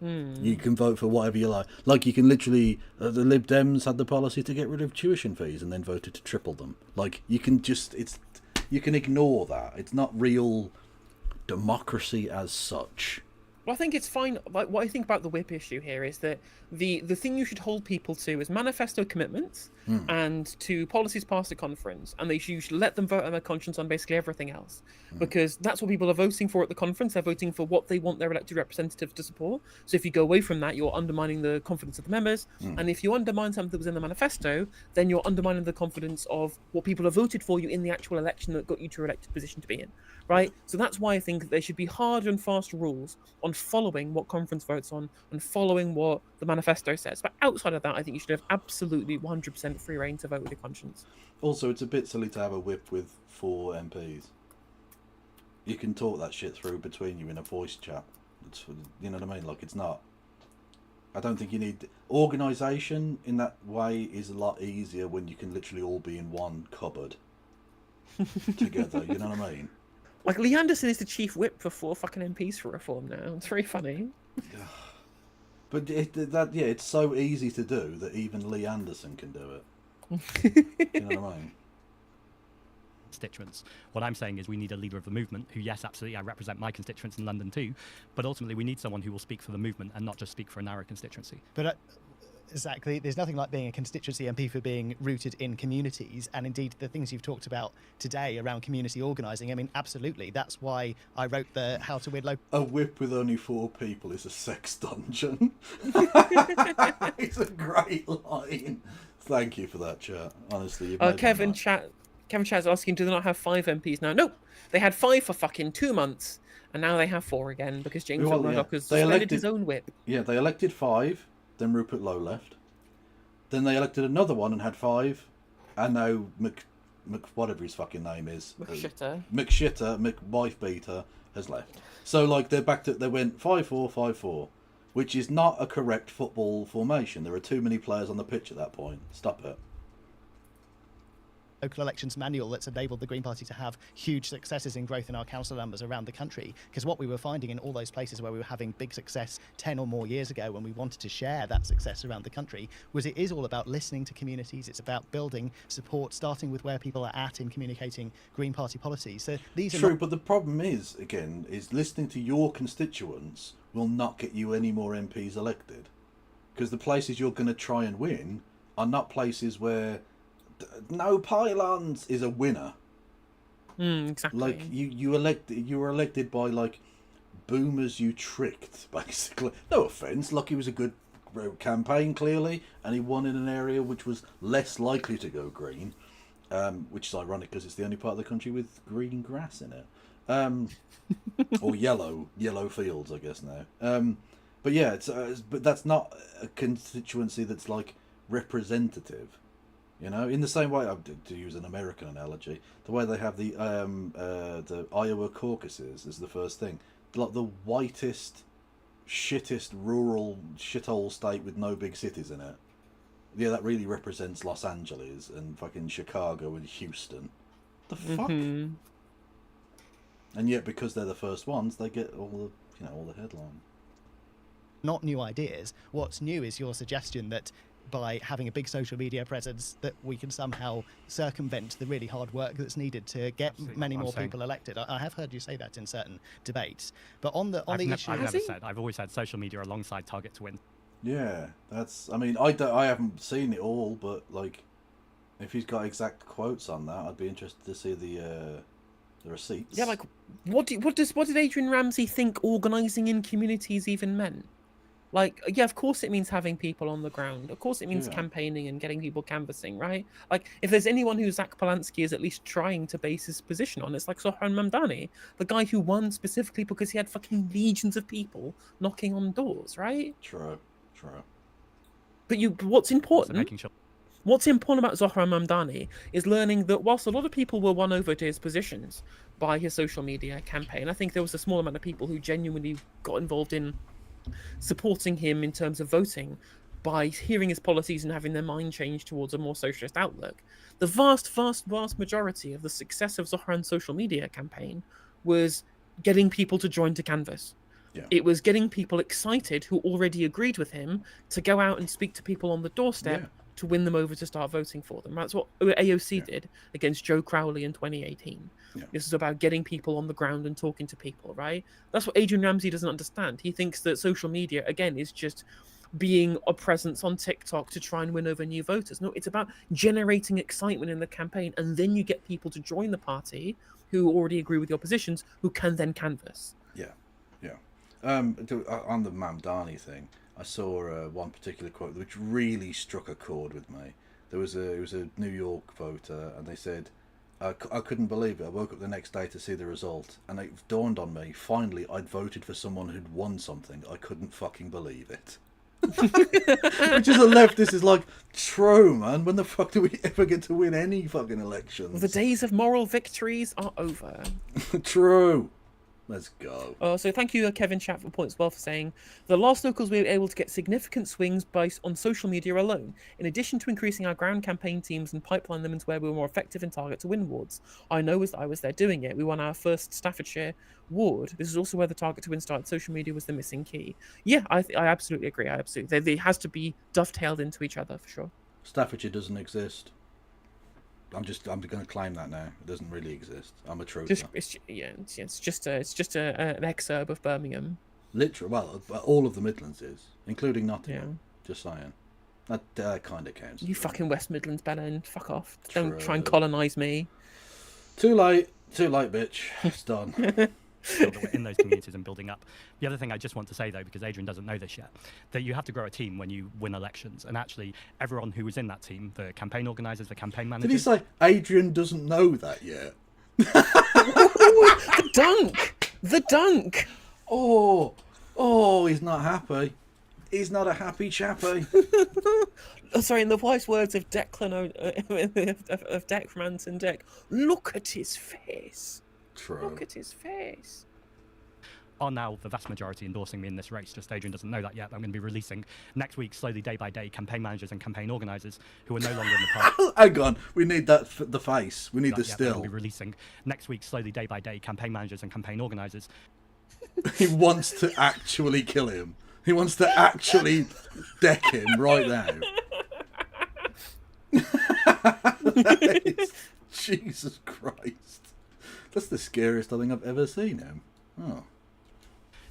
You can vote for whatever you like. Like, you can literally... the Lib Dems had the policy to get rid of tuition fees and then voted to triple them. Like, you can just... you can ignore that. It's not real democracy as such. Well, I think it's fine. Like, what I think about the whip issue here is that the thing you should hold people to is manifesto commitments and to policies passed at conference, and you should let them vote on their conscience on basically everything else, because that's what people are voting for at the conference. They're voting for what they want their elected representatives to support. So if you go away from that, you're undermining the confidence of the members, and if you undermine something that was in the manifesto, then you're undermining the confidence of what people have voted for you in the actual election that got you to your elected position to be in. Right? So that's why I think there should be hard and fast rules on following what conference votes on and following what the manifesto says. But outside of that, I think you should have absolutely 100% free reign to vote with your conscience. Also, it's a bit silly to have a whip with 4 MPs. You can talk that shit through between you in a voice chat. It's, you know what I mean? Like, it's not... I don't think you need... Organisation in that way is a lot easier when you can literally all be in one cupboard together, you know what I mean? Like, Lee Anderson is the chief whip for 4 fucking MPs for reform now. It's very funny. But it's so easy to do that even Lee Anderson can do it. You know what I mean? constituents. What I'm saying is we need a leader of the movement who, yes, absolutely, I represent my constituents in London too, but ultimately we need someone who will speak for the movement and not just speak for a narrow constituency. But exactly, there's nothing like being a constituency MP for being rooted in communities, and indeed the things you've talked about today around community organising, I mean, absolutely, that's why I wrote the How to Win Local... A whip with only 4 people is a sex dungeon. It's a great line. Thank you for that, chat. Honestly, you've made Kevin Chat's asking, do they not have 5 MPs now? Nope. They had 5 for fucking 2 months, and now they have 4 again because James Murdoch has suspended his own whip. Yeah, they elected 5, then Rupert Lowe left. Then they elected another one and had 5, and now whatever his fucking name is, McShitter, McWifebeater has left. So like they went 5-4, 5-4, which is not a correct football formation. There are too many players on the pitch at that point. Stop it. Local elections manual that's enabled the Green Party to have huge successes in growth in our council numbers around the country. Because what we were finding in all those places where we were having big success 10 or more years ago when we wanted to share that success around the country was it is all about listening to communities. It's about building support, starting with where people are at in communicating Green Party policies. So these are true, but the problem is, again, is listening to your constituents will not get you any more MPs elected. Because the places you're going to try and win are not places where no pylons is a winner. Exactly. Like you were elected by like boomers you tricked, basically. No offence, Lucky was a good campaign clearly, and he won in an area which was less likely to go green, which is ironic because it's the only part of the country with green grass in it, or yellow fields, I guess now. But yeah, but that's not a constituency that's like representative. You know, in the same way, to use an American analogy, the way they have the Iowa caucuses is the first thing. Like the whitest, shittest rural shithole state with no big cities in it. Yeah, that really represents Los Angeles and fucking Chicago and Houston. The fuck? And yet, because they're the first ones, they get all the headline. Not new ideas. What's new is your suggestion that by having a big social media presence that we can somehow circumvent the really hard work that's needed to get many more people elected. I have heard you say that in certain debates, but on the issue, I've always said social media alongside Target to Win. Yeah, that's. I mean, I haven't seen it all, but like, if he's got exact quotes on that, I'd be interested to see the receipts. Yeah, like what did Adrian Ramsey think organising in communities even meant? Like, yeah, of course it means having people on the ground. Of course it means campaigning and getting people canvassing, right? Like, if there's anyone who Zach Polanski is at least trying to base his position on, it's like Zohran Mamdani, the guy who won specifically because he had fucking legions of people knocking on doors, right? True. But what's important? What's important about Zohran Mamdani is learning that whilst a lot of people were won over to his positions by his social media campaign, I think there was a small amount of people who genuinely got involved in supporting him in terms of voting by hearing his policies and having their mind changed towards a more socialist outlook. The vast majority of the success of Zohran's social media campaign was getting people to join to canvass. Yeah. It was getting people excited who already agreed with him to go out and speak to people on the doorstep to win them over to start voting for them. That's what AOC did against Joe Crowley in 2018. Yeah. This is about getting people on the ground and talking to people, right? That's what Adrian Ramsey doesn't understand. He thinks that social media, again, is just being a presence on TikTok to try and win over new voters. No, it's about generating excitement in the campaign, and then you get people to join the party who already agree with your positions, who can then canvass. Yeah. On the Mamdani thing, I saw one particular quote which really struck a chord with me. It was a New York voter, and they said, I couldn't believe it. I woke up the next day to see the result, and it dawned on me, finally, I'd voted for someone who'd won something. I couldn't fucking believe it. Which is a leftist is like, true, man. When the fuck do we ever get to win any fucking elections? The days of moral victories are over. True. Let's go. So thank you, Kevin Chat, for points well for saying the last locals we were able to get significant swings based on social media alone, in addition to increasing our ground campaign teams and pipeline them into where we were more effective in Target to Win wards. I know as I was there doing it, we won our first Staffordshire ward. This is also where the Target to Win started. Social media was the missing key. Yeah, I absolutely agree. It has to be dovetailed into each other for sure. Staffordshire doesn't exist. I'm going to claim that now. It doesn't really exist. I'm a truther. It's just an exurb of Birmingham. Literally, well, all of the Midlands is, including Nottingham. Yeah. Just saying. That kind of counts. You fucking West Midlands, Belen. Fuck off. Don't try and colonise me. Too late, bitch. It's done. In those communities and building up. The other thing I just want to say, though, because Adrian doesn't know this yet, that you have to grow a team when you win elections. And actually, everyone who was in that team, the campaign organisers, the campaign managers... Did he say Adrian doesn't know that yet? The dunk! The dunk! Oh, he's not happy. He's not a happy chappy. Sorry, in the wise words of Declan of Decmanton Deck, look at his face. True. Look at his face. Are now the vast majority endorsing me in this race. Just Adrian doesn't know that yet. I'm going to be releasing next week, slowly, day by day, campaign managers and campaign organisers who are no longer in the party. Hang on, we need that for the face. We need the still. I'm going to be releasing next week, slowly, day by day, campaign managers and campaign organisers. He wants to actually kill him. He wants to actually deck him right now. Jesus Christ. That's the scariest I think I've ever seen him. Oh.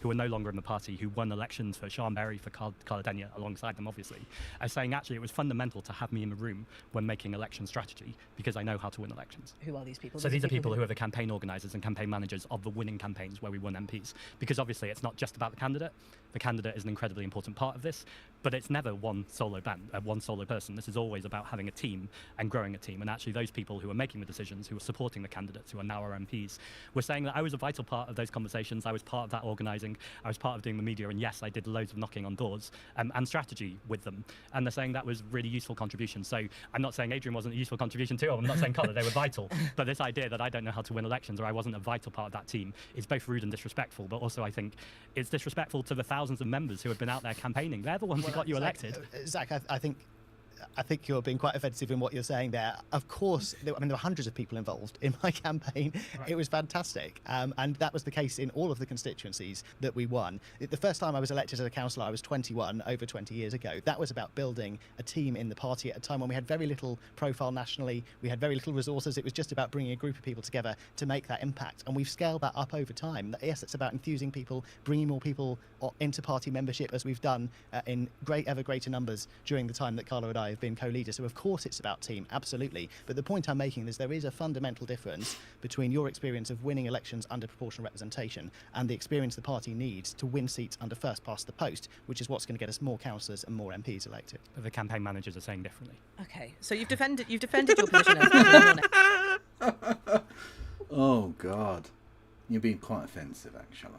Who are no longer in the party, who won elections for Sharnberry, for Carladenia, alongside them, obviously, are saying actually it was fundamental to have me in the room when making election strategy because I know how to win elections. Who are these people? So these are people who are the campaign organisers and campaign managers of the winning campaigns where we won MPs. Because obviously it's not just about the candidate. The candidate is an incredibly important part of this, but it's never one solo person. This is always about having a team and growing a team. And actually those people who are making the decisions, who are supporting the candidates, who are now our MPs, were saying that I was a vital part of those conversations. I was part of that organising. I was part of doing the media. And yes, I did loads of knocking on doors and strategy with them. And they're saying that was really useful contribution. So I'm not saying Adrian wasn't a useful contribution too. I'm not saying Colin, they were vital. But this idea that I don't know how to win elections or I wasn't a vital part of that team is both rude and disrespectful. But also I think it's disrespectful to the thousands of members who have been out there campaigning. They're the ones who got you elected. Zach, I think you're being quite offensive in what you're saying there. Of course, there were hundreds of people involved in my campaign. Right. It was fantastic. And that was the case in all of the constituencies that we won. The first time I was elected as a councillor, I was 21, over 20 years ago. That was about building a team in the party at a time when we had very little profile nationally. We had very little resources. It was just about bringing a group of people together to make that impact. And we've scaled that up over time. Yes, it's about enthusing people, bringing more people into party membership, as we've done in ever greater numbers during the time that Carla and I have been co-leaders. So of course it's about team, absolutely. But the point I'm making is there is a fundamental difference between your experience of winning elections under proportional representation and the experience the party needs to win seats under first past the post, which is what's going to get us more councillors and more MPs elected. But the campaign managers are saying differently. Okay, so you've defended your position as Oh God, you're being quite offensive, actually.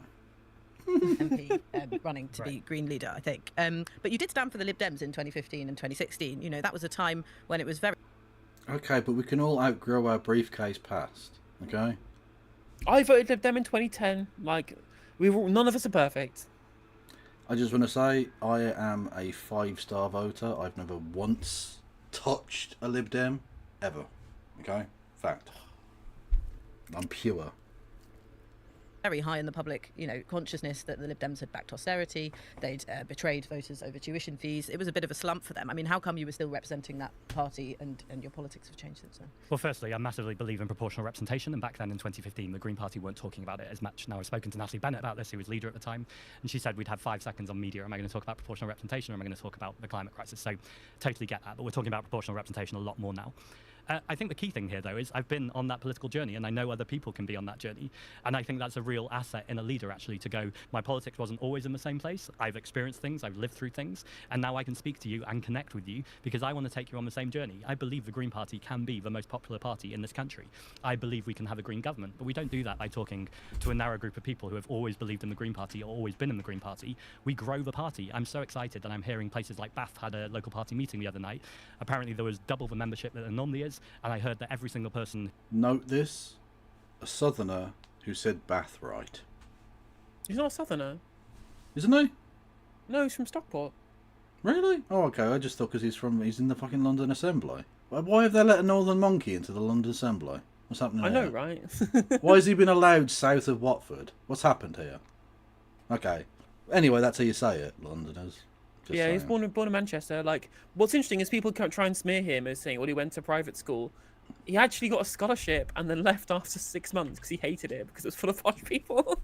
MP running to be Green leader, I think. But you did stand for the Lib Dems in 2015 and 2016. You know, that was a time when it was very... Okay, but we can all outgrow our briefcase past, okay? I voted Lib Dem in 2010. Like, none of us are perfect. I just want to say, I am a 5-star voter. I've never once touched a Lib Dem, ever. Okay? Fact. I'm pure. Very high in the public, consciousness that the Lib Dems had backed austerity, they'd betrayed voters over tuition fees. It was a bit of a slump for them. I mean, how come you were still representing that party and your politics have changed since then? Well, firstly, I massively believe in proportional representation, and back then in 2015, the Green Party weren't talking about it as much. Now, I've spoken to Natalie Bennett about this, who was leader at the time, and she said we'd have 5 seconds on media. Am I going to talk about proportional representation, or am I going to talk about the climate crisis? So, totally get that, but we're talking about proportional representation a lot more now. I think the key thing here, though, is I've been on that political journey, and I know other people can be on that journey. And I think that's a real asset in a leader, actually, to go, my politics wasn't always in the same place. I've experienced things, I've lived through things, and now I can speak to you and connect with you because I want to take you on the same journey. I believe the Green Party can be the most popular party in this country. I believe we can have a Green government, but we don't do that by talking to a narrow group of people who have always believed in the Green Party or always been in the Green Party. We grow the party. I'm so excited that I'm hearing places like Bath had a local party meeting the other night. Apparently there was double the membership that there normally is, and I heard that every single person... Note this, a southerner who said Bath right. He's not a southerner. Isn't he? No, he's from Stockport. Really? Oh, okay, I just thought because he's in the fucking London Assembly. Why have they let a northern monkey into the London Assembly? What's happening I here? know, right? Why has he been allowed south of Watford? What's happened here? Okay. Anyway, that's how you say it, Londoners. Just yeah, saying. he's born in Manchester. Like, what's interesting is people try and smear him as saying, well, he went to private school. he actually got a scholarship and then left after 6 months because he hated it because it was full of posh people.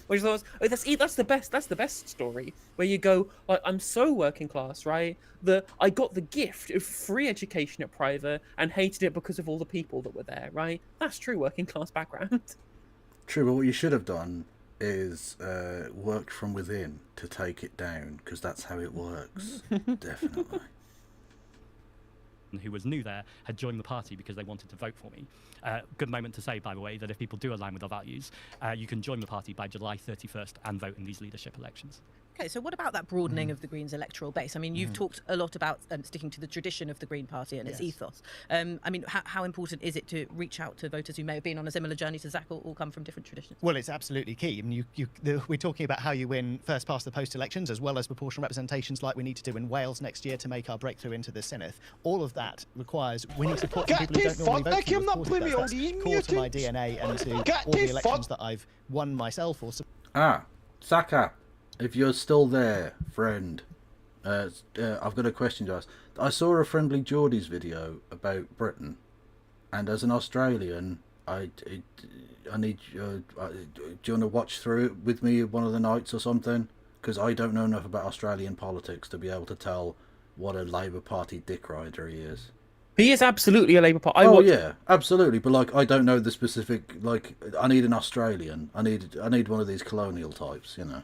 Which was, that's the best story, where you go, like, I'm so working class, right? I got the gift of free education at private and hated it because of all the people that were there, right? That's true working class background. True, but what you should have done is worked from within to take it down, because that's how it works. Definitely. Who was new there had joined the party because they wanted to vote for me. Good moment to say, by the way, that if people do align with our values, you can join the party by July 31st and vote in these leadership elections. Okay, so what about that broadening of the Greens' electoral base? I mean, you've talked a lot about sticking to the tradition of the Green Party and its ethos. I mean, how important is it to reach out to voters who may have been on a similar journey to Zach or come from different traditions? Well, it's absolutely key. I mean, we're talking about how you win first past the post elections, as well as proportional representations like we need to do in Wales next year to make our breakthrough into the Senedd. All of that requires winning support from people who don't normally vote for you. Of course, that's core to my DNA and to all the elections that I've won myself. Saka, if you're still there, friend, I've got a question to ask. I saw a Friendly Geordies video about Britain, and as an Australian, I need do you want to watch through it with me one of the nights or something? Because I don't know enough about Australian politics to be able to tell what a Labour Party dick rider he is. He is absolutely a Labour Party. Yeah, absolutely. But like, I don't know the specific. Like, I need an Australian. I need one of these colonial types, you know,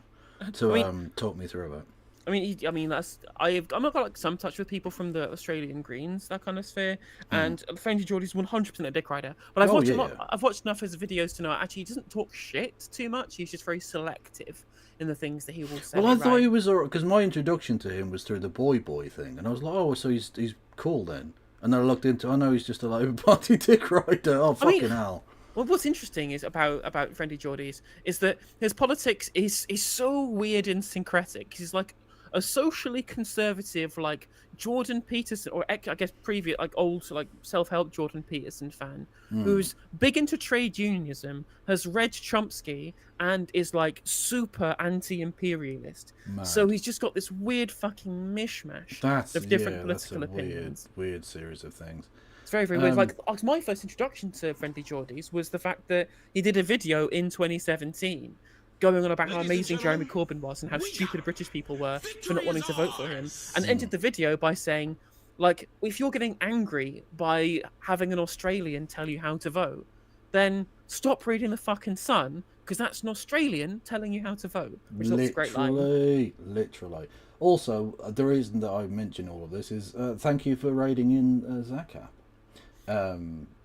to talk me through it. I mean, I've got like some touch with people from the Australian Greens, that kind of sphere, and Friendly Geordie's 100% a dick rider. But I've watched enough of his videos to know actually he doesn't talk shit too much. He's just very selective in the things that he will say. Well, I thought he was, because my introduction to him was through the boy thing, and I was like, oh, so he's cool then. And then I looked into, I know he's just a Labour Party dick rider. Oh, fucking hell. Well, what's interesting is about Friendly Geordies is that his politics is so weird and syncretic. He's like a socially conservative, like Jordan Peterson, or I guess previous, like old, like self-help Jordan Peterson fan, who's big into trade unionism, has read Chomsky, and is like super anti-imperialist. Mad. So he's just got this weird fucking mishmash of different political opinions. Weird series of things. It's very, very weird. Like, my first introduction to Friendly Geordies was the fact that he did a video in 2017 going on about how amazing Jeremy Corbyn was and how stupid British people were for not wanting to vote for him, and ended the video by saying, like, if you're getting angry by having an Australian tell you how to vote, then stop reading the fucking Sun, because that's an Australian telling you how to vote. Which is a great line. Literally. Also, the reason that I mention all of this is thank you for raiding in Zaka.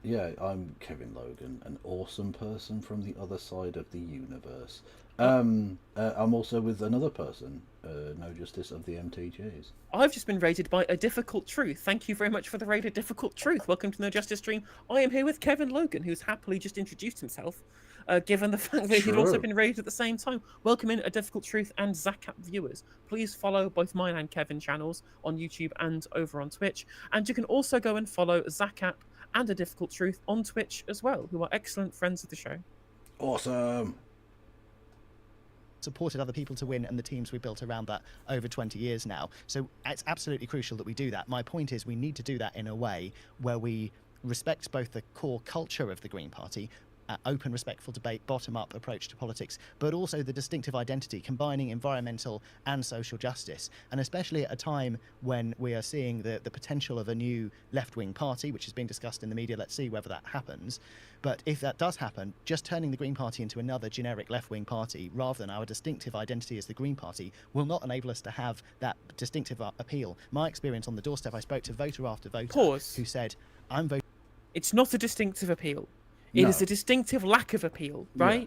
Yeah, I'm Kevin Logan, an awesome person from the other side of the universe. I'm also with another person, No Justice of the MTGs. I've just been raided by A Difficult Truth. Thank you very much for the raid, A Difficult Truth. Welcome to No Justice stream. I am here with Kevin Logan, who's happily just introduced himself, given the fact that he'd also been raided at the same time. Welcome in, A Difficult Truth and Zacap viewers. Please follow both mine and Kevin channels on YouTube and over on Twitch. And you can also go and follow Zacap and A Difficult Truth on Twitch as well, who are excellent friends of the show. Awesome. Supported other people to win and the teams we built around that over 20 years now. So it's absolutely crucial that we do that. My point is we need to do that in a way where we respect both the core culture of the Green Party, open, respectful debate, bottom-up approach to politics, but also the distinctive identity, combining environmental and social justice. And especially at a time when we are seeing the potential of a new left-wing party, which is being discussed in the media. Let's see whether that happens. But if that does happen, just turning the Green Party into another generic left-wing party, rather than our distinctive identity as the Green Party, will not enable us to have that distinctive appeal. My experience on the doorstep, I spoke to voter after voter who said, I'm voting. It's not a distinctive appeal. It is a distinctive lack of appeal, right? Yeah.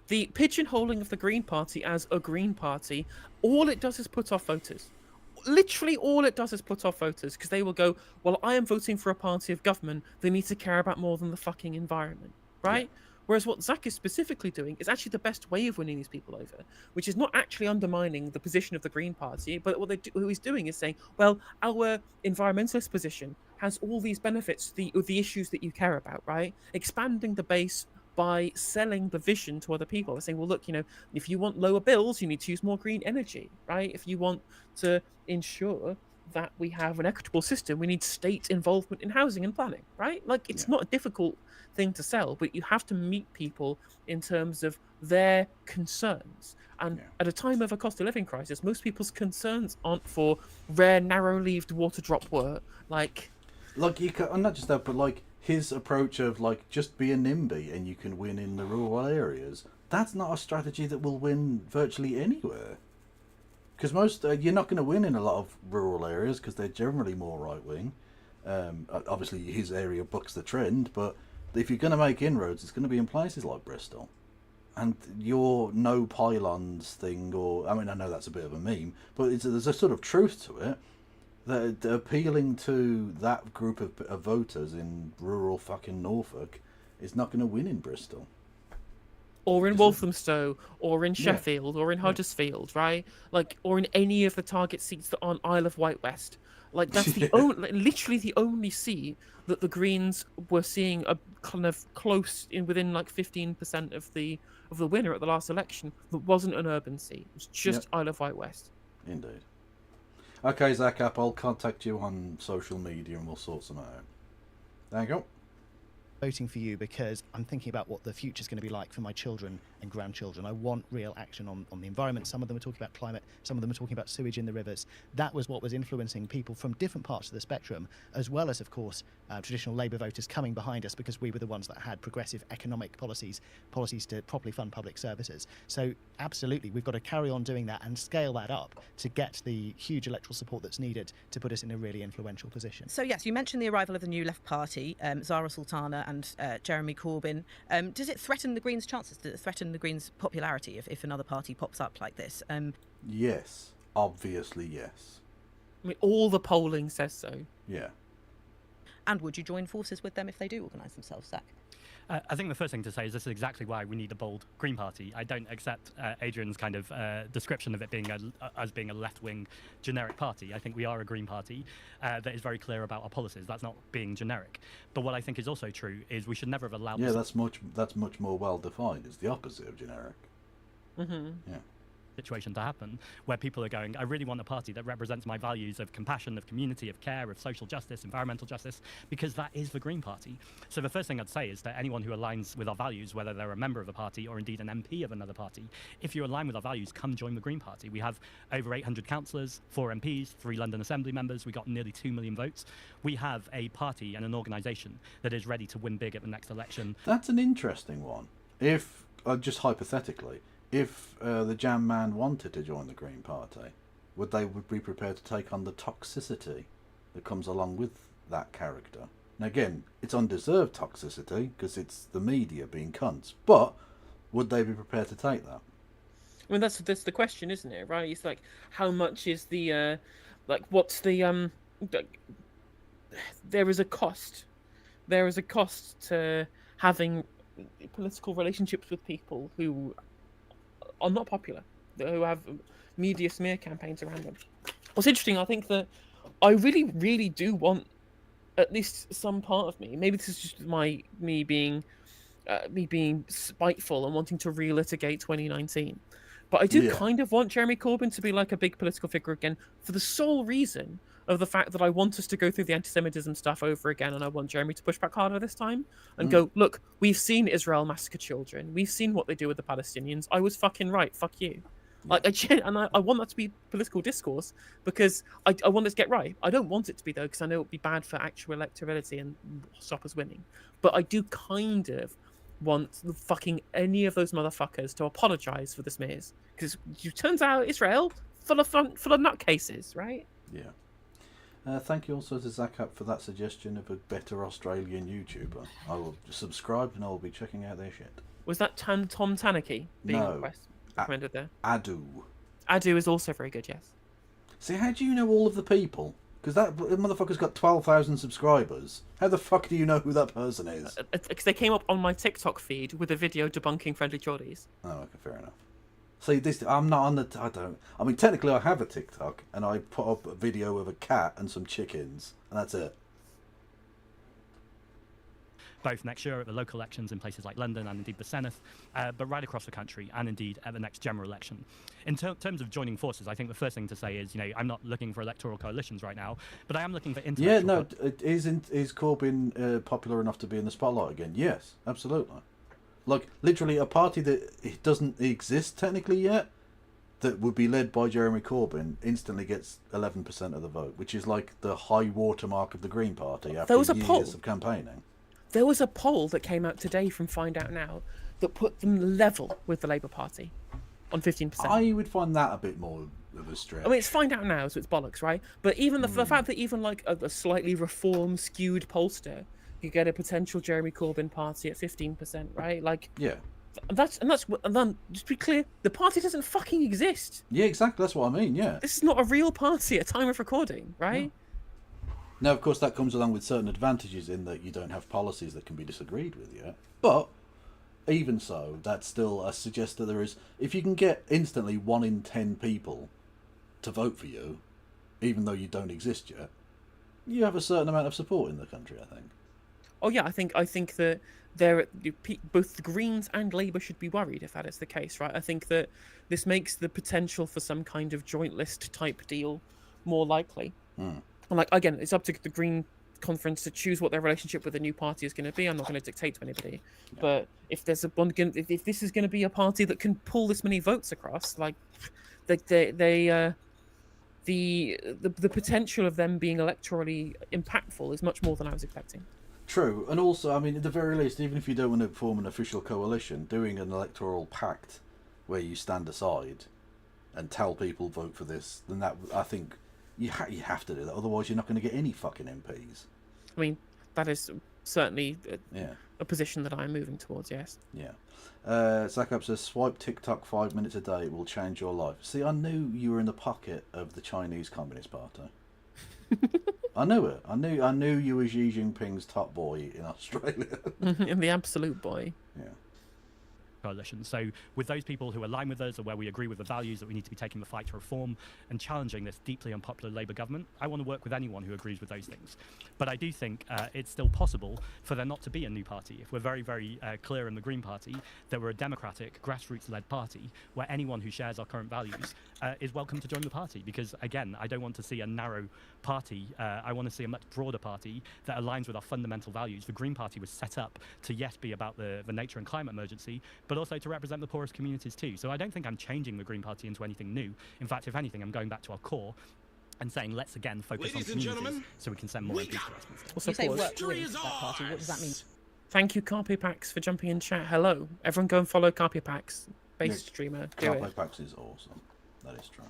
The pigeonholing of the Green Party as a Green Party, all it does is put off voters. Literally all it does is put off voters, because they will go, well, I am voting for a party of government. They need to care about more than the fucking environment, right? Yeah. Whereas what Zach is specifically doing is actually the best way of winning these people over, which is not actually undermining the position of the Green Party, but what he's doing is saying, well, our environmentalist position has all these benefits, the issues that you care about, right? Expanding the base by selling the vision to other people. They're saying, well, look, you know, if you want lower bills, you need to use more green energy, right? If you want to ensure that we have an equitable system, we need state involvement in housing and planning, right? Like, it's not a difficult thing to sell, but you have to meet people in terms of their concerns. And at a time of a cost of living crisis, most people's concerns aren't for rare, narrow-leaved water drop work. Like you can, and not just that, but like his approach of like just be a NIMBY and you can win in the rural areas. That's not a strategy that will win virtually anywhere. Because most you're not going to win in a lot of rural areas because they're generally more right wing. Obviously, his area bucks the trend, but if you're going to make inroads, it's going to be in places like Bristol. And your no pylons thing, or I mean, I know that's a bit of a meme, but there's a sort of truth to it. That appealing to that group of voters in rural fucking Norfolk is not going to win in Bristol. Or in Walthamstow, or in Sheffield, or in Huddersfield, right? Like, or in any of the target seats that are on Isle of Wight West. Like, that's the literally the only seat that the Greens were seeing a kind of close in within like 15% of the winner at the last election that wasn't an urban seat. It was just Isle of Wight West. Indeed. Okay, Zach App, I'll contact you on social media and we'll sort some out. Thank you. Voting for you because I'm thinking about what the future is going to be like for my children and grandchildren. I want real action on the environment. Some of them are talking about climate, some of them are talking about sewage in the rivers. That was what was influencing people from different parts of the spectrum, as well as, of course, traditional Labour voters coming behind us because we were the ones that had progressive economic policies to properly fund public services. So absolutely, we've got to carry on doing that and scale that up to get the huge electoral support that's needed to put us in a really influential position. So yes, you mentioned the arrival of the new Left Party, Zara Sultana and Jeremy Corbyn. Does it threaten the Greens' chances? Does it threaten the Greens' popularity if another party pops up like this? Yes, obviously yes. I mean, all the polling says so. Yeah. And would you join forces with them if they do organise themselves, Zach? I think the first thing to say is this is exactly why we need a bold Green Party. I don't accept Adrian's kind of description of it being as being a left-wing generic party. I think we are a Green Party that is very clear about our policies. That's not being generic. But what I think is also true is we should never have allowed... Yeah, that's much more well-defined. It's the opposite of generic. Mm-hmm. Yeah. Situation to happen where people are going, I really want a party that represents my values of compassion, of community, of care, of social justice, environmental justice, because that is the Green Party. So the first thing I'd say is that anyone who aligns with our values, whether they're a member of a party or indeed an MP of another party, if you align with our values, come join the Green Party. We have over 800 councillors, 4 MPs, 3 London Assembly members. We got nearly 2 million votes. We have a party and an organisation that is ready to win big at the next election. That's an interesting one. If, just hypothetically, if the Jam Man wanted to join the Green Party, would they be prepared to take on the toxicity that comes along with that character? Now again, it's undeserved toxicity because it's the media being cunts, but would they be prepared to take that? I mean, that's the question, isn't it? Right? It's like, how much is the what's the there is a cost. There is a cost to having political relationships with people who are not popular, who have media smear campaigns around them. What's interesting, I think that I really, really do want at least some part of me. Maybe this is just me being spiteful and wanting to relitigate 2019. But I do kind of want Jeremy Corbyn to be like a big political figure again for the sole reason of the fact that I want us to go through the anti-Semitism stuff over again, and I want Jeremy to push back harder this time and go, look, we've seen Israel massacre children. We've seen what they do with the Palestinians. I was fucking right. Fuck you. Like, I want that to be political discourse because I want it to get right. I don't want it to be, though, because I know it would be bad for actual electability and stop us winning. But I do kind of want fucking any of those motherfuckers to apologise for the smears. Because it turns out Israel full of nutcases, right? Yeah. Thank you also to Zakat for that suggestion of a better Australian YouTuber. I will subscribe and I will be checking out their shit. Was that Tom Tanaki being recommended there? Adu. Adu is also very good, yes. See, how do you know all of the people? Because that motherfucker's got 12,000 subscribers. How the fuck do you know who that person is? Because they came up on my TikTok feed with a video debunking friendly chordies. Oh, okay, fair enough. See, I'm not on the... I mean, technically I have a TikTok, and I put up a video of a cat and some chickens, and that's it. both next year at the local elections in places like London and indeed the Senate, but right across the country and indeed at the next general election. In terms of joining forces, I think the first thing to say is, I'm not looking for electoral coalitions right now, but I am looking for intellectual. Yeah, no, is Corbyn popular enough to be in the spotlight again? Yes, absolutely. Like, literally a party that it doesn't exist technically yet, that would be led by Jeremy Corbyn, instantly gets 11% of the vote, which is like the high watermark of the Green Party after years of campaigning. There was a poll that came out today from Find Out Now that put them level with the Labour Party on 15%. I would find that a bit more of a stretch. I mean, it's Find Out Now, so it's bollocks, right? But even the fact that even like a slightly reform skewed pollster could get a potential Jeremy Corbyn party at 15%, right? Like, yeah. And then, just be clear, the party doesn't fucking exist. Yeah, exactly. That's what I mean. Yeah. This is not a real party at time of recording, right? Yeah. Now, of course, that comes along with certain advantages in that you don't have policies that can be disagreed with yet. But even so, that still suggests that there is, if you can get instantly 1 in 10 people to vote for you, even though you don't exist yet, you have a certain amount of support in the country, I think. Oh yeah, I think that both the Greens and Labour should be worried if that is the case, right? I think that this makes the potential for some kind of joint list type deal more likely. And like, again, it's up to the Green conference to choose what their relationship with the new party is going to be. I'm not going to dictate to anybody, but if there's if this is going to be a party that can pull this many votes across, like the potential of them being electorally impactful is much more than I was expecting. True, and also, I mean, at the very least, even if you don't want to form an official coalition, doing an electoral pact where you stand aside and tell people vote for this, then that, I think, you have to do that. Otherwise, you're not going to get any fucking MPs. I mean, that is certainly a position that I am moving towards. Yes. Yeah. Zakab says, "Swipe TikTok 5 minutes a day; it will change your life." See, I knew you were in the pocket of the Chinese Communist Party. I knew it. I knew you were Xi Jinping's top boy in Australia. And the absolute boy. Yeah. Coalition. So with those people who align with us or where we agree with the values that we need to be taking the fight to reform and challenging this deeply unpopular Labour government, I want to work with anyone who agrees with those things. But I do think it's still possible for there not to be a new party. If we're very, very clear in the Green Party that we're a democratic, grassroots-led party where anyone who shares our current values is welcome to join the party. Because, again, I don't want to see a narrow party. I want to see a much broader party that aligns with our fundamental values. The Green Party was set up to, yes, be about the nature and climate emergency, but also to represent the poorest communities too. So I don't think I'm changing the Green Party into anything new. In fact, if anything, I'm going back to our core and saying, let's again focus on communities so we can send more MPs to Westminster. You say work with that party, what does that mean? Thank you, Carpe Pax, for jumping in chat. Hello. Everyone go and follow Carpe Pax, based streamer. Carpe Pax is awesome. That is true.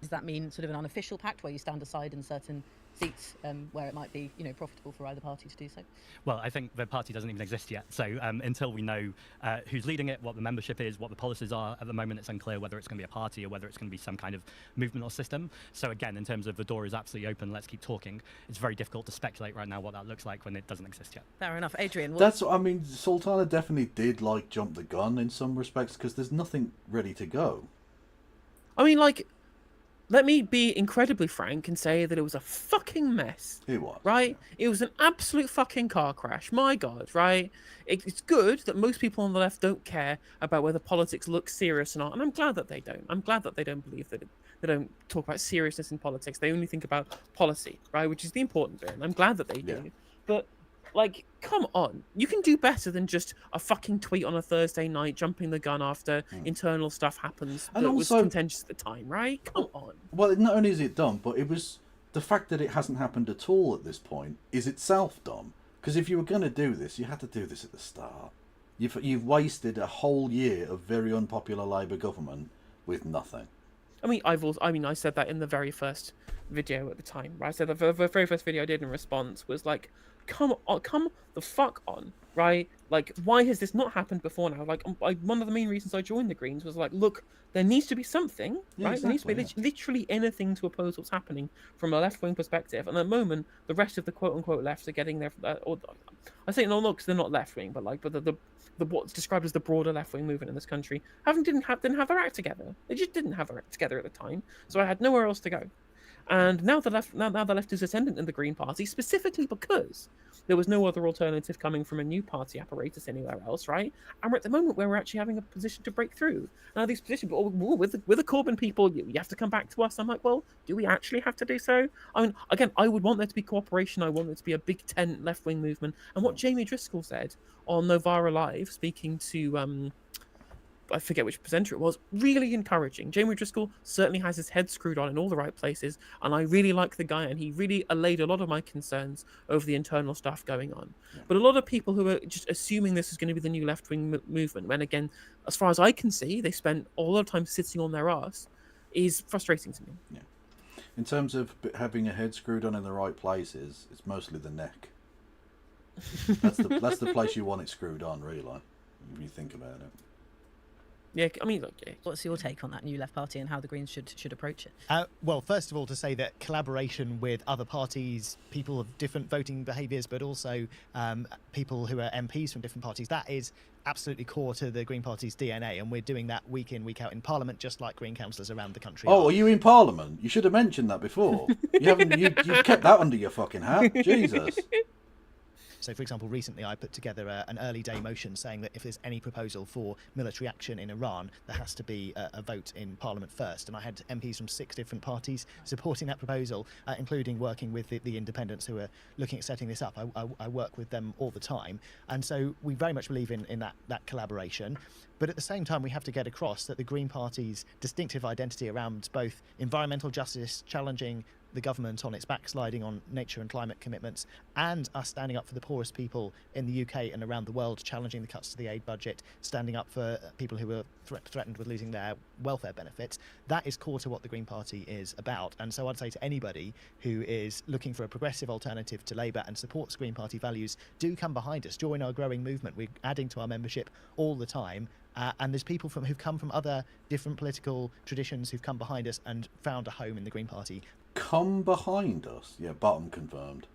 Does that mean sort of an unofficial pact where you stand aside in certain seats where it might be, profitable for either party to do so? Well, I think the party doesn't even exist yet. So until we know who's leading it, what the membership is, what the policies are, at the moment it's unclear whether it's going to be a party or whether it's going to be some kind of movement or system. So again, in terms of the door is absolutely open, let's keep talking. It's very difficult to speculate right now what that looks like when it doesn't exist yet. Fair enough. Adrian? That's what I mean. Sultana definitely did jump the gun in some respects because there's nothing ready to go. I mean, let me be incredibly frank and say that it was a fucking mess. It was. Right? It was an absolute fucking car crash. My God, right? It's good that most people on the left don't care about whether politics looks serious or not, and I'm glad that they don't. I'm glad that they don't believe that they don't talk about seriousness in politics. They only think about policy, right? Which is the important bit, and I'm glad that they do. But, come on. You can do better than just a fucking tweet on a Thursday night, jumping the gun after internal stuff happens that was contentious at the time, right? Come on. Well, not only is it dumb, but it was the fact that it hasn't happened at all at this point is itself dumb. Because if you were going to do this, you had to do this at the start. You've wasted a whole year of very unpopular Labour government with nothing. I mean, I said that in the very first video at the time, right? I said the very first video I did in response was come the fuck on, right? Why has this not happened before now? One of the main reasons I joined the Greens was look, there needs to be something, right? Exactly, there needs to be literally anything to oppose what's happening from a left-wing perspective. And at the moment, the rest of the quote-unquote left are getting there. I say no, because they're not left-wing, but the what's described as the broader left-wing movement in this country didn't have their act together. They just didn't have their act together at the time. So I had nowhere else to go. And now the left is ascendant in the Green Party, specifically because there was no other alternative coming from a new party apparatus anywhere else, right? And we're at the moment where we're actually having a position to break through. Now these positions, with the Corbyn people, you have to come back to us. I'm like, well, do we actually have to do so? I mean, again, I would want there to be cooperation. I want there to be a big tent left-wing movement. And what Jamie Driscoll said on Novara Live, speaking to I forget which presenter it was, really encouraging. Jamie Driscoll certainly has his head screwed on in all the right places, and I really like the guy, and he really allayed a lot of my concerns over the internal stuff going on. Yeah. But a lot of people who are just assuming this is going to be the new left-wing movement, when again, as far as I can see, they spent a lot of time sitting on their arse, is frustrating to me. Yeah. In terms of having a head screwed on in the right places, it's mostly the neck. That's the place you want it screwed on, really, if you think about it. Yeah, I mean, look, what's your take on that new left party and how the Greens should approach it? Well, first of all, to say that collaboration with other parties, people of different voting behaviours, but also people who are MPs from different parties, that is absolutely core to the Green Party's DNA, and we're doing that week in, week out in Parliament, just like Green councillors around the country. Oh, are you in Parliament? You should have mentioned that before. You haven't. You've kept that under your fucking hat. Jesus. So, for example, recently I put together an early day motion saying that if there's any proposal for military action in Iran, there has to be a vote in Parliament first. And I had MPs from 6 different parties supporting that proposal, including working with the independents who are looking at setting this up. I work with them all the time. And so we very much believe in that collaboration. But at the same time, we have to get across that the Green Party's distinctive identity around both environmental justice, challenging the government on its backsliding on nature and climate commitments, and us standing up for the poorest people in the UK and around the world, challenging the cuts to the aid budget, standing up for people who are threatened with losing their welfare benefits. That is core to what the Green Party is about. And so I'd say to anybody who is looking for a progressive alternative to Labour and supports Green Party values, do come behind us, join our growing movement. We're adding to our membership all the time. And there's people who've come from other different political traditions who've come behind us and found a home in the Green Party. Come behind us? Yeah, bottom confirmed.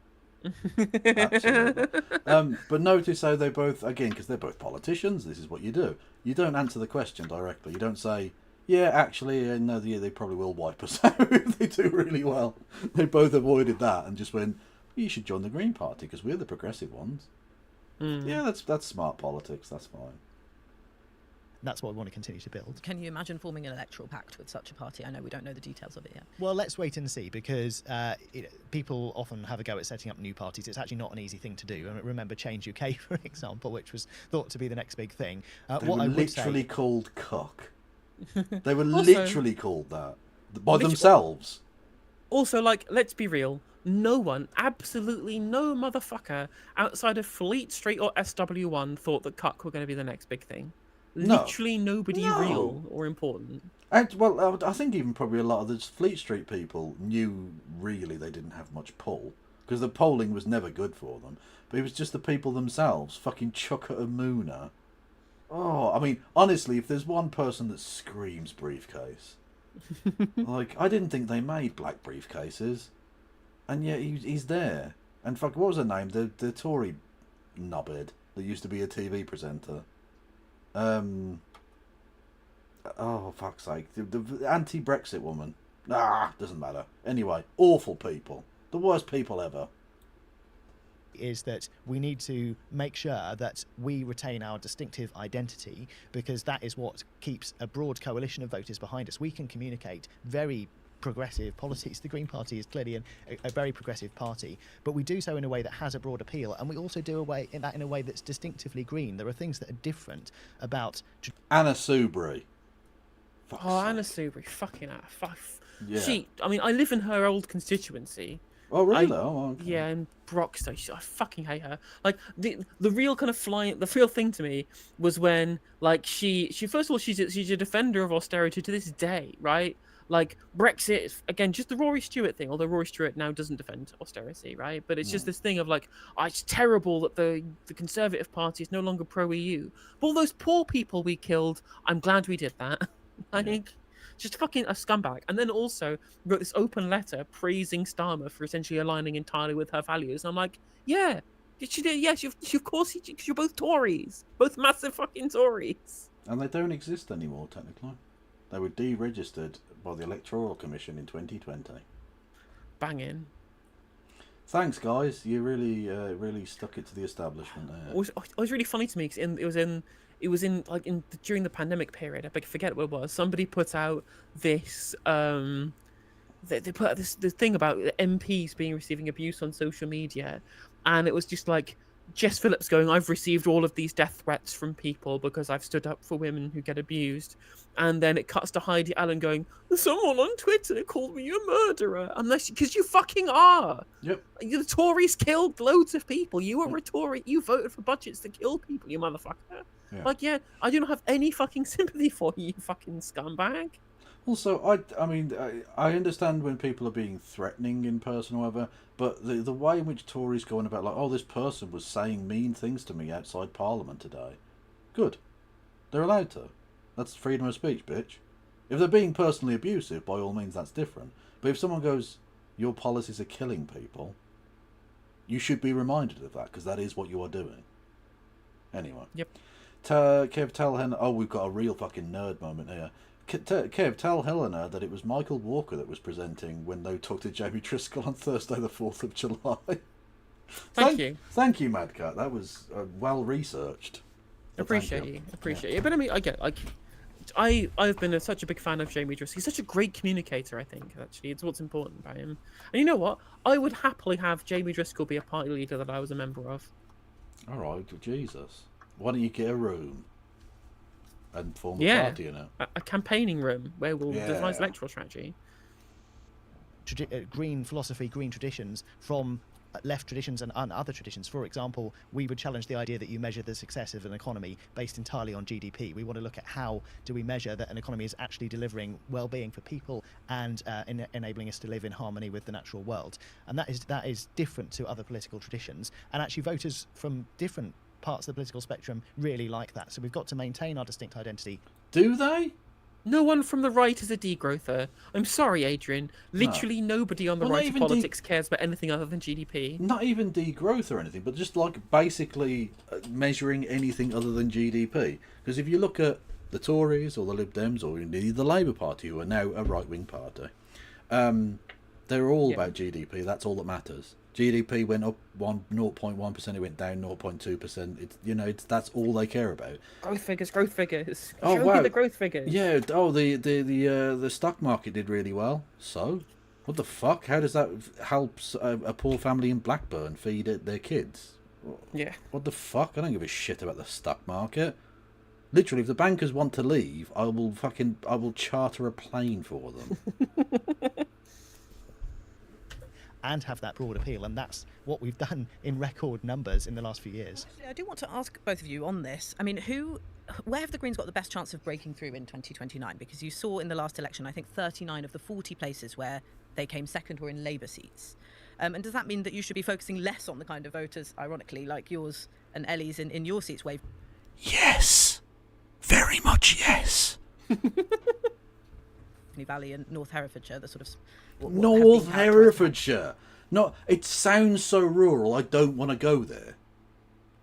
Absolutely. But notice how they both, again, because they're both politicians, this is what you do. You don't answer the question directly. You don't say, yeah, actually, no, yeah, they probably will wipe us out if they do really well. They both avoided that and just went, you should join the Green Party because we're the progressive ones. Yeah, that's smart politics. That's fine. That's what we want to continue to build. Can you imagine forming an electoral pact with such a party? I know we don't know the details of it yet. Well, let's wait and see, because people often have a go at setting up new parties. It's actually not an easy thing to do. I remember Change UK, for example, which was thought to be the next big thing. They were literally called Cock. They were literally called that by themselves. Also, let's be real. No one, absolutely no motherfucker outside of Fleet Street or SW1 thought that Cuck were going to be the next big thing. Literally nobody real or important. And, well, I think even probably a lot of the Fleet Street people knew really they didn't have much pull, because the polling was never good for them. But it was just the people themselves, fucking Chuka Amuna. Oh, I mean, honestly, if there's one person that screams briefcase, I didn't think they made black briefcases, and yet he's there. And fuck, what was her name? The Tory knobhead that used to be a TV presenter. Oh, fuck's sake. The anti-Brexit woman. Doesn't matter. Anyway, awful people. The worst people ever. Is that we need to make sure that we retain our distinctive identity, because that is what keeps a broad coalition of voters behind us. We can communicate very progressive policies. The Green Party is clearly a very progressive party, but we do so in a way that has a broad appeal, and we also do in a way that's distinctively green. There are things that are different about Anna Soubry. Anna Soubry, fucking hell. Yeah. I live in her old constituency. Oh, really? Okay. Yeah, in Broxton. I fucking hate her. The real kind of the real thing to me was when, she first of all, she's a defender of austerity to this day, right? Brexit, again, just the Rory Stewart thing, although Rory Stewart now doesn't defend austerity, right? But it's just this thing of it's terrible that the Conservative Party is no longer pro-EU. But all those poor people we killed, I'm glad we did that. Just fucking a scumbag. And then also wrote this open letter praising Starmer for essentially aligning entirely with her values. And I'm like, yeah, she did. Yes, of course, because you're both Tories. Both massive fucking Tories. And they don't exist anymore, technically. They were deregistered by the Electoral Commission in 2020. banging. Thanks, guys. You really, really stuck it to the establishment there. It was really funny to me because it was in during the pandemic period. I forget what it was. Somebody put out this they put out this thing about MPs receiving abuse on social media, and it was just like Jess Phillips going, "I've received all of these death threats from people because I've stood up for women who get abused," and then it cuts to Heidi Allen going, "Someone on Twitter called me a murderer," because you fucking are. Yep. The Tories killed loads of people. You were a Tory. You voted for budgets to kill people. You motherfucker. Yeah. I do not have any fucking sympathy for you, you fucking scumbag. Also, I mean, I understand when people are being threatening in person or whatever, but the way in which Tories go on about, like, oh, this person was saying mean things to me outside Parliament today. Good. They're allowed to. That's freedom of speech, bitch. If they're being personally abusive, by all means, that's different. But if someone goes, your policies are killing people, you should be reminded of that, because that is what you are doing. Anyway. Yep. Kev, tell Helena... Oh, we've got a real fucking nerd moment here. Kev, tell Helena that it was Michael Walker that was presenting when they talked to Jamie Driscoll on Thursday the 4th of July. Thank you. Thank you, Madcat. That was well researched. Appreciate you. But I mean, I've been such a big fan of Jamie Driscoll. He's such a great communicator, I think, actually. It's what's important about him. And you know what? I would happily have Jamie Driscoll be a party leader that I was a member of. All right, Jesus. Why don't you get a room and form a party in it? A campaigning room where we'll devise electoral strategy. Green philosophy, green traditions from left traditions and other traditions. For example, we would challenge the idea that you measure the success of an economy based entirely on GDP. We want to look at how do we measure that an economy is actually delivering well-being for people and enabling us to live in harmony with the natural world. And that is different to other political traditions. And actually voters from different parts of the political spectrum really like that. So we've got to maintain our distinct identity. Do they? No one from the right is a degrowther. I'm sorry, Adrian. Literally nobody on the right of politics cares about anything other than GDP. Not even degrowth or anything, but just like basically measuring anything other than GDP. Because if you look at the Tories or the Lib Dems or indeed the Labour Party, who are now a right-wing party, they're all about GDP. That's all that matters. GDP went up 0.1%, it went down 0.2%. That's all they care about. Growth figures. Oh, Show wow. me the growth figures. Yeah. Oh, the stock market did really well. So, what the fuck? How does that help a poor family in Blackburn feed their kids? Yeah. What the fuck? I don't give a shit about the stock market. Literally, if the bankers want to leave, I will charter a plane for them. And have that broad appeal, and that's what we've done in record numbers in the last few years. Actually, I do want to ask both of you on this. I mean, where have the Greens got the best chance of breaking through in 2029? Because you saw in the last election, I think 39 of the 40 places where they came second were in Labour seats. And does that mean that you should be focusing less on the kind of voters, ironically, like yours and Ellie's in your seats? Yes, very much yes. Valley and North Herefordshire, the sort of North Herefordshire. No, it sounds so rural. I don't want to go there.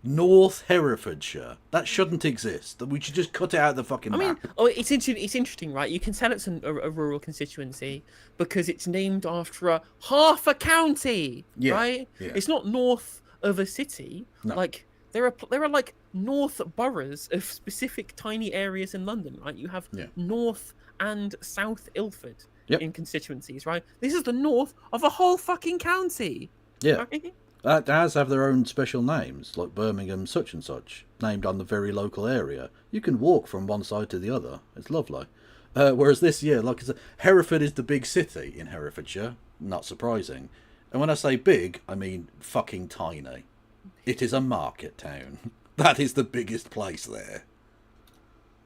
North Herefordshire. That shouldn't exist. We should just cut it out of the fucking map. It's interesting, right? You can tell it's a rural constituency because it's named after half a county, right? Yeah. It's not north of a city. No. Like there are like north boroughs of specific tiny areas in London, right? You have North and South Ilford in constituencies, right? This is the north of a whole fucking county. Yeah. Right? That does have their own special names, like Birmingham such and such, named on the very local area. You can walk from one side to the other. It's lovely. Whereas this year, like I said, Hereford is the big city in Herefordshire. Not surprising. And when I say big, I mean fucking tiny. It is a market town. That is the biggest place there.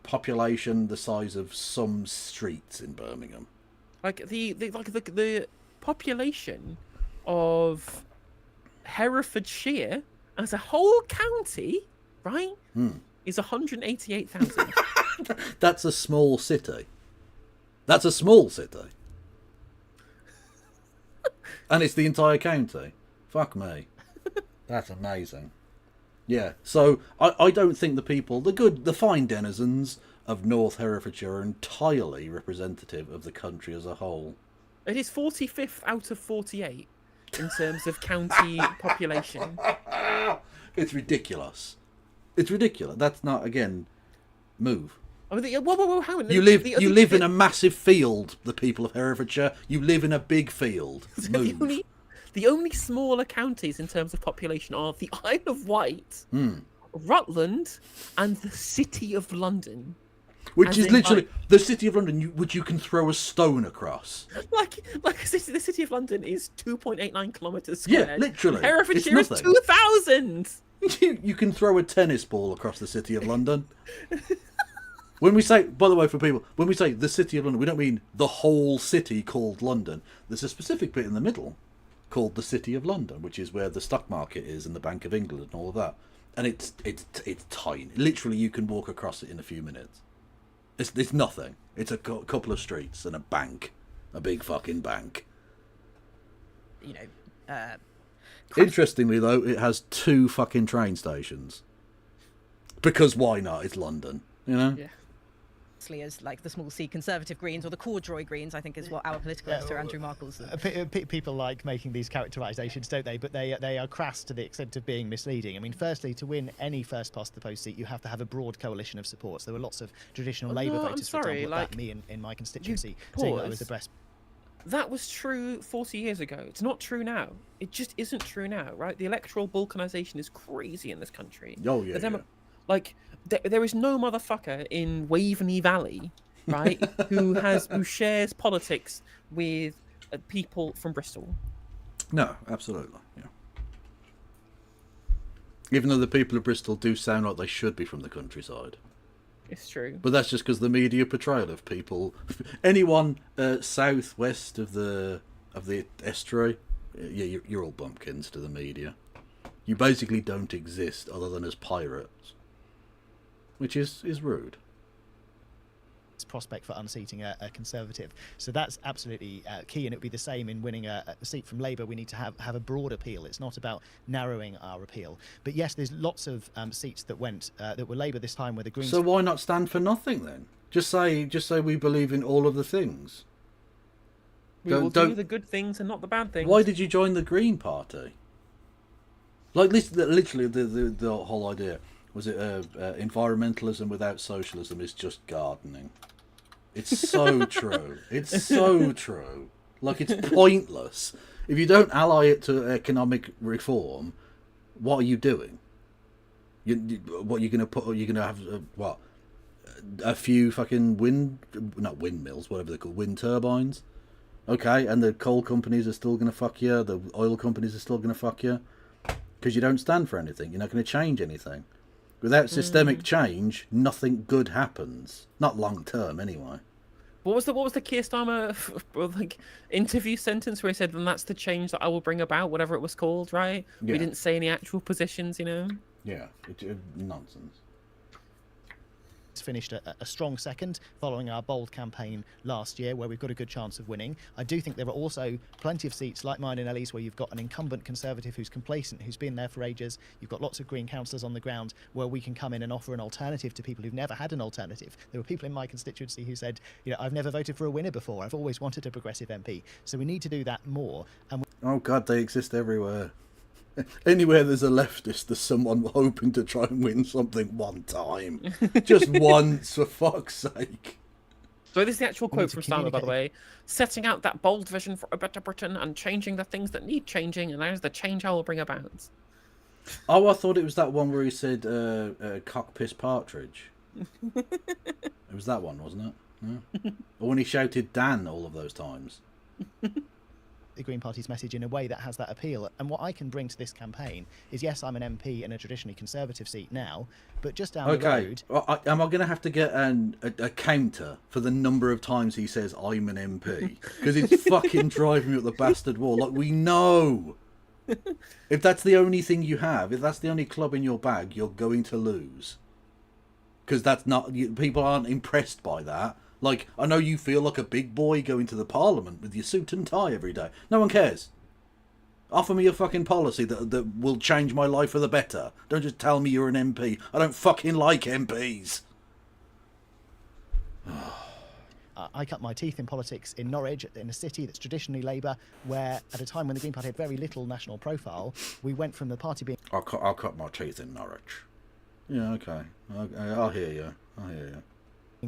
Population the size of some streets in Birmingham. Like the population of Herefordshire as a whole county, right, is 188,000. That's a small city. That's a small city. And it's the entire county. Fuck me. That's amazing. Yeah, so I don't think the fine denizens of North Herefordshire are entirely representative of the country as a whole. It is 45th out of 48 in terms of county population. It's ridiculous. It's ridiculous. That's not, again, move. I mean, whoa, hang on. You live in a massive field, the people of Herefordshire. You live in a big field. Move. The only smaller counties in terms of population are the Isle of Wight, Rutland, and the City of London. Which is literally the City of London, which you can throw a stone across. Like the City of London is 2.89 kilometres squared. Yeah, literally. Herefordshire is 2,000. You can throw a tennis ball across the City of London. When we say, by the way, for people, when we say the City of London, we don't mean the whole city called London. There's a specific bit in the middle called the City of London, which is where the stock market is and the Bank of England and all of that. And it's tiny. Literally, you can walk across it in a few minutes. It's nothing. It's a couple of streets and a bank, a big fucking bank. You know. Interestingly, though, it has 2 fucking train stations. Because why not? It's London, you know. Yeah. As like the small C Conservative Greens or the corduroy Greens, I think is what our political editor Andrew Marr calls them. People like making these characterisations, don't they? But they are crass to the extent of being misleading. I mean, firstly, to win any first past the post seat, you have to have a broad coalition of supports. There were lots of traditional Labour voters, for example, like me in my constituency, saying that I was the best. That was true 40 years ago. It's not true now. It just isn't true now, right? The electoral balkanisation is crazy in this country. Oh, yeah. Like, there is no motherfucker in Waveney Valley, right, who shares politics with people from Bristol. No, absolutely. Yeah. Even though the people of Bristol do sound like they should be from the countryside. It's true. But that's just because the media portrayal of people, anyone southwest of the estuary, yeah, you're all bumpkins to the media. You basically don't exist other than as pirates, which is rude. Prospect for unseating a Conservative. So that's absolutely key, and it would be the same in winning a seat from Labour. We need to have a broad appeal. It's not about narrowing our appeal. But yes, there's lots of seats that were Labour this time where the Greens... So why not stand for nothing then? Just say we believe in all of the things. We will do the good things and not the bad things. Why did you join the Green Party? Like literally the whole idea. Was it environmentalism without socialism is just gardening? It's so true. It's so true. Like, it's pointless. If you don't ally it to economic reform, what are you doing? What you're going to put? You're going to have what? A few fucking not windmills, whatever they're called, wind turbines. Okay, and the coal companies are still going to fuck you. The oil companies are still going to fuck you because you don't stand for anything. You're not going to change anything. Without systemic change, nothing good happens. Not long term, anyway. What was the Keir Starmer interview sentence where he said, "And that's the change that I will bring about," whatever it was called, right? Yeah. We didn't say any actual positions, you know. Yeah, nonsense. Finished a strong second following our bold campaign last year where we've got a good chance of winning. I do think there are also plenty of seats like mine in Ellie's where you've got an incumbent Conservative who's complacent, who's been there for ages. You've got lots of Green councillors on the ground where we can come in and offer an alternative to people who've never had an alternative. There were people in my constituency who said, you know, I've never voted for a winner before. I've always wanted a progressive MP. So we need to do that more. And oh God, they exist everywhere. Anywhere there's a leftist, there's someone hoping to try and win something one time. Just once, for fuck's sake. So this is the actual quote from Starmer, by the way. Setting out that bold vision for a better Britain and changing the things that need changing, and there's the change I will bring about. Oh, I thought it was that one where he said cock piss partridge. It was that one, wasn't it? No? Or when he shouted Dan all of those times. The Green Party's message in a way that has that appeal. And what I can bring to this campaign is, yes, I'm an MP in a traditionally Conservative seat now, but just down the road... Am I going to have to get a counter for the number of times he says, I'm an MP? Because it's fucking driving me up the bastard wall. Like, we know. If that's the only thing you have, if that's the only club in your bag, you're going to lose. Because that's not... People aren't impressed by that. Like, I know you feel like a big boy going to the Parliament with your suit and tie every day. No one cares. Offer me a fucking policy that will change my life for the better. Don't just tell me you're an MP. I don't fucking like MPs. I cut my teeth in politics in Norwich, in a city that's traditionally Labour, where at a time when the Green Party had very little national profile, we went from the party being... I'll cut my teeth in Norwich. Yeah, okay. I'll hear you.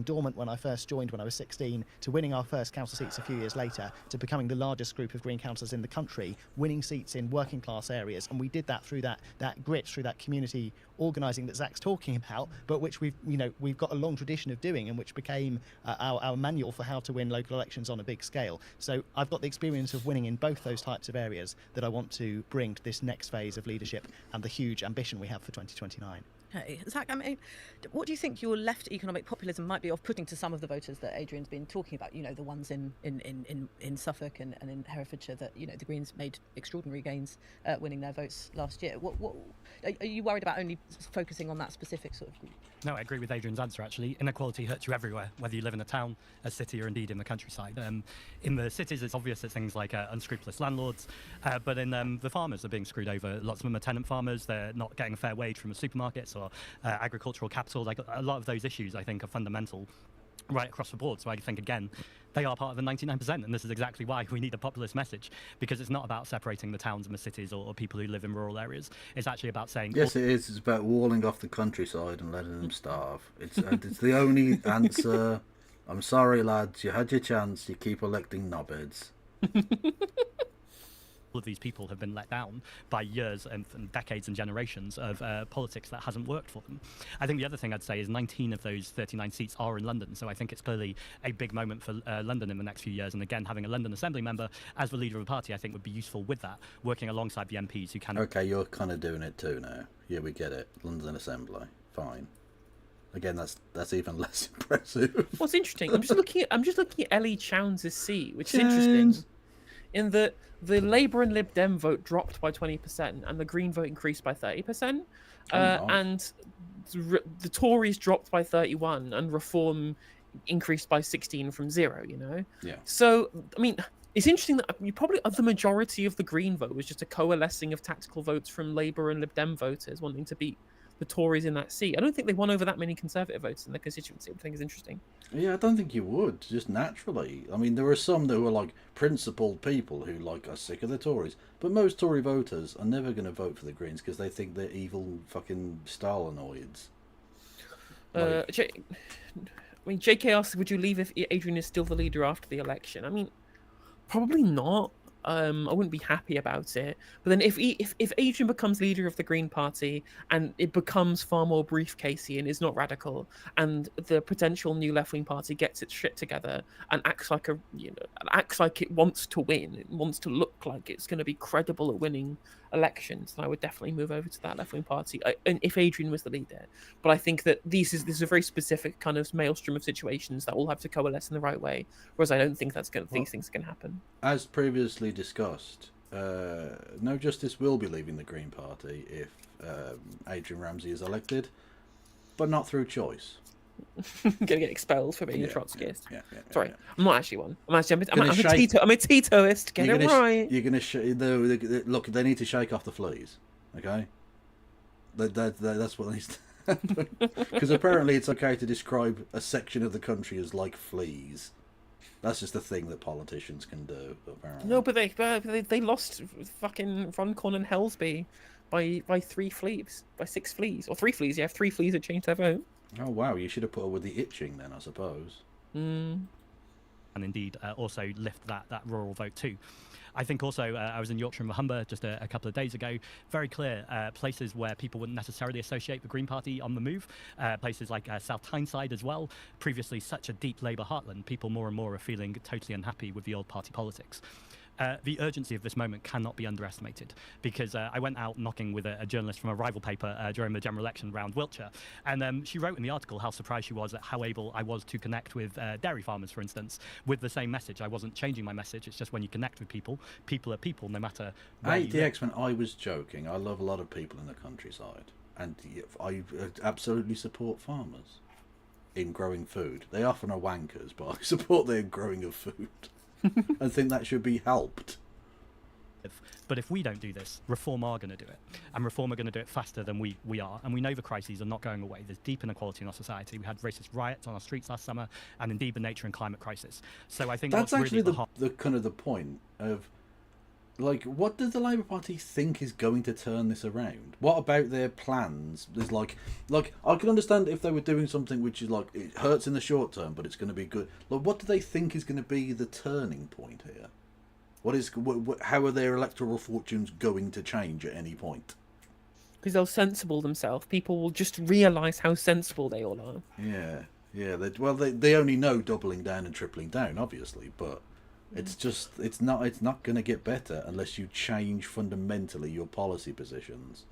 dormant when I first joined when I was 16, to winning our first council seats a few years later, to becoming the largest group of Green councillors in the country, winning seats in working class areas. And we did that through that grit, through that community organising that Zach's talking about, but which we've got a long tradition of doing, and which became our manual for how to win local elections on a big scale. So I've got the experience of winning in both those types of areas that I want to bring to this next phase of leadership and the huge ambition we have for 2029. Okay, Zach, I mean, what do you think your left economic populism might be off-putting to some of the voters that Adrian's been talking about? You know, the ones in Suffolk and in Herefordshire that, you know, the Greens made extraordinary gains winning their votes last year. What are you worried about only focusing on that specific sort of group? No, I agree with Adrian's answer, actually. Inequality hurts you everywhere, whether you live in a town, a city, or indeed in the countryside. In the cities, it's obvious it's things like unscrupulous landlords, but in the farmers are being screwed over. Lots of them are tenant farmers. They're not getting a fair wage from the supermarkets or agricultural capital. Like, a lot of those issues, I think, are fundamental right across the board. So I think, again, they are part of the 99%, and this is exactly why we need a populist message, because it's not about separating the towns and the cities or people who live in rural areas. It's actually about saying... Yes, it is. It's about walling off the countryside and letting them starve. It's the only answer. I'm sorry, lads. You had your chance. You keep electing knobheads. All of these people have been let down by years and decades and generations of politics that hasn't worked for them. I think the other thing I'd say is 19 of those 39 seats are in London, so I think it's clearly a big moment for London in the next few years. And again, having a London Assembly member as the leader of the party, I think would be useful with that, working alongside the MPs who can... Okay, you're kind of doing it too now. Yeah, we get it. London Assembly, fine. Again, that's even less impressive. What's interesting? I'm just looking at Ellie Chowns' seat, which is interesting, in that the Labour and Lib Dem vote dropped by 20% and the Green vote increased by 30%, and the Tories dropped by 31 and Reform increased by 16 from 0. You know. Yeah. So I mean, it's interesting that you probably the majority of the Green vote was just a coalescing of tactical votes from Labour and Lib Dem voters wanting to beat the Tories in that seat. I don't think they won over that many Conservative votes in the constituency, which I think is interesting. Yeah, I don't think you would, just naturally. I mean, there are some that are like principled people who are sick of the Tories, but most Tory voters are never going to vote for the Greens because they think they're evil fucking Stalinoids. JK asked, would you leave if Adrian is still the leader after the election? I mean, probably not. I wouldn't be happy about it. But then if Adrian becomes leader of the Green Party and it becomes far more briefcasey and is not radical, and the potential new left-wing party gets its shit together and acts like it wants to win, it wants to look like it's going to be credible at winning elections, then I would definitely move over to that left-wing party. And if Adrian was the leader, but I think that this is a very specific kind of maelstrom of situations that all have to coalesce in the right way. Whereas I don't think these things are going to happen. As previously discussed, No Justice will be leaving the Green Party if Adrian Ramsey is elected, but not through choice. Gonna get expelled for being a Trotskyist. Sorry, yeah. I'm not actually one. I'm a Titoist. Get it right. You're gonna look. They need to shake off the fleas. Okay, that's what needs to happen. Because apparently it's okay to describe a section of the country as like fleas. That's just a thing that politicians can do. Apparently. No, but they lost fucking Runcorn and Helsby by 3 fleas, by 6 fleas, or 3 fleas. Yeah, 3 fleas that changed their vote. Oh wow, you should have put her with the itching then, I suppose. And indeed also lift that rural vote too. I think also I was in Yorkshire and the Humber just a couple of days ago. Very clear places where people wouldn't necessarily associate the Green Party on the move. Places like South Tyneside as well. Previously such a deep Labour heartland. People more and more are feeling totally unhappy with the old party politics. The urgency of this moment cannot be underestimated, because I went out knocking with a journalist from a rival paper during the general election round Wiltshire, and she wrote in the article how surprised she was at how able I was to connect with dairy farmers, for instance, with the same message. I wasn't changing my message. It's just when you connect with people, people are people, no matter where you live. The X-Men, I was joking. I love a lot of people in the countryside, and I absolutely support farmers in growing food. They often are wankers, but I support their growing of food. I think that should be helped. But if we don't do this, Reform are going to do it. And Reform are going to do it faster than we are. And we know the crises are not going away. There's deep inequality in our society. We had racist riots on our streets last summer, and indeed the nature and climate crisis. So I think that's actually really the kind of the point of, like, what does the Labour Party think is going to turn this around? What about their plans? There's like I can understand if they were doing something which is like, it hurts in the short term, but it's going to be good. Like, what do they think is going to be the turning point here? How are their electoral fortunes going to change at any point? Because they'll sensible themselves. People will just realise how sensible they all are. Yeah. They only know doubling down and tripling down, obviously, but it's not going to get better unless you change fundamentally your policy positions.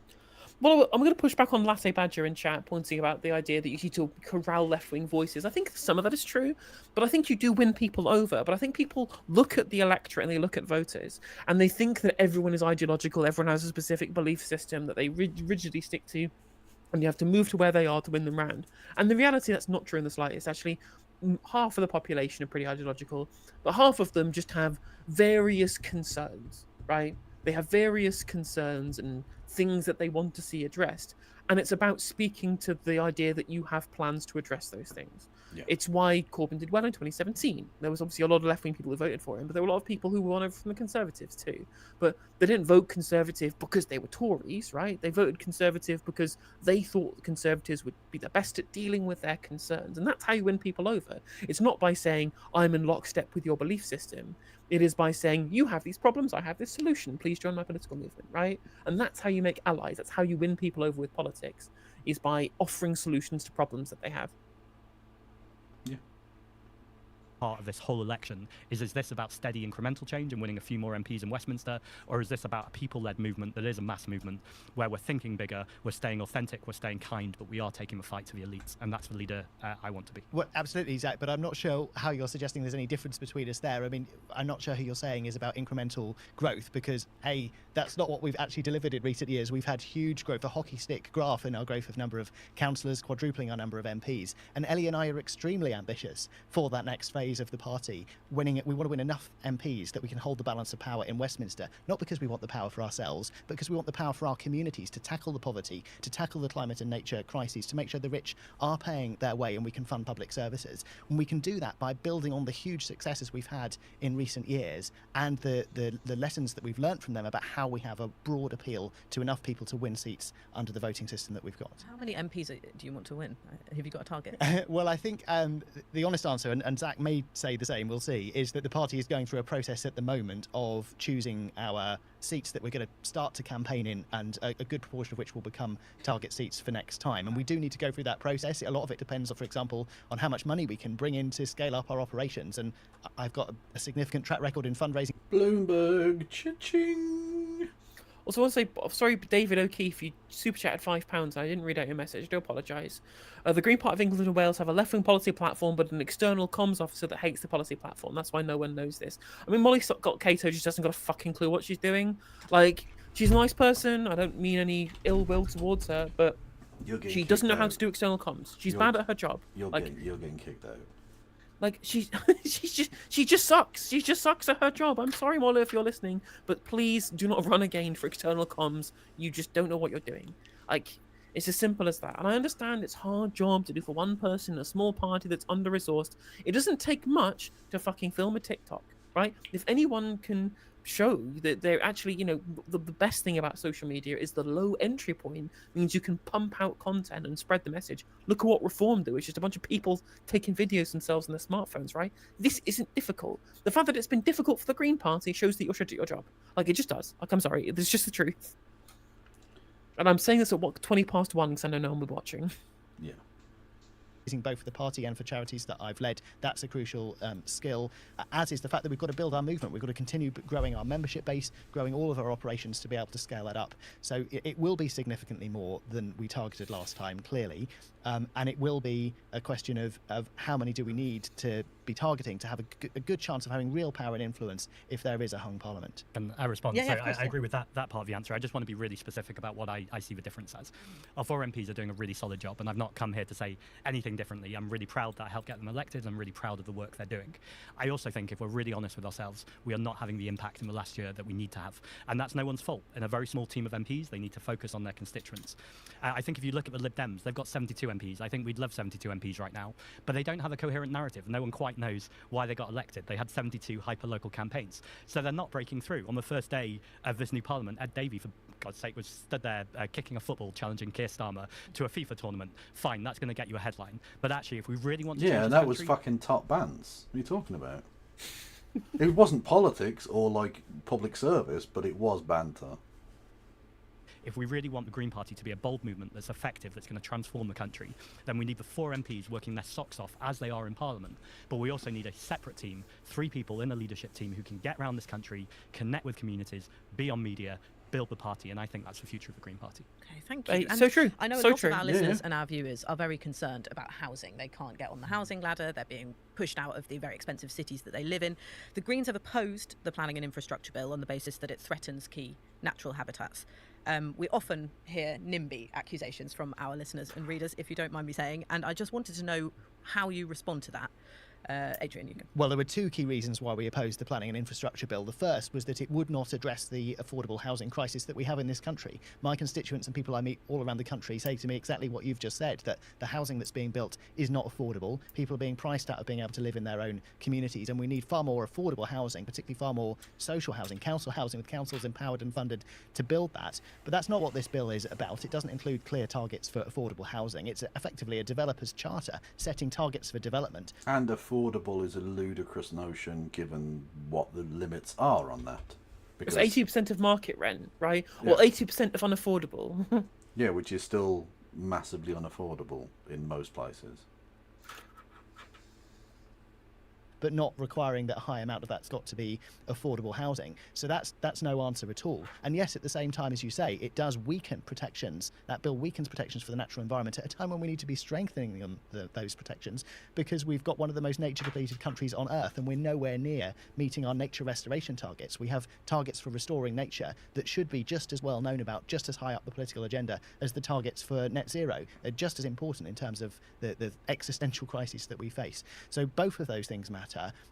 Well, I'm going to push back on Latte Badger in chat, pointing about the idea that you need to corral left-wing voices. I think some of that is true, but I think you do win people over. But I think people look at the electorate and they look at voters, and they think that everyone is ideological, everyone has a specific belief system that they rigidly stick to, and you have to move to where they are to win them round. And the reality, that's not true in the slightest. Actually, half of the population are pretty ideological, but half of them just have various concerns, right? They have various concerns and things that they want to see addressed, and it's about speaking to the idea that you have plans to address those things. Yeah. It's why Corbyn did well in 2017. There was obviously a lot of left-wing people who voted for him, but there were a lot of people who won over from the Conservatives too. But they didn't vote Conservative because they were Tories, right? They voted Conservative because they thought the Conservatives would be the best at dealing with their concerns, and that's how you win people over. It's not by saying, I'm in lockstep with your belief system. It is by saying, you have these problems, I have this solution, please join my political movement, right? And that's how you make allies. That's how you win people over with politics, is by offering solutions to problems that they have. Part of this whole election is this about steady incremental change and winning a few more MPs in Westminster, or is this about a people-led movement that is a mass movement where we're thinking bigger, we're staying authentic, we're staying kind, but we are taking the fight to the elites? And that's the leader I want to be. Well, absolutely, Zach, but I'm not sure how you're suggesting there's any difference between us there. I mean, I'm not sure who you're saying is about incremental growth, because A, that's not what we've actually delivered in recent years. We've had huge growth, a hockey stick graph in our growth of number of councillors, quadrupling our number of MPs. And Ellie and I are extremely ambitious for that next phase of the party. We want to win enough MPs that we can hold the balance of power in Westminster, not because we want the power for ourselves, but because we want the power for our communities to tackle the poverty, to tackle the climate and nature crises, to make sure the rich are paying their way and we can fund public services. And we can do that by building on the huge successes we've had in recent years and the lessons that we've learnt from them about how we have a broad appeal to enough people to win seats under the voting system that we've got. How many MPs do you want to win? Have you got a target? Well, I think the honest answer, and Zach may say the same, we'll see, is that the party is going through a process at the moment of choosing our seats that we're going to start to campaign in, and a good proportion of which will become target seats for next time. And we do need to go through that process. A lot of it depends, for example, on how much money we can bring in to scale up our operations. And I've got a significant track record in fundraising. Bloomberg, cha-ching. Also, I want to say, sorry, David O'Keefe, you super chatted £5. I didn't read out your message. I do apologise. The Green Party of England and Wales have a left-wing policy platform, but an external comms officer that hates the policy platform. That's why no one knows this. I mean, Molly got Cato, just doesn't got a fucking clue what she's doing. Like, she's a nice person. I don't mean any ill will towards her, but she doesn't know how to do external comms. She's bad at her job. You're getting kicked out. Like, she just sucks. She just sucks at her job. I'm sorry, Molly, if you're listening, but please do not run again for external comms. You just don't know what you're doing. Like, it's as simple as that. And I understand it's a hard job to do for one person in a small party that's under-resourced. It doesn't take much to fucking film a TikTok, right? If anyone can show that they're actually, the best thing about social media is the low entry point means you can pump out content and spread the message. Look at what Reform do. It's just a bunch of people taking videos themselves on their smartphones, right? This isn't difficult. The fact that it's been difficult for the Green Party shows that you're shit at your job. Like, it just does. Like, I'm sorry. It's just the truth. And I'm saying this at 1:20 because I know no one will be watching. Yeah. Both for the party and for charities that I've led. That's a crucial skill, as is the fact that we've got to build our movement. We've got to continue growing our membership base, growing all of our operations to be able to scale that up. So it will be significantly more than we targeted last time, clearly. And it will be a question of how many do we need to be be targeting to have a good chance of having real power and influence if there is a hung parliament. And I respond. Yeah, so of course, I agree with that part of the answer. I just want to be really specific about what I see the difference as. Our 4 MPs are doing a really solid job, and I've not come here to say anything differently. I'm really proud that I helped get them elected. I'm really proud of the work they're doing. I also think if we're really honest with ourselves, we are not having the impact in the last year that we need to have. And that's no one's fault. In a very small team of MPs, they need to focus on their constituents. I think if you look at the Lib Dems, they've got 72 MPs. I think we'd love 72 MPs right now, but they don't have a coherent narrative. No one quite knows why they got elected. They had 72 hyper-local campaigns. So they're not breaking through. On the first day of this new parliament, Ed Davey, for God's sake, was stood there kicking a football, challenging Keir Starmer to a FIFA tournament. Fine, that's going to get you a headline. But actually, if we really want to change and this that was country- fucking top bands. What are you talking about? It wasn't politics or like public service, but it was banter. If we really want the Green Party to be a bold movement that's effective, that's going to transform the country, then we need the 4 MPs working their socks off as they are in Parliament. But we also need a separate team, 3 people in a leadership team who can get around this country, connect with communities, be on media, build the party, and I think that's the future of the Green Party. Okay, thank you. And So true. I know a So lot true. of our listeners and our viewers are very concerned about housing. They can't get on the housing ladder. They're being pushed out of the very expensive cities that they live in. The Greens have opposed the Planning and Infrastructure Bill on the basis that it threatens key natural habitats. We often hear NIMBY accusations from our listeners and readers, if you don't mind me saying, and I just wanted to know how you respond to that. Adrian, you can. Well, there were 2 key reasons why we opposed the Planning and Infrastructure Bill. The first was that it would not address the affordable housing crisis that we have in this country. My constituents and people I meet all around the country say to me exactly what you've just said, that the housing that's being built is not affordable. People are being priced out of being able to live in their own communities, and we need far more affordable housing, particularly far more social housing, council housing, with councils empowered and funded to build that. But that's not what this bill is about. It doesn't include clear targets for affordable housing. It's effectively a developer's charter setting targets for development. And affordable is a ludicrous notion given what the limits are on that. It's 80% of market rent, right? Or 80% of unaffordable. Yeah, which is still massively unaffordable in most places. But not requiring that a high amount of that's got to be affordable housing. So that's no answer at all. And yes, at the same time, as you say, it does weaken protections. That bill weakens protections for the natural environment at a time when we need to be strengthening those protections, because we've got one of the most nature depleted countries on Earth, and we're nowhere near meeting our nature restoration targets. We have targets for restoring nature that should be just as well known about, just as high up the political agenda as the targets for net zero. They're just as important in terms of the existential crisis that we face. So both of those things matter.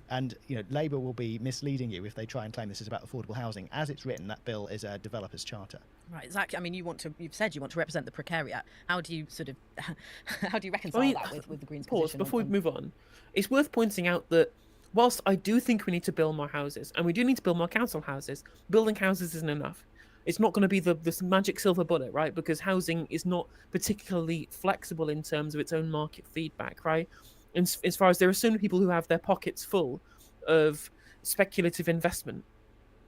And Labour will be misleading you if they try and claim this is about affordable housing. As it's written, that bill is a developer's charter. Right, Zach. I mean, you've said you want to represent the precariat. How do you reconcile that with the Greens' Pause position? before we move on. It's worth pointing out that whilst I do think we need to build more houses, and we do need to build more council houses, building houses isn't enough. It's not going to be this magic silver bullet, right? Because housing is not particularly flexible in terms of its own market feedback, right? As far as there are so many people who have their pockets full of speculative investment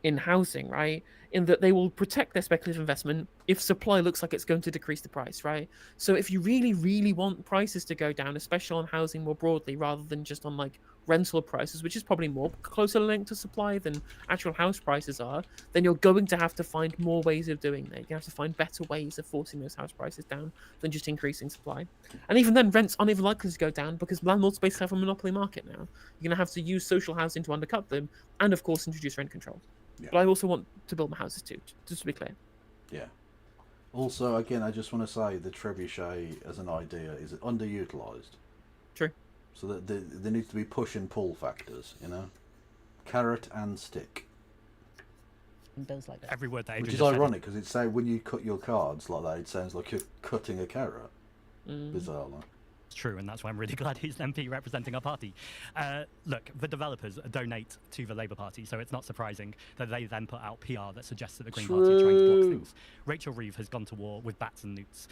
in housing, right? In that they will protect their speculative investment if supply looks like it's going to decrease the price, right? So if you really, really want prices to go down, especially on housing more broadly, rather than just on like rental prices, which is probably more closer linked to supply than actual house prices are, then you're going to have to find more ways of doing that. You have to find better ways of forcing those house prices down than just increasing supply. And even then, rents aren't even likely to go down because landlords basically have a monopoly market now. You're going to have to use social housing to undercut them and, of course, introduce rent control. Yeah. But I also want to build my houses too, just to be clear. Yeah. Also, again, I just want to say the trebuchet as an idea is underutilised. True. So that there needs to be push and pull factors, carrot and stick. And bills like that. Every word that Which is ironic because it's say when you cut your cards like that, it sounds like you're cutting a carrot. Bizarrely. It's true, and that's why I'm really glad he's an MP representing our party. Look, the developers donate to the Labour Party, so it's not surprising that they then put out PR that suggests that the Green Party are trying to block things. Rachel Reeve has gone to war with bats and newts.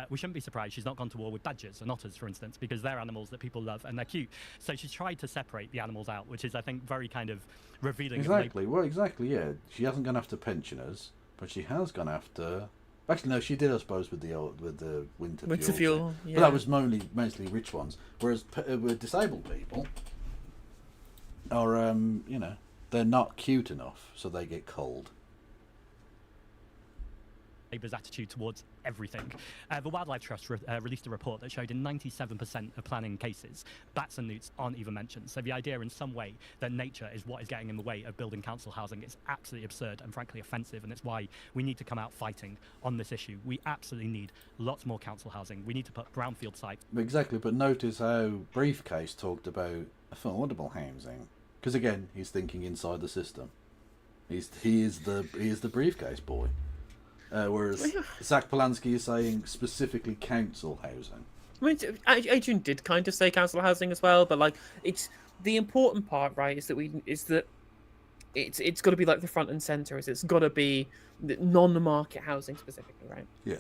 We shouldn't be surprised she's not gone to war with badgers and otters, for instance, because they're animals that people love and they're cute. So she's tried to separate the animals out, which is, I think, very kind of revealing. Exactly. Well, exactly, yeah. She hasn't gone after pensioners, but she has gone after... Actually, no, she did, I suppose, with the winter fuel. Yeah. But that was mostly rich ones. Whereas with disabled people are, they're not cute enough, so they get cold. Labour's attitude towards everything. The Wildlife Trust released a report that showed in 97% of planning cases, bats and newts aren't even mentioned. So the idea in some way that nature is what is getting in the way of building council housing is absolutely absurd and frankly offensive, and it's why we need to come out fighting on this issue. We absolutely need lots more council housing. We need to put brownfield sites. Exactly, but notice how Briefcase talked about affordable housing, because again, he's thinking inside the system. He is the Briefcase boy. Whereas Zach Polanski is saying specifically council housing. I mean, Adrian did kind of say council housing as well, but like it's the important part, right? Is that it's got to be like the front and center. It's got to be non-market housing specifically, right? Yeah.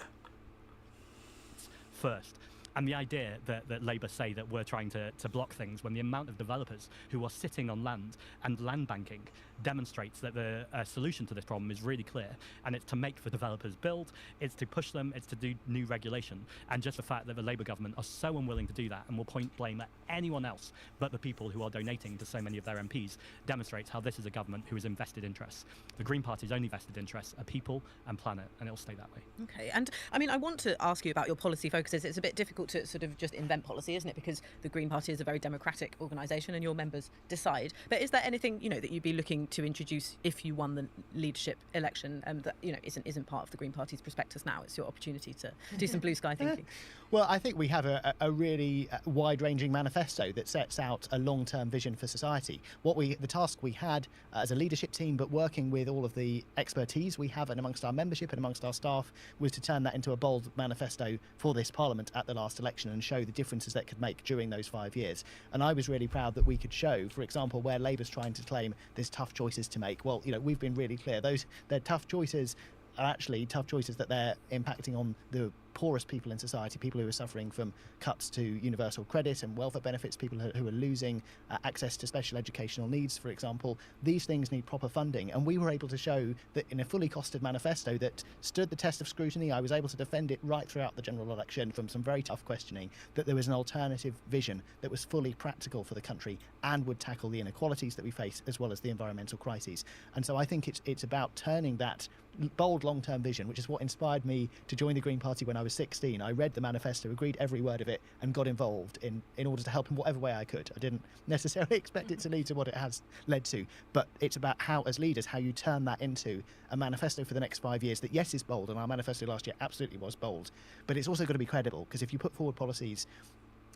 First. And the idea that Labour say that we're trying to block things when the amount of developers who are sitting on land and land banking demonstrates that the solution to this problem is really clear, and it's to make the developers build, it's to push them, it's to do new regulation. And just the fact that the Labour government are so unwilling to do that and will point blame at anyone else but the people who are donating to so many of their MPs demonstrates how this is a government who is in vested interests. The Green Party's only vested interests are people and planet, and it'll stay that way. Okay, and I mean, I want to ask you about your policy focuses. It's a bit difficult to sort of just invent policy, isn't it? Because the Green Party is a very democratic organisation and your members decide. But is there anything, that you'd be looking to introduce if you won the leadership election that, isn't part of the Green Party's prospectus now? It's your opportunity to do some blue sky thinking. Well, I think we have a really wide-ranging manifesto that sets out a long-term vision for society. The task we had as a leadership team, but working with all of the expertise we have and amongst our membership and amongst our staff, was to turn that into a bold manifesto for this Parliament at the last election and show the differences that could make during those 5 years. And I was really proud that we could show, for example, where Labour's trying to claim there's tough choices to make. Well, we've been really clear. They're tough choices are actually tough choices that they're impacting on the poorest people in society, people who are suffering from cuts to universal credit and welfare benefits, people who are losing access to special educational needs, for example. These things need proper funding, and we were able to show that in a fully costed manifesto that stood the test of scrutiny. I was able to defend it right throughout the general election from some very tough questioning, that there was an alternative vision that was fully practical for the country and would tackle the inequalities that we face as well as the environmental crises. And so I think it's about turning that bold long-term vision, which is what inspired me to join the Green Party when I was 16. I read the manifesto, agreed every word of it, and got involved in order to help in whatever way I could. I didn't necessarily expect it to lead to what it has led to, but it's about how, as leaders, how you turn that into a manifesto for the next 5 years that, yes, is bold, and our manifesto last year absolutely was bold, but it's also got to be credible, because if you put forward policies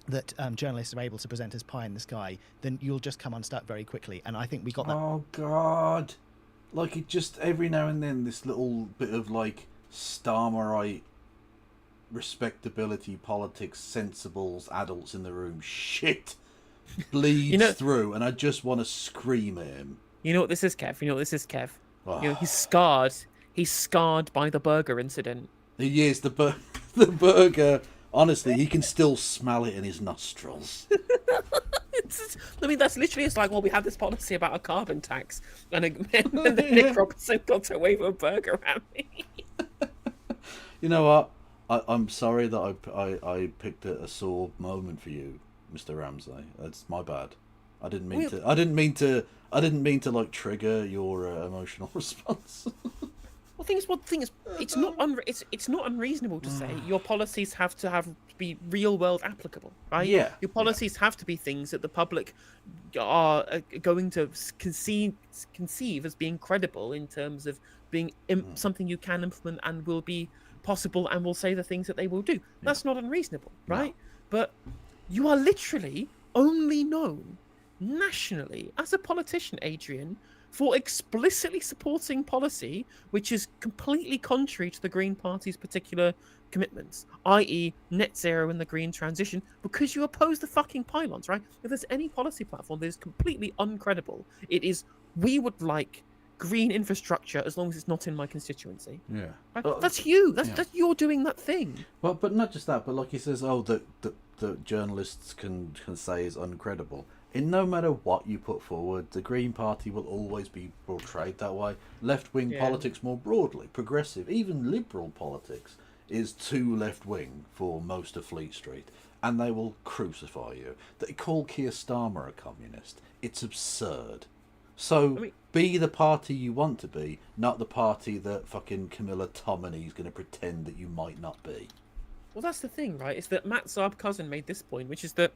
that journalists are able to present as pie in the sky, then you'll just come unstuck very quickly, and I think we got that. Oh, God. Like, it just, every now and then, this little bit of, like, Starmerite respectability, politics, sensibles, adults in the room shit bleeds through, and I just want to scream at him. You know what this is, Kev? Oh. He's scarred. He's scarred by the burger incident. He is. The burger, honestly, he can still smell it in his nostrils. That's literally, it's like, well, we had this policy about a carbon tax, and then Nick Robertson got away with a burger at me. You know what? I'm sorry that I picked a sore moment for you, Mr. Ramsey. That's my bad. I didn't mean to like trigger your emotional response. Well, thing is, it's not unreasonable to say your policies have to be real world applicable, right? Yeah. Your policies have to be things that the public are going to conceive as being credible in terms of being something you can implement and will be possible and will say the things that they will do. That's not unreasonable, right? No. But you are literally only known nationally as a politician, Adrian, for explicitly supporting policy which is completely contrary to the Green Party's particular commitments, i.e. net zero and the green transition, because you oppose the fucking pylons, right? If there's any policy platform that is completely uncredible, it is, we would like green infrastructure as long as it's not in my constituency. Yeah. Right? That's you. That's you're doing that thing. Well, but not just that, but like he says, that journalists can say is uncredible. In no matter what you put forward, the Green Party will always be portrayed that way. Left-wing politics more broadly, progressive, even liberal politics, is too left-wing for most of Fleet Street, and they will crucify you. They call Keir Starmer a communist. It's absurd. So be the party you want to be, not the party that fucking Camilla Tominey is going to pretend that you might not be. Well, that's the thing, right? Is that Matt Saab cousin made this point, which is that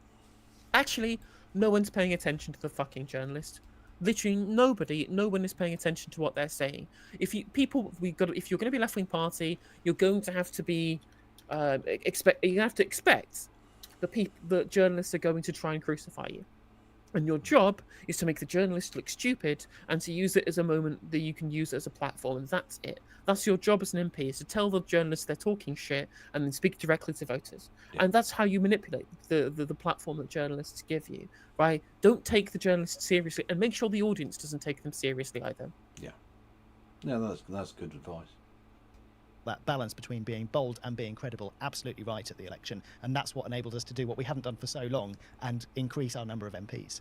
actually no one's paying attention to the fucking journalist. Literally nobody, no one is paying attention to what they're saying. If you're going to be a left-wing party, you're going to have to be expect the journalists are going to try and crucify you. And your job is to make the journalist look stupid and to use it as a moment that you can use it as a platform, and that's it. That's your job as an MP, is to tell the journalists they're talking shit and then speak directly to voters. Yeah. And that's how you manipulate the platform that journalists give you, right? Don't take the journalists seriously, and make sure the audience doesn't take them seriously either. Yeah. Yeah, that's good advice. That balance between being bold and being credible, absolutely right at the election, and that's what enabled us to do what we haven't done for so long and increase our number of MPs.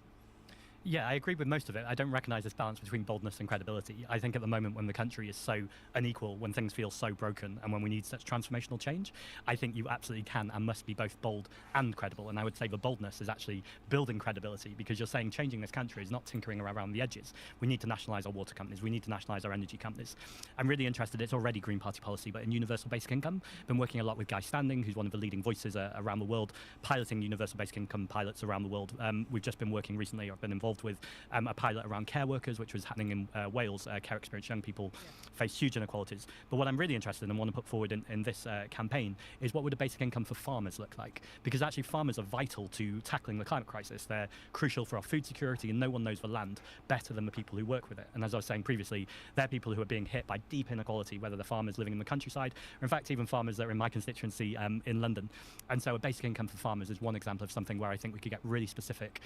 Yeah, I agree with most of it. I don't recognise this balance between boldness and credibility. I think at the moment when the country is so unequal, when things feel so broken, and when we need such transformational change, I think you absolutely can and must be both bold and credible. And I would say the boldness is actually building credibility, because you're saying changing this country is not tinkering around the edges. We need to nationalise our water companies. We need to nationalise our energy companies. I'm really interested, it's already Green Party policy, but in universal basic income. Been working a lot with Guy Standing, who's one of the leading voices around the world, piloting universal basic income pilots around the world. We've just been working recently, I've been involved with a pilot around care workers, which was happening in Wales. Care experienced young people face huge inequalities. But what I'm really interested in and want to put forward in this campaign is, what would a basic income for farmers look like? Because actually farmers are vital to tackling the climate crisis. They're crucial for our food security, and no one knows the land better than the people who work with it. And as I was saying previously, they're people who are being hit by deep inequality, whether they're farmers living in the countryside, or in fact even farmers that are in my constituency in London. And so a basic income for farmers is one example of something where I think we could get really specific.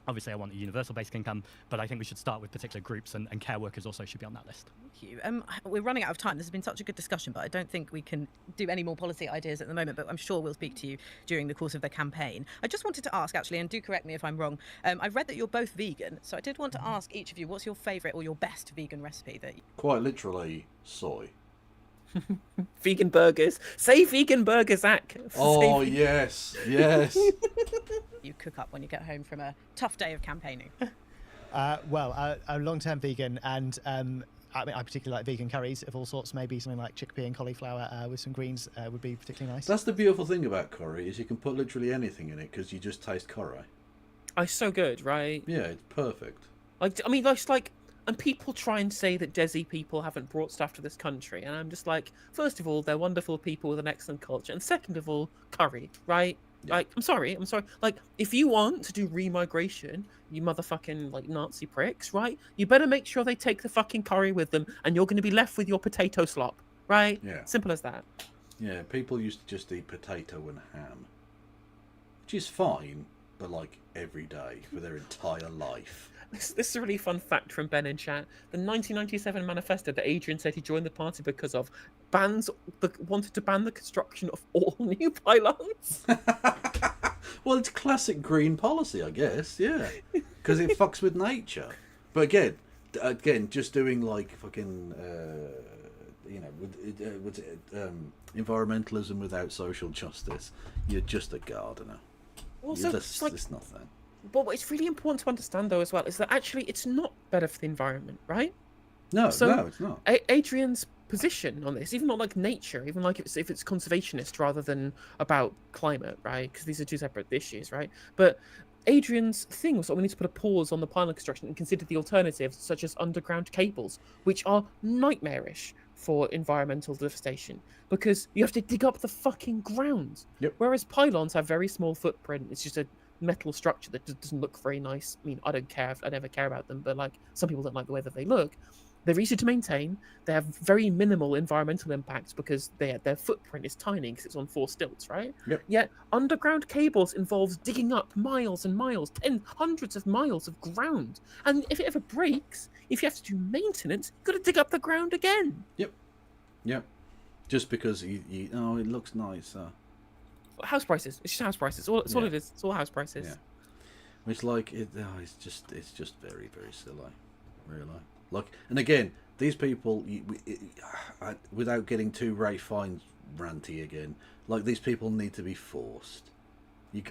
Obviously, I want a universal basic income, but I think we should start with particular groups, and care workers also should be on that list. Thank you. We're running out of time. This has been such a good discussion, but I don't think we can do any more policy ideas at the moment, but I'm sure we'll speak to you during the course of the campaign. I just wanted to ask, actually, and do correct me if I'm wrong, I've read that you're both vegan, so I did want to ask each of you, what's your favourite or your best vegan recipe? Quite literally, soy. Vegan burgers. Say vegan burgers, Zach. Oh, yes. You cook up when you get home from a tough day of campaigning. Well, a long-term vegan, and I particularly like vegan curries of all sorts. Maybe something like chickpea and cauliflower with some greens would be particularly nice. That's the beautiful thing about curry, is you can put literally anything in it because you just taste curry. It's so good, right? Yeah, it's perfect. And people try and say that Desi people haven't brought stuff to this country, and I'm just like, first of all, they're wonderful people with an excellent culture, and second of all, curry, right? Yeah. Like, I'm sorry. Like, if you want to do remigration, you motherfucking, like, Nazi pricks, right? You better make sure they take the fucking curry with them, and you're going to be left with your potato slop, right? Yeah. Simple as that. Yeah, people used to just eat potato and ham, which is fine, but, like, every day for their entire life. This is a really fun fact from Ben in chat. The 1997 manifesto that Adrian said he joined the party because of wanted to ban the construction of all new pylons. Well, it's classic green policy, I guess. Yeah, because it fucks with nature. But again, just doing like fucking, environmentalism without social justice, you're just a gardener. Also, there's nothing. But what it's really important to understand, though, as well, is that actually it's not better for the environment, right? No, it's not. Adrian's position on this, even not like nature, even like if it's conservationist rather than about climate, right? Because these are two separate issues, right? But Adrian's thing was that we need to put a pause on the pylon construction and consider the alternatives, such as underground cables, which are nightmarish for environmental devastation, because you have to dig up the fucking ground. Yep. Whereas pylons have very small footprint. It's just a metal structure that doesn't look very nice. I mean, I don't care. I never care about them, but like some people don't like the way that they look. They're easy to maintain. They have very minimal environmental impacts because their footprint is tiny because it's on 4 stilts, right? Yep. Yet underground cables involves digging up miles and miles, hundreds of miles of ground. And if it ever breaks, if you have to do maintenance, you've got to dig up the ground again. Yep. Just because it looks nice. House prices. It's just house prices. All it is. It's all house prices. Yeah. It's like it's just very, very silly, really. Like, and again, these people, without getting too Ray Fiennes ranty again, like these people need to be forced.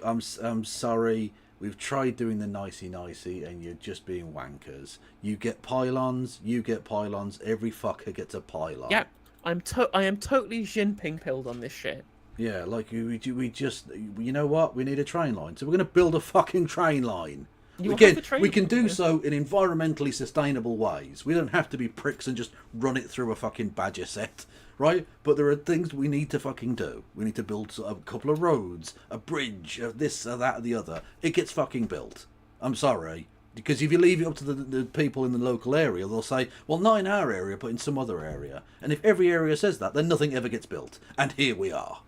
I'm sorry, We've tried doing the nicey-nicey, and you're just being wankers. You get pylons, every fucker gets a pylon. Yeah, I am totally Jinping pilled on this shit. Yeah, like we just, you know what? We need a train line, so we're going to build a fucking train line. We can do so in environmentally sustainable ways. We don't have to be pricks and just run it through a fucking badger set, right? But there are things we need to fucking do. We need to build a couple of roads, a bridge, this, that, or the other. It gets fucking built. I'm sorry. Because if you leave it up to the people in the local area, they'll say, well, not in our area, but in some other area. And if every area says that, then nothing ever gets built. And here we are.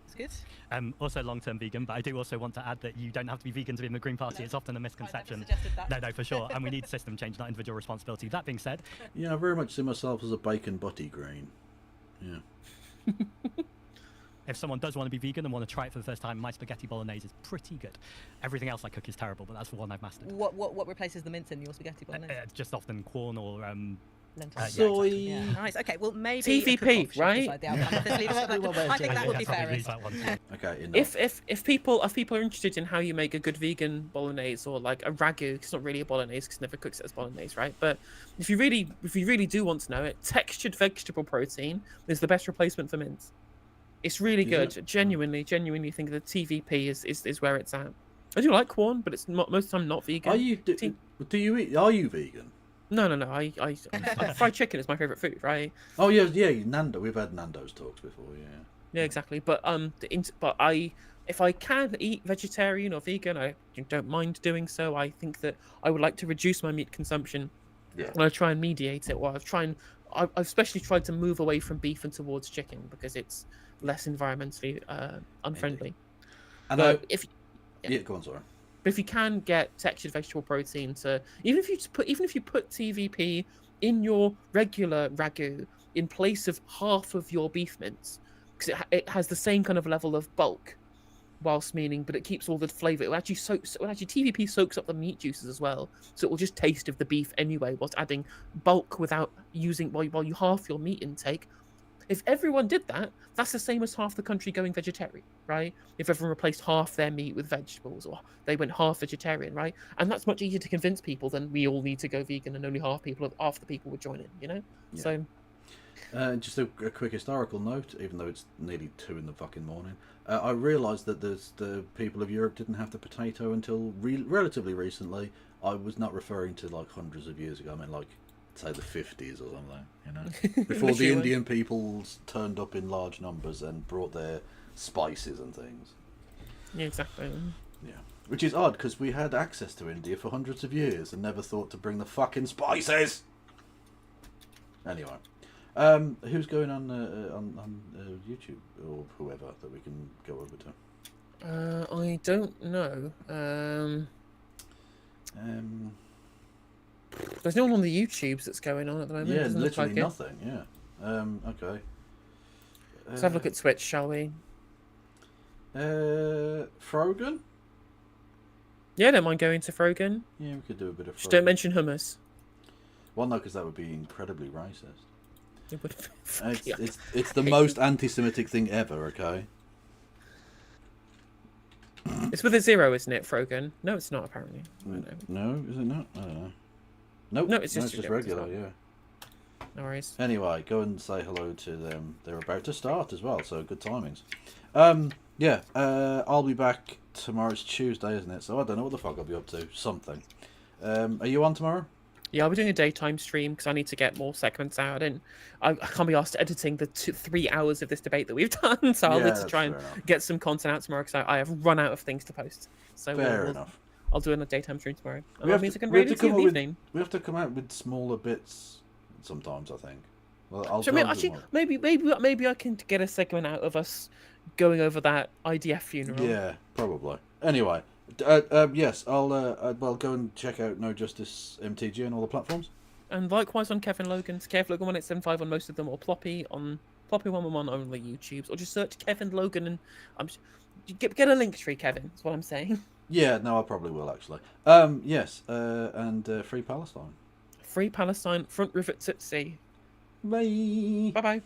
That's good. Also long-term vegan, but I do also want to add that you don't have to be vegan to be in the Green Party. No. It's often a misconception. No, for sure. And we need system change, not individual responsibility. That being said... Yeah, I very much see myself as a bacon butty green. Yeah. If someone does want to be vegan and want to try it for the first time, my spaghetti bolognese is pretty good. Everything else I cook is terrible, but that's the one I've mastered. What replaces the mince in your spaghetti bolognese? Just often corn or... lentils. Soy. Yeah, exactly. Nice. Okay, well, maybe TVP, right? I think that would be fair. Okay. If people are interested in how you make a good vegan bolognese or like a ragu, it's not really a bolognese because never cooks it as bolognese, right? But if you really do want to know it, textured vegetable protein is the best replacement for mince. It's really good. Genuinely think the TVP is where it's at. I do like corn, but it's not, most of the time not vegan. Are you vegan? No. I fried chicken is my favorite food, right? Oh yeah, Nando. We've had Nando's talks before, yeah. Yeah, exactly. But if I can eat vegetarian or vegan, I don't mind doing so. I think that I would like to reduce my meat consumption. Yeah. And I try and mediate it. I've especially tried to move away from beef and towards chicken because it's less environmentally unfriendly. And go on, sorry. But if you can get textured vegetable protein even if you put TVP in your regular ragu in place of half of your beef mince, because it has the same kind of level of bulk, but it keeps all the flavour. TVP soaks up the meat juices as well, so it will just taste of the beef anyway, whilst adding bulk without using while you half your meat intake. If everyone did that, that's the same as half the country going vegetarian, right? If everyone replaced half their meat with vegetables, or they went half vegetarian, right? And that's much easier to convince people than we all need to go vegan and only half the people would join in, you know? Yeah. So, just a quick historical note, even though it's nearly 2 in the fucking morning. I realised that the people of Europe didn't have the potato until relatively recently. I was not referring to like hundreds of years ago. I mean like, say the 50s or something, you know, before the Indian peoples turned up in large numbers and brought their spices and things. Yeah, exactly. Yeah, which is odd because we had access to India for hundreds of years and never thought to bring the fucking spices. Anyway, who's going on YouTube or whoever that we can go over to? I don't know. There's no one on the YouTubes that's going on at the moment. Yeah, literally nothing. Yeah. Okay. Let's have a look at Twitch, shall we? Frogan? Yeah, don't mind going to Frogan. Yeah, we could do a bit of Frogan. Just don't mention hummus. Well, no, because that would be incredibly racist. It would it's the most anti-Semitic thing ever, okay? It's with a 0, isn't it, Frogan? No, it's not, apparently. No, is it not? I don't know. Nope. No, it's just regular, yeah. No worries. Anyway, go and say hello to them. They're about to start as well, so good timings. Yeah, I'll be back tomorrow. It's Tuesday, isn't it? So I don't know what the fuck I'll be up to. Something. Are you on tomorrow? Yeah, I'll be doing a daytime stream because I need to get more segments out, and I can't be asked editing the 3 hours of this debate that we've done. So I'll need to try and get some content out tomorrow because I have run out of things to post. So fair enough. I'll do a daytime stream tomorrow. We have to come out with smaller bits sometimes, I think. Well, maybe I can get a segment out of us going over that IDF funeral. Yeah, probably. Anyway, yes, I'll go and check out No Justice MTG on all the platforms. And likewise on Kevin Logan's, Kevin Logan 1875 on most of them, or Ploppy on Ploppy 111 on the YouTubes, or just search Kevin Logan and get a link tree, Kevin. That's what I'm saying. Yeah, no, I probably will actually. Yes, and Free Palestine. Free Palestine, front rivet Tutsi. Bye. Bye-bye.